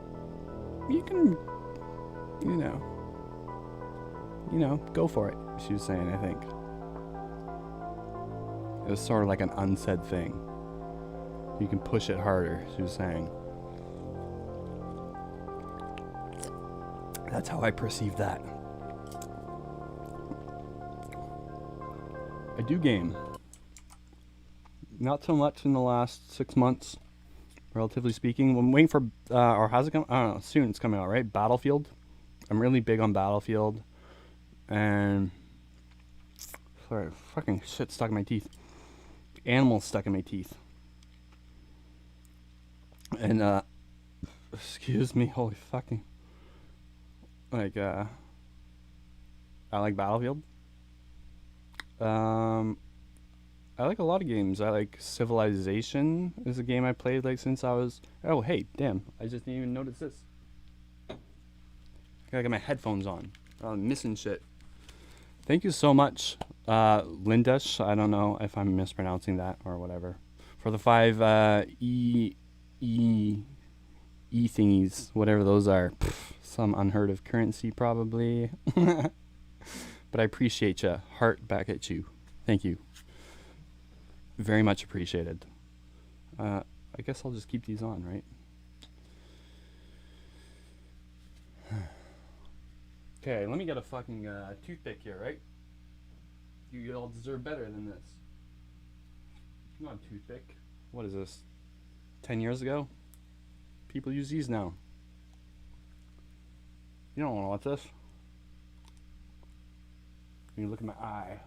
go for it. She was saying, I think. It was sort of like an unsaid thing. You can push it harder, she was saying. That's how I perceive that. I do game. Not so much in the last 6 months, relatively speaking. I'm waiting for, or how's it coming? I don't know, soon it's coming out, right? Battlefield. I'm really big on Battlefield. And, sorry, fucking shit stuck in my teeth. Animals stuck in my teeth. And, excuse me, holy fucking. Like, I like Battlefield. I like a lot of games. I like Civilization is a game I played like since I was... Oh, hey, damn. I just didn't even notice this. I gotta get my headphones on. I'm missing shit. Thank you so much, Lindush. I don't know if I'm mispronouncing that or whatever. For the 5 E thingies, whatever those are. Some unheard of currency probably. But I appreciate ya. Heart back at you. Thank you. Very much appreciated. I guess I'll just keep these on, right? Okay, let me get a fucking toothpick here, right? You all deserve better than this. Not a toothpick. What is this? 10 years ago? People use these now. You don't want to watch this. You look at my eye.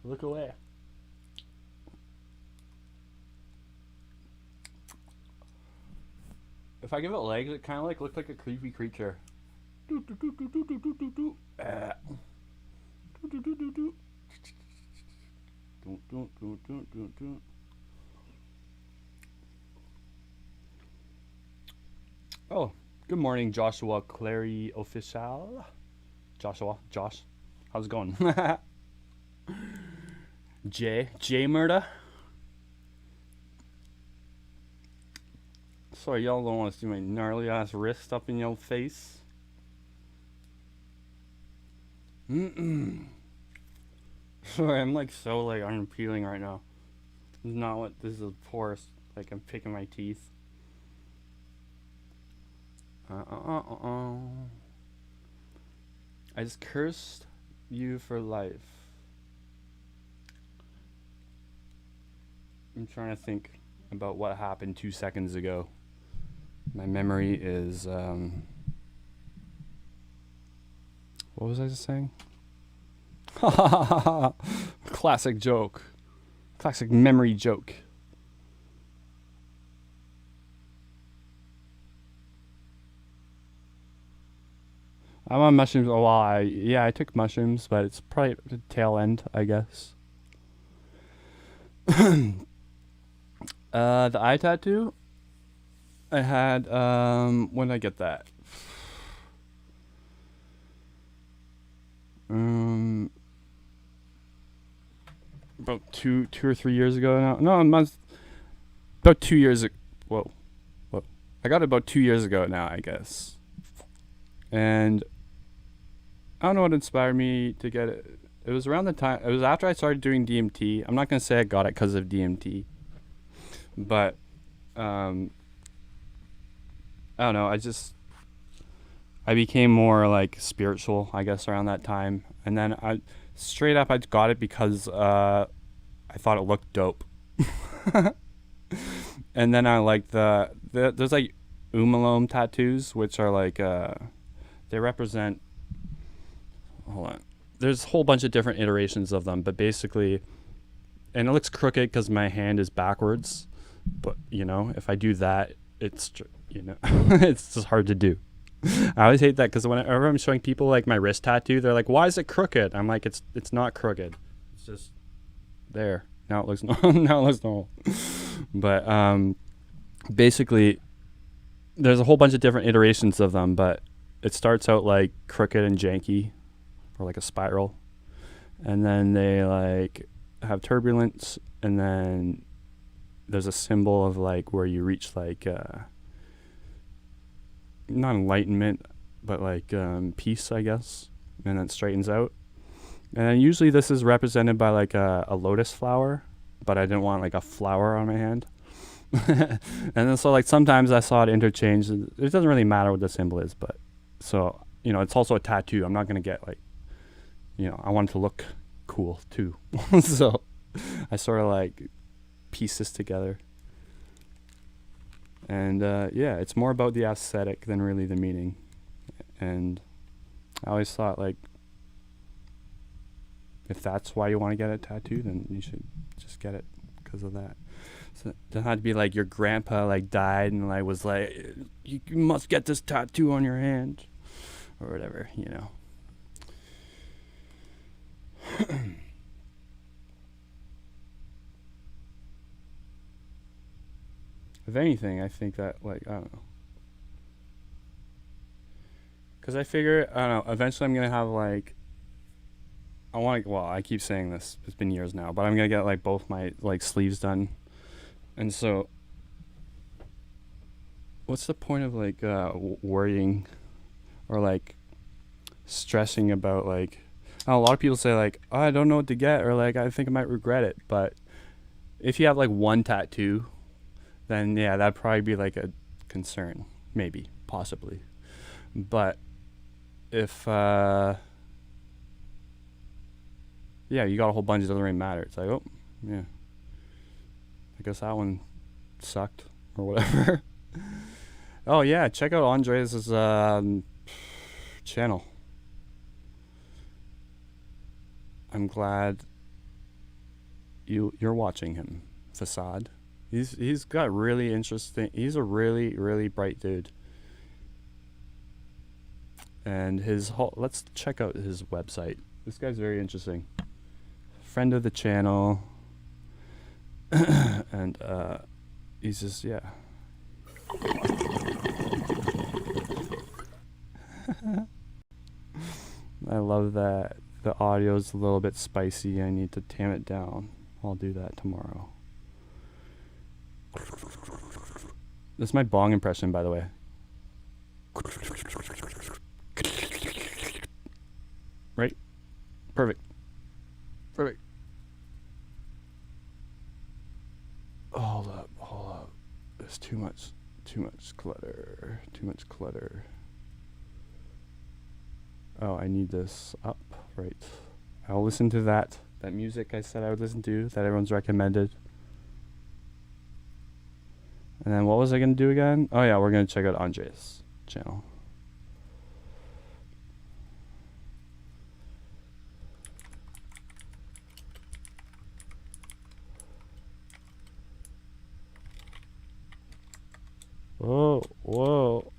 Look away. If I give it legs, it kind of like looks like a creepy creature. Oh, good morning, Joshua Clary Official. Josh, how's it going? J Murda. Sorry, y'all don't want to see my gnarly ass wrist up in your face. Sorry, I'm like so like unappealing right now. This is not what this is a force. Like I'm picking my teeth. I just cursed you for life. I'm trying to think about what happened 2 seconds ago. My memory is, what was I just saying? Classic joke. Classic memory joke. I'm on mushrooms. Oh, well, I took mushrooms, but it's probably the tail end, I guess. The eye tattoo, I had, when did I get that? About two or 3 years ago now. No, about 2 years ago. Whoa. I got it about 2 years ago now, I guess. And I don't know what inspired me to get it. It was around the time, it was after I started doing DMT. I'm not going to say I got it because of DMT. But, I don't know, I became more like spiritual, I guess, around that time. And then I got it because I thought it looked dope. And then I like there's like umalome tattoos, which are like, they represent, hold on. There's a whole bunch of different iterations of them, but basically, and it looks crooked because my hand is backwards. But, if I do that, it's, it's just hard to do. I always hate that because whenever I'm showing people like my wrist tattoo, they're like, why is it crooked? I'm like, it's not crooked. It's just there. Now it looks normal. But basically, there's a whole bunch of different iterations of them, but it starts out like crooked and janky, or like a spiral. and then they like have turbulence, and then there's a symbol of like where you reach like not enlightenment, but like peace, I guess, and then it straightens out. And then usually this is represented by like a lotus flower, but I didn't want like a flower on my hand. And then so like sometimes I saw it interchanged. It doesn't really matter what the symbol is, but so it's also a tattoo. I'm not gonna get like I want it to look cool too. So I sort of like piece this together. And yeah, it's more about the aesthetic than really the meaning. And I always thought like if that's why you want to get a tattoo, then you should just get it because of that. So it doesn't have to be like your grandpa like died and like was like, you must get this tattoo on your hand or whatever, If anything, I think that like, I don't know. Because I figure, I don't know, eventually I'm going to have like, I keep saying this, it's been years now, but I'm going to get like both my like sleeves done. And so what's the point of like worrying or like stressing about like, a lot of people say like, oh, I don't know what to get, or like I think I might regret it. But if you have like one tattoo, then yeah, that'd probably be like a concern, maybe, possibly. But if yeah, you got a whole bunch, it doesn't really matter. It's like, oh yeah, I guess that one sucked or whatever. Oh yeah, check out Andres' channel. I'm glad you're watching him. Facade. He's got really interesting. He's a really really bright dude. And let's check out his website. This guy's very interesting. Friend of the channel. And he's just yeah. I love that the audio's a little bit spicy. I need to tame it down. I'll do that tomorrow. This is my bong impression, by the way. Right? Perfect. Perfect. Hold up. There's too much clutter. Oh, I need this up. Right. I'll listen to that music I said I would listen to, that everyone's recommended. And then what was I going to do again? Oh yeah, we're going to check out Andres' channel. Whoa.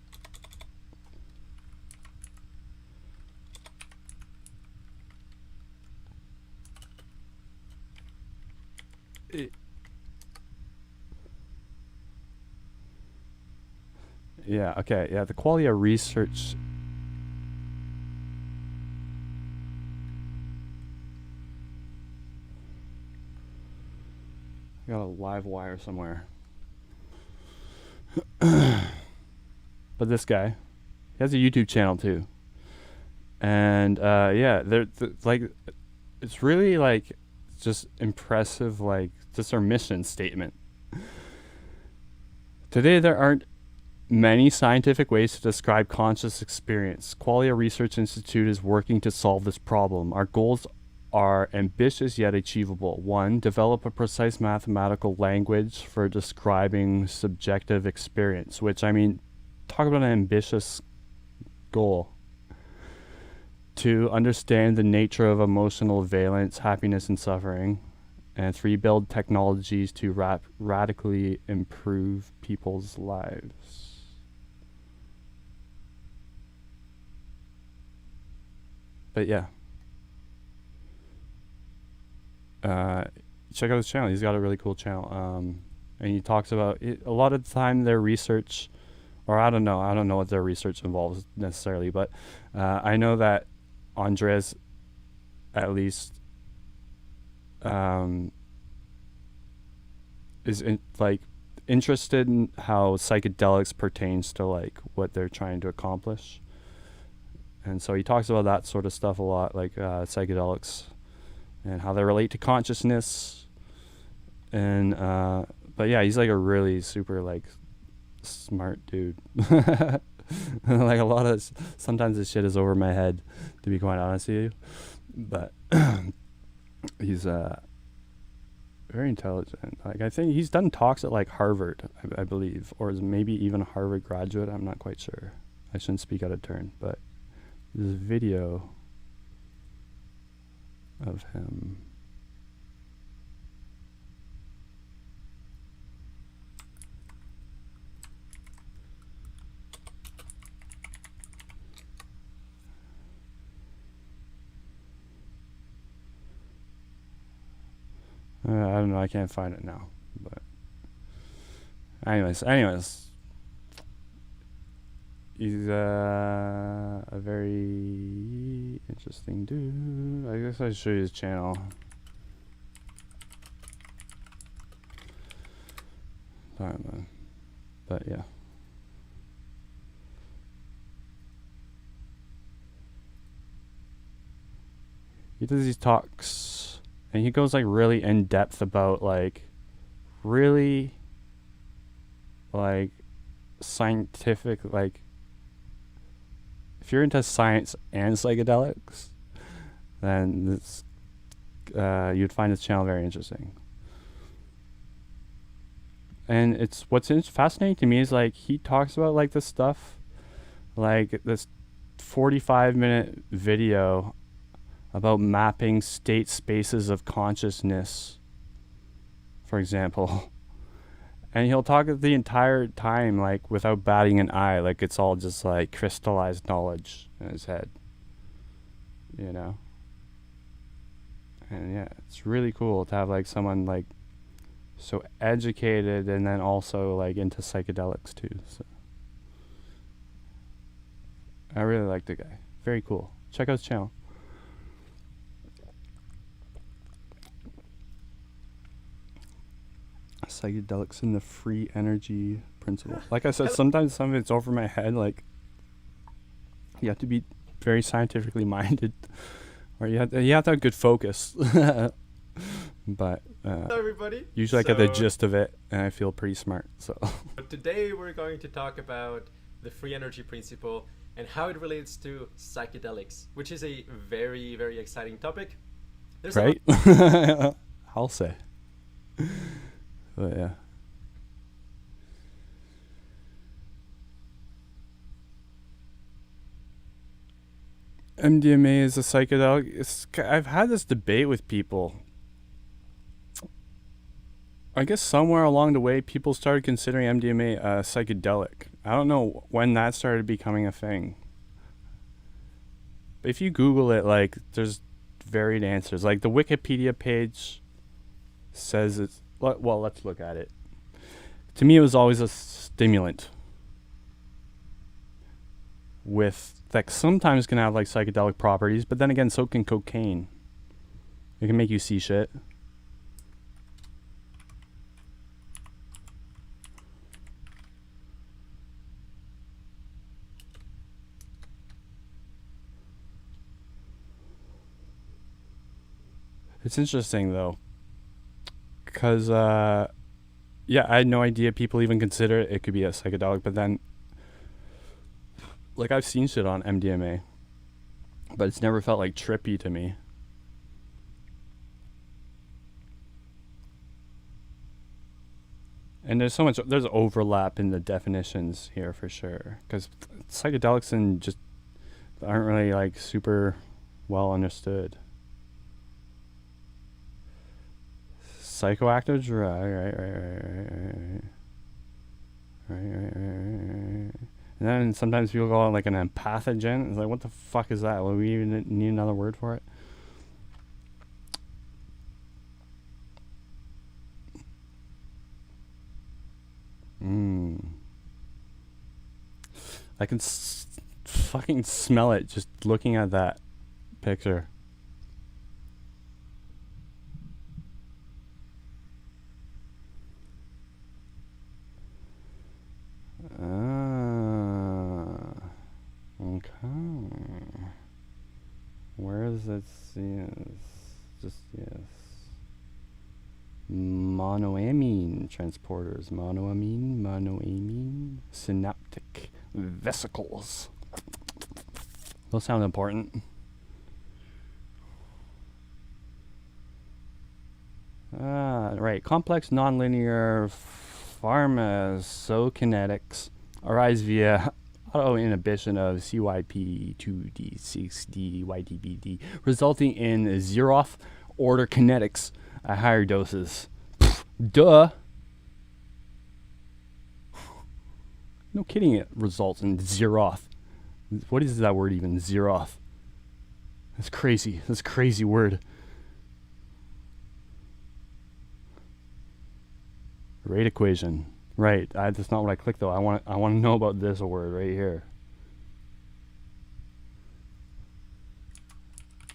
Yeah, okay. Yeah, the quality of research. I got a live wire somewhere. But this guy, he has a YouTube channel too. And yeah, they're like, it's really like just impressive, like just their mission statement. Today there aren't many scientific ways to describe conscious experience. Qualia Research Institute is working to solve this problem. Our goals are ambitious yet achievable. 1. Develop a precise mathematical language for describing subjective experience, which, I mean, talk about an ambitious goal. 2. Understand the nature of emotional valence, happiness, and suffering. And 3. Build technologies to radically improve people's lives. But yeah, check out his channel. He's got a really cool channel. And he talks about it, a lot of the time their research, or I don't know what their research involves necessarily, but I know that Andres at least um, is like interested in how psychedelics pertains to like what they're trying to accomplish. And so he talks about that sort of stuff a lot, like psychedelics and how they relate to consciousness. And but yeah, he's like a really super like smart dude. Like a lot of sometimes this shit is over my head, to be quite honest with you. But he's very intelligent. Like I think he's done talks at like Harvard, I believe, or is maybe even a Harvard graduate. I'm not quite sure. I shouldn't speak out of turn, but there's a video of him. I don't know. I can't find it now. But anyways, he's a very interesting dude. I guess I should show you his channel. But yeah. He does these talks, and he goes like really in depth about like really like scientific, like if you're into science and psychedelics, then this you'd find this channel very interesting. And it's what's fascinating to me is like he talks about like this stuff, like this 45-minute video about mapping state spaces of consciousness, for example. And he'll talk the entire time like without batting an eye, like it's all just like crystallized knowledge in his head, you know. And yeah, it's really cool to have like someone like so educated and then also like into psychedelics too. So I really like the guy. Very cool. Check out his channel. Psychedelics and the free energy principle. Like I said, sometimes some of it's over my head. Like you have to be very scientifically minded, or you have to have good focus. But hello everybody. Usually I get the gist of it, and I feel pretty smart. So but today we're going to talk about the free energy principle and how it relates to psychedelics, which is a very, very exciting topic. There's right? I'll say. But yeah. MDMA is a psychedelic. I've had this debate with people. I guess somewhere along the way, people started considering MDMA a psychedelic. I don't know when that started becoming a thing. But if you Google it, like, there's varied answers. Like, the Wikipedia page says it's... Well, let's look at it. To me, it was always a stimulant. With, like, sometimes can have, like, psychedelic properties, but then again, so can cocaine. It can make you see shit. It's interesting, though, because, yeah, I had no idea people even consider it could be a psychedelic, but then, like, I've seen shit on MDMA, but it's never felt, like, trippy to me. And there's overlap in the definitions here for sure, because psychedelics and just aren't really, like, super well understood. Psychoactive drug, right. And then sometimes people go on like an empathogen. It's like, what the fuck is that? Well, we even need another word for it. I can fucking smell it just looking at that picture. Just yes. Monoamine transporters. Monoamine. Synaptic vesicles. Those sound important. Right. Complex nonlinear pharmacokinetics arise via autoinhibition of CYP2D6D YTBD, resulting in zeroth order kinetics at higher doses. Duh. No kidding, it results in zeroth. What is that word even? Zeroth. That's crazy. That's a crazy word. Rate equation. Right. That's not what I clicked though. I want to know about this word right here.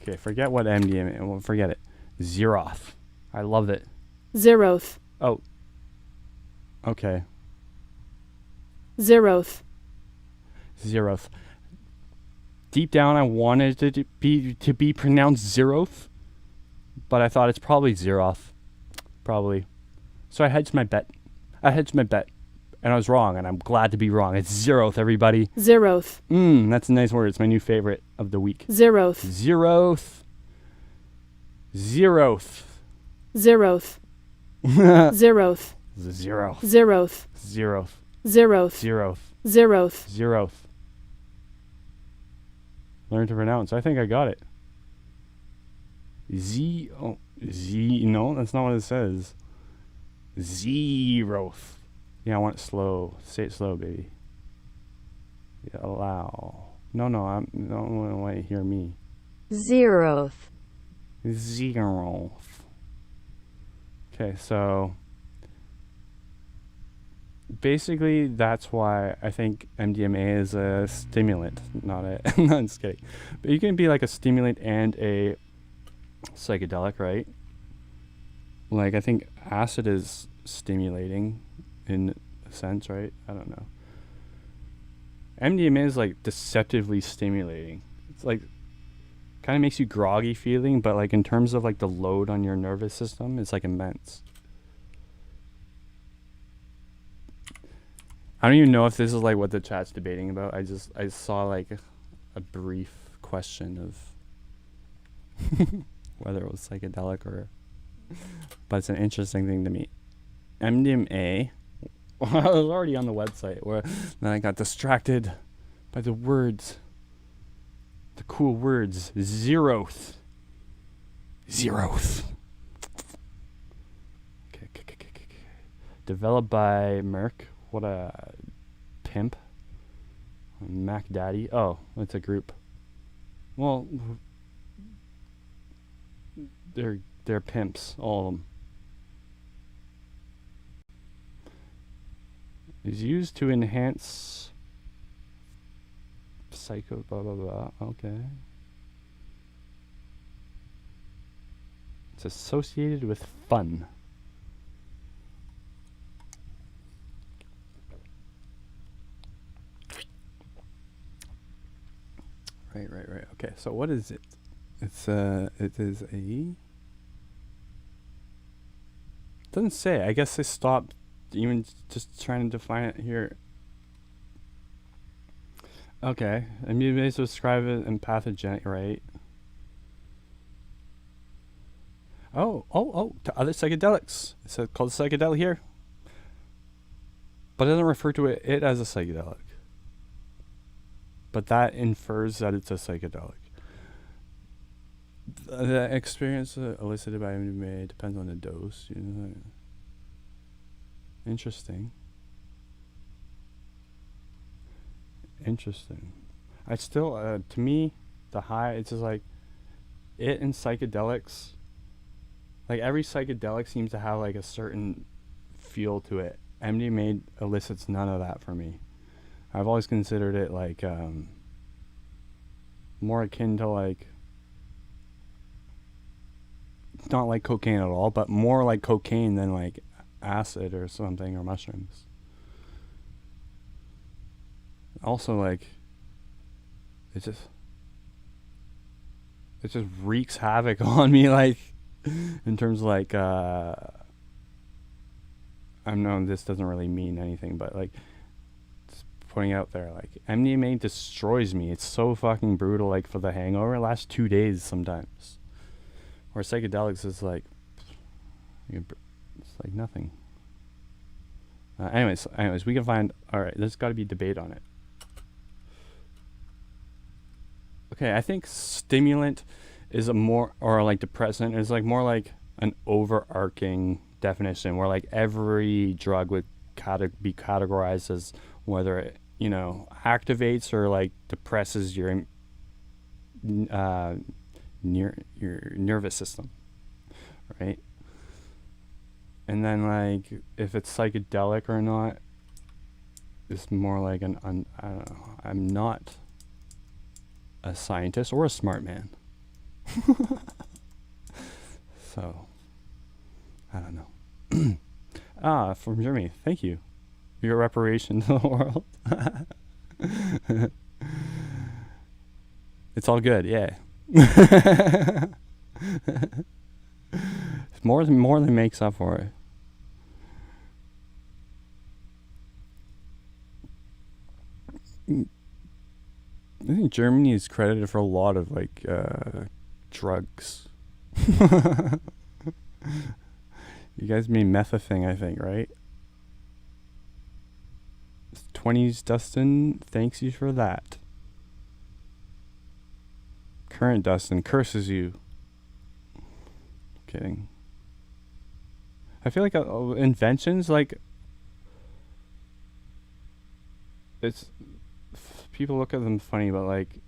Okay, forget what MDMA. Well, forget it. Zeroth. I love it. Zeroth. Oh. Okay. Zeroth. Zeroth. Deep down, I wanted it to be pronounced zeroth, but I thought it's probably zeroth. Probably. So I hedged my bet. And I was wrong, and I'm glad to be wrong. It's zeroth, everybody. Zeroth. That's a nice word. It's my new favorite of the week. Zeroth. Zeroth. Zeroth. Zeroth. Zeroth. Zeroth. Zeroth. Zeroth. Zeroth. Zeroth. Zeroth. Zeroth. Learn to pronounce. I think I got it. No, that's not what it says. Zeroth. Yeah, I want it slow. Say it slow, baby. Yeah, allow. No, I don't want to hear me. Zeroth. Zeroth. Okay, so basically that's why I think MDMA is a stimulant, not a no, I'm just kidding. But you can be like a stimulant and a psychedelic, right? Like I think acid is stimulating in a sense, right? I don't know. MDMA is like deceptively stimulating. It's like kind of makes you groggy feeling, but like in terms of like the load on your nervous system, it's like immense. I don't even know if this is like what the chat's debating about. I saw like a brief question of whether it was psychedelic or, but it's an interesting thing to me. MDMA. I was already on the website where then I got distracted by the words, the cool words. Zeroth. Okay. Developed by Merck. What a pimp. Mac Daddy. Oh, it's a group. Well, they're pimps, all of them. Is used to enhance psycho blah blah blah. Okay. It's associated with fun. Right. Okay, so what is it? It is a. It doesn't say. I guess they stopped even just trying to define it here. Okay, MDMA is described as empathogenic, right? Oh, to other psychedelics. It's called psychedelic here. But it doesn't refer to it as a psychedelic. But that infers that it's a psychedelic. The experience elicited by MDMA depends on the dose. You know. Interesting. I still, to me, the high, it's just like, it and psychedelics, like every psychedelic seems to have like a certain feel to it. MDMA elicits none of that for me. I've always considered it like, more akin to like, not like cocaine at all, but more like cocaine than like acid or something or mushrooms. Also, like, it's it just wreaks havoc on me, like, in terms of, like, I know this doesn't really mean anything, but, like, just putting out there, like, MDMA destroys me. It's so fucking brutal, like, for the hangover. It lasts 2 days sometimes. Or psychedelics is, like, it's like nothing. Anyways, we can find, alright, there's gotta be debate on it. Okay, I think stimulant is a more, or like depressant is like more like an overarching definition where like every drug would be categorized as whether it, you know, activates or like depresses your nervous system, right? And then like if it's psychedelic or not, it's more like I don't know. I'm not a scientist or a smart man. So, I don't know. From Germany. Thank you. Your reparation to the world. It's all good, yeah. It's more than makes up for it. I think Germany is credited for a lot of like drugs. You guys made meth a thing, I think, right? 20s Dustin, thanks you for that. Current Dustin curses you. Kidding. I feel like inventions, like, it's, people look at them funny, but like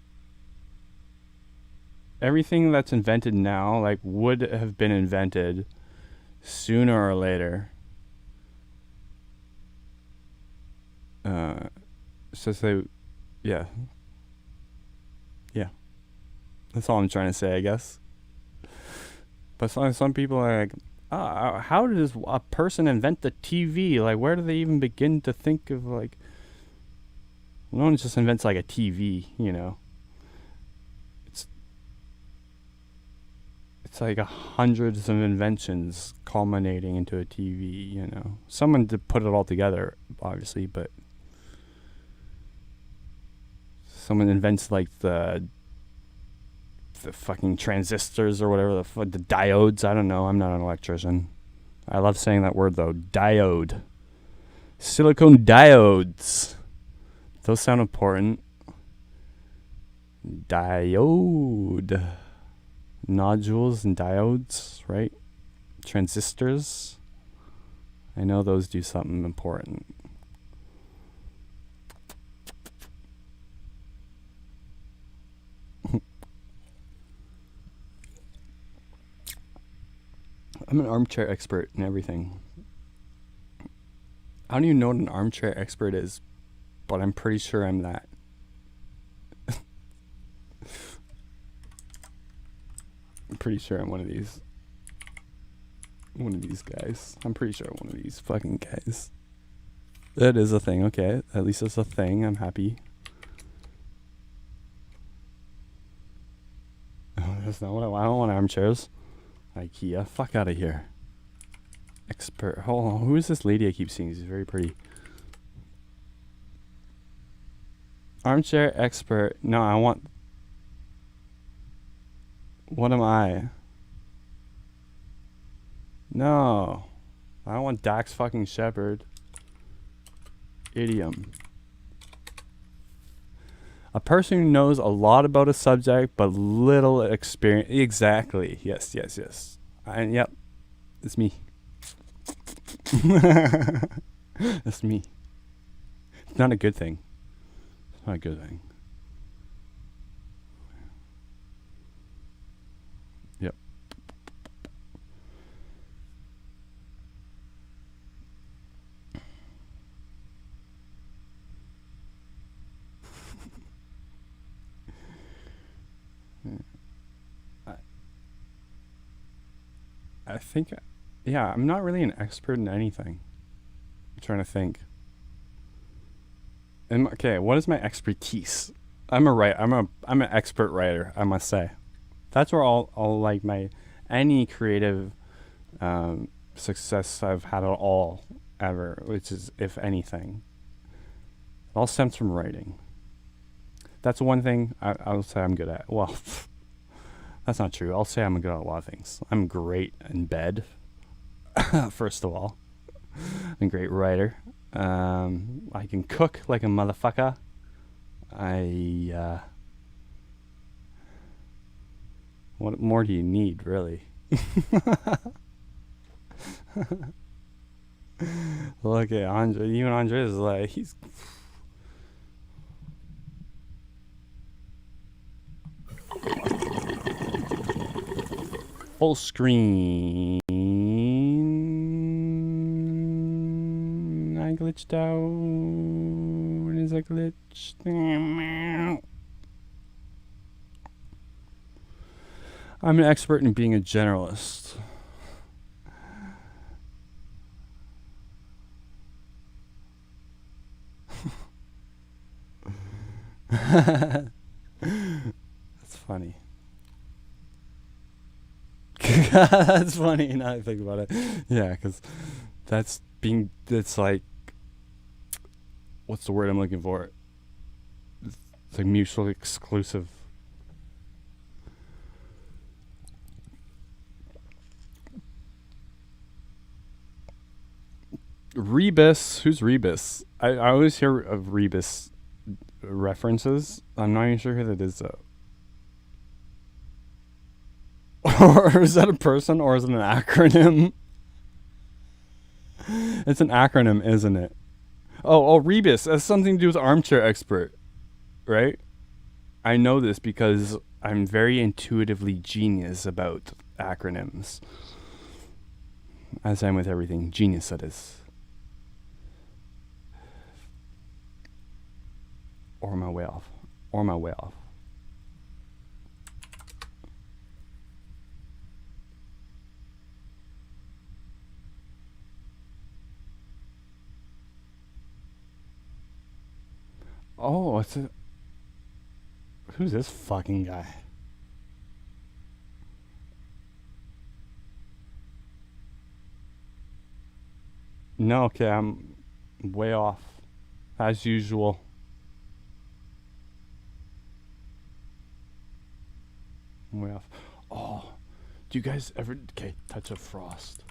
everything that's invented now, like, would have been invented sooner or later. So say, yeah. That's all I'm trying to say, I guess. But some people are like, how does a person invent the TV? Like, where do they even begin to think of, like, no one just invents like a TV, you know. It's like hundreds of inventions culminating into a TV, you know. Someone did put it all together, obviously, but someone invents like the fucking transistors or whatever, the diodes. I don't know. I'm not an electrician. I love saying that word though. Diode. Silicone diodes. Those sound important. Diode. Nodules and diodes, right? Transistors. I know those do something important. I'm an armchair expert in everything. I don't even know what an armchair expert is, but I'm pretty sure I'm that. I'm pretty sure I'm one of these guys. I'm pretty sure I'm one of these fucking guys. That is a thing, okay. At least it's a thing. I'm happy. Oh, that's not what I don't want armchairs. IKEA, fuck out of here. Expert. Hold on, who is this lady I keep seeing? She's very pretty. Armchair expert. No, I want. What am I? No. I don't want Dax fucking Shepherd. Idiom. A person who knows a lot about a subject but little experience. Exactly. Yes. And yep. It's me. That's me. It's not a good thing. It's not a good thing. Yep. I think, yeah, I'm not really an expert in anything. I'm trying to think. Okay, what is my expertise? I'm an expert writer, I must say. That's where all like my any creative success I've had at all ever, which is if anything, it all stems from writing. That's one thing I'll say I'm good at. Well, that's not true. I'll say I'm good at a lot of things. I'm great in bed, first of all. I'm a great writer. I can cook like a motherfucker. What more do you need, really? Look at Andre. Even Andre is like, he's... Full screen. I glitched out. What is a glitch? I'm an expert in being a generalist. That's funny. That's funny now I think about it. Yeah, because that's like, what's the word I'm looking for? It's like mutually exclusive. Rebus. Who's Rebus? I always hear of Rebus references. I'm not even sure who that is though. Or is that a person or is it an acronym? It's an acronym, isn't it? Oh, Rebus. That's something to do with armchair expert, right? I know this because I'm very intuitively genius about acronyms. As I am with everything. Genius, that is. Or my way off. Or my way off. Oh, who's this fucking guy? No, okay, I'm way off. As usual. I'm way off. Oh, do you guys ever... Okay, touch of frost.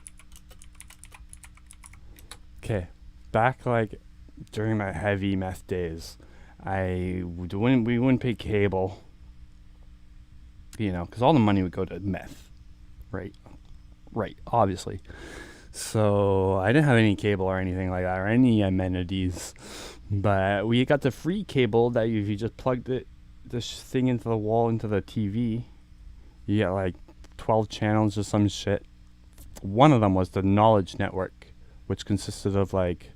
Okay, back like during my heavy meth days, we wouldn't pay cable, you know, because all the money would go to meth, right, obviously. So I didn't have any cable or anything like that or any amenities, but we got the free cable that if you just plugged this thing into the wall into the TV, you get like 12 channels or some shit. One of them was the Knowledge Network, which consisted of like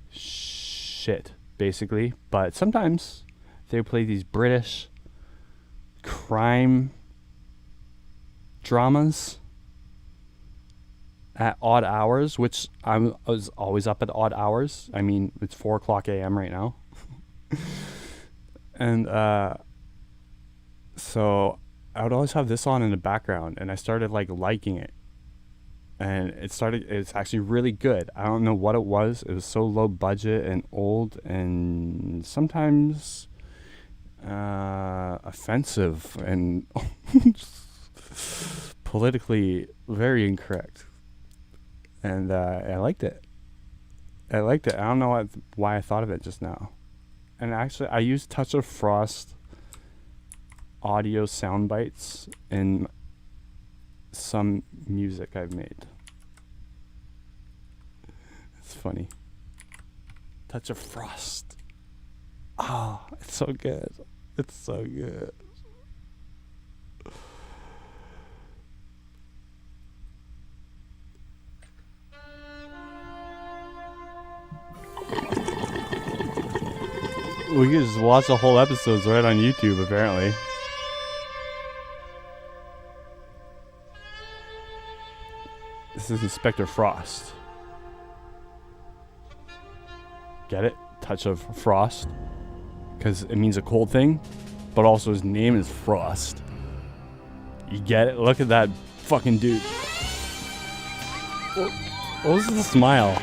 shit basically, but sometimes they would play these British crime dramas at odd hours, which I was always up at odd hours. I mean, it's 4:00 a.m. right now. And so I would always have this on in the background, and I started like liking it. And it's actually really good. I don't know what it was. It was so low budget and old and sometimes offensive and politically very incorrect. And I liked it. I don't know why I thought of it just now. And actually, I used Touch of Frost audio sound bites in some music I've made. It's funny. Touch of Frost. Oh, it's so good. It's so good. We could just watch the whole episodes right on YouTube, apparently. This is Inspector Frost. Get it? Touch of Frost. Because it means a cold thing, but also his name is Frost. You get it? Look at that fucking dude. What was the smile?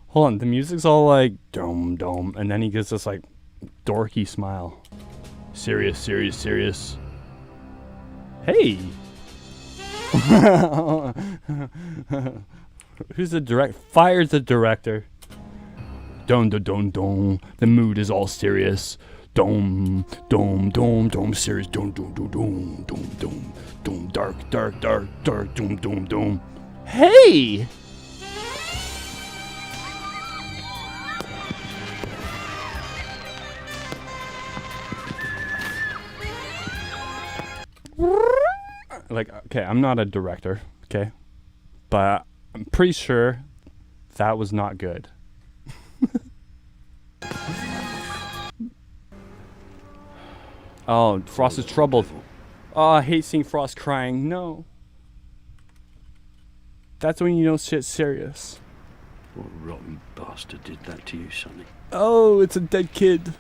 Hold on, the music's all like dome dome, and then he gets this like dorky smile. Serious, serious, serious. Hey. Who's the direct? Fired the director. Dome, dome, dome, dome. The mood is all serious. Dome, dome, dome, dome. Serious. Dome, dome, dome, dome, dome, dome, dome. Dark, dark, dark, dark. Dome, dome, dome. Hey. Like, okay, I'm not a director, okay? But I'm pretty sure that was not good. Oh, Frost is troubled. Oh, I hate seeing Frost crying. No. That's when you know shit's serious. What rotten bastard did that to you, Sonny? Oh, it's a dead kid.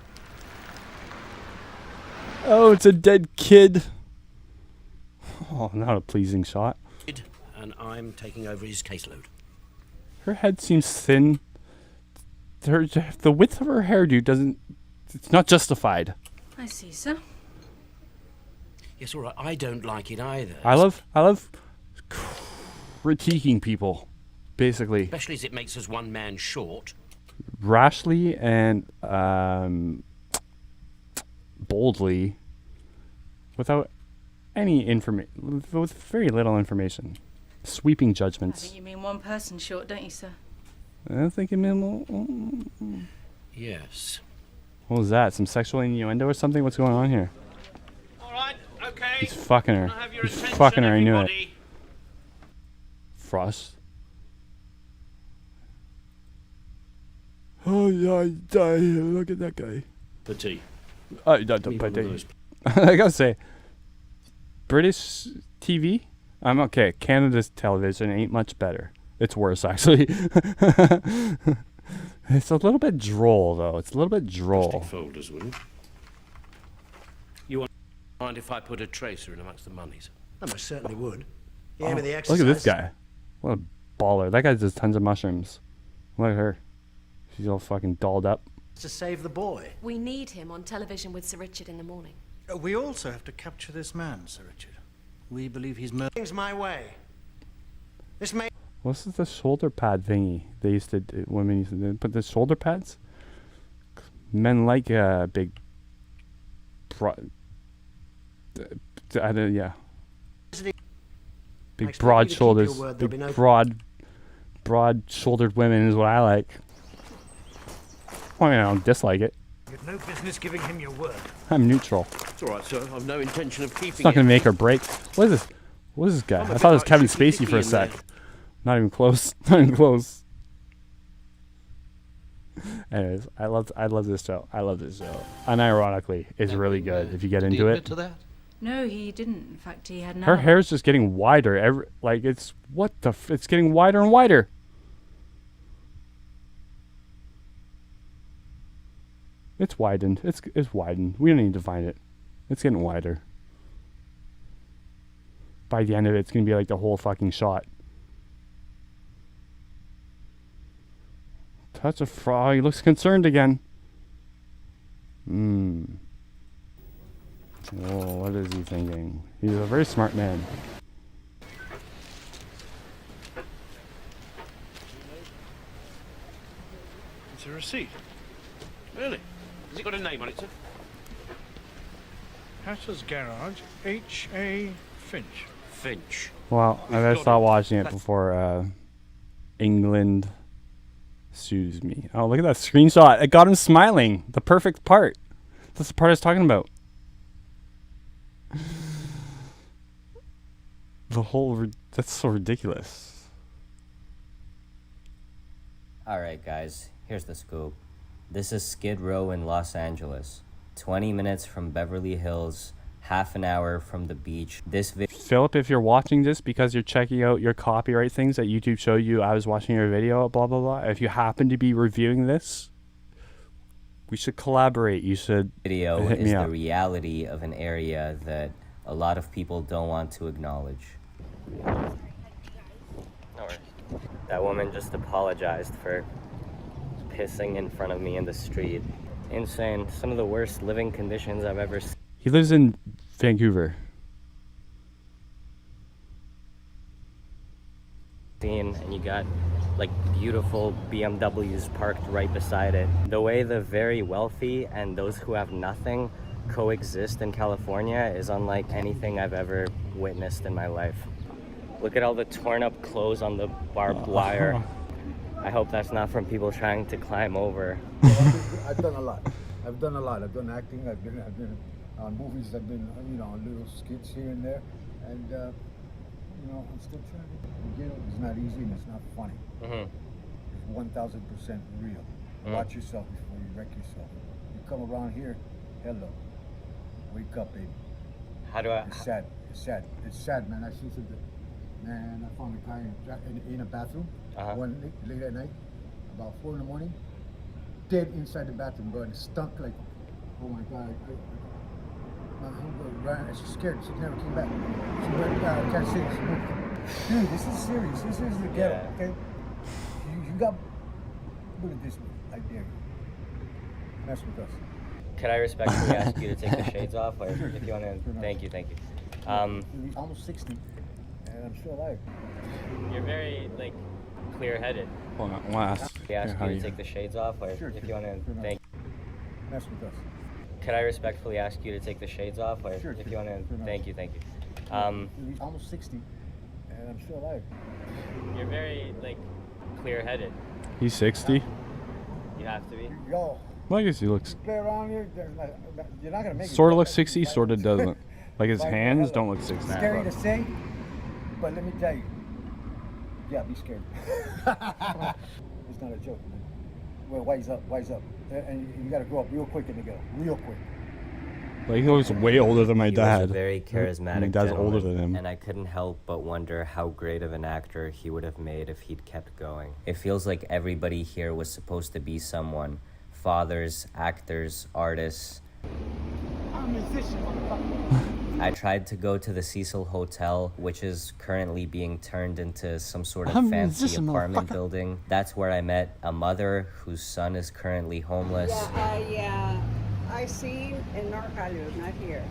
Oh, it's a dead kid. Oh, not a pleasing shot. And I'm taking over his caseload. Her head seems thin. The width of her hairdo doesn't... It's not justified. I see, sir. Yes, all right. I don't like it either. I love critiquing people, basically. Especially as it makes us one man short. Rashly and boldly, without any information, with very little information. Sweeping I judgments. think you mean one person short, don't you, sir? I think it meant... Yes. What was that? Some sexual innuendo or something? What's going on here? All right, okay. He's fucking her. Can I have your He's attention, fucking her, I knew it. everybody? Frost. Oh, yeah, look at that guy. The tea. I Me one of those. gotta say, British TV? I'm okay. Canada's television ain't much better. It's worse, actually. It's a little bit droll, though. It's a little bit droll. Plastic folders, wouldn't you? Mind if I put a tracer in amongst the monies? I most certainly would. The Oh, aim of the look exercise. at this guy. What a baller. That guy does tons of mushrooms. Look at her. She's all fucking dolled up. To save the boy. We need him on television with Sir Richard in the morning. We also have to capture this man, Sir Richard. We believe he's murdered. Things my way. This may. What's the shoulder pad thingy they used to do? Women used to do? Put the shoulder pads? Men like big... yeah. Big expect broad you to keep shoulders. your word, there'll Big be no- broad-shouldered women is what I like. Well, I mean, I don't dislike it. You've no business giving him your word. I'm neutral. It's all right, sir. I've no intention of keeping It's not it. gonna make or break. What is this? What is this guy? I'm a I bit thought it was like Kevin Tricky Spacey for a Dicky in sec. there. Not even close. Not even close. Anyways, I love this show. I love this show. Unironically, it's really good if you get into it. To that? No, he didn't. In fact, he had an Her alibi. hair's just getting wider. It's what the it's getting wider and wider. It's widened. It's widened. We don't need to find it. It's getting wider. By the end of it, it's gonna be like the whole fucking shot. Touch of frog. He looks concerned again. Oh, what is he thinking? He's a very smart man. It's a receipt. Really? Has it got a name on it, sir? Hatter's Garage, H.A. Finch. Finch. Well, I better stop watching it before England sues me. Oh, look at that screenshot. It got him smiling. The perfect part. That's the part I was talking about. That's so ridiculous. Alright guys, here's the scoop. This is Skid Row in Los Angeles. 20 minutes from Beverly Hills, half an hour from the beach. This Philip, if you're watching this because you're checking out your copyright things that YouTube showed you, I was watching your video, blah, blah, blah. If you happen to be reviewing this, we should collaborate. You should video hit is me the up. reality of an area that a lot of people don't want to acknowledge. No worries. That woman just apologized for pissing in front of me in the street. Insane. Some of the worst living conditions I've ever seen. He lives in Vancouver. And you got like beautiful BMWs parked right beside it. The way the very wealthy and those who have nothing coexist in California is unlike anything I've ever witnessed in my life. Look at all the torn up clothes on the barbed wire. I hope that's not from people trying to climb over. I've done a lot. I've done acting. I've been on movies. I've been, on little skits here and there. And, I'm still trying to, it's not easy and it's not funny. It's 1,000% real. Watch yourself before you wreck yourself. You come around here, hello. Wake up, baby. How do I? It's sad. It's sad. It's sad, man. I see something. Man, I found a guy in a bathroom one late at night, about 4 in the morning, dead inside the bathroom, bro, and it stunk like, oh my God. My homegirl ran, she's scared. She never came back. She went, can't see it. She moved. Dude, this is serious. This is the ghetto, okay? You got, look at this, I dare you. Mess with us. Could I respectfully ask you to take the shades off? Or if you want to, thank you. He's almost 60, and I'm still alive. You're very, clear-headed. Hold on, I want to ask. Could I ask you to take the shades off? Or if you want to, thank you. Mess with us. Could I respectfully ask you to take the shades off? Or if you want to, thank you. He's almost 60, and I'm still alive. You're very, clear-headed. He's 60? You have to be. Yo. Well, I guess he looks... Play around here, you're not going to make it. Sort of looks 60, sort of doesn't. Like his hands don't look 60. Scary to say, but let me tell you. Yeah, be scared. It's not a joke, man. Well, wise up. And you got to grow up real quick in the ghetto. Real quick. Like, he looks way older than my dad. He was a very charismatic My dad's gentleman, older than him. and I couldn't help but wonder how great of an actor he would have made if he'd kept going. It feels like everybody here was supposed to be someone. Fathers, actors, artists. I'm a musician, motherfucker. I tried to go to the Cecil Hotel, which is currently being turned into some sort of I'm a fancy musician, apartment motherfucker. building. That's where I met a mother whose son is currently homeless. I seen in North Hollywood, not here.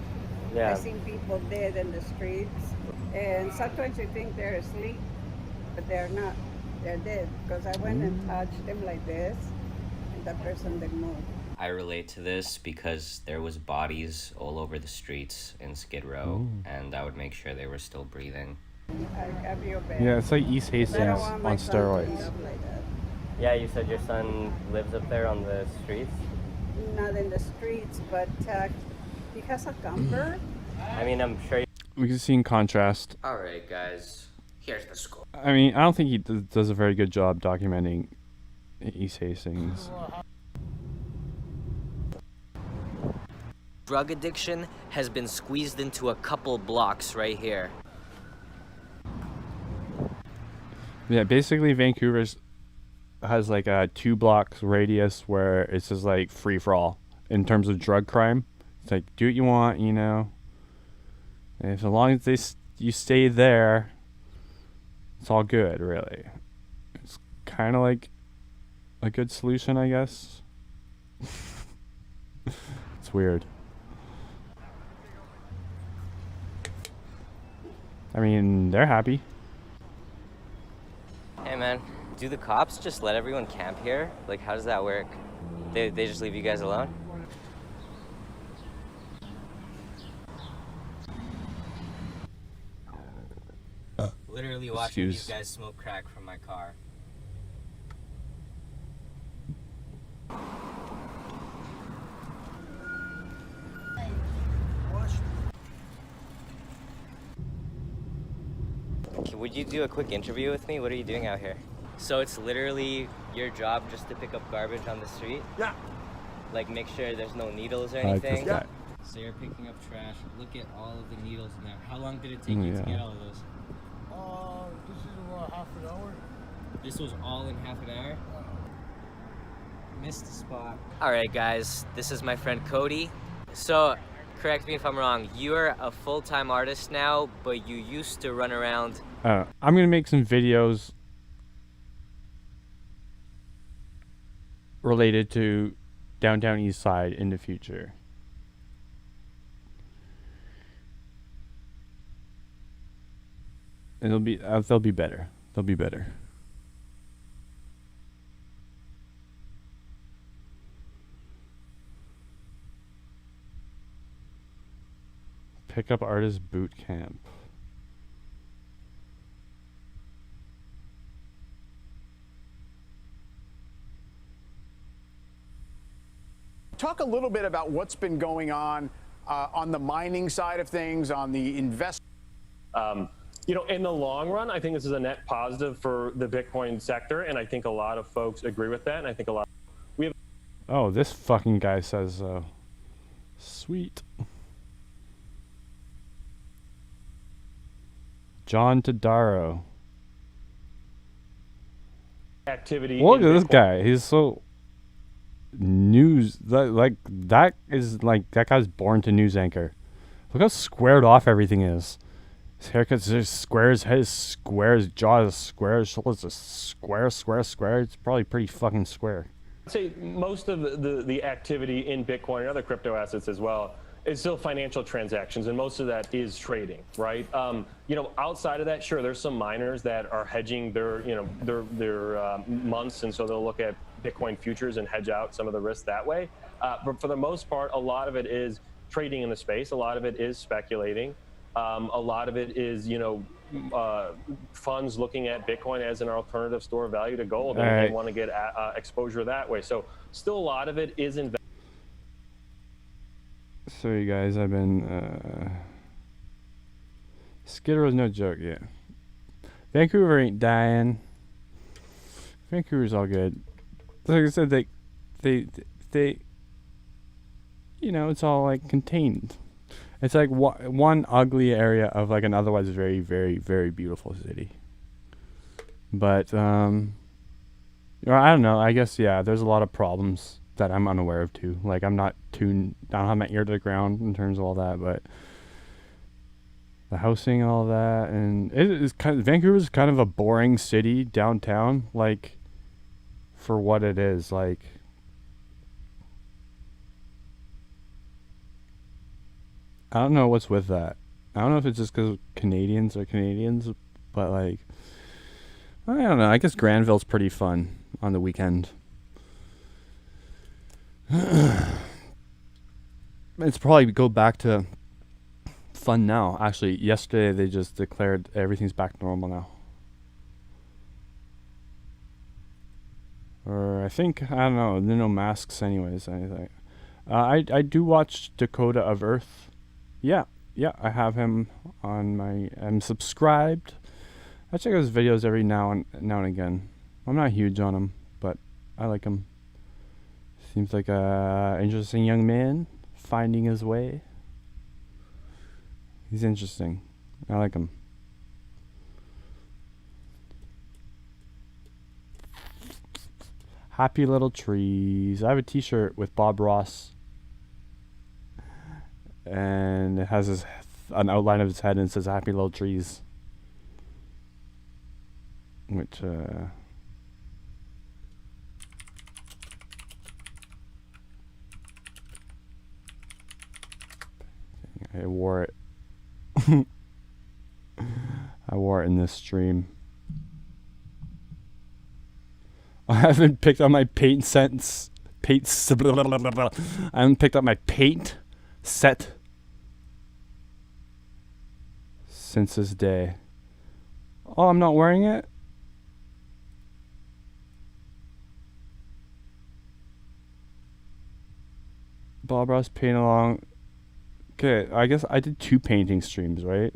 Yeah. I seen people dead in the streets, and sometimes you think they're asleep, but they're not. They're dead, because I went and touched them like this, and that person didn't move. I relate to this because there was bodies all over the streets in Skid Row, and I would make sure they were still breathing. I feel bad. Yeah, it's like East Hastings I don't want my on son to end steroids. up like that. Yeah, you said your son lives up there on the streets? Not in the streets, but he has a camper. I mean, I'm sure. We can see in contrast. Alright, guys. Here's the score. I mean, I don't think he does a very good job documenting East Hastings. Drug addiction has been squeezed into a couple blocks right here. Yeah, basically Vancouver has like a 2 blocks radius where it's just like free for all in terms of drug crime. It's like do what you want, And as long as you stay there, it's all good, really. It's kind of like a good solution, I guess. It's weird. I mean, they're happy. Hey, man, do the cops just let everyone camp here? Like, how does that work? They just leave you guys alone? Literally watching these guys smoke crack from my car. Would you do a quick interview with me? What are you doing out here? So it's literally your job just to pick up garbage on the street? Yeah. Like make sure there's no needles or I like this anything? guy. So you're picking up trash. Look at all of the needles in there. How long did it take you to get all of those? This is about half an hour. This was all in half an hour? Missed the spot. All right, guys. This is my friend Cody. So correct me if I'm wrong, you're a full-time artist now, but you used to run around. I'm gonna make some videos related to downtown East Side in the future. And they'll be better. They'll be better. Pickup artist boot camp. Talk a little bit about what's been going on the mining side of things, on the investment. You know, in the long run, I think this is a net positive for the Bitcoin sector, and I think a lot of folks agree with that. And I think a lot. Oh, this fucking guy says, sweet. John Todaro. Activity. Look at this guy. He's so news. That guy's born to news anchor. Look how squared off everything is. His haircut's just squares, his squares, jaws squares, shoulders just square. It's probably pretty fucking square. I'd say most of the activity in Bitcoin and other crypto assets as well is still financial transactions, and most of that is trading, right? You know, outside of that, sure, there's some miners that are hedging their months, and so they'll look at Bitcoin futures and hedge out some of the risk that way. But for the most part, a lot of it is trading in the space. A lot of it is speculating. A lot of it is, you know, funds looking at Bitcoin as an alternative store of value to gold, and they want to get exposure that way. So still a lot of it is investment. Sorry guys, I've been Skid Row's no joke yet. Vancouver ain't dying. Vancouver's all good. Like I said, they you know, it's all like contained. It's like one ugly area of like an otherwise very, very, very beautiful city. But I don't know. I guess yeah. There's a lot of problems that I'm unaware of too. Like I don't have my ear to the ground in terms of all that. But the housing, all that, and it is Vancouver's kind of a boring city downtown. Like for what it is, like. I don't know what's with that. I don't know if it's just because Canadians are Canadians, but like, I don't know. I guess Granville's pretty fun on the weekend. It's probably go back to fun now. Actually, yesterday they just declared everything's back to normal now. Or I think, I don't know, there are no masks anyways. Anything. I do watch Dakota of Earth. Yeah, I have him on my. I'm subscribed. I check his videos every now and again. I'm not huge on him, but I like him. Seems like a interesting young man finding his way. He's interesting. I like him. Happy little trees. I have a T-shirt with Bob Ross. And it has an outline of his head and it says happy little trees. Which, I wore it. I wore it in this stream. I haven't picked up my paint sets. I haven't picked up my paint set since this day. Oh, I'm not wearing it? Bob Ross paint along. Okay, I guess I did 2 painting streams, right?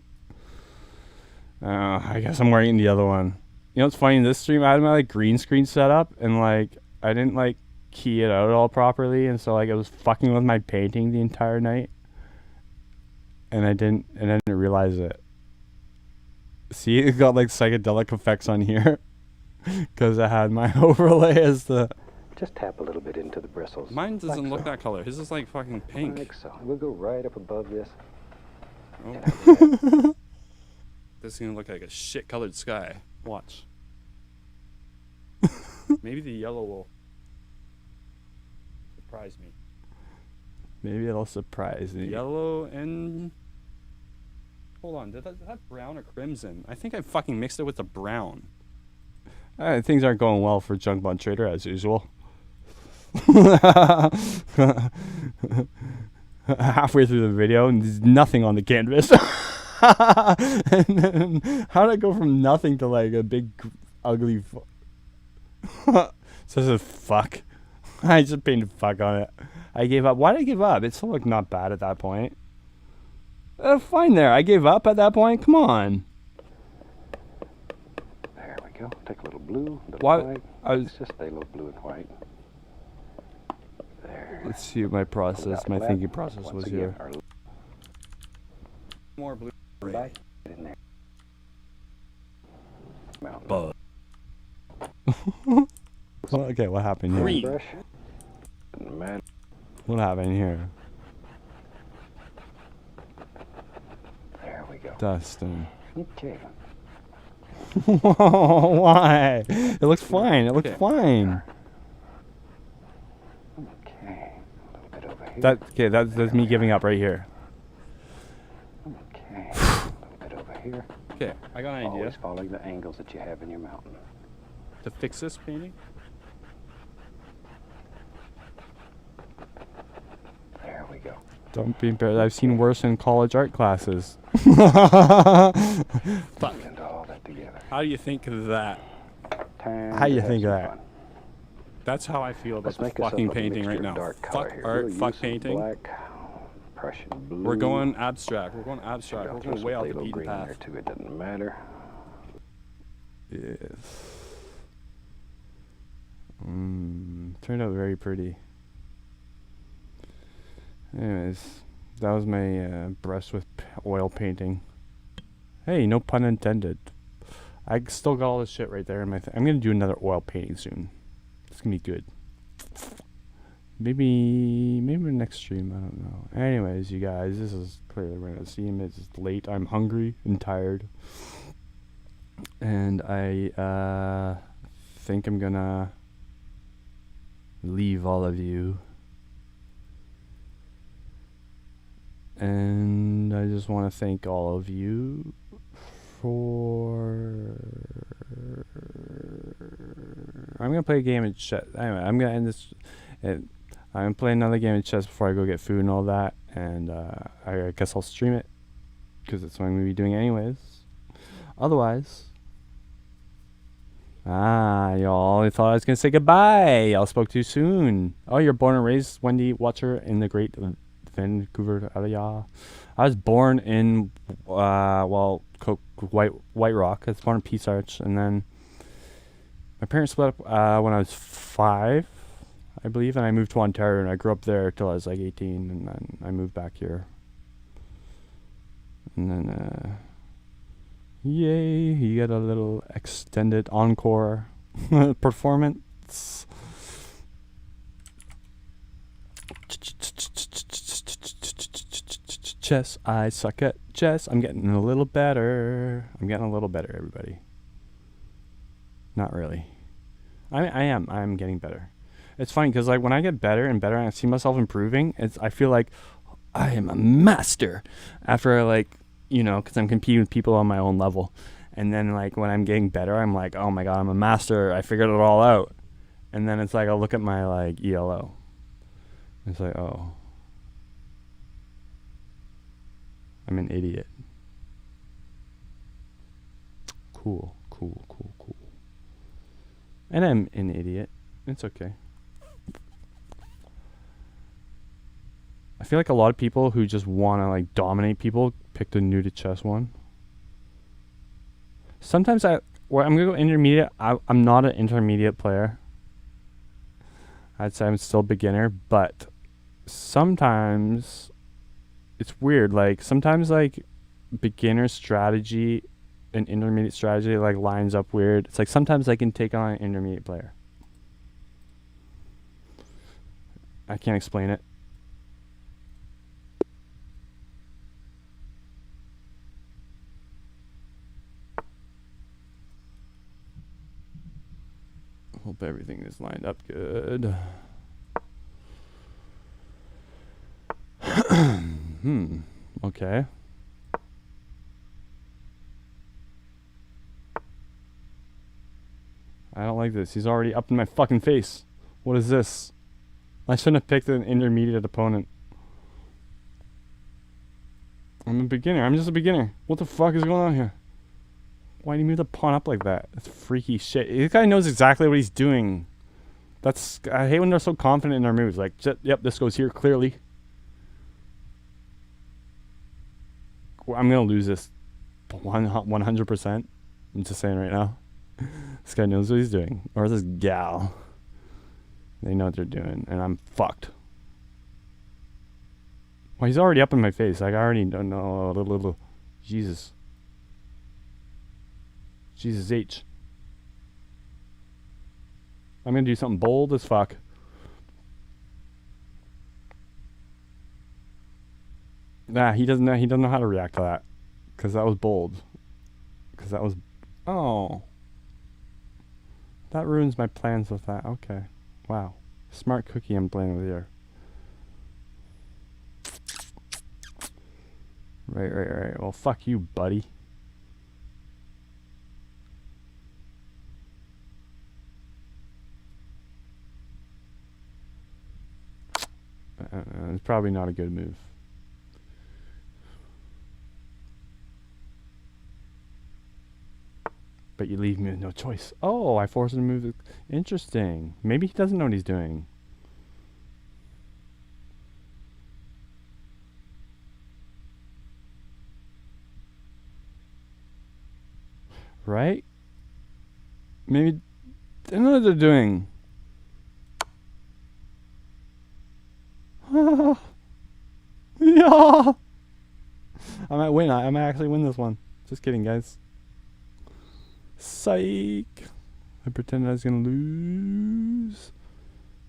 I guess I'm wearing the other one. You know what's funny? In this stream, I had my like green screen set up, and like I didn't like key it out all properly, and so like I was fucking with my painting the entire night, and I didn't realize it. See, it got like psychedelic effects on here because I had my overlay as the Just tap a little bit into the bristles. Mine doesn't like look so. that color. His is like fucking pink. Like so. We'll go right up above this. Oh. This is gonna look like a shit colored sky. Watch. Maybe the yellow will surprise me. Maybe it'll surprise me. Yellow and... Hold on, did that brown or crimson? I think I fucking mixed it with the brown. Things aren't going well for Junk Bond Trader as usual. Halfway through the video and there's nothing on the canvas. And then, how did I go from nothing to like a big ugly says a fuck. I just painted fuck on it. I gave up. Why did I give up? It still looked not bad at that point. Fine there. I gave up at that point. Come on. There we go. Take a little blue, a little Why? white. Let's just stay a little blue and white. There. Let's see what my process, my thinking process was here. More blue. Right in there. But. Okay, what happened here? Green. What happened here? There we go. Dustin. Okay. Why? It looks fine. It looks fine. Okay. A little bit over here. That's me giving up right here. Okay. A little bit over here. Okay, I got an idea. Always following the angles that you have in your mountain. To fix this painting? There we go. Don't be embarrassed. I've seen worse in college art classes. Fuck. And all that together. How do you think of that? How do you think of that? That's how I feel about Let's make us fucking a painting right mixture now. of dark color Fuck here. art, We'll fuck use some painting. Black, Prussian blue. We're going abstract. We're going abstract. I'll We're throw going some way off the phthalo beaten green path. there too. It doesn't matter. Yes. Turned out very pretty. Anyways, that was my brush with oil painting. Hey, no pun intended. I still got all this shit right there in my I'm gonna do another oil painting soon. It's gonna be good. Maybe next stream, I don't know. Anyways, you guys, this is clearly we're gonna see him. It's late. I'm hungry and tired. And I think I'm gonna leave all of you. And I just want to thank all of you for... I'm going to play a game of chess. Anyway, I'm going to end this. I'm going to play another game of chess before I go get food and all that. And I guess I'll stream it, because that's what I'm going to be doing anyways. Otherwise... y'all thought I was going to say goodbye. Y'all spoke too soon. Oh, you're born and raised Wendy Watcher in the great Vancouver area. I was born in, White Rock. I was born in Peace Arch. And then my parents split up when I was 5, I believe. And I moved to Ontario. And I grew up there till I was like 18. And then I moved back here. And then... yay, you get a little extended encore performance. Chess, I suck at chess. I'm getting a little better. Everybody. Not really. I am getting better. It's funny because like when I get better and better and I see myself improving, I feel like I am a master after I like, you know, because I'm competing with people on my own level. And then, like, when I'm getting better, I'm like, oh, my God, I'm a master. I figured it all out. And then it's like, I'll look at my, like, ELO. It's like, oh. I'm an idiot. Cool. And I'm an idiot. It's okay. I feel like a lot of people who just want to, like, dominate people pick the new to chess one. Sometimes I'm going to go intermediate. I'm not an intermediate player. I'd say I'm still beginner, but sometimes it's weird. Like, sometimes, like, beginner strategy and intermediate strategy, like, lines up weird. It's like sometimes I can take on an intermediate player. I can't explain it. Hope everything is lined up good. Okay. I don't like this. He's already up in my fucking face. What is this? I shouldn't have picked an intermediate opponent. I'm a beginner. I'm just a beginner. What the fuck is going on here? Why do you move the pawn up like that? That's freaky shit. This guy knows exactly what he's doing. I hate when they're so confident in their moves. Like, yep, this goes here clearly. I'm gonna lose this 100%. I'm just saying right now. This guy knows what he's doing. Or this gal. They know what they're doing. And I'm fucked. Well, he's already up in my face. Like, I already don't know. Jesus. Jesus H. I'm gonna do something bold as fuck. Nah, he doesn't know how to react to that. Cause that was bold. Cause that was... Oh. That ruins my plans with that. Okay. Wow. Smart cookie I'm playing with here. Right. Well, fuck you, buddy. It's probably not a good move. But you leave me with no choice. Oh, I forced him to move. Interesting. Maybe he doesn't know what he's doing. Right? Maybe they know what they're doing. Yeah. I might win. I might actually win this one. Just kidding, guys. Psych. I pretended I was gonna lose.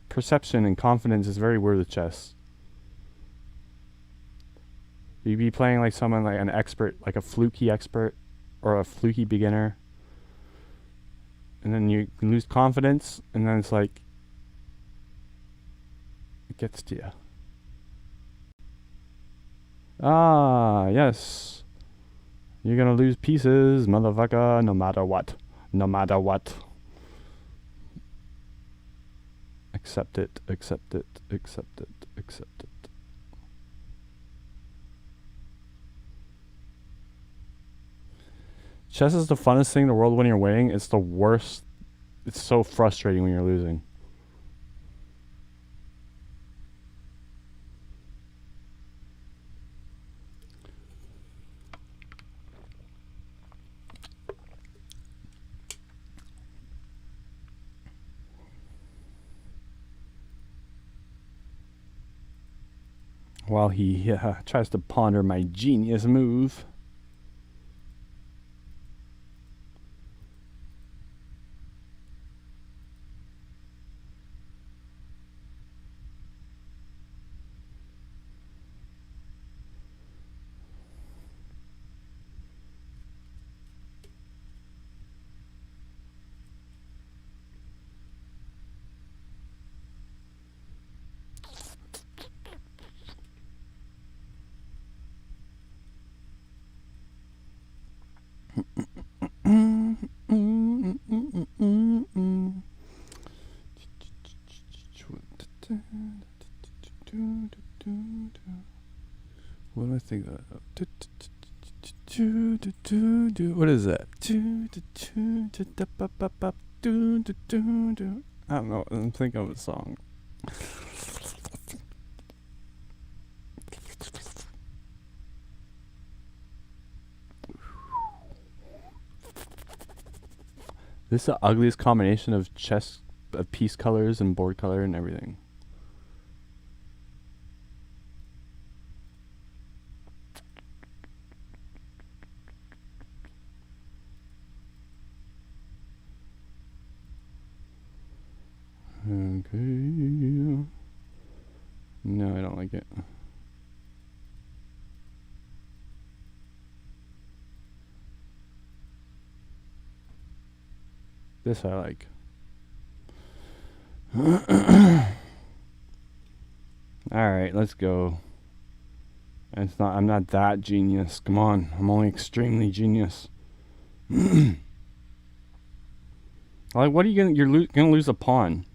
Perception and confidence is very weird with chess. You'd be playing like someone like an expert, like a fluky expert or a fluky beginner. And then you can lose confidence, and then it's like it gets to you. Ah, yes. You're gonna lose pieces, motherfucker, no matter what. No matter what. Accept it, accept it, accept it, accept it. Chess is the funnest thing in the world when you're winning. It's the worst. It's so frustrating when you're losing. While he tries to ponder my genius move. What do I think of? What is that? I don't know. I'm thinking of a song. This is the ugliest combination of chess, piece colors and board color and everything. Okay. like it. This I like. Alright, let's go. It's not. I'm not that genius. Come on. I'm only extremely genius. Like, what are you gonna? You're gonna lose a pawn.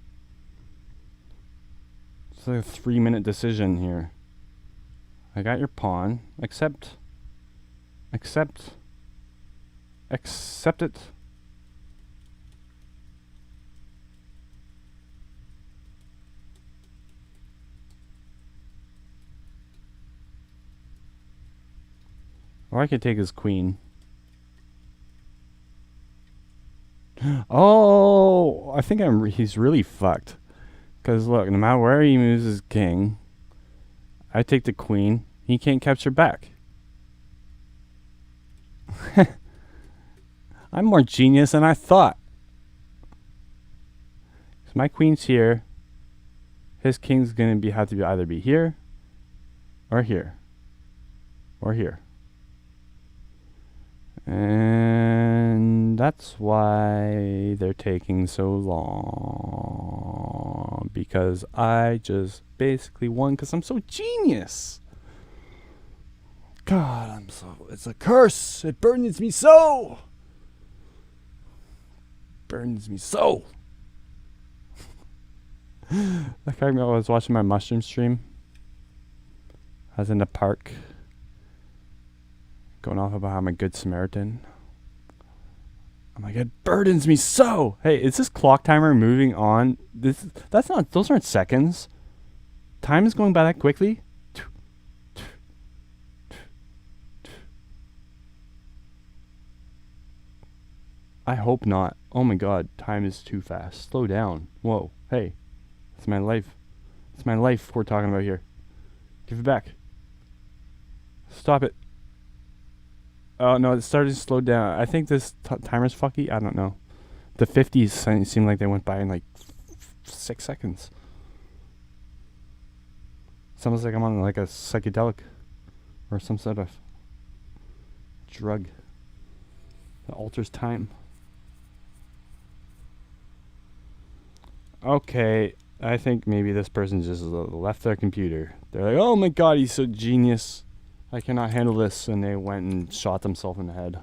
It's like a 3-minute decision here. I got your pawn. Accept. Accept. Accept it. Or I could take his queen. Oh, I think he's really fucked. Because look, no matter where he moves his king, I take the queen. He can't capture back. I'm more genius than I thought. So my queen's here. His king's gonna have to either be here, or here, or here. And that's why they're taking so long. Because I just basically won because I'm so genius. God, it's a curse. It burdens me so. Burdens me so. Like I was watching my mushroom stream. I was in the park. Going off about how I'm a good Samaritan. I'm like, it burdens me so. Hey, is this clock timer moving on? Those aren't seconds. Time is going by that quickly. I hope not. Oh my god, time is too fast. Slow down. Whoa, hey. It's my life. It's my life we're talking about here. Give it back. Stop it. Oh, no, it started to slow down. I think this timer's fucky. I don't know. The 50s seemed like they went by in like 6 seconds. It's almost like I'm on like a psychedelic or some sort of drug that alters time. Okay, I think maybe this person just left their computer. They're like, oh my god, he's so genius. I cannot handle this, and they went and shot themselves in the head.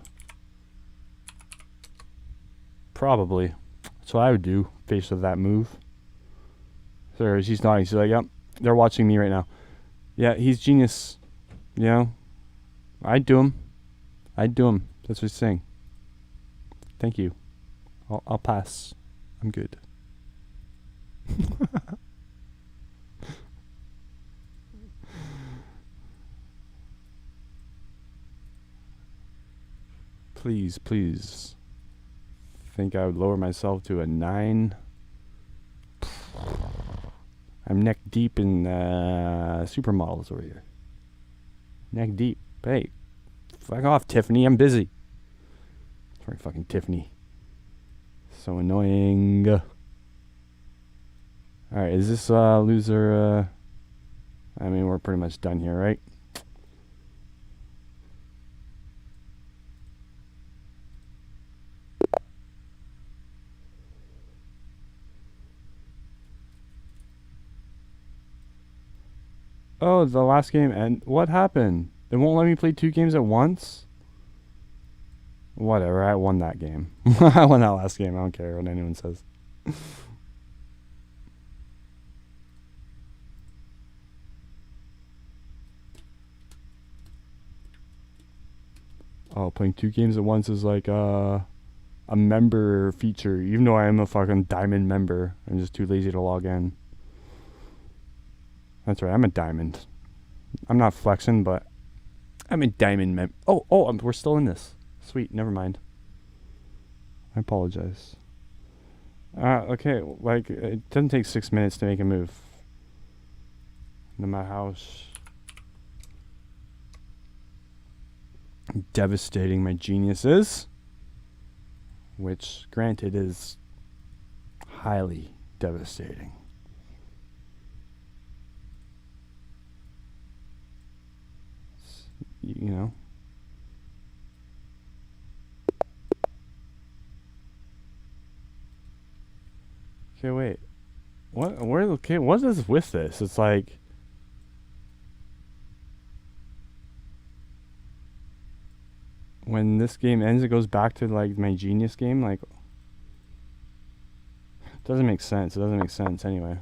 Probably. That's what I would do, faced with that move. So she's nodding. She's like, yep, they're watching me right now. Yeah, he's genius. You know? I'd do him. I'd do him. That's what she's saying. Thank you. I'll pass. I'm good. Please, please. Think I would lower myself to a 9. I'm neck deep in supermodels over here. Neck deep. Hey, fuck off, Tiffany. I'm busy. Sorry, fucking Tiffany. So annoying. Alright, is this loser? I mean, we're pretty much done here, right? Oh, the last game, and what happened? It won't let me play 2 games at once? Whatever, I won that game. I won that last game, I don't care what anyone says. Oh, playing 2 games at once is like a member feature, even though I am a fucking diamond member. I'm just too lazy to log in. That's right, I'm a diamond. I'm not flexing, but I'm a diamond member. Oh, we're still in this. Sweet, never mind. I apologize. Okay, like, it doesn't take 6 minutes to make a move. Into my house. Devastating my genius is. Which, granted, is highly devastating. you know. Okay, wait. What is with this? It's like when this game ends, it goes back to like my Genius game. Like, it doesn't make sense. It doesn't make sense anyway.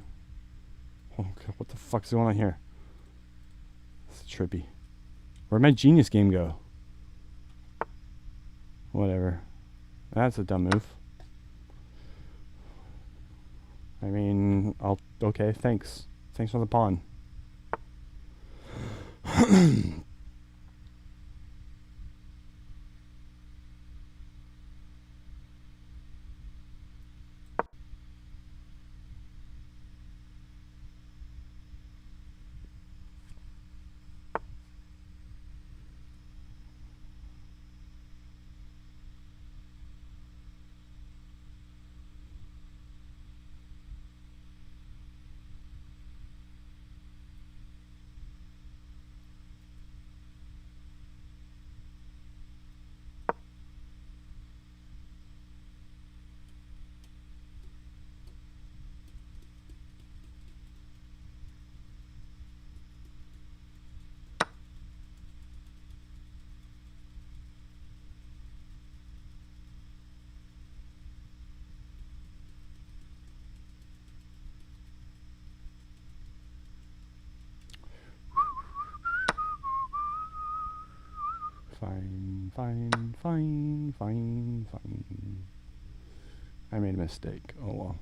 Okay, what the fuck's going on here? It's trippy. Where'd my Genius game go? Whatever. That's a dumb move. I mean, okay, thanks. Thanks for the pawn. Fine. I made a mistake. Oh well.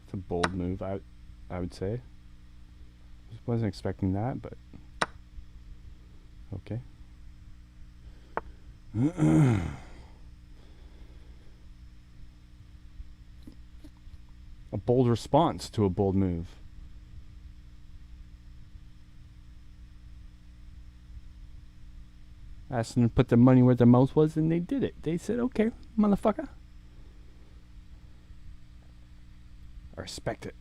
It's a bold move, I would say. Just wasn't expecting that, but okay. A bold response to a bold move. Asked them to put their money where their mouth was, and they did it. They said, okay, motherfucker. I respect it.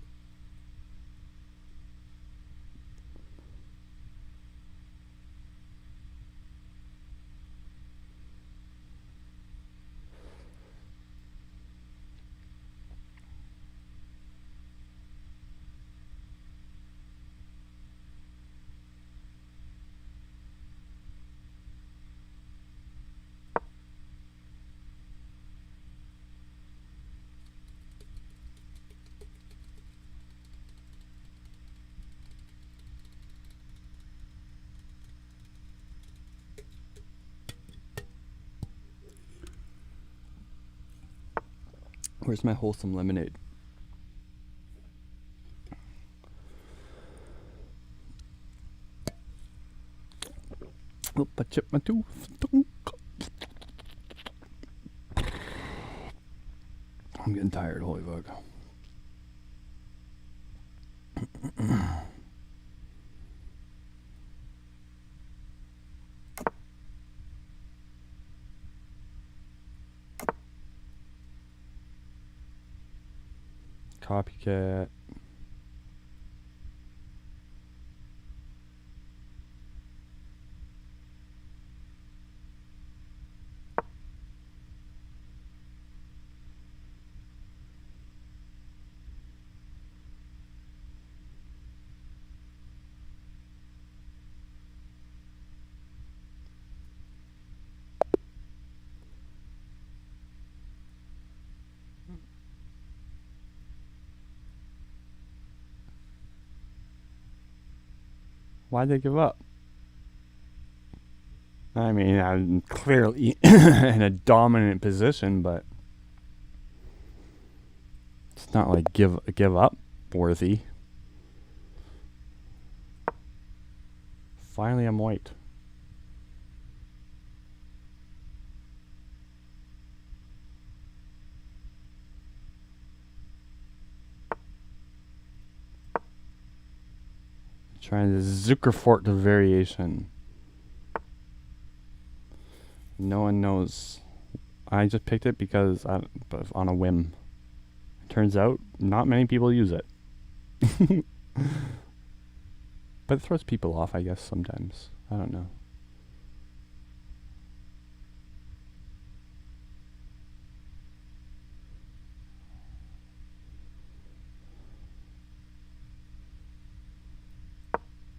Where's my wholesome lemonade? Oh, I chipped my tooth. I'm getting tired, holy fuck. Copycat. Why'd they give up? I mean, I'm clearly in a dominant position, but not like give up worthy. Finally, I'm white. Trying to Zuckerfort the variation. No one knows. I just picked it because but on a whim. It turns out not many people use it. But it throws people off, I guess, sometimes. I don't know.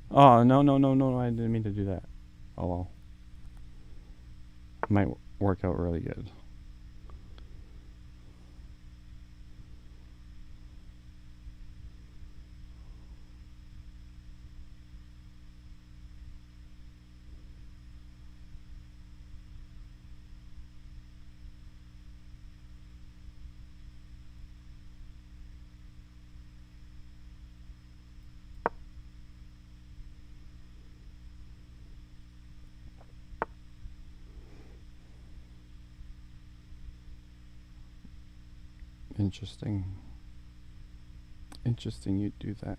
Oh, no, I didn't mean to do that. Oh well. Might work out really good. Interesting. Interesting you do that.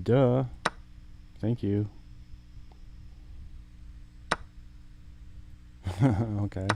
Duh. Thank you. Okay.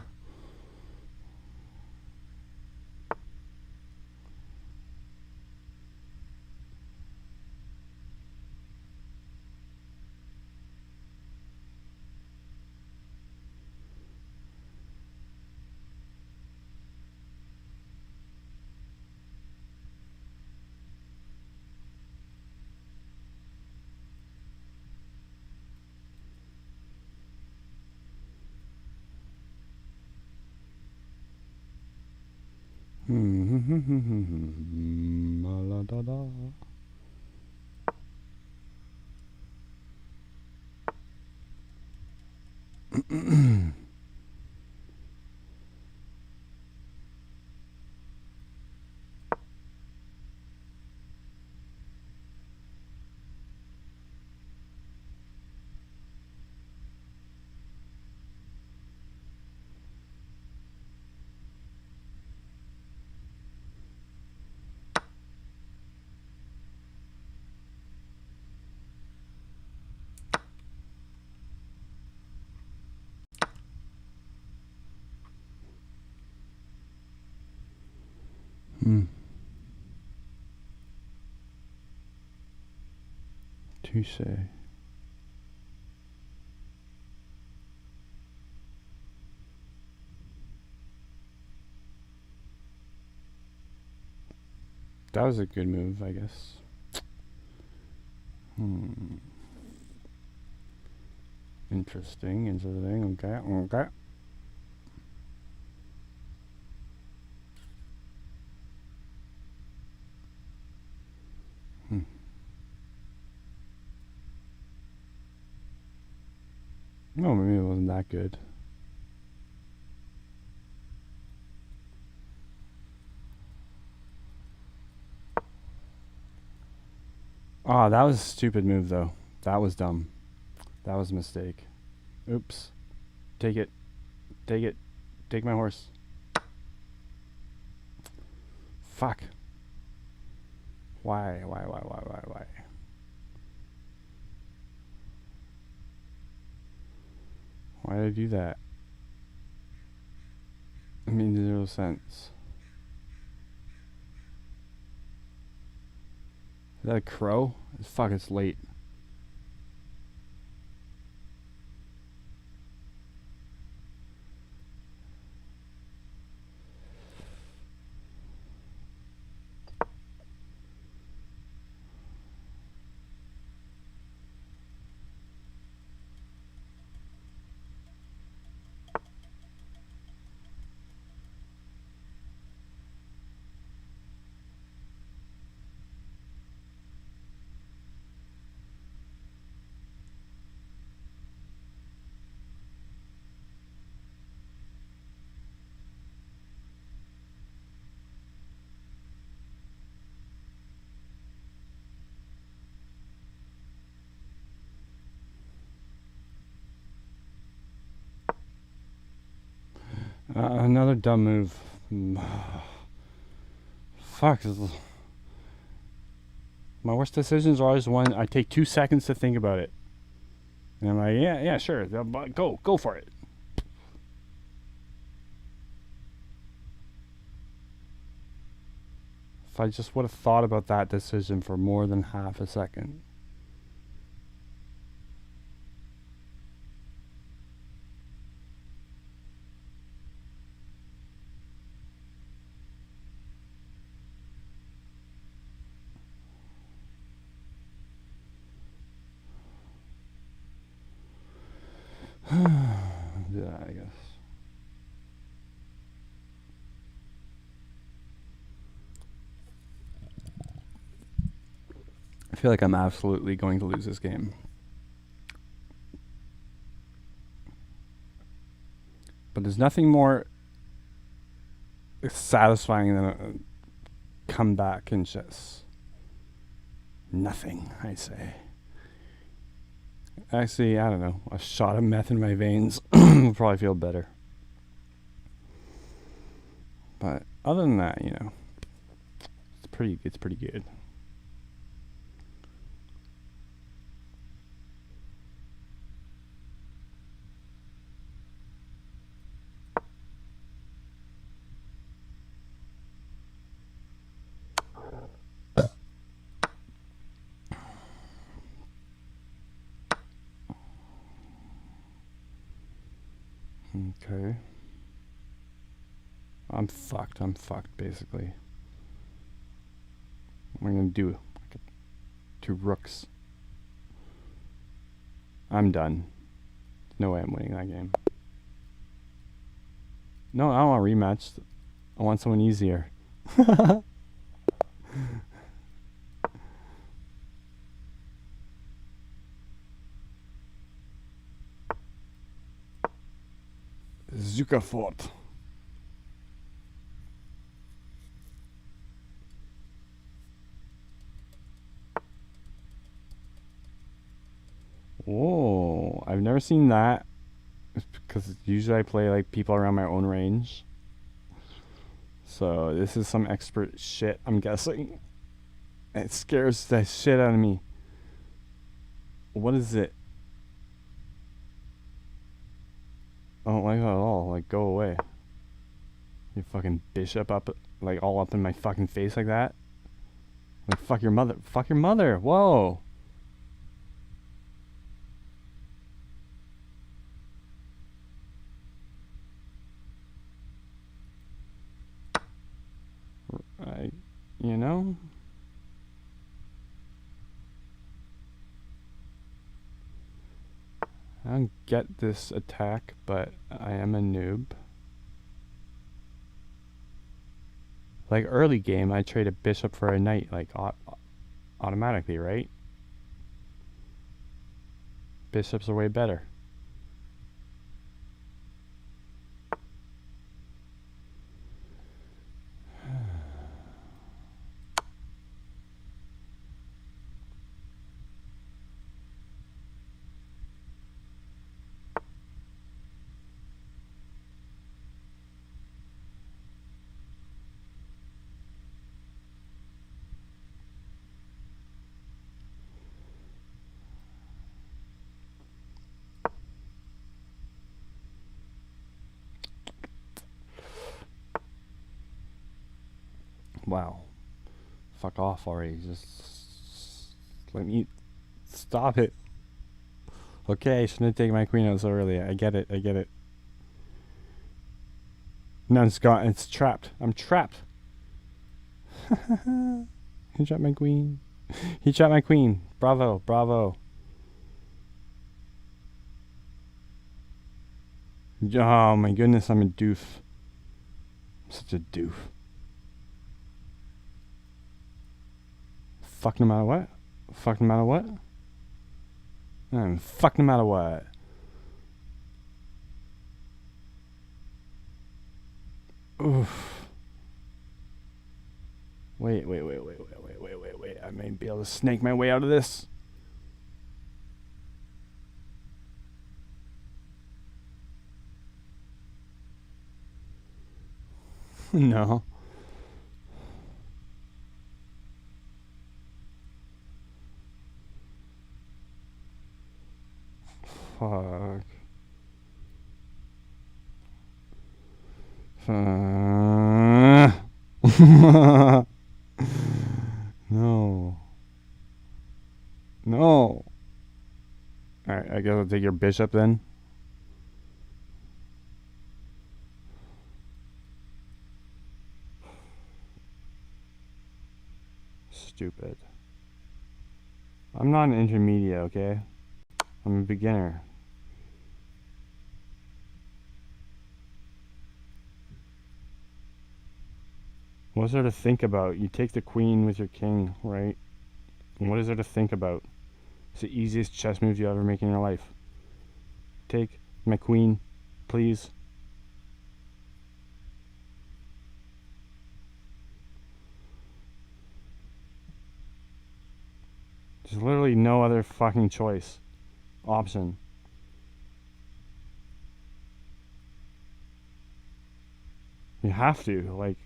La-da-da. Touche. That was a good move, I guess. Interesting. Okay. No, maybe it wasn't that good. Ah, that was a stupid move, though. That was dumb. That was a mistake. Oops. Take it. Take it. Take my horse. Fuck. Why? Why? Why did I do that? It made 0 sense. Is that a crow? Fuck, it's late. Another dumb move. Fuck. My worst decisions are always when I take 2 seconds to think about it. And I'm like, yeah, sure. Go for it. If I just would have thought about that decision for more than half a second. Yeah, I guess. I feel like I'm absolutely going to lose this game. But there's nothing more satisfying than a comeback and just nothing, I say. Actually, I don't know. A shot of meth in my veins will probably feel better. But other than that, you know, it's pretty good. Okay. I'm fucked, basically. What am I gonna do? Like 2 rooks. I'm done. No way I'm winning that game. No, I don't want a rematch. I want someone easier. Zuckerfort. Whoa, I've never seen that. Because usually I play like people around my own range. So this is some expert shit, I'm guessing. It scares the shit out of me. What is it? I don't like that at all. Like, go away. You fucking bishop up, like, all up in my fucking face like that. Like, fuck your mother. Fuck your mother. Whoa. You know? I don't get this attack, but I am a noob. Like early game, I trade a bishop for a knight, like automatically, right? Bishops are way better. Wow. Fuck off already. Just let me stop it. Okay, I shouldn't have taken my queen out so early. I get it. No, it's gone. It's trapped. I'm trapped. He trapped my queen. He trapped my queen. Bravo. Oh my goodness, I'm a doof. I'm such a doof. Fuck no matter what? Fuck no matter what? Fuck no matter what. Oof. Wait. I may be able to snake my way out of this. No. Fuck. No. Alright, I guess I'll take your bishop then. Stupid. I'm not an intermediate, okay? I'm a beginner. What's there to think about? You take the queen with your king, right? And what is there to think about? It's the easiest chess move you ever make in your life. Take my queen, please. There's literally no other fucking choice. Option. You have to, like,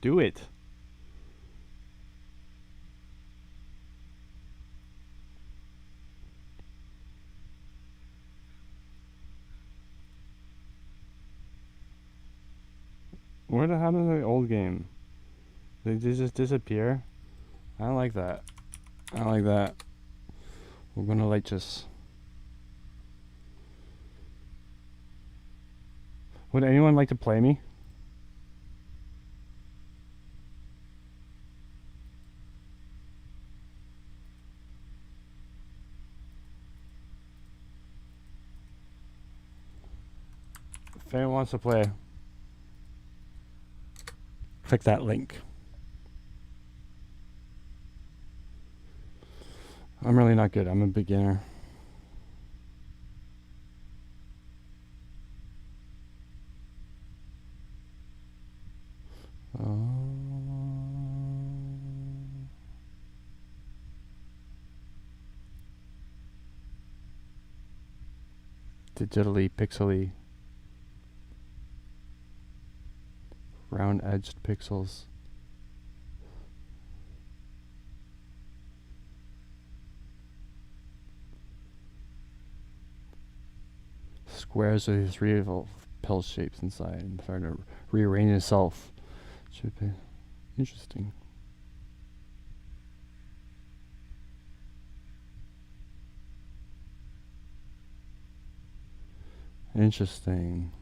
do it. Where the hell is the old game? They just disappear? I don't like that. I don't like that. We're gonna like just... Would anyone like to play me? If anyone wants to play, click that link. I'm really not good. I'm a beginner. Digitally, pixely, round-edged pixels. Squares with three little pill shapes inside and trying to rearrange itself. Should be interesting. Interesting.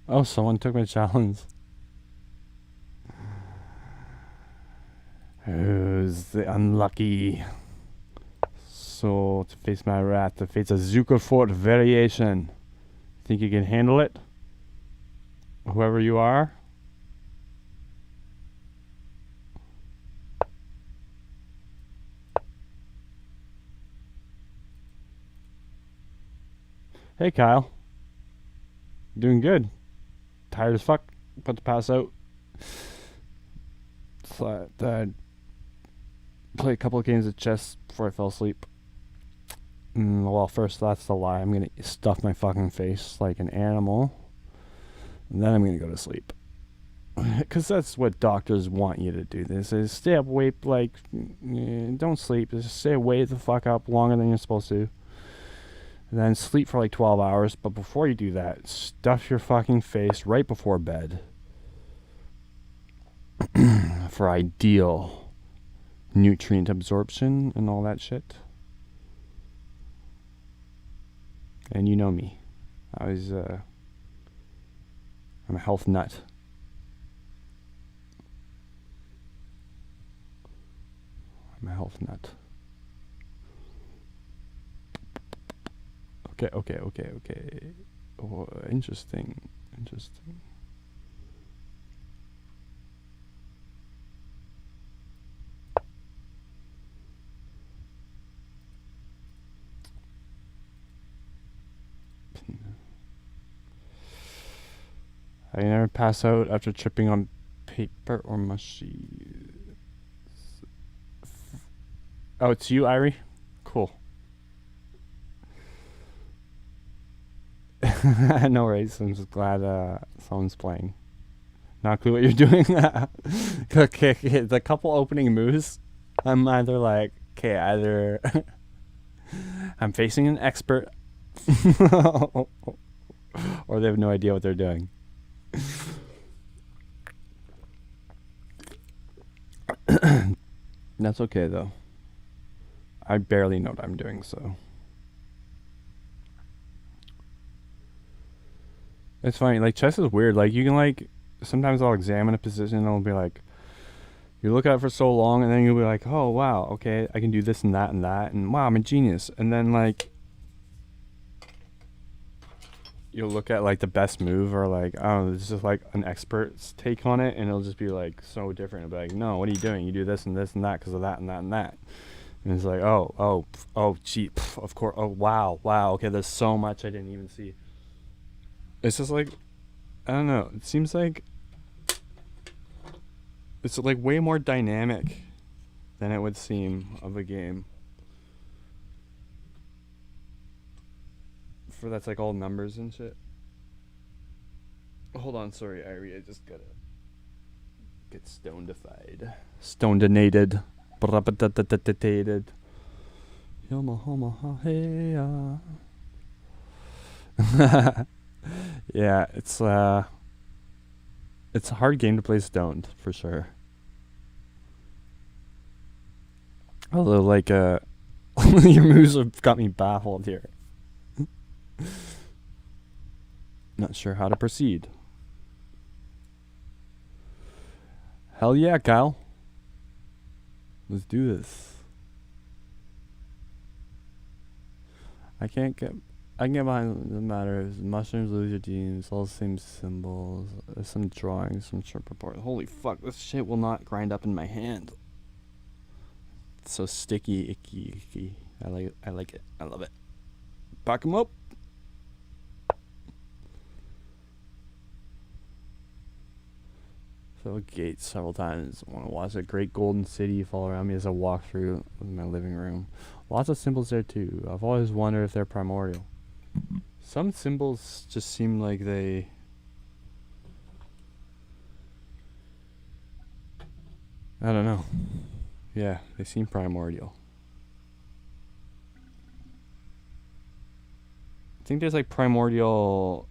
Oh, someone took my challenge. Who's the unlucky? So, to face my wrath, to face a Zucker Fort variation. Think you can handle it? Whoever you are? Hey, Kyle. Doing good. Tired as fuck. About to pass out. So I played a couple of games of chess before I fell asleep. Well, first, that's the lie. I'm going to stuff my fucking face like an animal. And then I'm going to go to sleep. Because that's what doctors want you to do. They say, stay up, wait, like, don't sleep. Just stay awake the fuck up longer than you're supposed to. And then sleep for like 12 hours. But before you do that, stuff your fucking face right before bed. for ideal nutrient absorption and all that shit. And you know me. I'm a health nut. I'm a health nut. Okay. Oh, interesting. I never pass out after tripping on paper or mushy. Oh, it's you, Irie? Cool. No worries. I'm just glad someone's playing. Not clue what you're doing. Okay, the couple opening moves, I'm either like, okay, either I'm facing an expert or they have no idea what they're doing. That's okay though. I barely know what I'm doing, so it's funny. Like, chess is weird. Like, you can, like, sometimes I'll examine a position and I'll be like, you look at it for so long and then you'll be like, oh wow, okay, I can do this and that and wow, I'm a genius. And then, like, you'll look at, like, the best move or, like, I don't know, it's just like an expert's take on it and it'll just be like so different. It'll be like, no, what are you doing? You do this and this and that because of that and that and that. And it's like, oh, gee, of course, oh, wow, okay, there's so much I didn't even see. It's just like, I don't know, it seems like it's like way more dynamic than it would seem of a game. For that's like all numbers and shit. Hold on, sorry, Irie, I just gotta get stonedified. Stonedinated. Brabadadadadated. Yamaha hey. Yeah, it's a hard game to play stoned for sure. Although, like, your moves have got me baffled here. Not sure how to proceed. Hell yeah, Kyle. Let's do this. I can get behind the matter. Mushrooms lose your genes, all the same symbols. There's some drawings, some short report. Holy fuck, this shit will not grind up in my hand. It's so sticky, icky. I like it. I love it. Back 'em up. So Gates several times. I want to watch a great golden city fall around me as I walk through my living room. Lots of symbols there too. I've always wondered if they're primordial. Some symbols just seem like they... I don't know. Yeah, they seem primordial. I think there's like primordial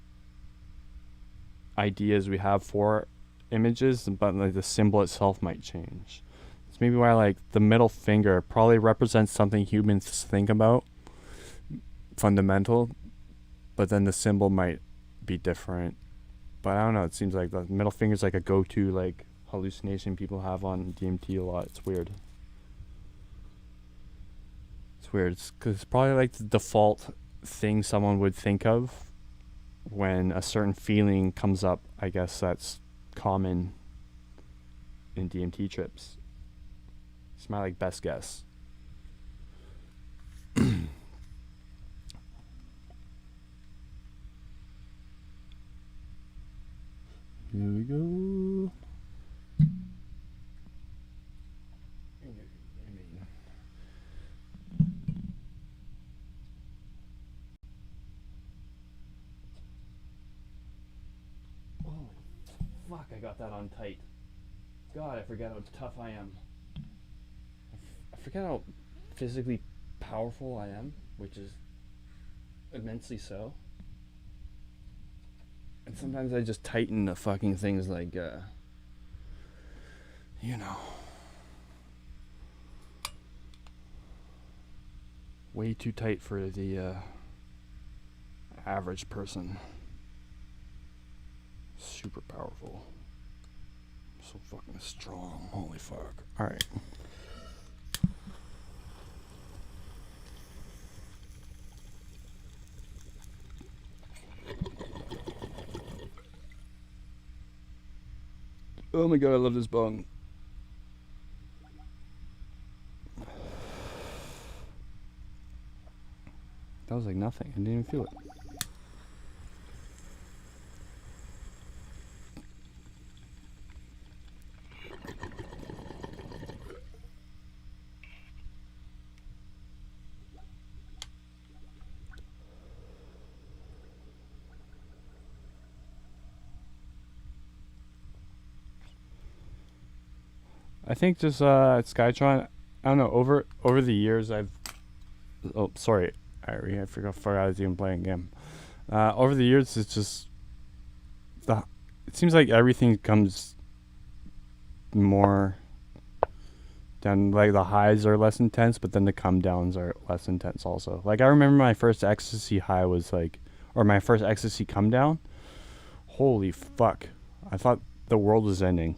ideas we have for images, but like the symbol itself might change. It's maybe why like the middle finger probably represents something humans think about, fundamental, but then the symbol might be different. But I don't know, it seems like the middle finger is like a go-to like hallucination people have on DMT a lot. It's weird. It's because it's probably like the default thing someone would think of when a certain feeling comes up. I guess that's common in DMT trips. It's my like best guess. Here we go. Fuck, I got that on tight. God, I forget how tough I am. I forget how physically powerful I am, which is immensely so. And sometimes I just tighten the fucking things like, you know, way too tight for the average person. Super powerful. So fucking strong. Holy fuck. Alright. Oh my god, I love this bong. That was like nothing. I didn't even feel it. I think just at Skytron, I don't know, over the years I forgot I was even playing a game. Over the years it's just it seems like everything comes more down, like the highs are less intense, but then the come downs are less intense also. Like I remember my first ecstasy high was like, or my first ecstasy come down. Holy fuck. I thought the world was ending.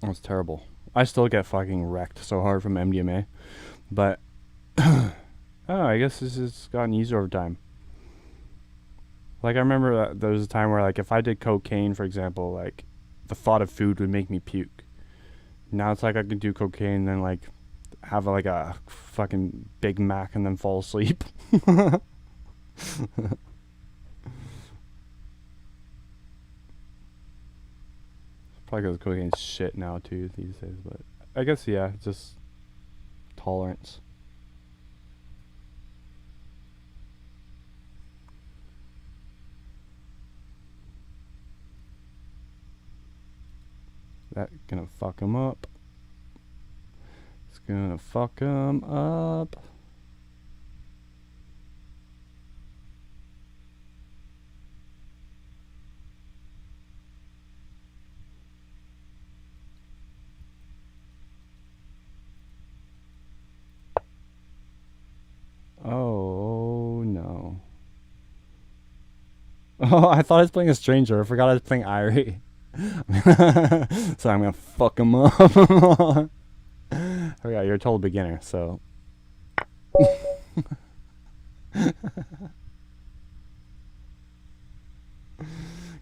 That was terrible. I still get fucking wrecked so hard from MDMA. But, I guess this has gotten easier over time. Like, I remember there was a time where, like, if I did cocaine, for example, like, the thought of food would make me puke. Now it's like I can do cocaine and then, like, have, like, a fucking Big Mac and then fall asleep. Probably because cocaine's shit now too these days, but I guess yeah, just tolerance. That gonna fuck him up. It's gonna fuck him up. Oh no. Oh, I thought I was playing a stranger. I forgot I was playing Irie. So I'm gonna fuck him up. Oh yeah, you're a total beginner, so.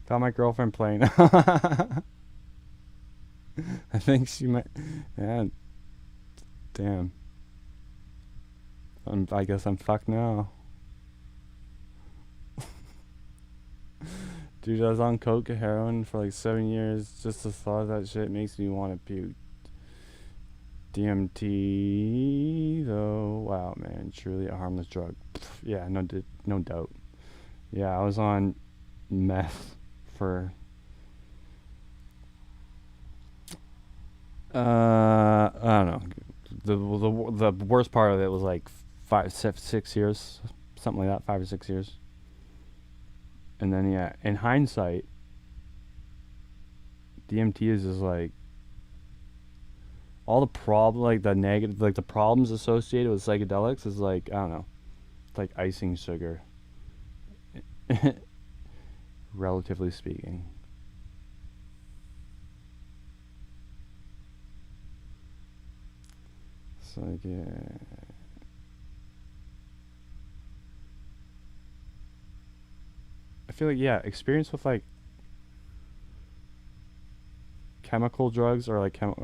Got my girlfriend playing. I think she might. Yeah. Damn. I guess I'm fucked now. Dude, I was on coke and heroin for like 7 years. Just the thought of that shit makes me want to puke. DMT, though. Wow, man. Truly a harmless drug. Yeah, no doubt. Yeah, I was on meth for... I don't know. The worst part of it was like 6 years, something like that, 5 or 6 years. And then yeah, in hindsight, DMT is just like all the like the negative, like the problems associated with psychedelics is like, I don't know, it's like icing sugar, relatively speaking. It's like, yeah. I feel like, yeah, experience with like chemical drugs or like I don't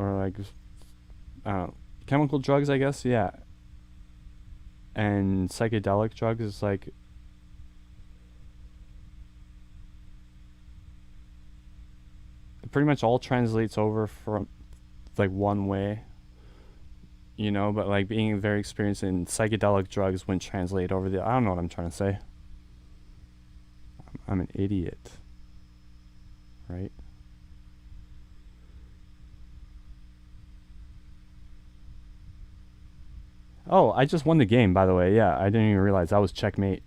know, chemical drugs, I guess, yeah, and psychedelic drugs is like it pretty much all translates over from like one way, you know, but like being very experienced in psychedelic drugs wouldn't translate over I don't know what I'm trying to say. I'm an idiot, right? Oh, I just won the game, by the way. Yeah, I didn't even realize that was checkmate.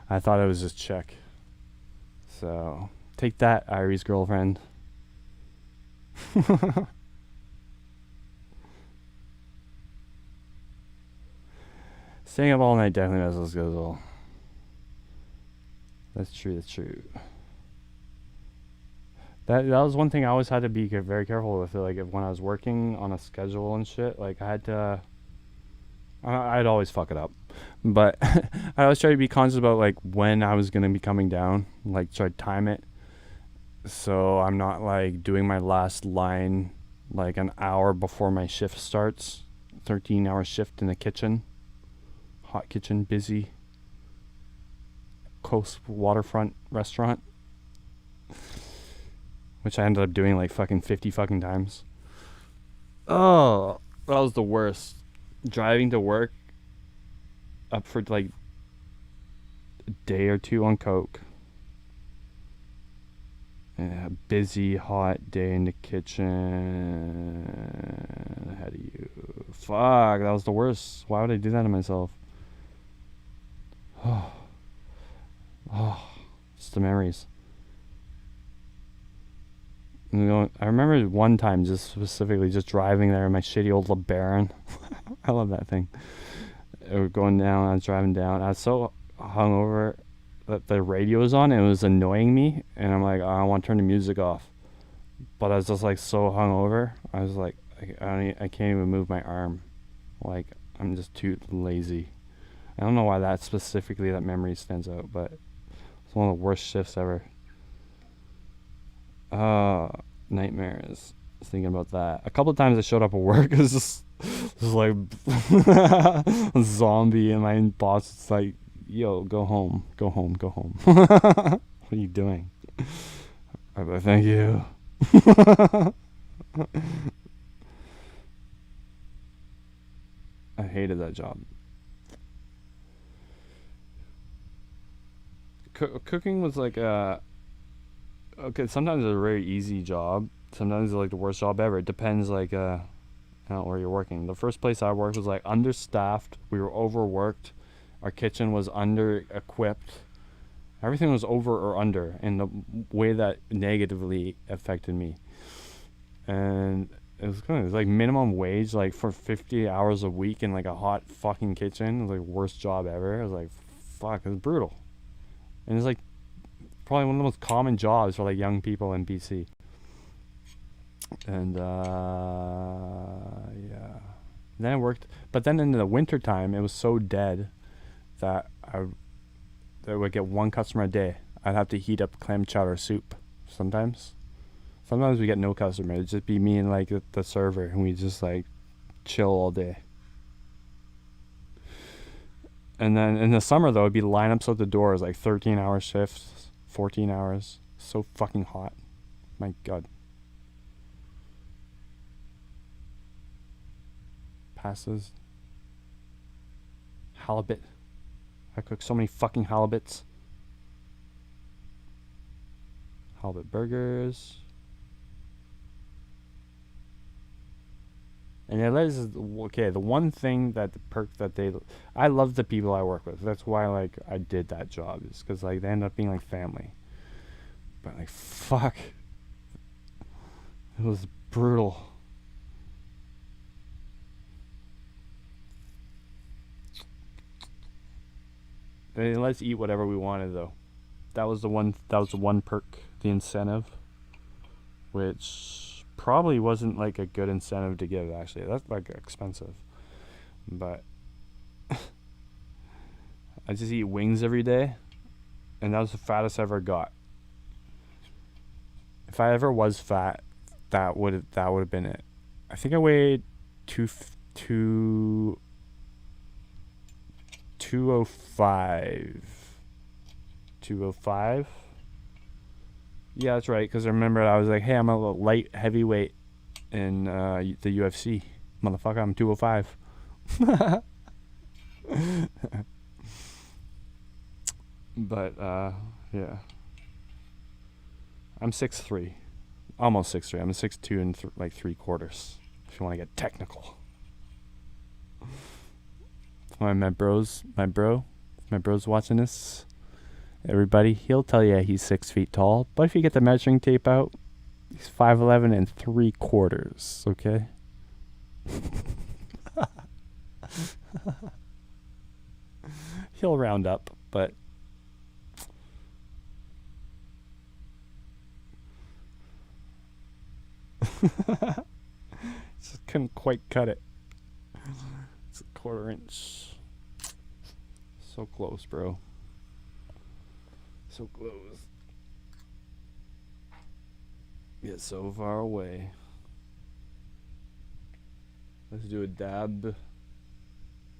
I thought it was just check. So, Take that, Irie's girlfriend. Staying up all night definitely messes with schedule. That's true, that's true. That was one thing I always had to be very careful with. Like, when I was working on a schedule and shit, like, I had to... I'd always fuck it up. But I always try to be conscious about, like, when I was going to be coming down. Like, try to time it. So I'm not, like, doing my last line, like, an hour before my shift starts. 13-hour shift in the kitchen. Hot kitchen, busy. Coast waterfront restaurant. Which I ended up doing, like, fucking 50 fucking times. Oh, that was the worst. Driving to work up for, like, a day or two on coke. Yeah, busy, hot day in the kitchen. How do you... Fuck, that was the worst. Why would I do that to myself? Oh. Oh. Just the memories. You know, I remember one time just specifically just driving there in my shitty old LeBaron. I love that thing. We were going down, I was driving down. I was so hungover that the radio was on, and it was annoying me, and I'm like, oh, I want to turn the music off. But I was just like so hungover. I was like, I can't even move my arm. Like, I'm just too lazy. I don't know why that specifically, that memory stands out, but it's one of the worst shifts ever. Nightmares. I was thinking about that. A couple of times I showed up at work. It was just like a zombie, and my boss is like, yo, go home. Go home. Go home. What are you doing? I'm like, thank you. I hated that job. Cooking was like okay, sometimes it's a very easy job. Sometimes it's like the worst job ever. It depends, like, where you're working. The first place I worked was like understaffed. We were overworked. Our kitchen was under-equipped. Everything was over or under in the way that negatively affected me. And it was good. It was like minimum wage, like for 50 hours a week in like a hot fucking kitchen. It was like worst job ever. I was like, fuck, it was brutal. And it's like probably one of the most common jobs for like young people in BC. And yeah. Then I worked, but then in the winter time it was so dead that I would get one customer a day. I'd have to heat up clam chowder soup sometimes. Sometimes we get no customer. It'd just be me and like the server, and we just like chill all day. And then in the summer though, it'd be lineups out the doors, like 13-hour shifts, 14 hours. So fucking hot. My God. Pastas. Halibut. I cook so many fucking halibuts. Halibut burgers. And it is, okay, the one thing that the perk that I love the people I work with. That's why, like, I did that job, is because, like, they end up being like family. But, like, fuck. It was brutal. They let us eat whatever we wanted, though. That was the one perk, the incentive, which probably wasn't like a good incentive to give, actually. That's like expensive. But I just eat wings every day, and that was the fattest I ever got. If I ever was fat, that would have been it. I think I weighed 205. 205. Yeah, that's right. Because I remember I was like, "Hey, I'm a light heavyweight in the UFC, motherfucker. I'm 205." But yeah, I'm 6'3", almost 6'3". I'm a 6'2" and like 3/4. If you want to get technical. My bro's watching this. everybody. He'll tell you he's 6 feet tall, but if you get the measuring tape out, he's 5'11" and 3/4. Okay. He'll round up, but just couldn't quite cut it. It's a 1/4 inch. So close, bro. So close. Yet so far away. Let's do a dab.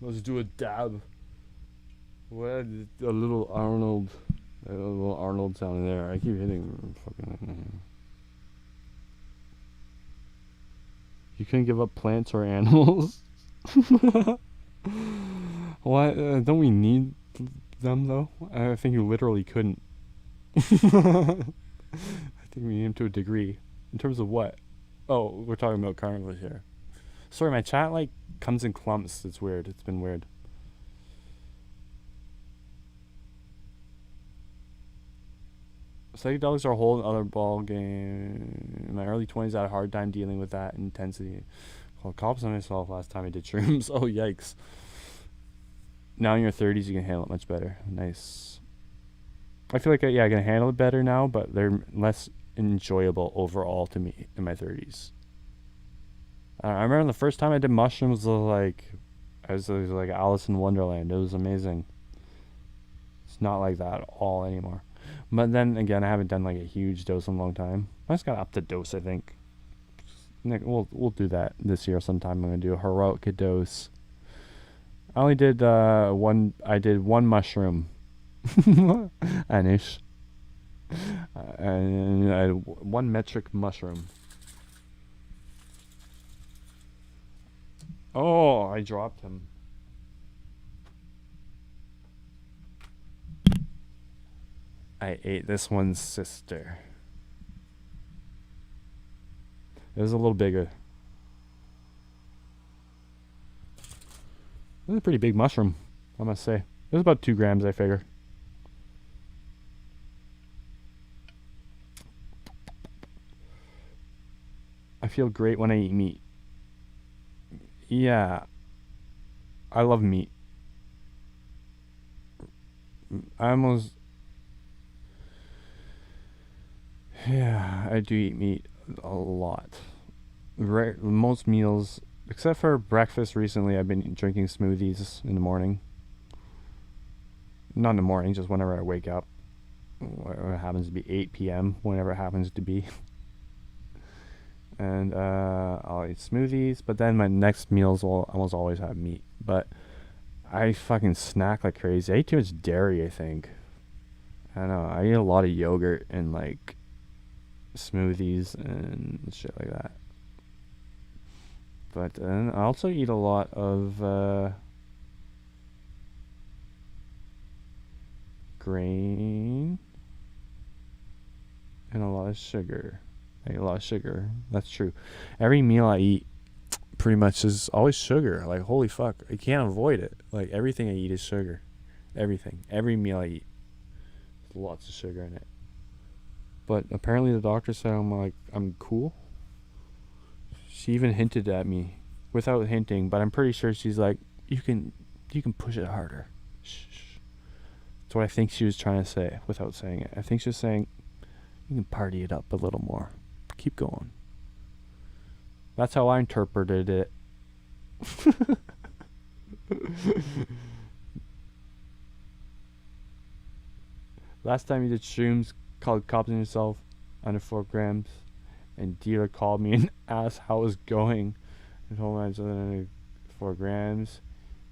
Let's do a dab. What a little Arnold. A little Arnold sound there. I keep hitting fucking. You couldn't give up plants or animals? Why? Don't we need them though? I think you literally couldn't. I think we need them to a degree. In terms of what? Oh, we're talking about carnivores here. Sorry, my chat like comes in clumps. It's weird. It's been weird. Psychedelics are a whole other ball game. In my early 20s, I had a hard time dealing with that intensity. Called cops on myself last time I did shrooms. Oh, yikes. Now in your 30s, you can handle it much better. Nice. I feel like, I can handle it better now, but they're less enjoyable overall to me in my 30s. I remember the first time I did mushrooms, it was like Alice in Wonderland. It was amazing. It's not like that at all anymore. But then again, I haven't done like a huge dose in a long time. I just got up to dose, I think. We'll do that this year sometime. I'm gonna do a heroic dose. I only did one. I did one mushroom, Anish, and I had one metric mushroom. Oh, I dropped him. I ate this one's sister. It was a little bigger. It was a pretty big mushroom, I must say. It was about 2 grams, I figure. I feel great when I eat meat. Yeah. I love meat. Yeah, I do eat meat a lot. Most meals, except for breakfast recently, I've been drinking smoothies in the morning. Not in the morning, just whenever I wake up. Whatever it happens to be 8 p.m., whenever it happens to be. And I'll eat smoothies, but then my next meals will almost always have meat. But I fucking snack like crazy. I eat too much dairy, I think. I don't know, I eat a lot of yogurt and like smoothies and shit like that. But then I also eat a lot of grain and a lot of sugar. I eat a lot of sugar. That's true. Every meal I eat pretty much is always sugar. Like, holy fuck, I can't avoid it. Like, everything I eat is sugar. Everything. Every meal I eat. There's lots of sugar in it. But apparently the doctor said I'm cool. She even hinted at me without hinting, but I'm pretty sure she's like, you can push it harder. Shh. That's what I think she was trying to say without saying it. I think she was saying you can party it up a little more. Keep going. That's how I interpreted it. Last time you did shrooms, called cops on yourself under 4 grams, and dealer called me and asked how it was going. I told him I was under 4 grams.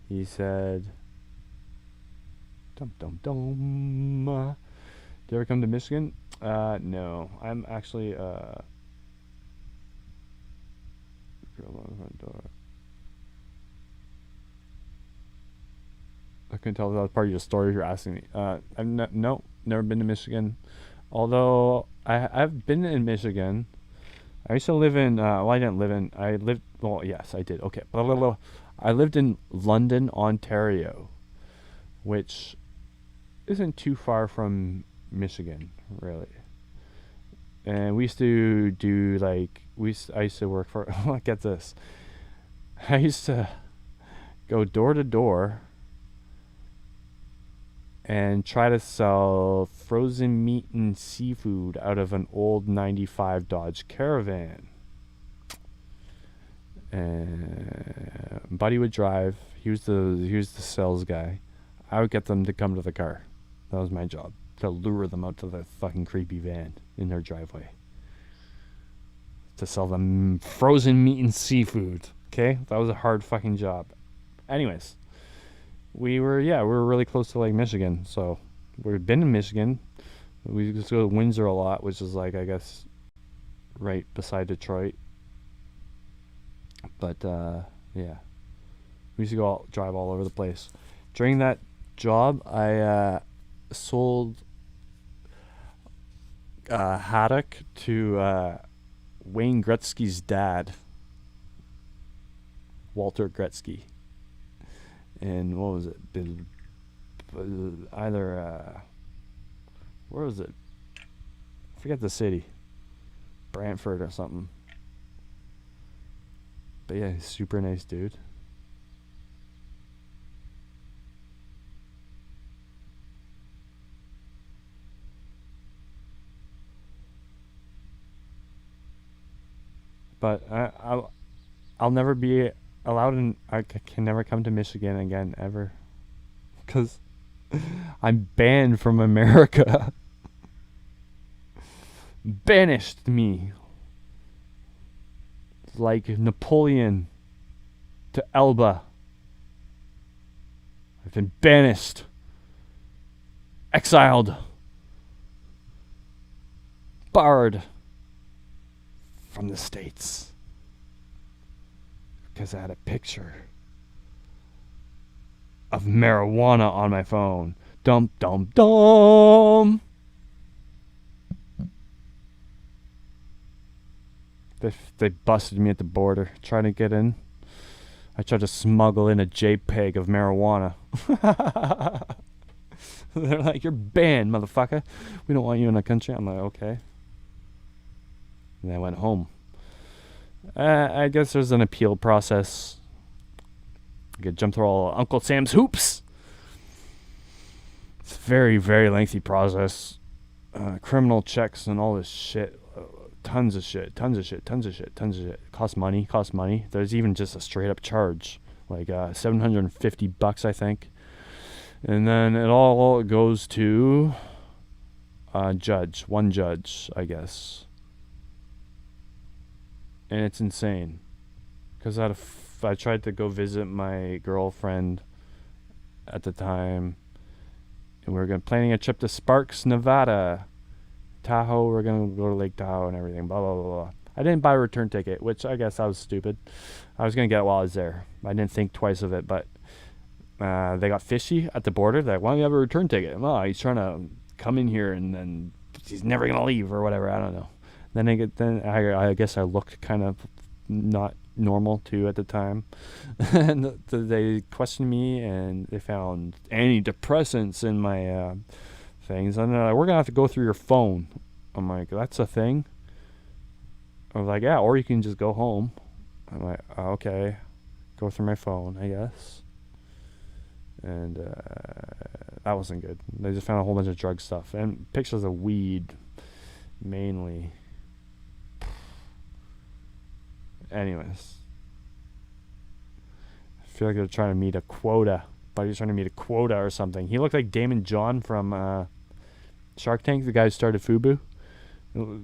He said, dum dum dum. Did you ever come to Michigan? No. I'm actually I couldn't tell if that was part of your story if you're asking me. No, never been to Michigan. Although I've been in Michigan. I used to live in yes, I did. Okay. I lived in London, Ontario, which isn't too far from Michigan, really. And we used to do like I used to work for. Get this. I used to go door to door and try to sell frozen meat and seafood out of an old '95 Dodge Caravan. And Buddy would drive. He was the sales guy. I would get them to come to the car. That was my job, to lure them out to the fucking creepy van in their driveway to sell them frozen meat and seafood. Okay, that was a hard fucking job. Anyways, we were really close to Lake Michigan, so we've been in Michigan. We just go to Windsor a lot, which is like, I guess, right beside Detroit. But yeah, we used to drive all over the place. During that job, I sold a haddock to Wayne Gretzky's dad, Walter Gretzky. And what was it? Either where was it? I forget the city. Brantford or something. But yeah, he's super nice dude. But I'll never be allowed in. I can never come to Michigan again ever, because I'm banned from America. Banished me. Like Napoleon to Elba. I've been banished. Exiled. Barred from the States. Because I had a picture of marijuana on my phone. Dum dum dum. They busted me at the border trying to get in. I tried to smuggle in a JPEG of marijuana. They're like, "You're banned, motherfucker. We don't want you in the country." I'm like, okay. And I went home. I guess there's an appeal process. You could jump through all Uncle Sam's hoops. It's a very, very lengthy process. Criminal checks and all this shit. Tons of shit. It costs money. There's even just a straight up charge. Like $750, I think. And then it all goes to one judge, I guess. And it's insane. Because I tried to go visit my girlfriend at the time. And we were planning a trip to Sparks, Nevada. Tahoe, we're going to go to Lake Tahoe and everything. Blah, blah, blah, blah. I didn't buy a return ticket, which I guess I was stupid. I was going to get it while I was there. I didn't think twice of it, but they got fishy at the border. They're like, why don't you have a return ticket? Well, he's trying to come in here and then he's never going to leave or whatever. I don't know. Then I guess I looked kind of not normal too at the time. And they questioned me and they found antidepressants in my things. And we're going to have to go through your phone. I'm like, that's a thing? I was like, yeah, or you can just go home. I'm like, oh, okay. Go through my phone, I guess. And that wasn't good. They just found a whole bunch of drug stuff. And pictures of weed, mainly. Anyways. I feel like they're trying to meet a quota. But he's trying to meet a quota or something. He looked like Damon John from Shark Tank, the guy who started Fubu.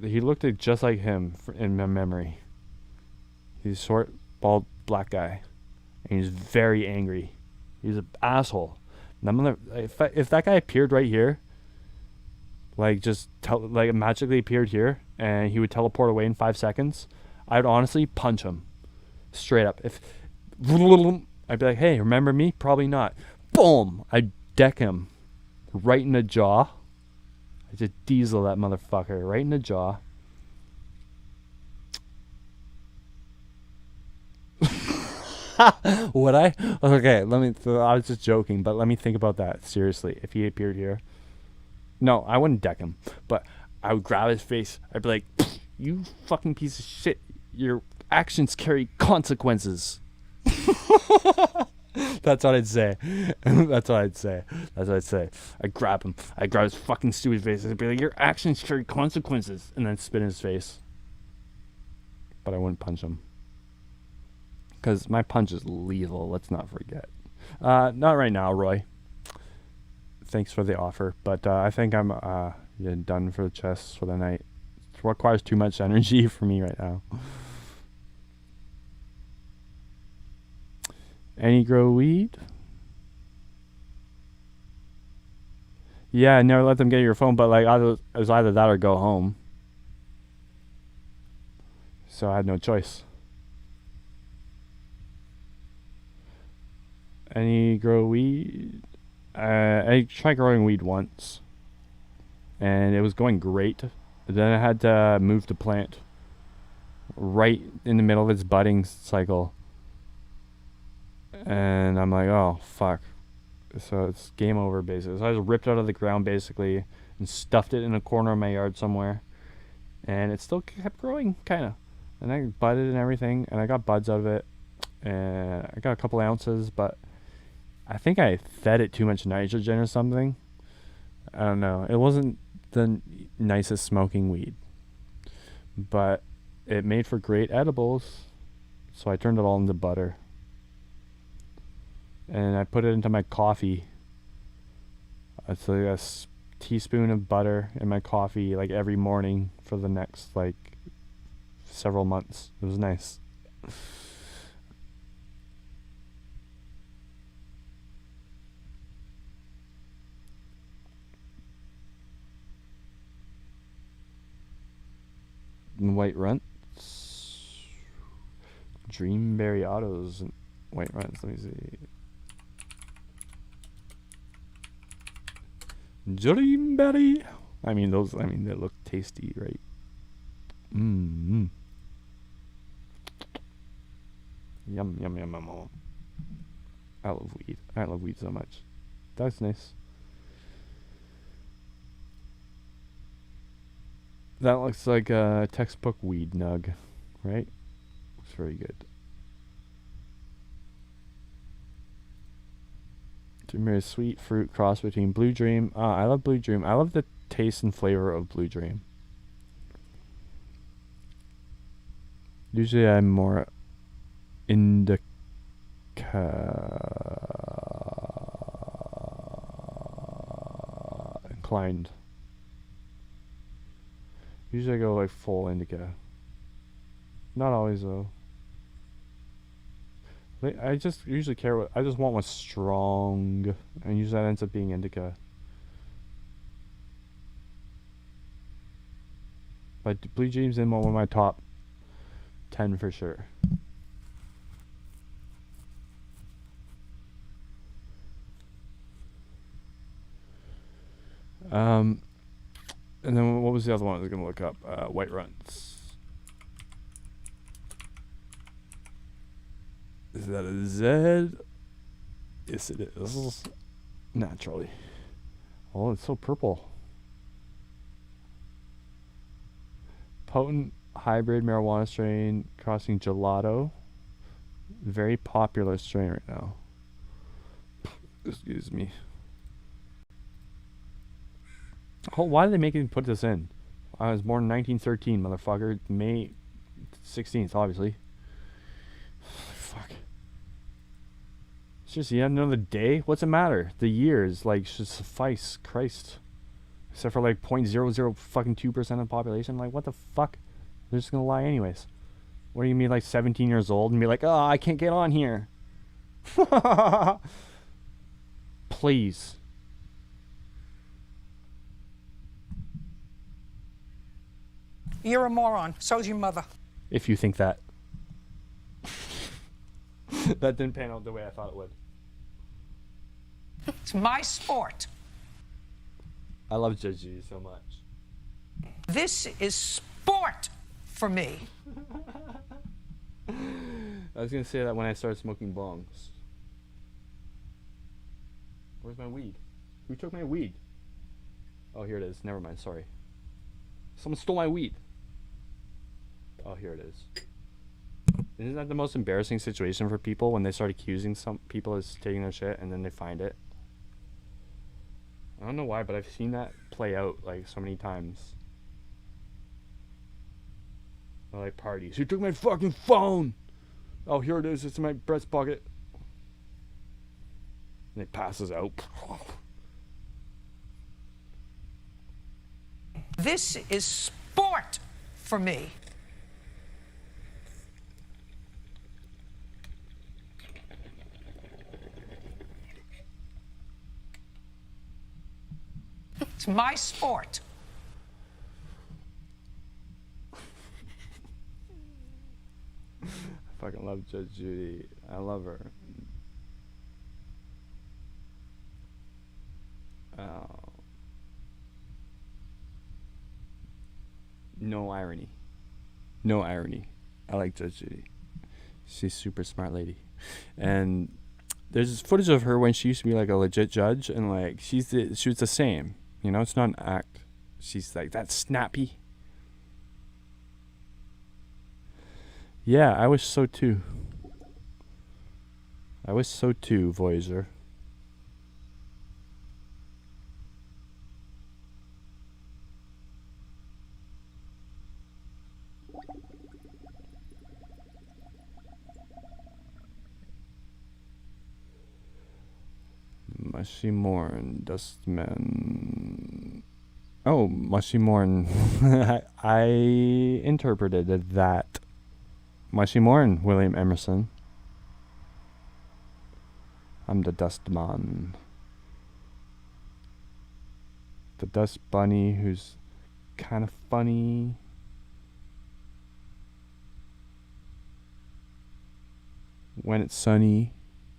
He looked just like him in my memory. He's short, bald, black guy. And he's very angry. He's an asshole. If that guy appeared right here, like like magically appeared here, and he would teleport away in 5 seconds, I would honestly punch him. Straight up. I'd be like, hey, remember me? Probably not. Boom! I'd deck him right in the jaw. I just diesel that motherfucker right in the jaw. Would I? Okay, let me. I was just joking, but let me think about that seriously. If he appeared here, no, I wouldn't deck him, but I would grab his face. I'd be like, "You fucking piece of shit! Your actions carry consequences." That's what I'd say. That's what I'd say. I'd grab him. I'd grab his fucking stupid face. I'd be like, "Your actions carry consequences," and then spit in his face. But I wouldn't punch him. Because my punch is lethal, let's not forget. Not right now, Roy. Thanks for the offer, but I think I'm done for the chess for the night. It requires too much energy for me right now. Any grow weed? Yeah, never let them get your phone, but like it was either that or go home. So I had no choice. Any grow weed? I tried growing weed once, and it was going great. Then I had to move the plant right in the middle of its budding cycle, and I'm like, oh fuck. So it's game over basically. So I just ripped it out of the ground basically and stuffed it in a corner of my yard somewhere, and it still kept growing kind of. And I budded and everything, and I got buds out of it, and I got a couple ounces, but I think I fed it too much nitrogen or something. I don't know. It wasn't the nicest smoking weed, but it made for great edibles, so I turned it all into butter. And I put it into my coffee. It's like a teaspoon of butter in my coffee like every morning for the next like several months. It was nice. And White Runts. Dreamberry Autos and White Runts. Let me see. Dreamberry. I mean, they look tasty, right? Yum, yum, yum, yum. I love weed. I love weed so much. That's nice. That looks like a textbook weed nug, right? Looks very good. Dreamberry sweet fruit cross between Blue Dream. I love Blue Dream. I love the taste and flavor of Blue Dream. Usually I'm more indica inclined. Usually I go like full indica. Not always though. I just usually care what I just want what's strong, and usually that ends up being indica. But Blue Dream's in one of my top 10 for sure. And then what was the other one I was gonna look up? White Runts. Is that a Z? Yes, it is. Naturally. Oh, it's so purple. Potent hybrid marijuana strain crossing gelato. Very popular strain right now. Excuse me. Oh, why did they make me put this in? I was born in 1913, motherfucker. May 16th, obviously. Fuck. Seriously, you have another day? What's the matter? The years, like, should suffice. Christ. Except for, like, 0.00 fucking 2% of the population. Like, what the fuck? They're just gonna lie anyways. What do you mean, like, 17 years old and be like, oh, I can't get on here? Please. You're a moron. So's your mother. If you think that. That didn't pan out the way I thought it would. It's my sport. I love Judge Judy so much. This is sport for me. I was gonna say that when I started smoking bongs. Where's my weed? Who took my weed? Oh, here it is. Never mind. Sorry. Someone stole my weed. Oh, here it is. Isn't that the most embarrassing situation for people when they start accusing some people as taking their shit and then they find it? I don't know why, but I've seen that play out like so many times. Or like parties. Who took my fucking phone? Oh, here it is. It's in my breast pocket. And it passes out. This is sport for me. It's my sport. I fucking love Judge Judy. I love her. Oh. No irony. No irony. I like Judge Judy. She's a super smart lady. And there's this footage of her when she used to be like a legit judge, and like she was the same. You know, it's not an act. She's like that snappy. Yeah, I wish so too. I wish so too, Voyager. Mushy Morn, Dustman. Oh, Mushy Morn. I interpreted that. Mushy Morn, William Emerson. I'm the Dustman. The Dust Bunny who's kind of funny. When it's sunny,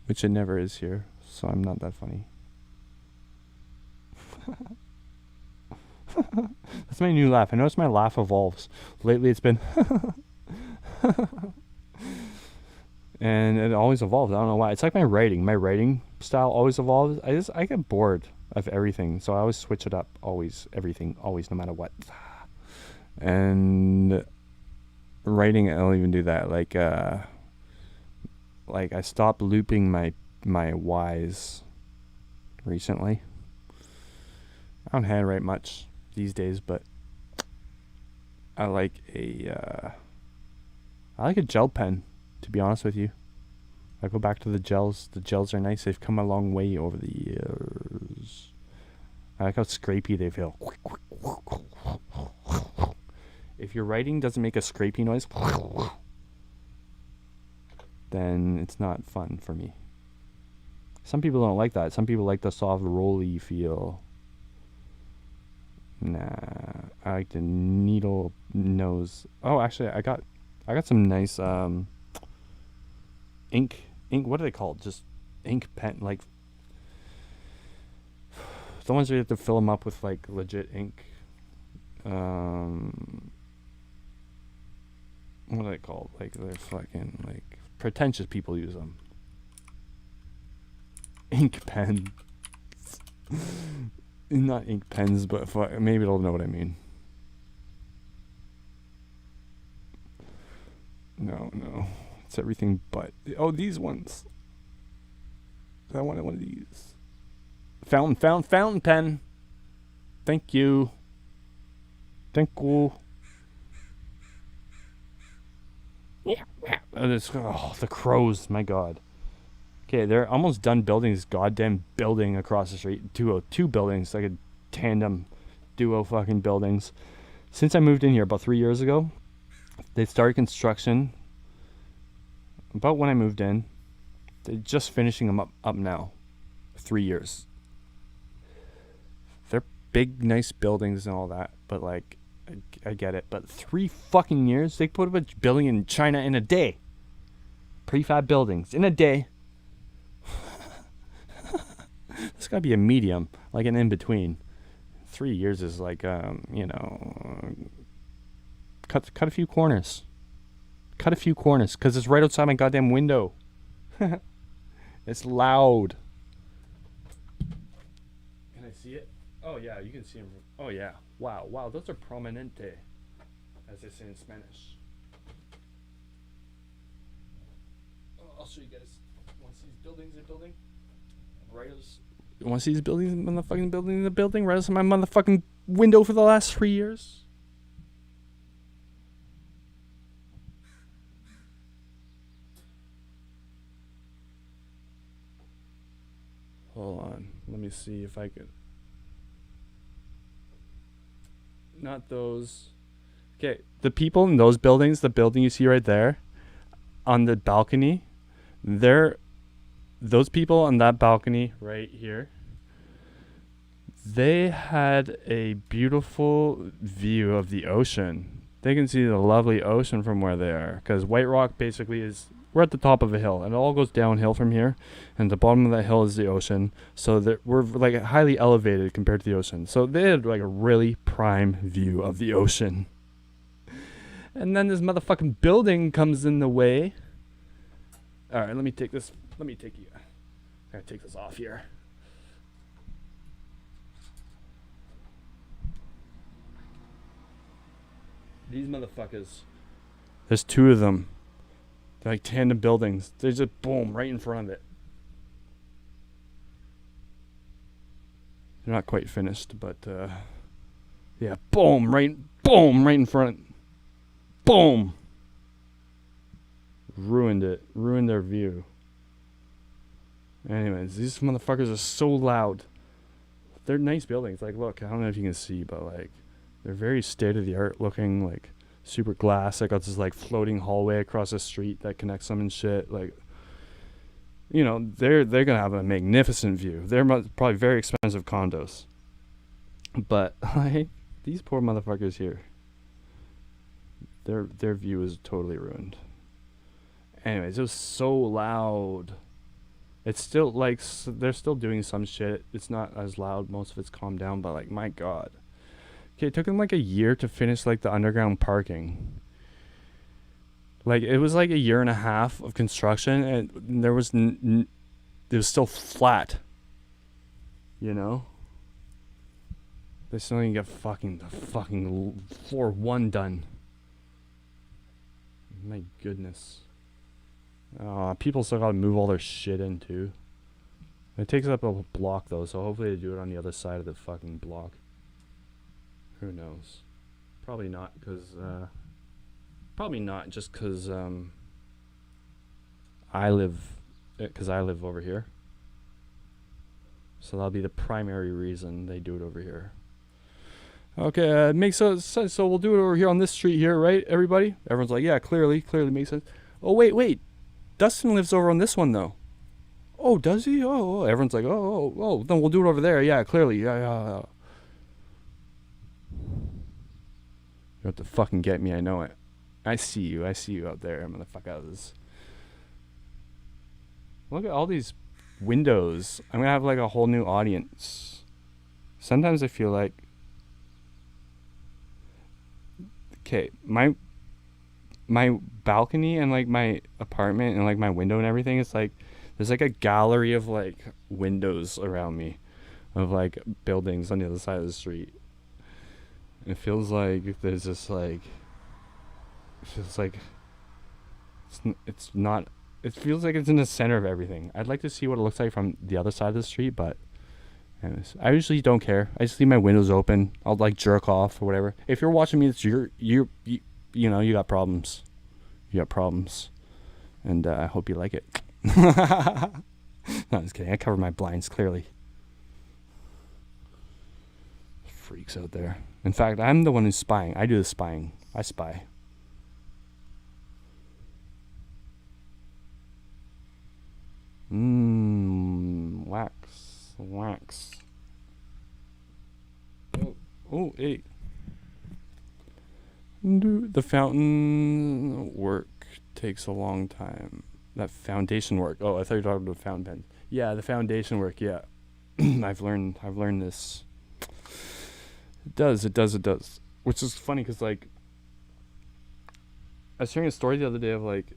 which it never is here. So I'm not that funny. That's my new laugh. I notice my laugh evolves. Lately it's been and it always evolves. I don't know why. It's like my writing. My writing style always evolves. I get bored of everything. So I always switch it up. Always. Everything. Always. No matter what. And writing, I don't even do that. Like I stopped looping my Y's recently. I don't handwrite much these days, but I like a gel pen, to be honest with you. I go back to the gels. The gels are nice. They've come a long way over the years. I like how scrapey they feel. If your writing doesn't make a scrapey noise, then it's not fun for me. Some people don't like that. Some people like the soft rolly feel. Nah, I like the needle nose. Oh, actually, I got some nice ink. What are they called? Just ink pen, like the ones where you have to fill them up with like legit ink. What are they called? Like they're fucking like pretentious people use them. Ink pen. Not ink pens, but maybe they'll know what I mean. No. It's everything but. Oh, these ones. I wanted one of these. Fountain pen. Thank you. Yeah. Oh, the crows. My God. Okay, they're almost done building this goddamn building across the street. Two buildings, like a tandem duo fucking buildings. Since I moved in here about 3 years ago, they started construction about when I moved in. They're just finishing them up now. 3 years. They're big, nice buildings and all that, but like, I get it. But 3 fucking years? They put up a building in China in a day. Prefab buildings in a day. It's gotta be a medium, like an in-between. 3 years is like, cut a few corners. cut a few corners because it's right outside my goddamn window. It's loud. Can I see it? Oh yeah, you can see them. Oh yeah. Wow, wow, those are prominente, as they say in Spanish. Oh, I'll show you guys. Want to see these buildings they're building? Right as. You want to see these buildings, motherfucking building, the building right outside my motherfucking window for the last 3 years? Hold on. Let me see if I could. Not those. Okay, the people in those buildings, the building you see right there on the balcony, those people on that balcony right here, they had a beautiful view of the ocean. They can see the lovely ocean from where they are, because White Rock basically is, we're at the top of a hill, and it all goes downhill from here, and the bottom of that hill is the ocean, so that we're like highly elevated compared to the ocean. So they had like a really prime view of the ocean. And then this motherfucking building comes in the way. Alright, let me take you. I gotta take this off here. These motherfuckers. There's two of them. They're like tandem buildings. They're just boom right in front of it. They're not quite finished, but yeah, boom right in front. Boom. Ruined it. Ruined their view. Anyways, these motherfuckers are so loud. They're nice buildings. Like, look, I don't know if you can see, but like, they're very state-of-the-art looking, like super glass. I got this like floating hallway across the street that connects them and shit. Like, you know, they're gonna have a magnificent view. They're probably very expensive condos. But like, these poor motherfuckers here, their view is totally ruined. Anyways, it was so loud. It's still like they're still doing some shit. It's not as loud. Most of it's calmed down, but like, my god. Okay, it took them like a year to finish like the underground parking. Like, it was like a year and a half of construction, and there was it was still flat. You know? They still didn't get the fucking floor 1 done. My goodness. People still gotta move all their shit in too. It takes up a block though, so hopefully they do it on the other side of the fucking block. Who knows? Probably not, cause just cause I live over here. So that'll be the primary reason they do it over here. Okay, it makes sense. So we'll do it over here on this street here, right, everybody? Everyone's like, yeah, clearly makes sense. Oh, wait. Dustin lives over on this one, though. Oh, does he? Oh. Everyone's like, oh, then we'll do it over there. Yeah, clearly. Yeah. You have to fucking get me, I know it. I see you out there, motherfuckers. Look at all these windows. I'm gonna have like a whole new audience. Sometimes I feel like, okay, my balcony and like my apartment and like my window and everything, it's like there's like a gallery of like windows around me of like buildings on the other side of the street. It feels like there's this like, it feels like it feels like it's in the center of everything. I'd like to see what it looks like from the other side of the street, but anyways, I usually don't care. I just leave my windows open. I'll like jerk off or whatever. If you're watching me, it's you know, you got problems. And I hope you like it. No, I'm just kidding. I cover my blinds clearly. Freaks out there. In fact, I'm the one who's spying. I do the spying. I spy. Wax. Oh, hey. The fountain work takes a long time. That foundation work. Oh, I thought you were talking about fountain pens. Yeah, the foundation work. Yeah, I've learned this. It does. Which is funny because like, was hearing a story the other day of like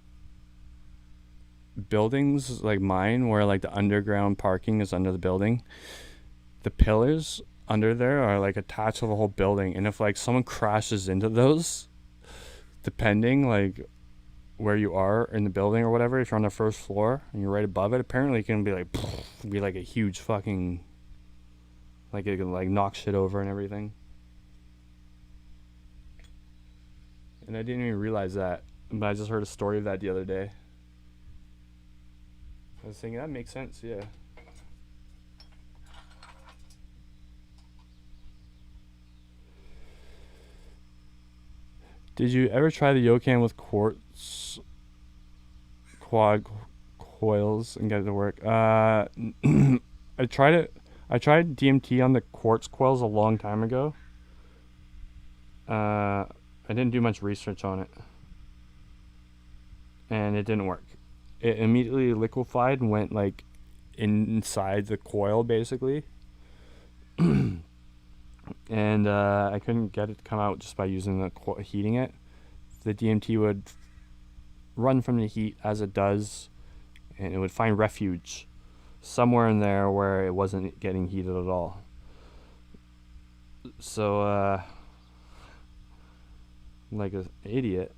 buildings like mine where like the underground parking is under the building. The pillars under there are like attached to the whole building, and if like someone crashes into those, depending like where you are in the building or whatever, if you're on the first floor and you're right above it, apparently it can be like a huge fucking, like it can like knock shit over and everything. And I didn't even realize that, but I just heard a story of that the other day. I was thinking that makes sense, yeah. Did you ever try the Yokan with quartz quad coils and get it to work? I tried it. I tried DMT on the quartz coils a long time ago. I didn't do much research on it, and it didn't work. It immediately liquefied and went like inside the coil basically. And I couldn't get it to come out just by using the heating it. The DMT would run from the heat as it does, and it would find refuge somewhere in there where it wasn't getting heated at all. So, like an idiot,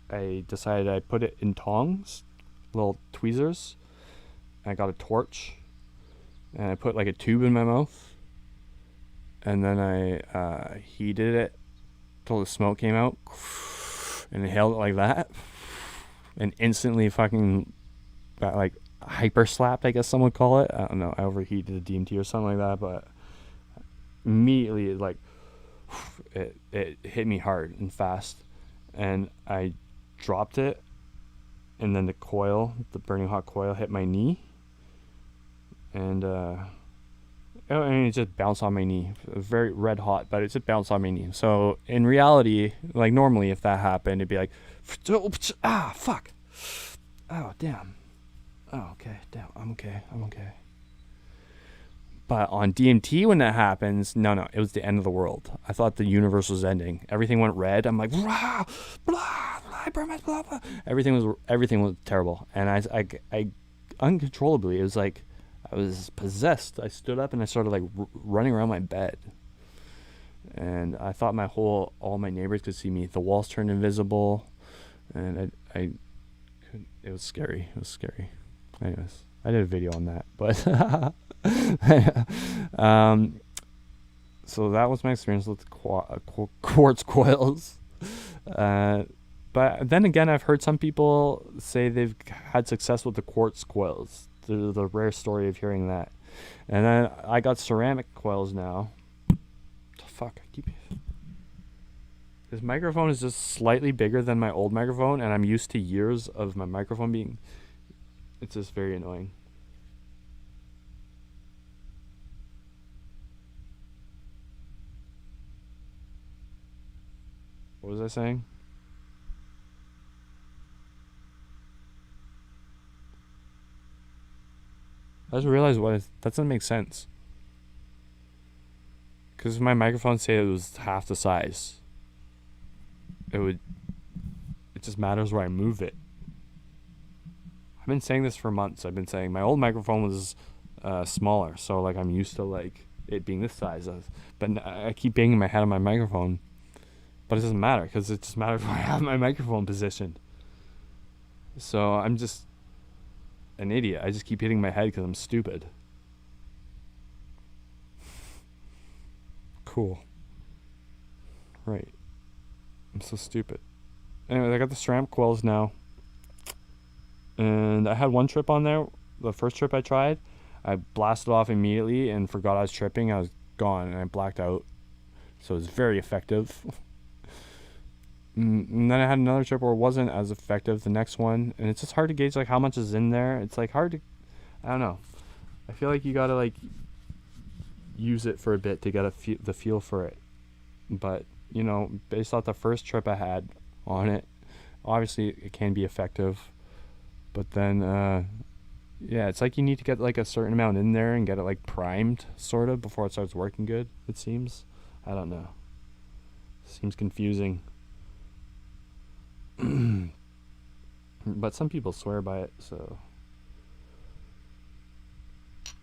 I decided I'd put it in tongs, little tweezers. I got a torch, and I put like a tube in my mouth. And then I heated it till the smoke came out and inhaled it like that, and instantly fucking got like hyper slapped, I guess some would call it. I don't know, I overheated the DMT or something like that, but immediately it hit me hard and fast, and I dropped it, and then the burning hot coil hit my knee, and it just bounced on my knee. Very red hot, but it just bounced on my knee. So in reality, like normally if that happened, it'd be like, ah, fuck. Oh, damn. Oh, okay. Damn. I'm okay. But on DMT, when that happens, no, it was the end of the world. I thought the universe was ending. Everything went red. I'm like, blah, blah, blah, blah. Everything was terrible. And I uncontrollably, it was like, I was possessed. I stood up and I started like running around my bed, and I thought all my neighbors could see me. The walls turned invisible, and it was scary. Anyways, I did a video on that, but so that was my experience with quartz coils. But then again, I've heard some people say they've had success with the quartz coils. The rare story of hearing that. And then I got ceramic coils now. Fuck, this microphone is just slightly bigger than my old microphone, and I'm used to years of my microphone being, it's just very annoying. What was I saying? I just realized that doesn't make sense. Because my microphone say it was half the size. It just matters where I move it. I've been saying this for months. I've been saying my old microphone was smaller, so like I'm used to like it being this size. But I keep banging my head on my microphone, but it doesn't matter because it just matters where I have my microphone positioned. So I'm just an idiot. I just keep hitting my head because I'm stupid. Cool. Right. I'm so stupid. Anyway, I got the ceramic coils now. And I had one trip on there. The first trip I tried, I blasted off immediately and forgot I was tripping. I was gone and I blacked out. So it was very effective. And then I had another trip where it wasn't as effective, the next one, and it's just hard to gauge like how much is in there. It's like hard to, I don't know. I feel like you gotta like use it for a bit to get the feel for it. But you know, based off the first trip I had on it, obviously it can be effective. But then, yeah, it's like you need to get like a certain amount in there and get it like primed, sort of, before it starts working good. It seems. I don't know. Seems confusing. But some people swear by it, so.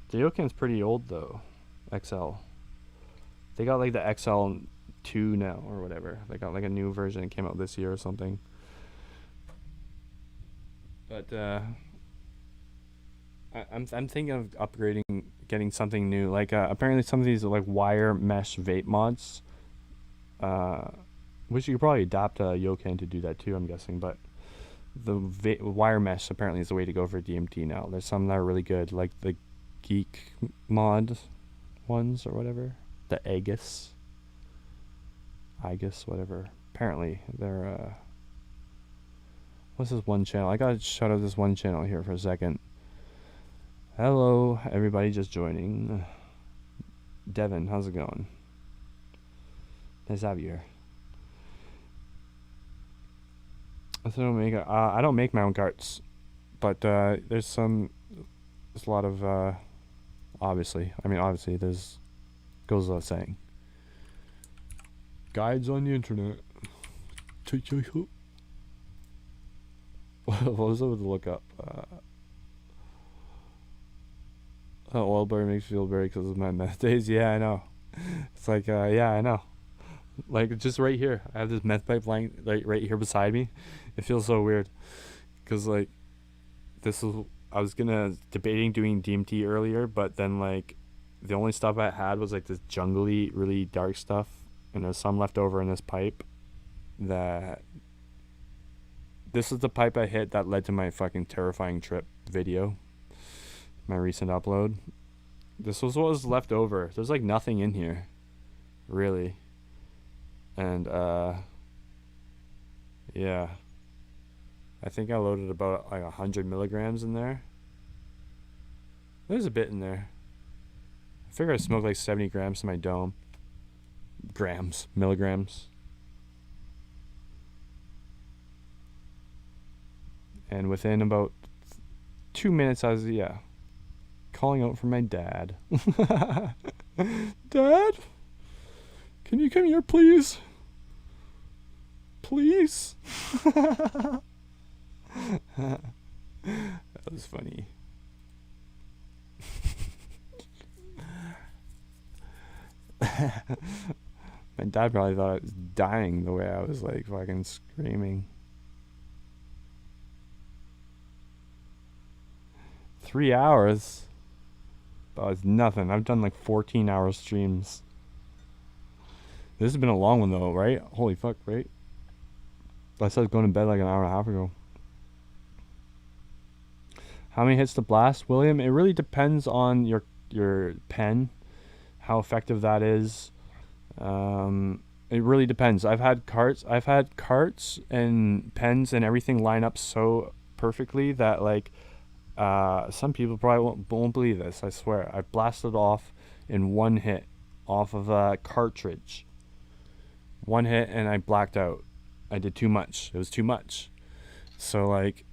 The Yokan's pretty old though. XL. They got like the XL2 now or whatever. They got like a new version that came out this year or something. But I'm thinking of upgrading, getting something new. Like apparently some of these are like wire mesh vape mods. Which you could probably adapt a Yokan to do that too, I'm guessing. But the wire mesh apparently is the way to go for DMT now. There's some that are really good, like the Geek mod ones or whatever. The Aegis, whatever. Apparently they're what's this one channel? I gotta shout out this one channel here for a second. Hello everybody just joining. Devin, how's it going? Nice to have you here. I don't make my own carts, but there's a lot of obviously there's goes without saying. Guides on the internet. What was it with the lookup? Oil burn makes you feel very because of my meth days. Yeah, I know. It's like, yeah, I know. Like, just right here. I have this meth pipe lying, like, right here beside me. It feels so weird. Because, like, I was debating doing DMT earlier, but then, like, the only stuff I had was, like, this jungly, really dark stuff. And there's some left over in this pipe that... This is the pipe I hit that led to my fucking terrifying trip video. My recent upload. This was what was left over. There's, like, nothing in here. Really. And, yeah. I think I loaded about, like, 100 milligrams in there. There's a bit in there. I figure I smoked, like, 70 grams in my dome. Milligrams. And within about 2 minutes, I was, calling out for my dad. Dad? Can you come here, please? Please? That was funny. My dad probably thought I was dying the way I was, like, fucking screaming. 3 hours? That was nothing. I've done, like, 14-hour streams. This has been a long one, though, right? Holy fuck, right? I said going to bed like an hour and a half ago. How many hits to blast, William? It really depends on your pen, how effective that is. It really depends. I've had carts and pens and everything line up so perfectly that, like, some people probably won't believe this. I swear, I blasted off in one hit off of a cartridge. One hit and I blacked out. I did too much. It was too much. So, like,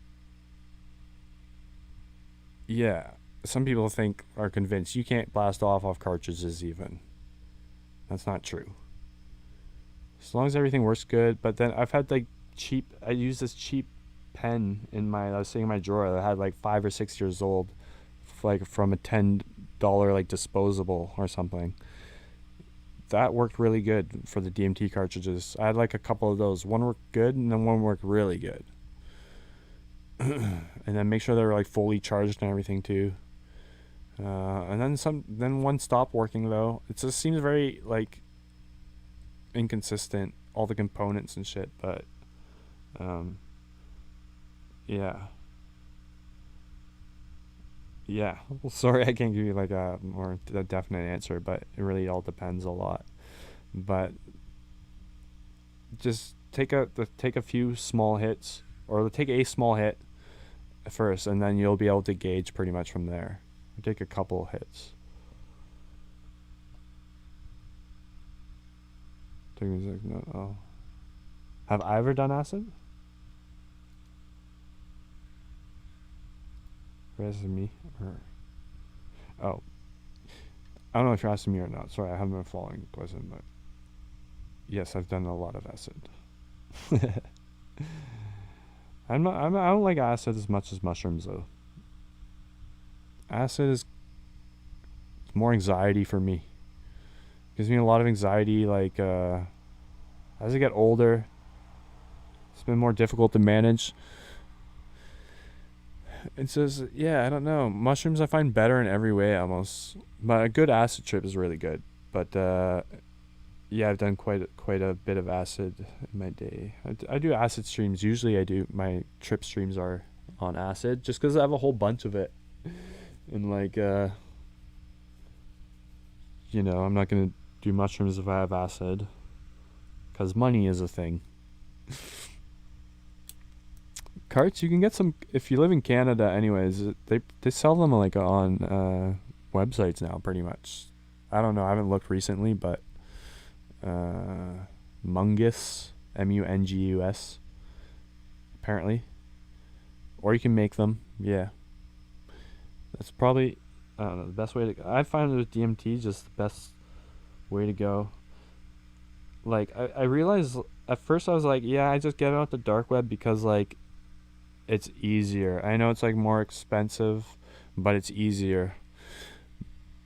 yeah, some people are convinced you can't blast off cartridges even. That's not true. As long as everything works good. But then I've had, like, I used this cheap pen I was sitting in my drawer that had, like, 5 or 6 years old, like, from a $10 like disposable or something. That worked really good for the DMT cartridges. I had, like, a couple of those. One worked good and then one worked really good. And then make sure they were, like, fully charged and everything too. And then one stopped working though. It just seems very, like, inconsistent, all the components and shit, but yeah, well, sorry I can't give you, like, a more definite answer, but it really all depends a lot. But just take a few small hits, or take a small hit first, and then you'll be able to gauge pretty much from there. Take a couple hits. Oh. Have I ever done acid? Or is it me? Oh. I don't know if you're asking me or not. Sorry, I haven't been following Poison, but yes, I've done a lot of acid. I don't like acid as much as mushrooms though. Acid is more anxiety for me. Gives me a lot of anxiety, like as I get older, it's been more difficult to manage. It's just, yeah, I don't know. Mushrooms I find better in every way almost. But a good acid trip is really good. But yeah, I've done quite a bit of acid in my day. I do acid streams. Usually my trip streams are on acid just because I have a whole bunch of it. And like, I'm not going to do mushrooms if I have acid. Because money is a thing. Carts, you can get some if you live in Canada anyways. They sell them like on websites now pretty much. I don't know, I haven't looked recently, but Mungus, Mungus, apparently. Or you can make them, yeah. That's probably, I don't know, the best way to go. I find with DMT just the best way to go. Like, I realized, at first I was like, yeah, I just get it off the dark web because, like, it's easier. I know it's, like, more expensive, but it's easier.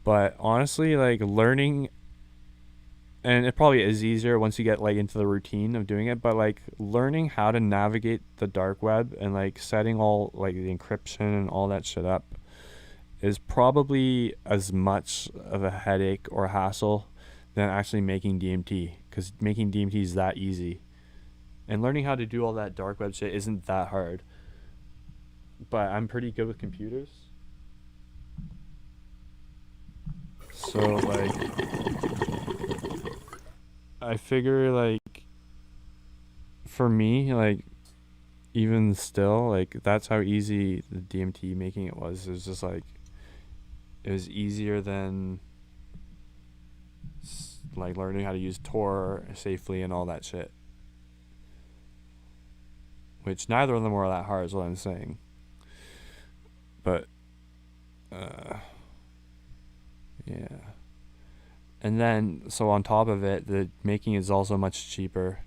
But honestly, like, learning, and it probably is easier once you get, like, into the routine of doing it, but, like, learning how to navigate the dark web and, like, setting all, like, the encryption and all that shit up is probably as much of a headache or hassle than actually making DMT, because making DMT is that easy. And learning how to do all that dark web shit isn't that hard. But I'm pretty good with computers. So, like, I figure, like, for me, like, even still, like, that's how easy the DMT making it was. It was just, like, it was easier than, like, learning how to use Tor safely and all that shit. Which neither of them were that hard, is what I'm saying. But, yeah. And then, so on top of it, the making is also much cheaper.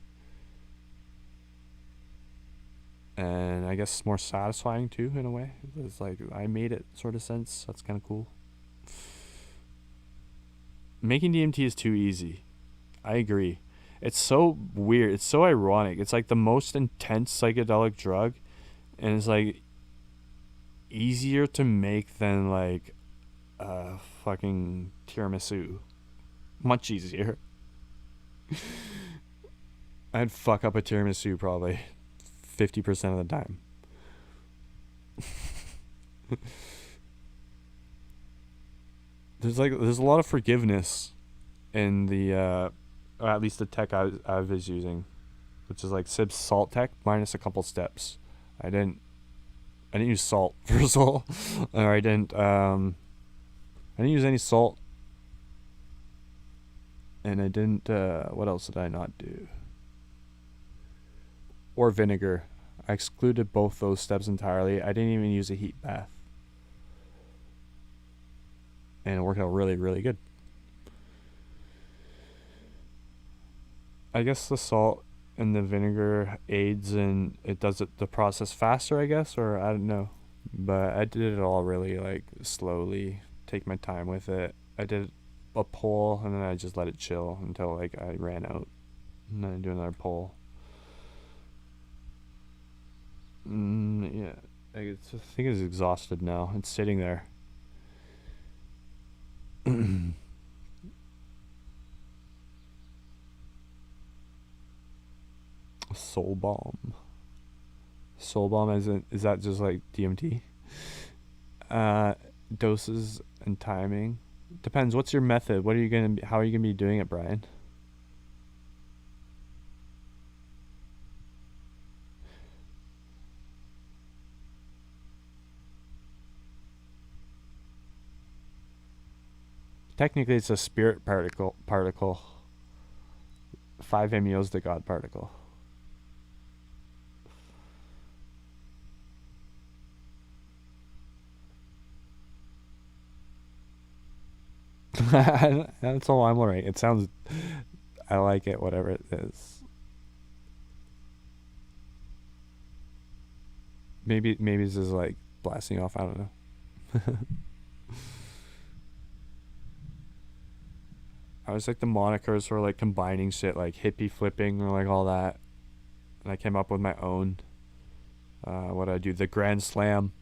And I guess more satisfying too, in a way. It's like, I made it, sort of sense. That's kind of cool. Making DMT is too easy. I agree. It's so weird. It's so ironic. It's like the most intense psychedelic drug, and it's like easier to make than like fucking tiramisu. Much easier. I'd fuck up a tiramisu probably 50% of the time. There's a lot of forgiveness in the or at least the tech I was using, which is like Sib's salt tech minus a couple steps. I didn't use salt first of all, or I didn't use any salt, and I didn't what else did I not do? Or vinegar. I excluded both those steps entirely. I didn't even use a heat bath. And it worked out really, really good. I guess the salt and the vinegar aids and it does the process faster, I guess, or I don't know. But I did it all really like slowly, take my time with it. I did a pull and then I just let it chill until like I ran out. And then I do another pull. Yeah, I think it's exhausted now. It's sitting there. Soul Balm. Soul Balm is that just like DMT? Doses and timing depends. What's your method? What are you gonna be, how are you gonna be doing it, Brian? Technically, it's a spirit particle. 5-MeO is the God particle. That's all I'm alright. It sounds, I like it, whatever it is. Maybe this is like blasting off. I don't know. I was like the monikers for like combining shit like hippie flipping or like all that, and I came up with my own. What did I do? The Grand Slam,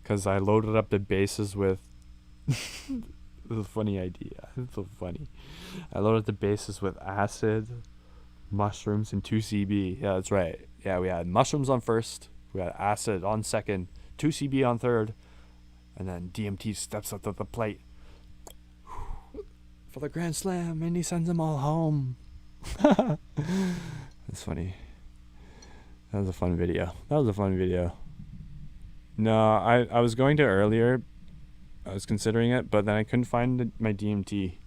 because I loaded up the bases with. This is a funny idea. It's so funny. I loaded the bases with acid, mushrooms, and 2CB. Yeah, that's right. Yeah, we had mushrooms on first, we had acid on second, 2CB on third, and then DMT steps up to the plate for the Grand Slam, and he sends them all home. That's funny. That was a fun video. No, I was going to earlier. I was considering it, but then I couldn't find my DMT.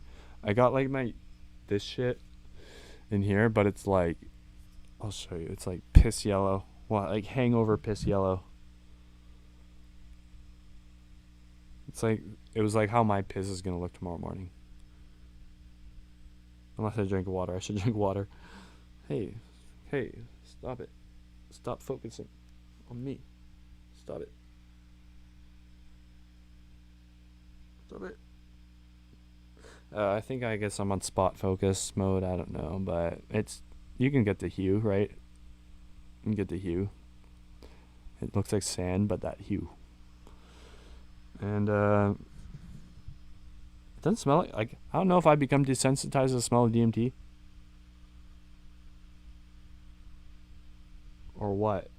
I got like this shit in here, but it's like, I'll show you. It's like piss yellow. Well, like hangover piss yellow. It's like, it was like how my piss is gonna look tomorrow morning. Unless I drink water. I should drink water. Hey, stop it. Stop focusing on me. Stop it. I think I guess I'm on spot focus mode. I don't know, but you can get the hue, right? You can get the hue. It looks like sand, but that hue. And it doesn't smell like I don't know if I become desensitized to the smell of DMT or what.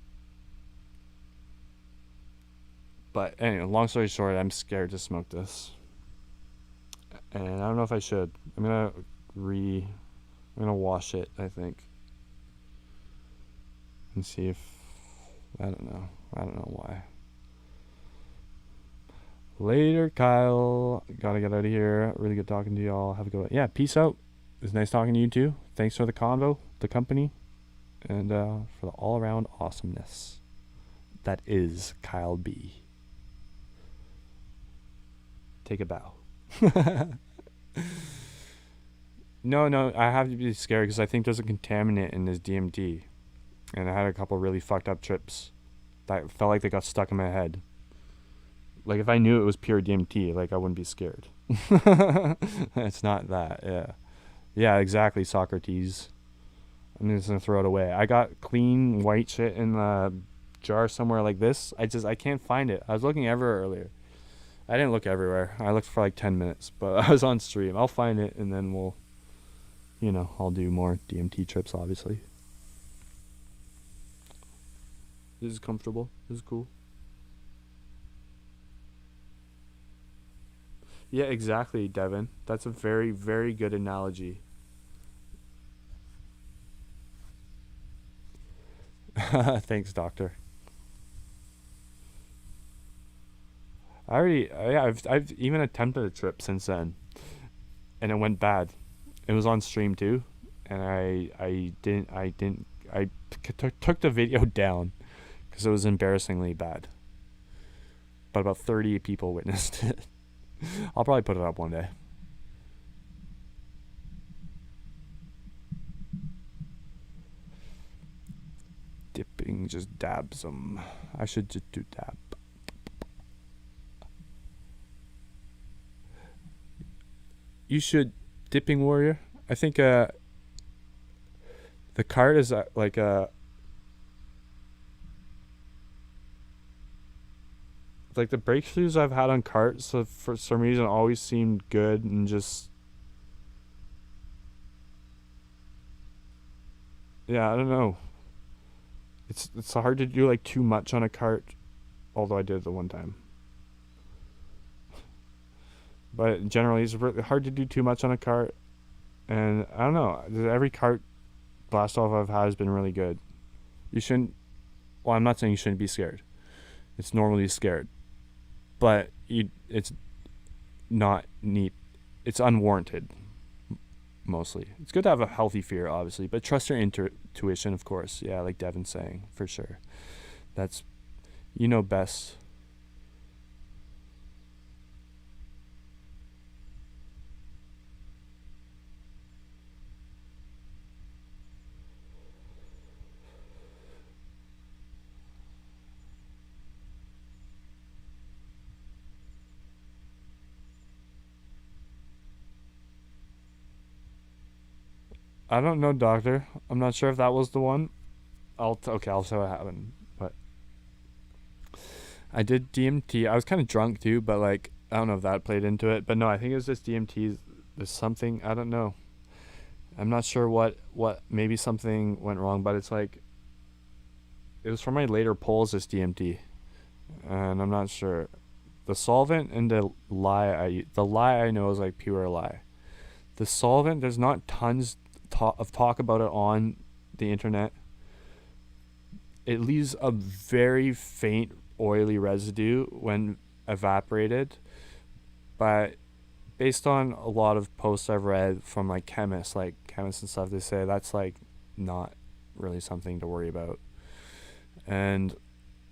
But anyway, long story short, I'm scared to smoke this. And I don't know if I should. I'm gonna wash it, I think. And see if I don't know why. Later, Kyle. Gotta get out of here. Really good talking to y'all. Have a good one. Yeah, peace out. It was nice talking to you too. Thanks for the convo, the company, and for the all around awesomeness. That is Kyle B. Take a bow. No, I have to be scared because I think there's a contaminant in this DMT. And I had a couple really fucked up trips that felt like they got stuck in my head. Like if I knew it was pure DMT, like I wouldn't be scared. It's not that, yeah. Yeah, exactly, Socrates. I'm just gonna throw it away. I got clean white shit in a jar somewhere like this. I can't find it. I was looking everywhere earlier. I didn't look everywhere. I looked for like 10 minutes, but I was on stream. I'll find it and then we'll, I'll do more DMT trips, obviously. This is comfortable. This is cool. Yeah, exactly, Devin. That's a very, very good analogy. Thanks, doctor. I've even attempted a trip since then, and it went bad. It was on stream too, and I took the video down because it was embarrassingly bad. But about 30 people witnessed it. I'll probably put it up one day. Dipping just dabs them. I should just do dab. You should, Dipping Warrior. I think the cart is like the breakthroughs I've had on carts for some reason always seemed good and just I don't know. It's hard to do like too much on a cart, although I did it the one time. But generally, it's really hard to do too much on a cart. And I don't know. Every cart blast off I've had has been really good. You shouldn't... Well, I'm not saying you shouldn't be scared. It's normally scared. But it's not neat. It's unwarranted, mostly. It's good to have a healthy fear, obviously. But trust your intuition, of course. Yeah, like Devin's saying, for sure. That's... You know best. I don't know, doctor. I'm not sure if that was the one. I'll show what happened. But I did DMT. I was kind of drunk too, but like I don't know if that played into it. But no, I think it was just DMT. There's something, I don't know. I'm not sure what maybe something went wrong, but it's like it was from my later polls, this DMT, and I'm not sure. The solvent and the lye I know is like pure lye. The solvent, there's not tons of talk about it on the internet. It leaves a very faint oily residue when evaporated, but based on a lot of posts I've read from like chemists and stuff, they say that's like not really something to worry about. And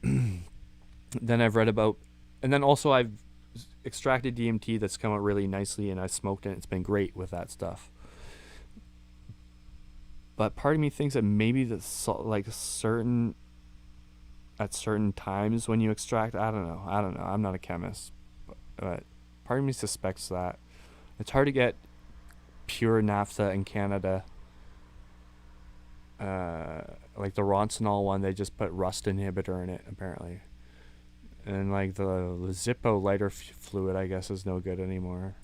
then I've read about, and then also I've extracted DMT that's come out really nicely, and I've smoked it. It's been great with that stuff. But part of me thinks that maybe at certain times when you extract, I don't know. I'm not a chemist, but part of me suspects that it's hard to get pure naphtha in Canada. Like the Roncinol one, they just put rust inhibitor in it apparently, and like the Zippo lighter fluid, I guess, is no good anymore.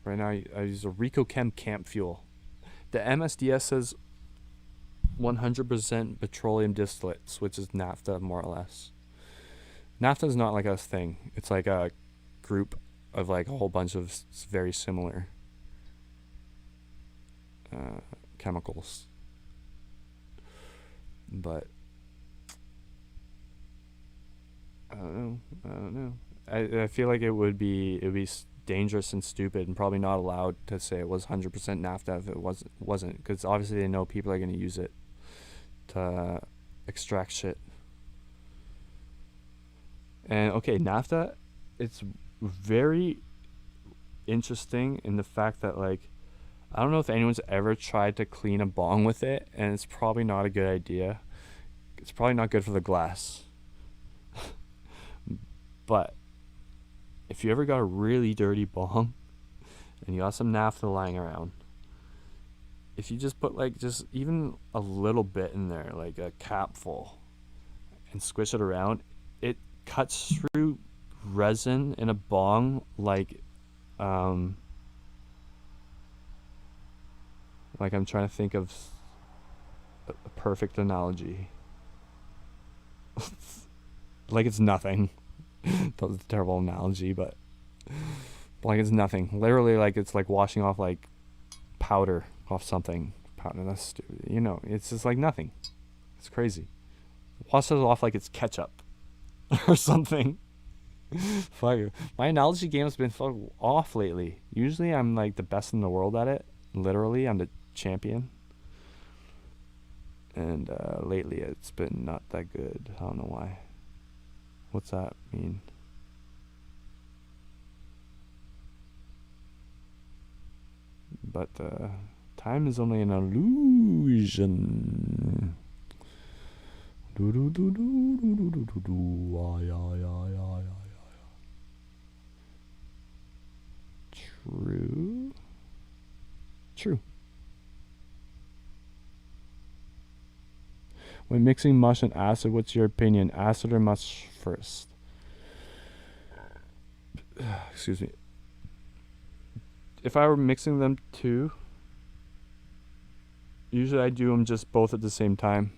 Right now I use a RicoChem Camp Fuel. The MSDS says 100% petroleum distillates, which is naphtha more or less. Naphtha is not like a thing. It's like a group of like a whole bunch of very similar chemicals. But I don't know. I feel like it would be dangerous and stupid and probably not allowed to say it was 100% naphtha if it wasn't, because obviously they know people are going to use it to extract shit. And okay, naphtha, it's very interesting in the fact that like I don't know if anyone's ever tried to clean a bong with it, and it's probably not a good idea. It's probably not good for the glass. But if you ever got a really dirty bong and you got some naphtha lying around, if you just put like just even a little bit in there, like a capful, and squish it around, it cuts through resin in a bong like I'm trying to think of a perfect analogy. Like it's nothing. That was a terrible analogy, but like it's nothing. Literally, like it's like washing off like powder off something. Powder, that's stupid. You know, it's just like nothing. It's crazy. Wash it off like it's ketchup or something. Fuck you. My analogy game has been off lately. Usually I'm like the best in the world at it. Literally, I'm the champion. And lately it's been not that good. I don't know why. What's that mean? But time is only an illusion. True. When mixing mush and acid, what's your opinion? Acid or mush first? Excuse me. If I were mixing them two, usually I do them just both at the same time.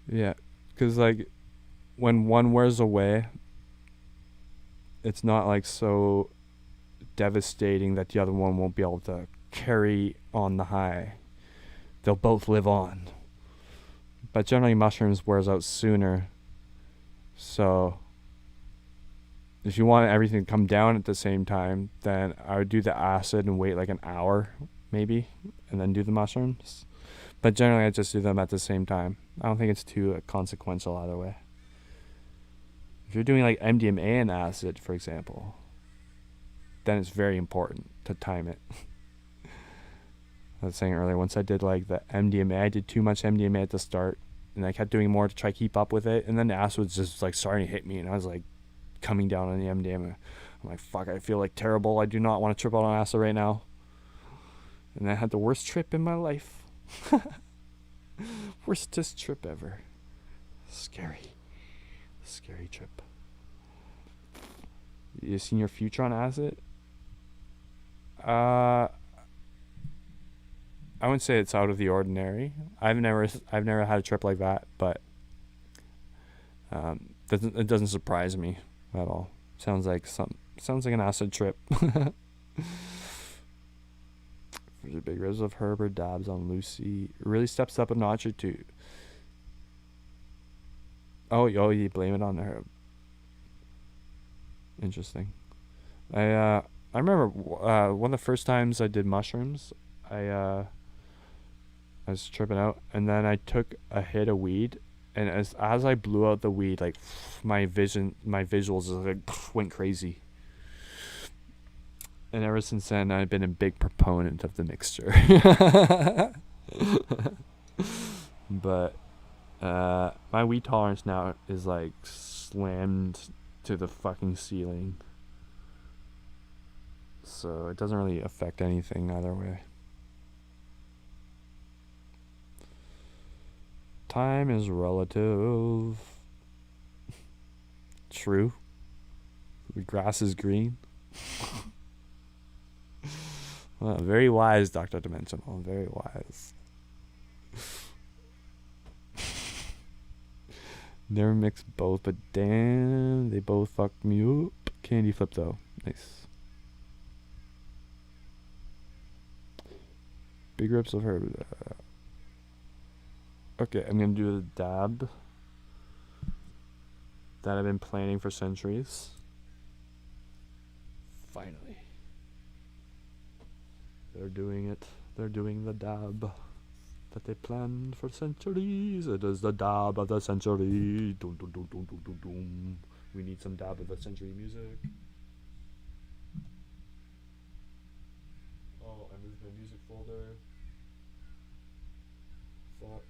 Yeah, because like when one wears away, it's not like so devastating that the other one won't be able to carry on the high. They'll both live on. But generally mushrooms wears out sooner. So if you want everything to come down at the same time, then I would do the acid and wait like an hour maybe, and then do the mushrooms. But generally I just do them at the same time. I don't think it's too consequential either way. If you're doing like MDMA and acid, for example, then it's very important to time it. I was saying earlier, once I did like the MDMA, I did too much MDMA at the start, and I kept doing more to try to keep up with it, and then the acid was just like starting to hit me, and I was like coming down on the MDMA. I'm like, fuck, I feel like terrible. I do not want to trip out on acid right now. And I had the worst trip in my life. Worstest trip ever. Scary. Scary trip. You seen your future on acid? I wouldn't say it's out of the ordinary. I've never had a trip like that, but it doesn't surprise me at all. Sounds like an acid trip. There's a big ribs of Herbert dabs on Lucy. Really steps up a notch or two. Oh, you blame it on the herb. Interesting. I remember one of the first times I did mushrooms, I was tripping out, and then I took a hit of weed, and as I blew out the weed, like my visuals like went crazy. And ever since then, I've been a big proponent of the mixture. But my weed tolerance now is like slammed to the fucking ceiling. So it doesn't really affect anything either way. Time is relative. True. The grass is green. Well, very wise, Dr. Dimensional. Very wise. Never mixed both, but damn, they both fucked me up. Candy flip though. Nice. Big rips of her. Okay, I'm gonna do the dab that I've been planning for centuries. Finally. They're doing it. They're doing the dab that they planned for centuries. It is the dab of the century. Dum, dum, dum, dum, dum, dum, dum. We need some dab of the century music. Oh, I moved my music folder. Fuck.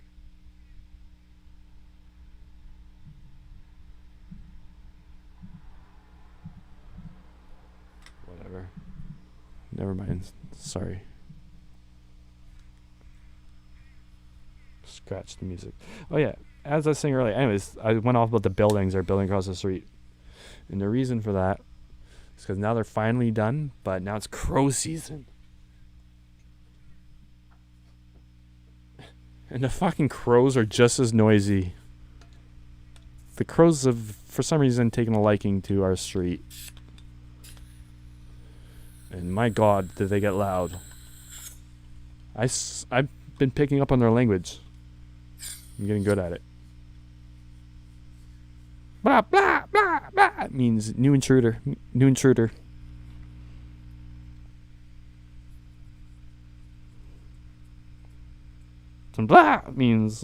Whatever. Never mind. Sorry. Scratch the music. Oh yeah, as I was saying earlier. Anyways, I went off about the buildings they're building across the street, and the reason for that is because now they're finally done, but now it's crow season, and the fucking crows are just as noisy. The crows have, for some reason, taken a liking to our street. And my God, did they get loud. I've been picking up on their language. I'm getting good at it. Blah, blah, blah, blah. It means new intruder. New intruder. Some blah means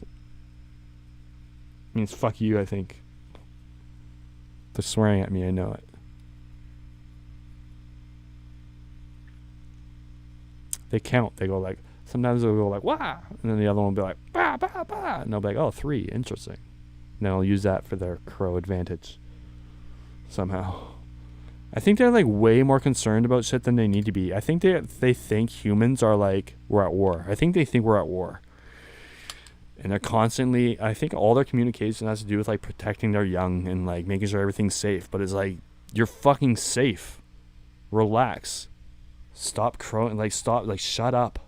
fuck you, I think. They're swearing at me, I know it. They count. They go like, sometimes they'll go like, wah, and then the other one will be like, bah, bah, bah, and they'll be like, oh, 3, interesting. And they'll use that for their crow advantage. Somehow. I think they're like way more concerned about shit than they need to be. I think they think humans are like, we're at war. I think they think we're at war. And they're constantly, I think all their communication has to do with like protecting their young and like making sure everything's safe. But it's like, you're fucking safe. Relax. Stop crowing, like stop, like shut up.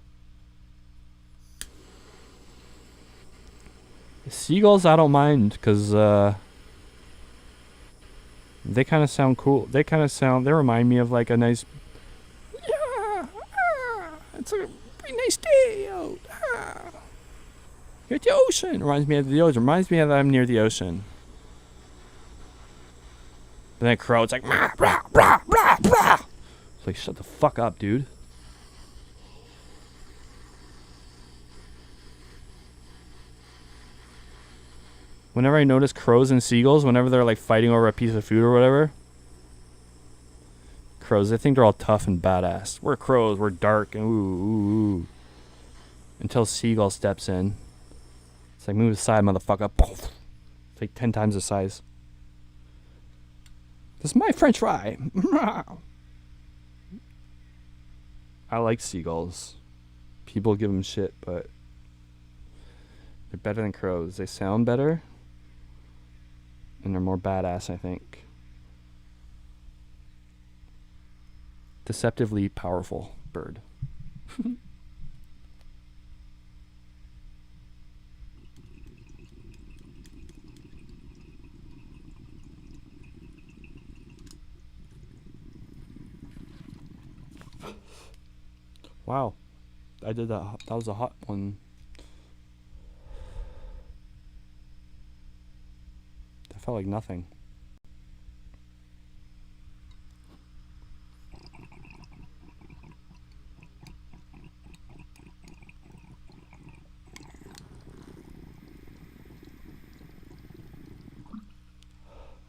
Seagulls, I don't mind, because they kind of sound cool. They remind me of like a nice, it's a pretty nice day out. You're at the ocean. Reminds me of the ocean. Reminds me of I'm near the ocean. But then crow, it's like, rah, rah, rah, rah, rah. Like, shut the fuck up, dude. Whenever I notice crows and seagulls, whenever they're like fighting over a piece of food or whatever, crows, they think they're all tough and badass. We're crows, we're dark and ooh. Until seagull steps in. It's like, move aside, motherfucker. It's like 10 times the size. This is my French fry. I like seagulls. People give them shit, but they're better than crows. They sound better, and they're more badass, I think. Deceptively powerful bird. Wow, I did that. That was a hot one. That felt like nothing.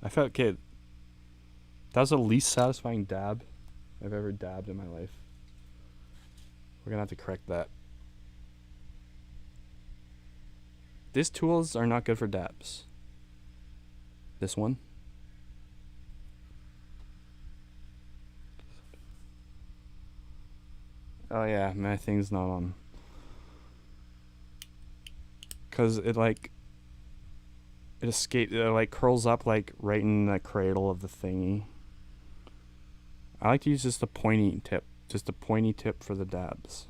I felt kid. That was the least satisfying dab I've ever dabbed in my life. We're gonna have to correct that. These tools are not good for dabs. This one. Oh yeah, my thing's not on. 'Cause it like it escaped, it like curls up like right in the cradle of the thingy. I like to use just a pointy tip. Just a pointy tip for the dabs.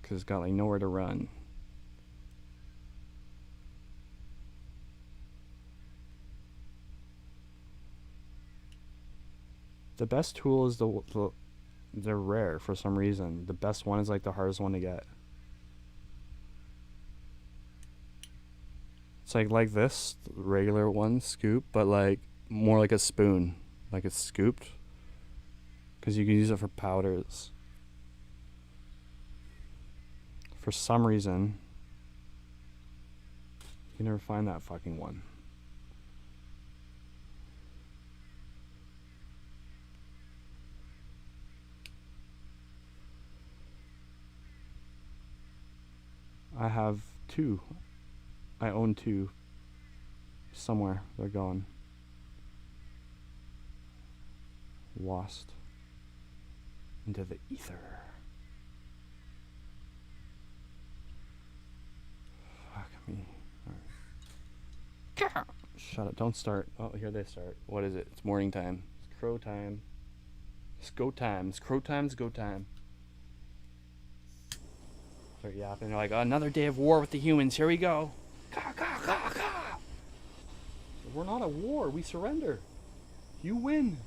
'Cause it's got like nowhere to run. The best tool is they're rare for some reason. The best one is like the hardest one to get. It's like this, the regular one, scoop, but like more like a spoon. Like it's scooped. 'Cause you can use it for powders. For some reason, you never find that fucking one. I have two. I own two. Somewhere they're gone. Lost into the ether. Fuck me. Right. Shut up. Don't start. Oh, here they start. What is it? It's morning time. It's crow time. It's go time. It's crow time. It's go time. Start yapping. They're like, another day of war with the humans. Here we go. Ka, ka, ka, ka. We're not at war. We surrender. You win.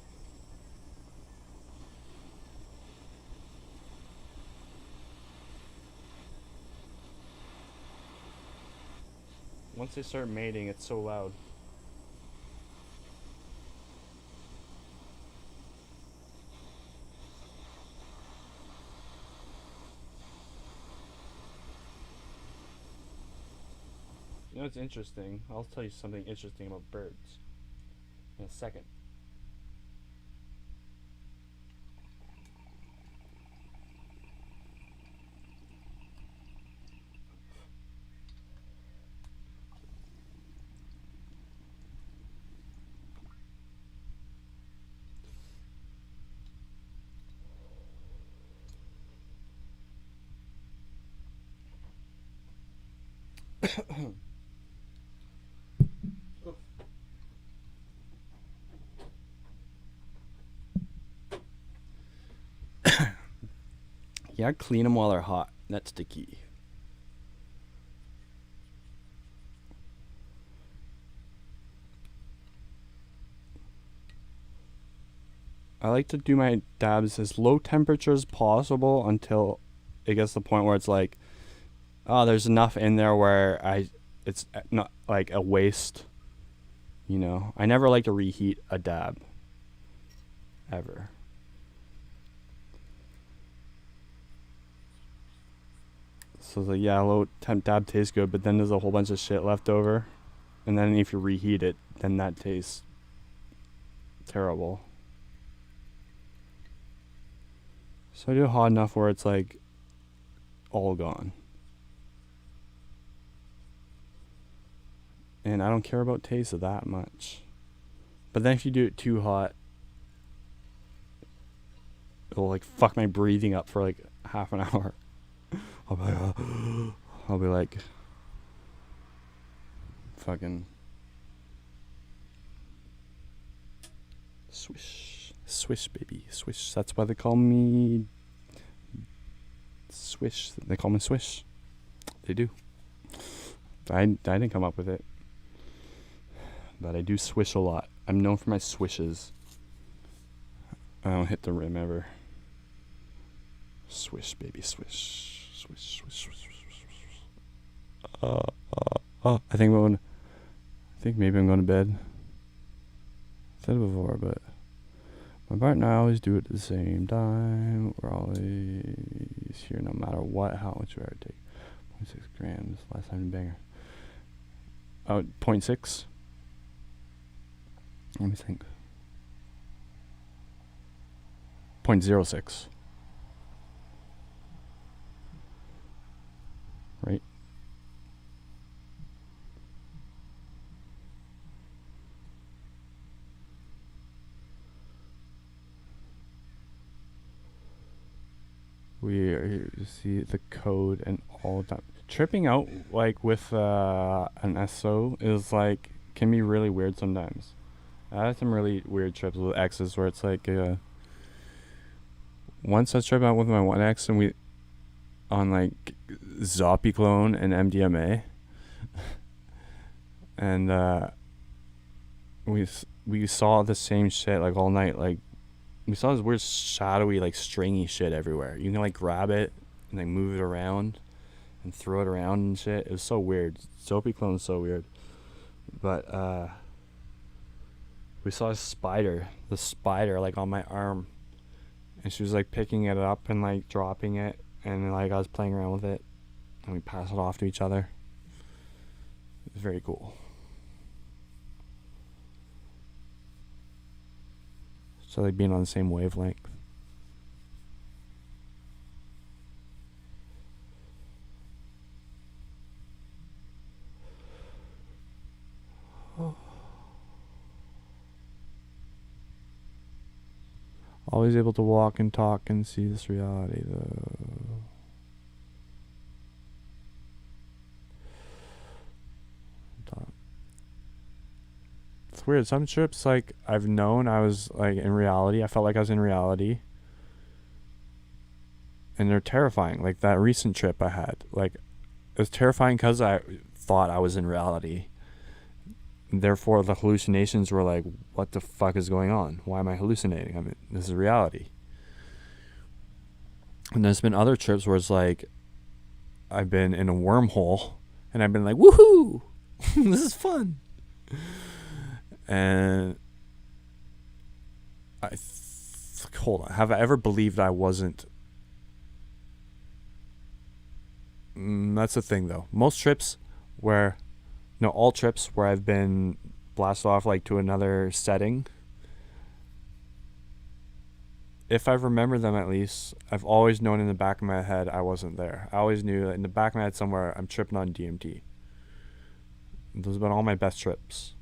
Once they start mating, it's so loud. You know what's interesting? I'll tell you something interesting about birds in a second. Yeah, clean them while they're hot. That's the key. I like to do my dabs as low temperature as possible until it gets to the point where it's like, oh, there's enough in there where it's not like a waste. You know, I never like to reheat a dab. Ever. So it's like, yeah, low temp dab tastes good, but then there's a whole bunch of shit left over. And then if you reheat it, then that tastes terrible. So I do it hot enough where it's like all gone. And I don't care about taste of that much. But then if you do it too hot, it'll like fuck my breathing up for like half an hour. I'll be like fucking swish baby, swish. That's why they call me Swish. They call me Swish. They do. I didn't come up with it, but I do swish a lot. I'm known for my swishes. I don't hit the rim ever. Swish, baby, swish, swish, swish, swish, swish, swish. I think maybe I'm going to bed. I said it before, but my partner and I always do it at the same time. We're always here, no matter what. How much we are take? 0.6 grams. Last time in banger. Oh, 0.6. Let me think. 0.06. Right? We are here to see the code and all the time. Tripping out like with an SO is like can be really weird sometimes. I had some really weird trips with X's where it's like once I tripped out with my one X and we on like Zoppy clone and MDMA and we saw the same shit like all night. Like we saw this weird shadowy like stringy shit everywhere. You can like grab it and like move it around and throw it around and shit. It was so weird. Zoppy clone is so weird. But we saw a spider like on my arm, and she was like picking it up and like dropping it, and like I was playing around with it, and we passed it off to each other. It was very cool. So like being on the same wavelength. Always able to walk and talk and see this reality, though. It's weird. Some trips, like, I've known I was, like, in reality. I felt like I was in reality. And they're terrifying. Like, that recent trip I had. Like, it was terrifying because I thought I was in reality. Therefore, the hallucinations were like, what the fuck is going on? Why am I hallucinating? I mean, this is reality. And there's been other trips where it's like, I've been in a wormhole, and I've been like, woohoo! This is fun! And hold on. Have I ever believed I wasn't? That's the thing, though. Most trips where... No, all trips where I've been blasted off like to another setting, if I remember them at least, I've always known in the back of my head I wasn't there. I always knew that in the back of my head somewhere I'm tripping on DMT. Those have been all my best trips.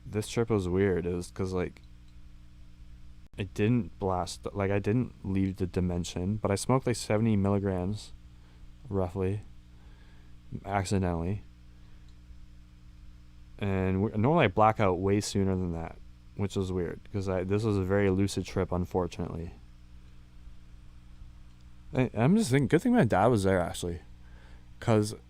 This trip was weird. It was because like it didn't blast, like I didn't leave the dimension, but I smoked like 70 milligrams. Roughly, accidentally, and normally I black out way sooner than that, which was weird because this was a very lucid trip, unfortunately. I'm just thinking, good thing my dad was there actually, because it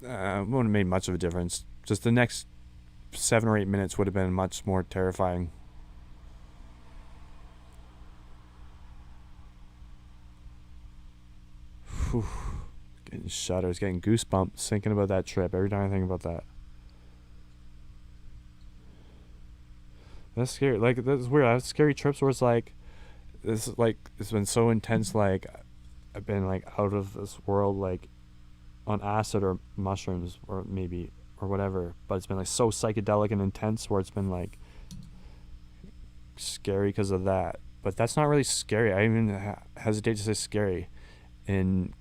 wouldn't have made much of a difference. Just the next 7 or 8 minutes would have been much more terrifying. Getting shudders, getting goosebumps thinking about that trip every time I think about that. That's scary. Like, that's weird. I have scary trips where it's like, this is like, it's been so intense. Like, I've been like out of this world, like on acid or mushrooms or maybe or whatever. But it's been like so psychedelic and intense where it's been like scary because of that. But that's not really scary. I even hesitate to say scary in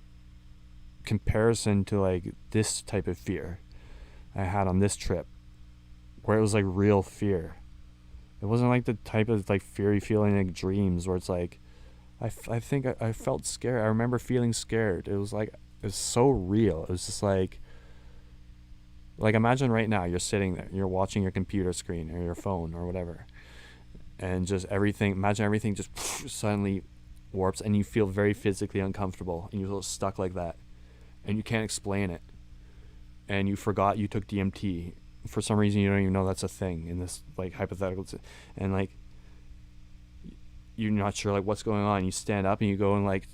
comparison to like this type of fear I had on this trip, where it was like real fear. It wasn't like the type of like fear you feel in like dreams where it's like, I think I felt scared. I remember feeling scared. It was like, it was so real. It was just like imagine right now you're sitting there, you're watching your computer screen or your phone or whatever, and just imagine everything just suddenly warps and you feel very physically uncomfortable and you feel stuck like that and you can't explain it, and you forgot you took DMT for some reason. You don't even know that's a thing in this like hypothetical, and like you're not sure like what's going on. You stand up and you go and like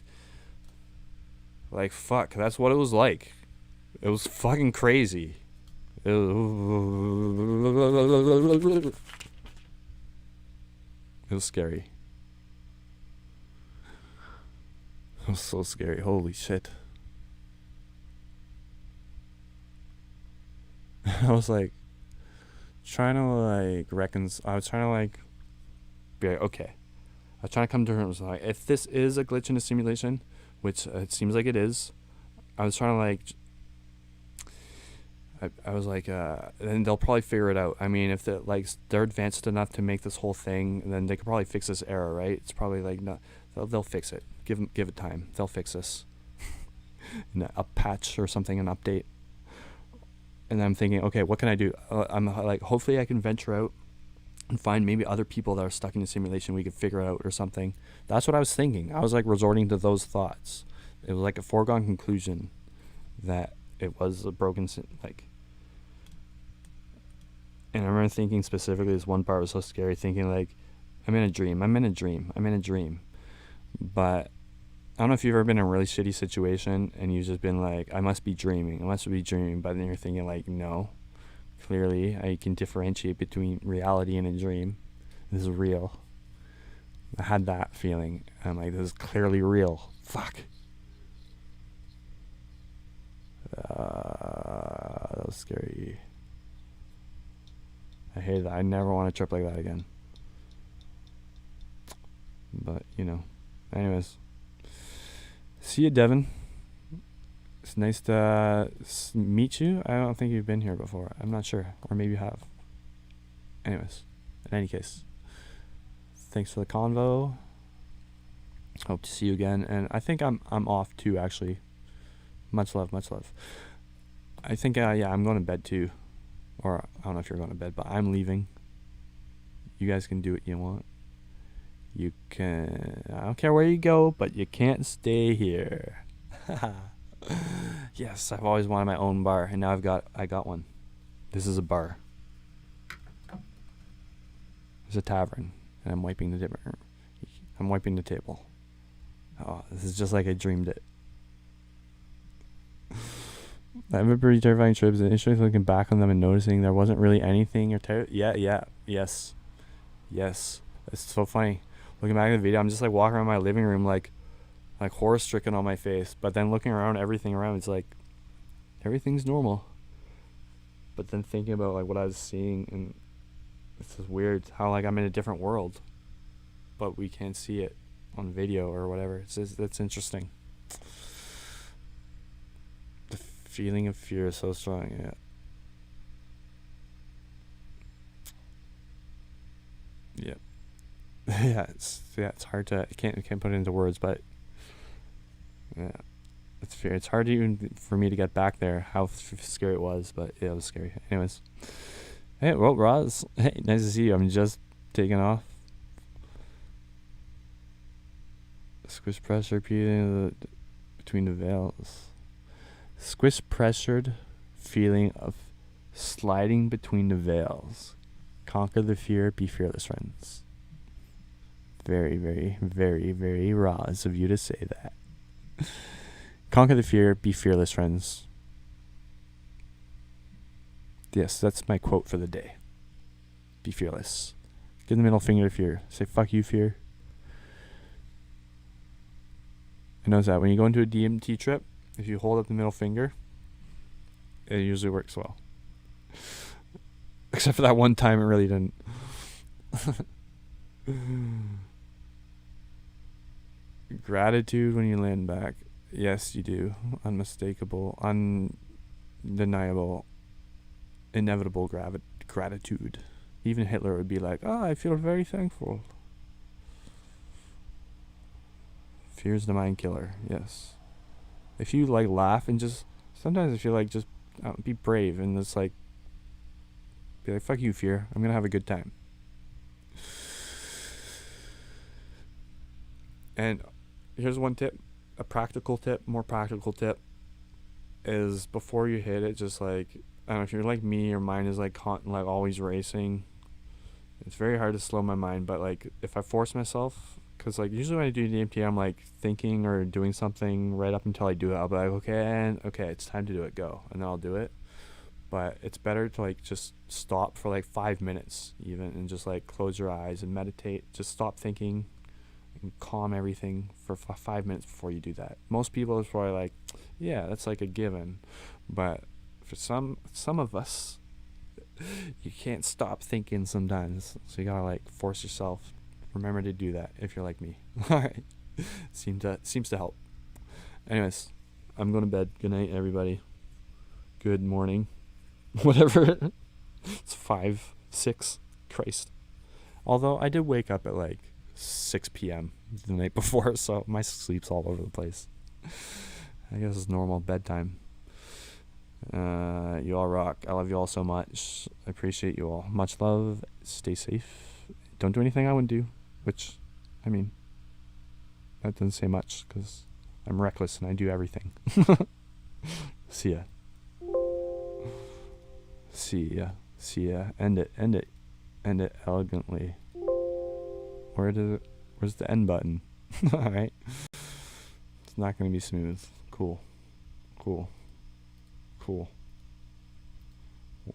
fuck, that's what it was like. It was fucking crazy. It was scary. It was so scary. Holy shit. I was like trying to like I was trying to like be like, okay. I was trying to come to terms with like, if this is a glitch in a simulation, which it seems like it is, I was trying to like, I was like, then they'll probably figure it out. I mean, if they're advanced enough to make this whole thing, then they could probably fix this error, right? It's probably like, no, they'll fix it. Give it time. They'll fix this. A patch or something, an update. And I'm thinking, okay, what can I do? I'm like, hopefully I can venture out and find maybe other people that are stuck in the simulation we could figure out or something. That's what I was thinking. I was like resorting to those thoughts. It was like a foregone conclusion that it was a broken like. And I remember thinking specifically, this one part was so scary, thinking like, I'm in a dream. But I don't know if you've ever been in a really shitty situation and you've just been like, I must be dreaming. But then you're thinking like, no, clearly I can differentiate between reality and a dream. This is real. I had that feeling. I'm like, this is clearly real. Fuck. That was scary. I hate that. I never want to trip like that again. But, anyways. See you, Devin. It's nice to meet you. I don't think you've been here before. I'm not sure. Or maybe you have. Anyways. In any case. Thanks for the convo. Hope to see you again. And I think I'm off too, actually. Much love. I think, I'm going to bed too. Or, I don't know if you're going to bed, but I'm leaving. You guys can do what you want. You can... I don't care where you go, but you can't stay here. Yes, I've always wanted my own bar, and now I got one. This is a bar. It's a tavern, and I'm wiping the table. Oh, this is just like I dreamed it. I have a pretty terrifying trip. Initially looking back on them and noticing there wasn't really anything or yes. It's so funny. Looking back at the video, I'm just like walking around my living room like horror stricken on my face. But then looking around, everything around, it's like everything's normal. But then thinking about like what I was seeing, and it's just weird how like I'm in a different world, but we can't see it on video or whatever. It's interesting. The feeling of fear is so strong. Yeah. It's hard to can't put it into words, but yeah, it's fear. It's hard even for me to get back there how scary it was, but yeah, it was scary. Anyways, hey, well, Roz, hey, nice to see you. I'm just taking off. Squish pressure repeating between the veils. Squish pressured feeling of sliding between the veils. Conquer the fear, be fearless, friends. Very, very, very, very Roz of you to say that. Conquer the fear, be fearless, friends. Yes, that's my quote for the day. Be fearless. Give the middle finger to fear. Say, fuck you, fear. I notice that when you go into a DMT trip, if you hold up the middle finger, it usually works well. Except for that one time it really didn't. Gratitude when you land back. Yes, you do. Unmistakable, undeniable, inevitable gratitude. Even Hitler would be like, "Oh, I feel very thankful." Fear's the mind killer. Yes. If you like laugh and just sometimes I feel like just be brave and just like be like, "Fuck you, fear. I'm gonna have a good time." And here's one tip, a practical tip, more practical tip, is before you hit it, just like, I don't know if you're like me, your mind is like always racing. It's very hard to slow my mind, but like if I force myself, because like usually when I do DMT, I'm like thinking or doing something right up until I do it. I'll be like, okay, it's time to do it, go, and then I'll do it. But it's better to like just stop for like 5 minutes even, and just like close your eyes and meditate. Just stop thinking and calm everything for 5 minutes before you do that. Most people are probably like, yeah, that's like a given, but for some of us, you can't stop thinking sometimes, so you gotta like force yourself. Remember to do that if you're like me. All right, seems to help. Anyways, I'm going to bed. Good night, everybody. Good morning, whatever. It's 5, 6. Christ. Although I did wake up at like 6 p.m. the night before, so my sleep's all over the place. I guess it's normal bedtime. You all rock. I love you all so much. I appreciate you all. Much love. Stay safe. Don't do anything I wouldn't do, which, I mean, that doesn't say much because I'm reckless and I do everything. See ya. See ya. See ya. End it. End it. End it elegantly. Where's the end button? Alright. It's not going to be smooth. Cool. Cool. Cool.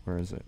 Where is it?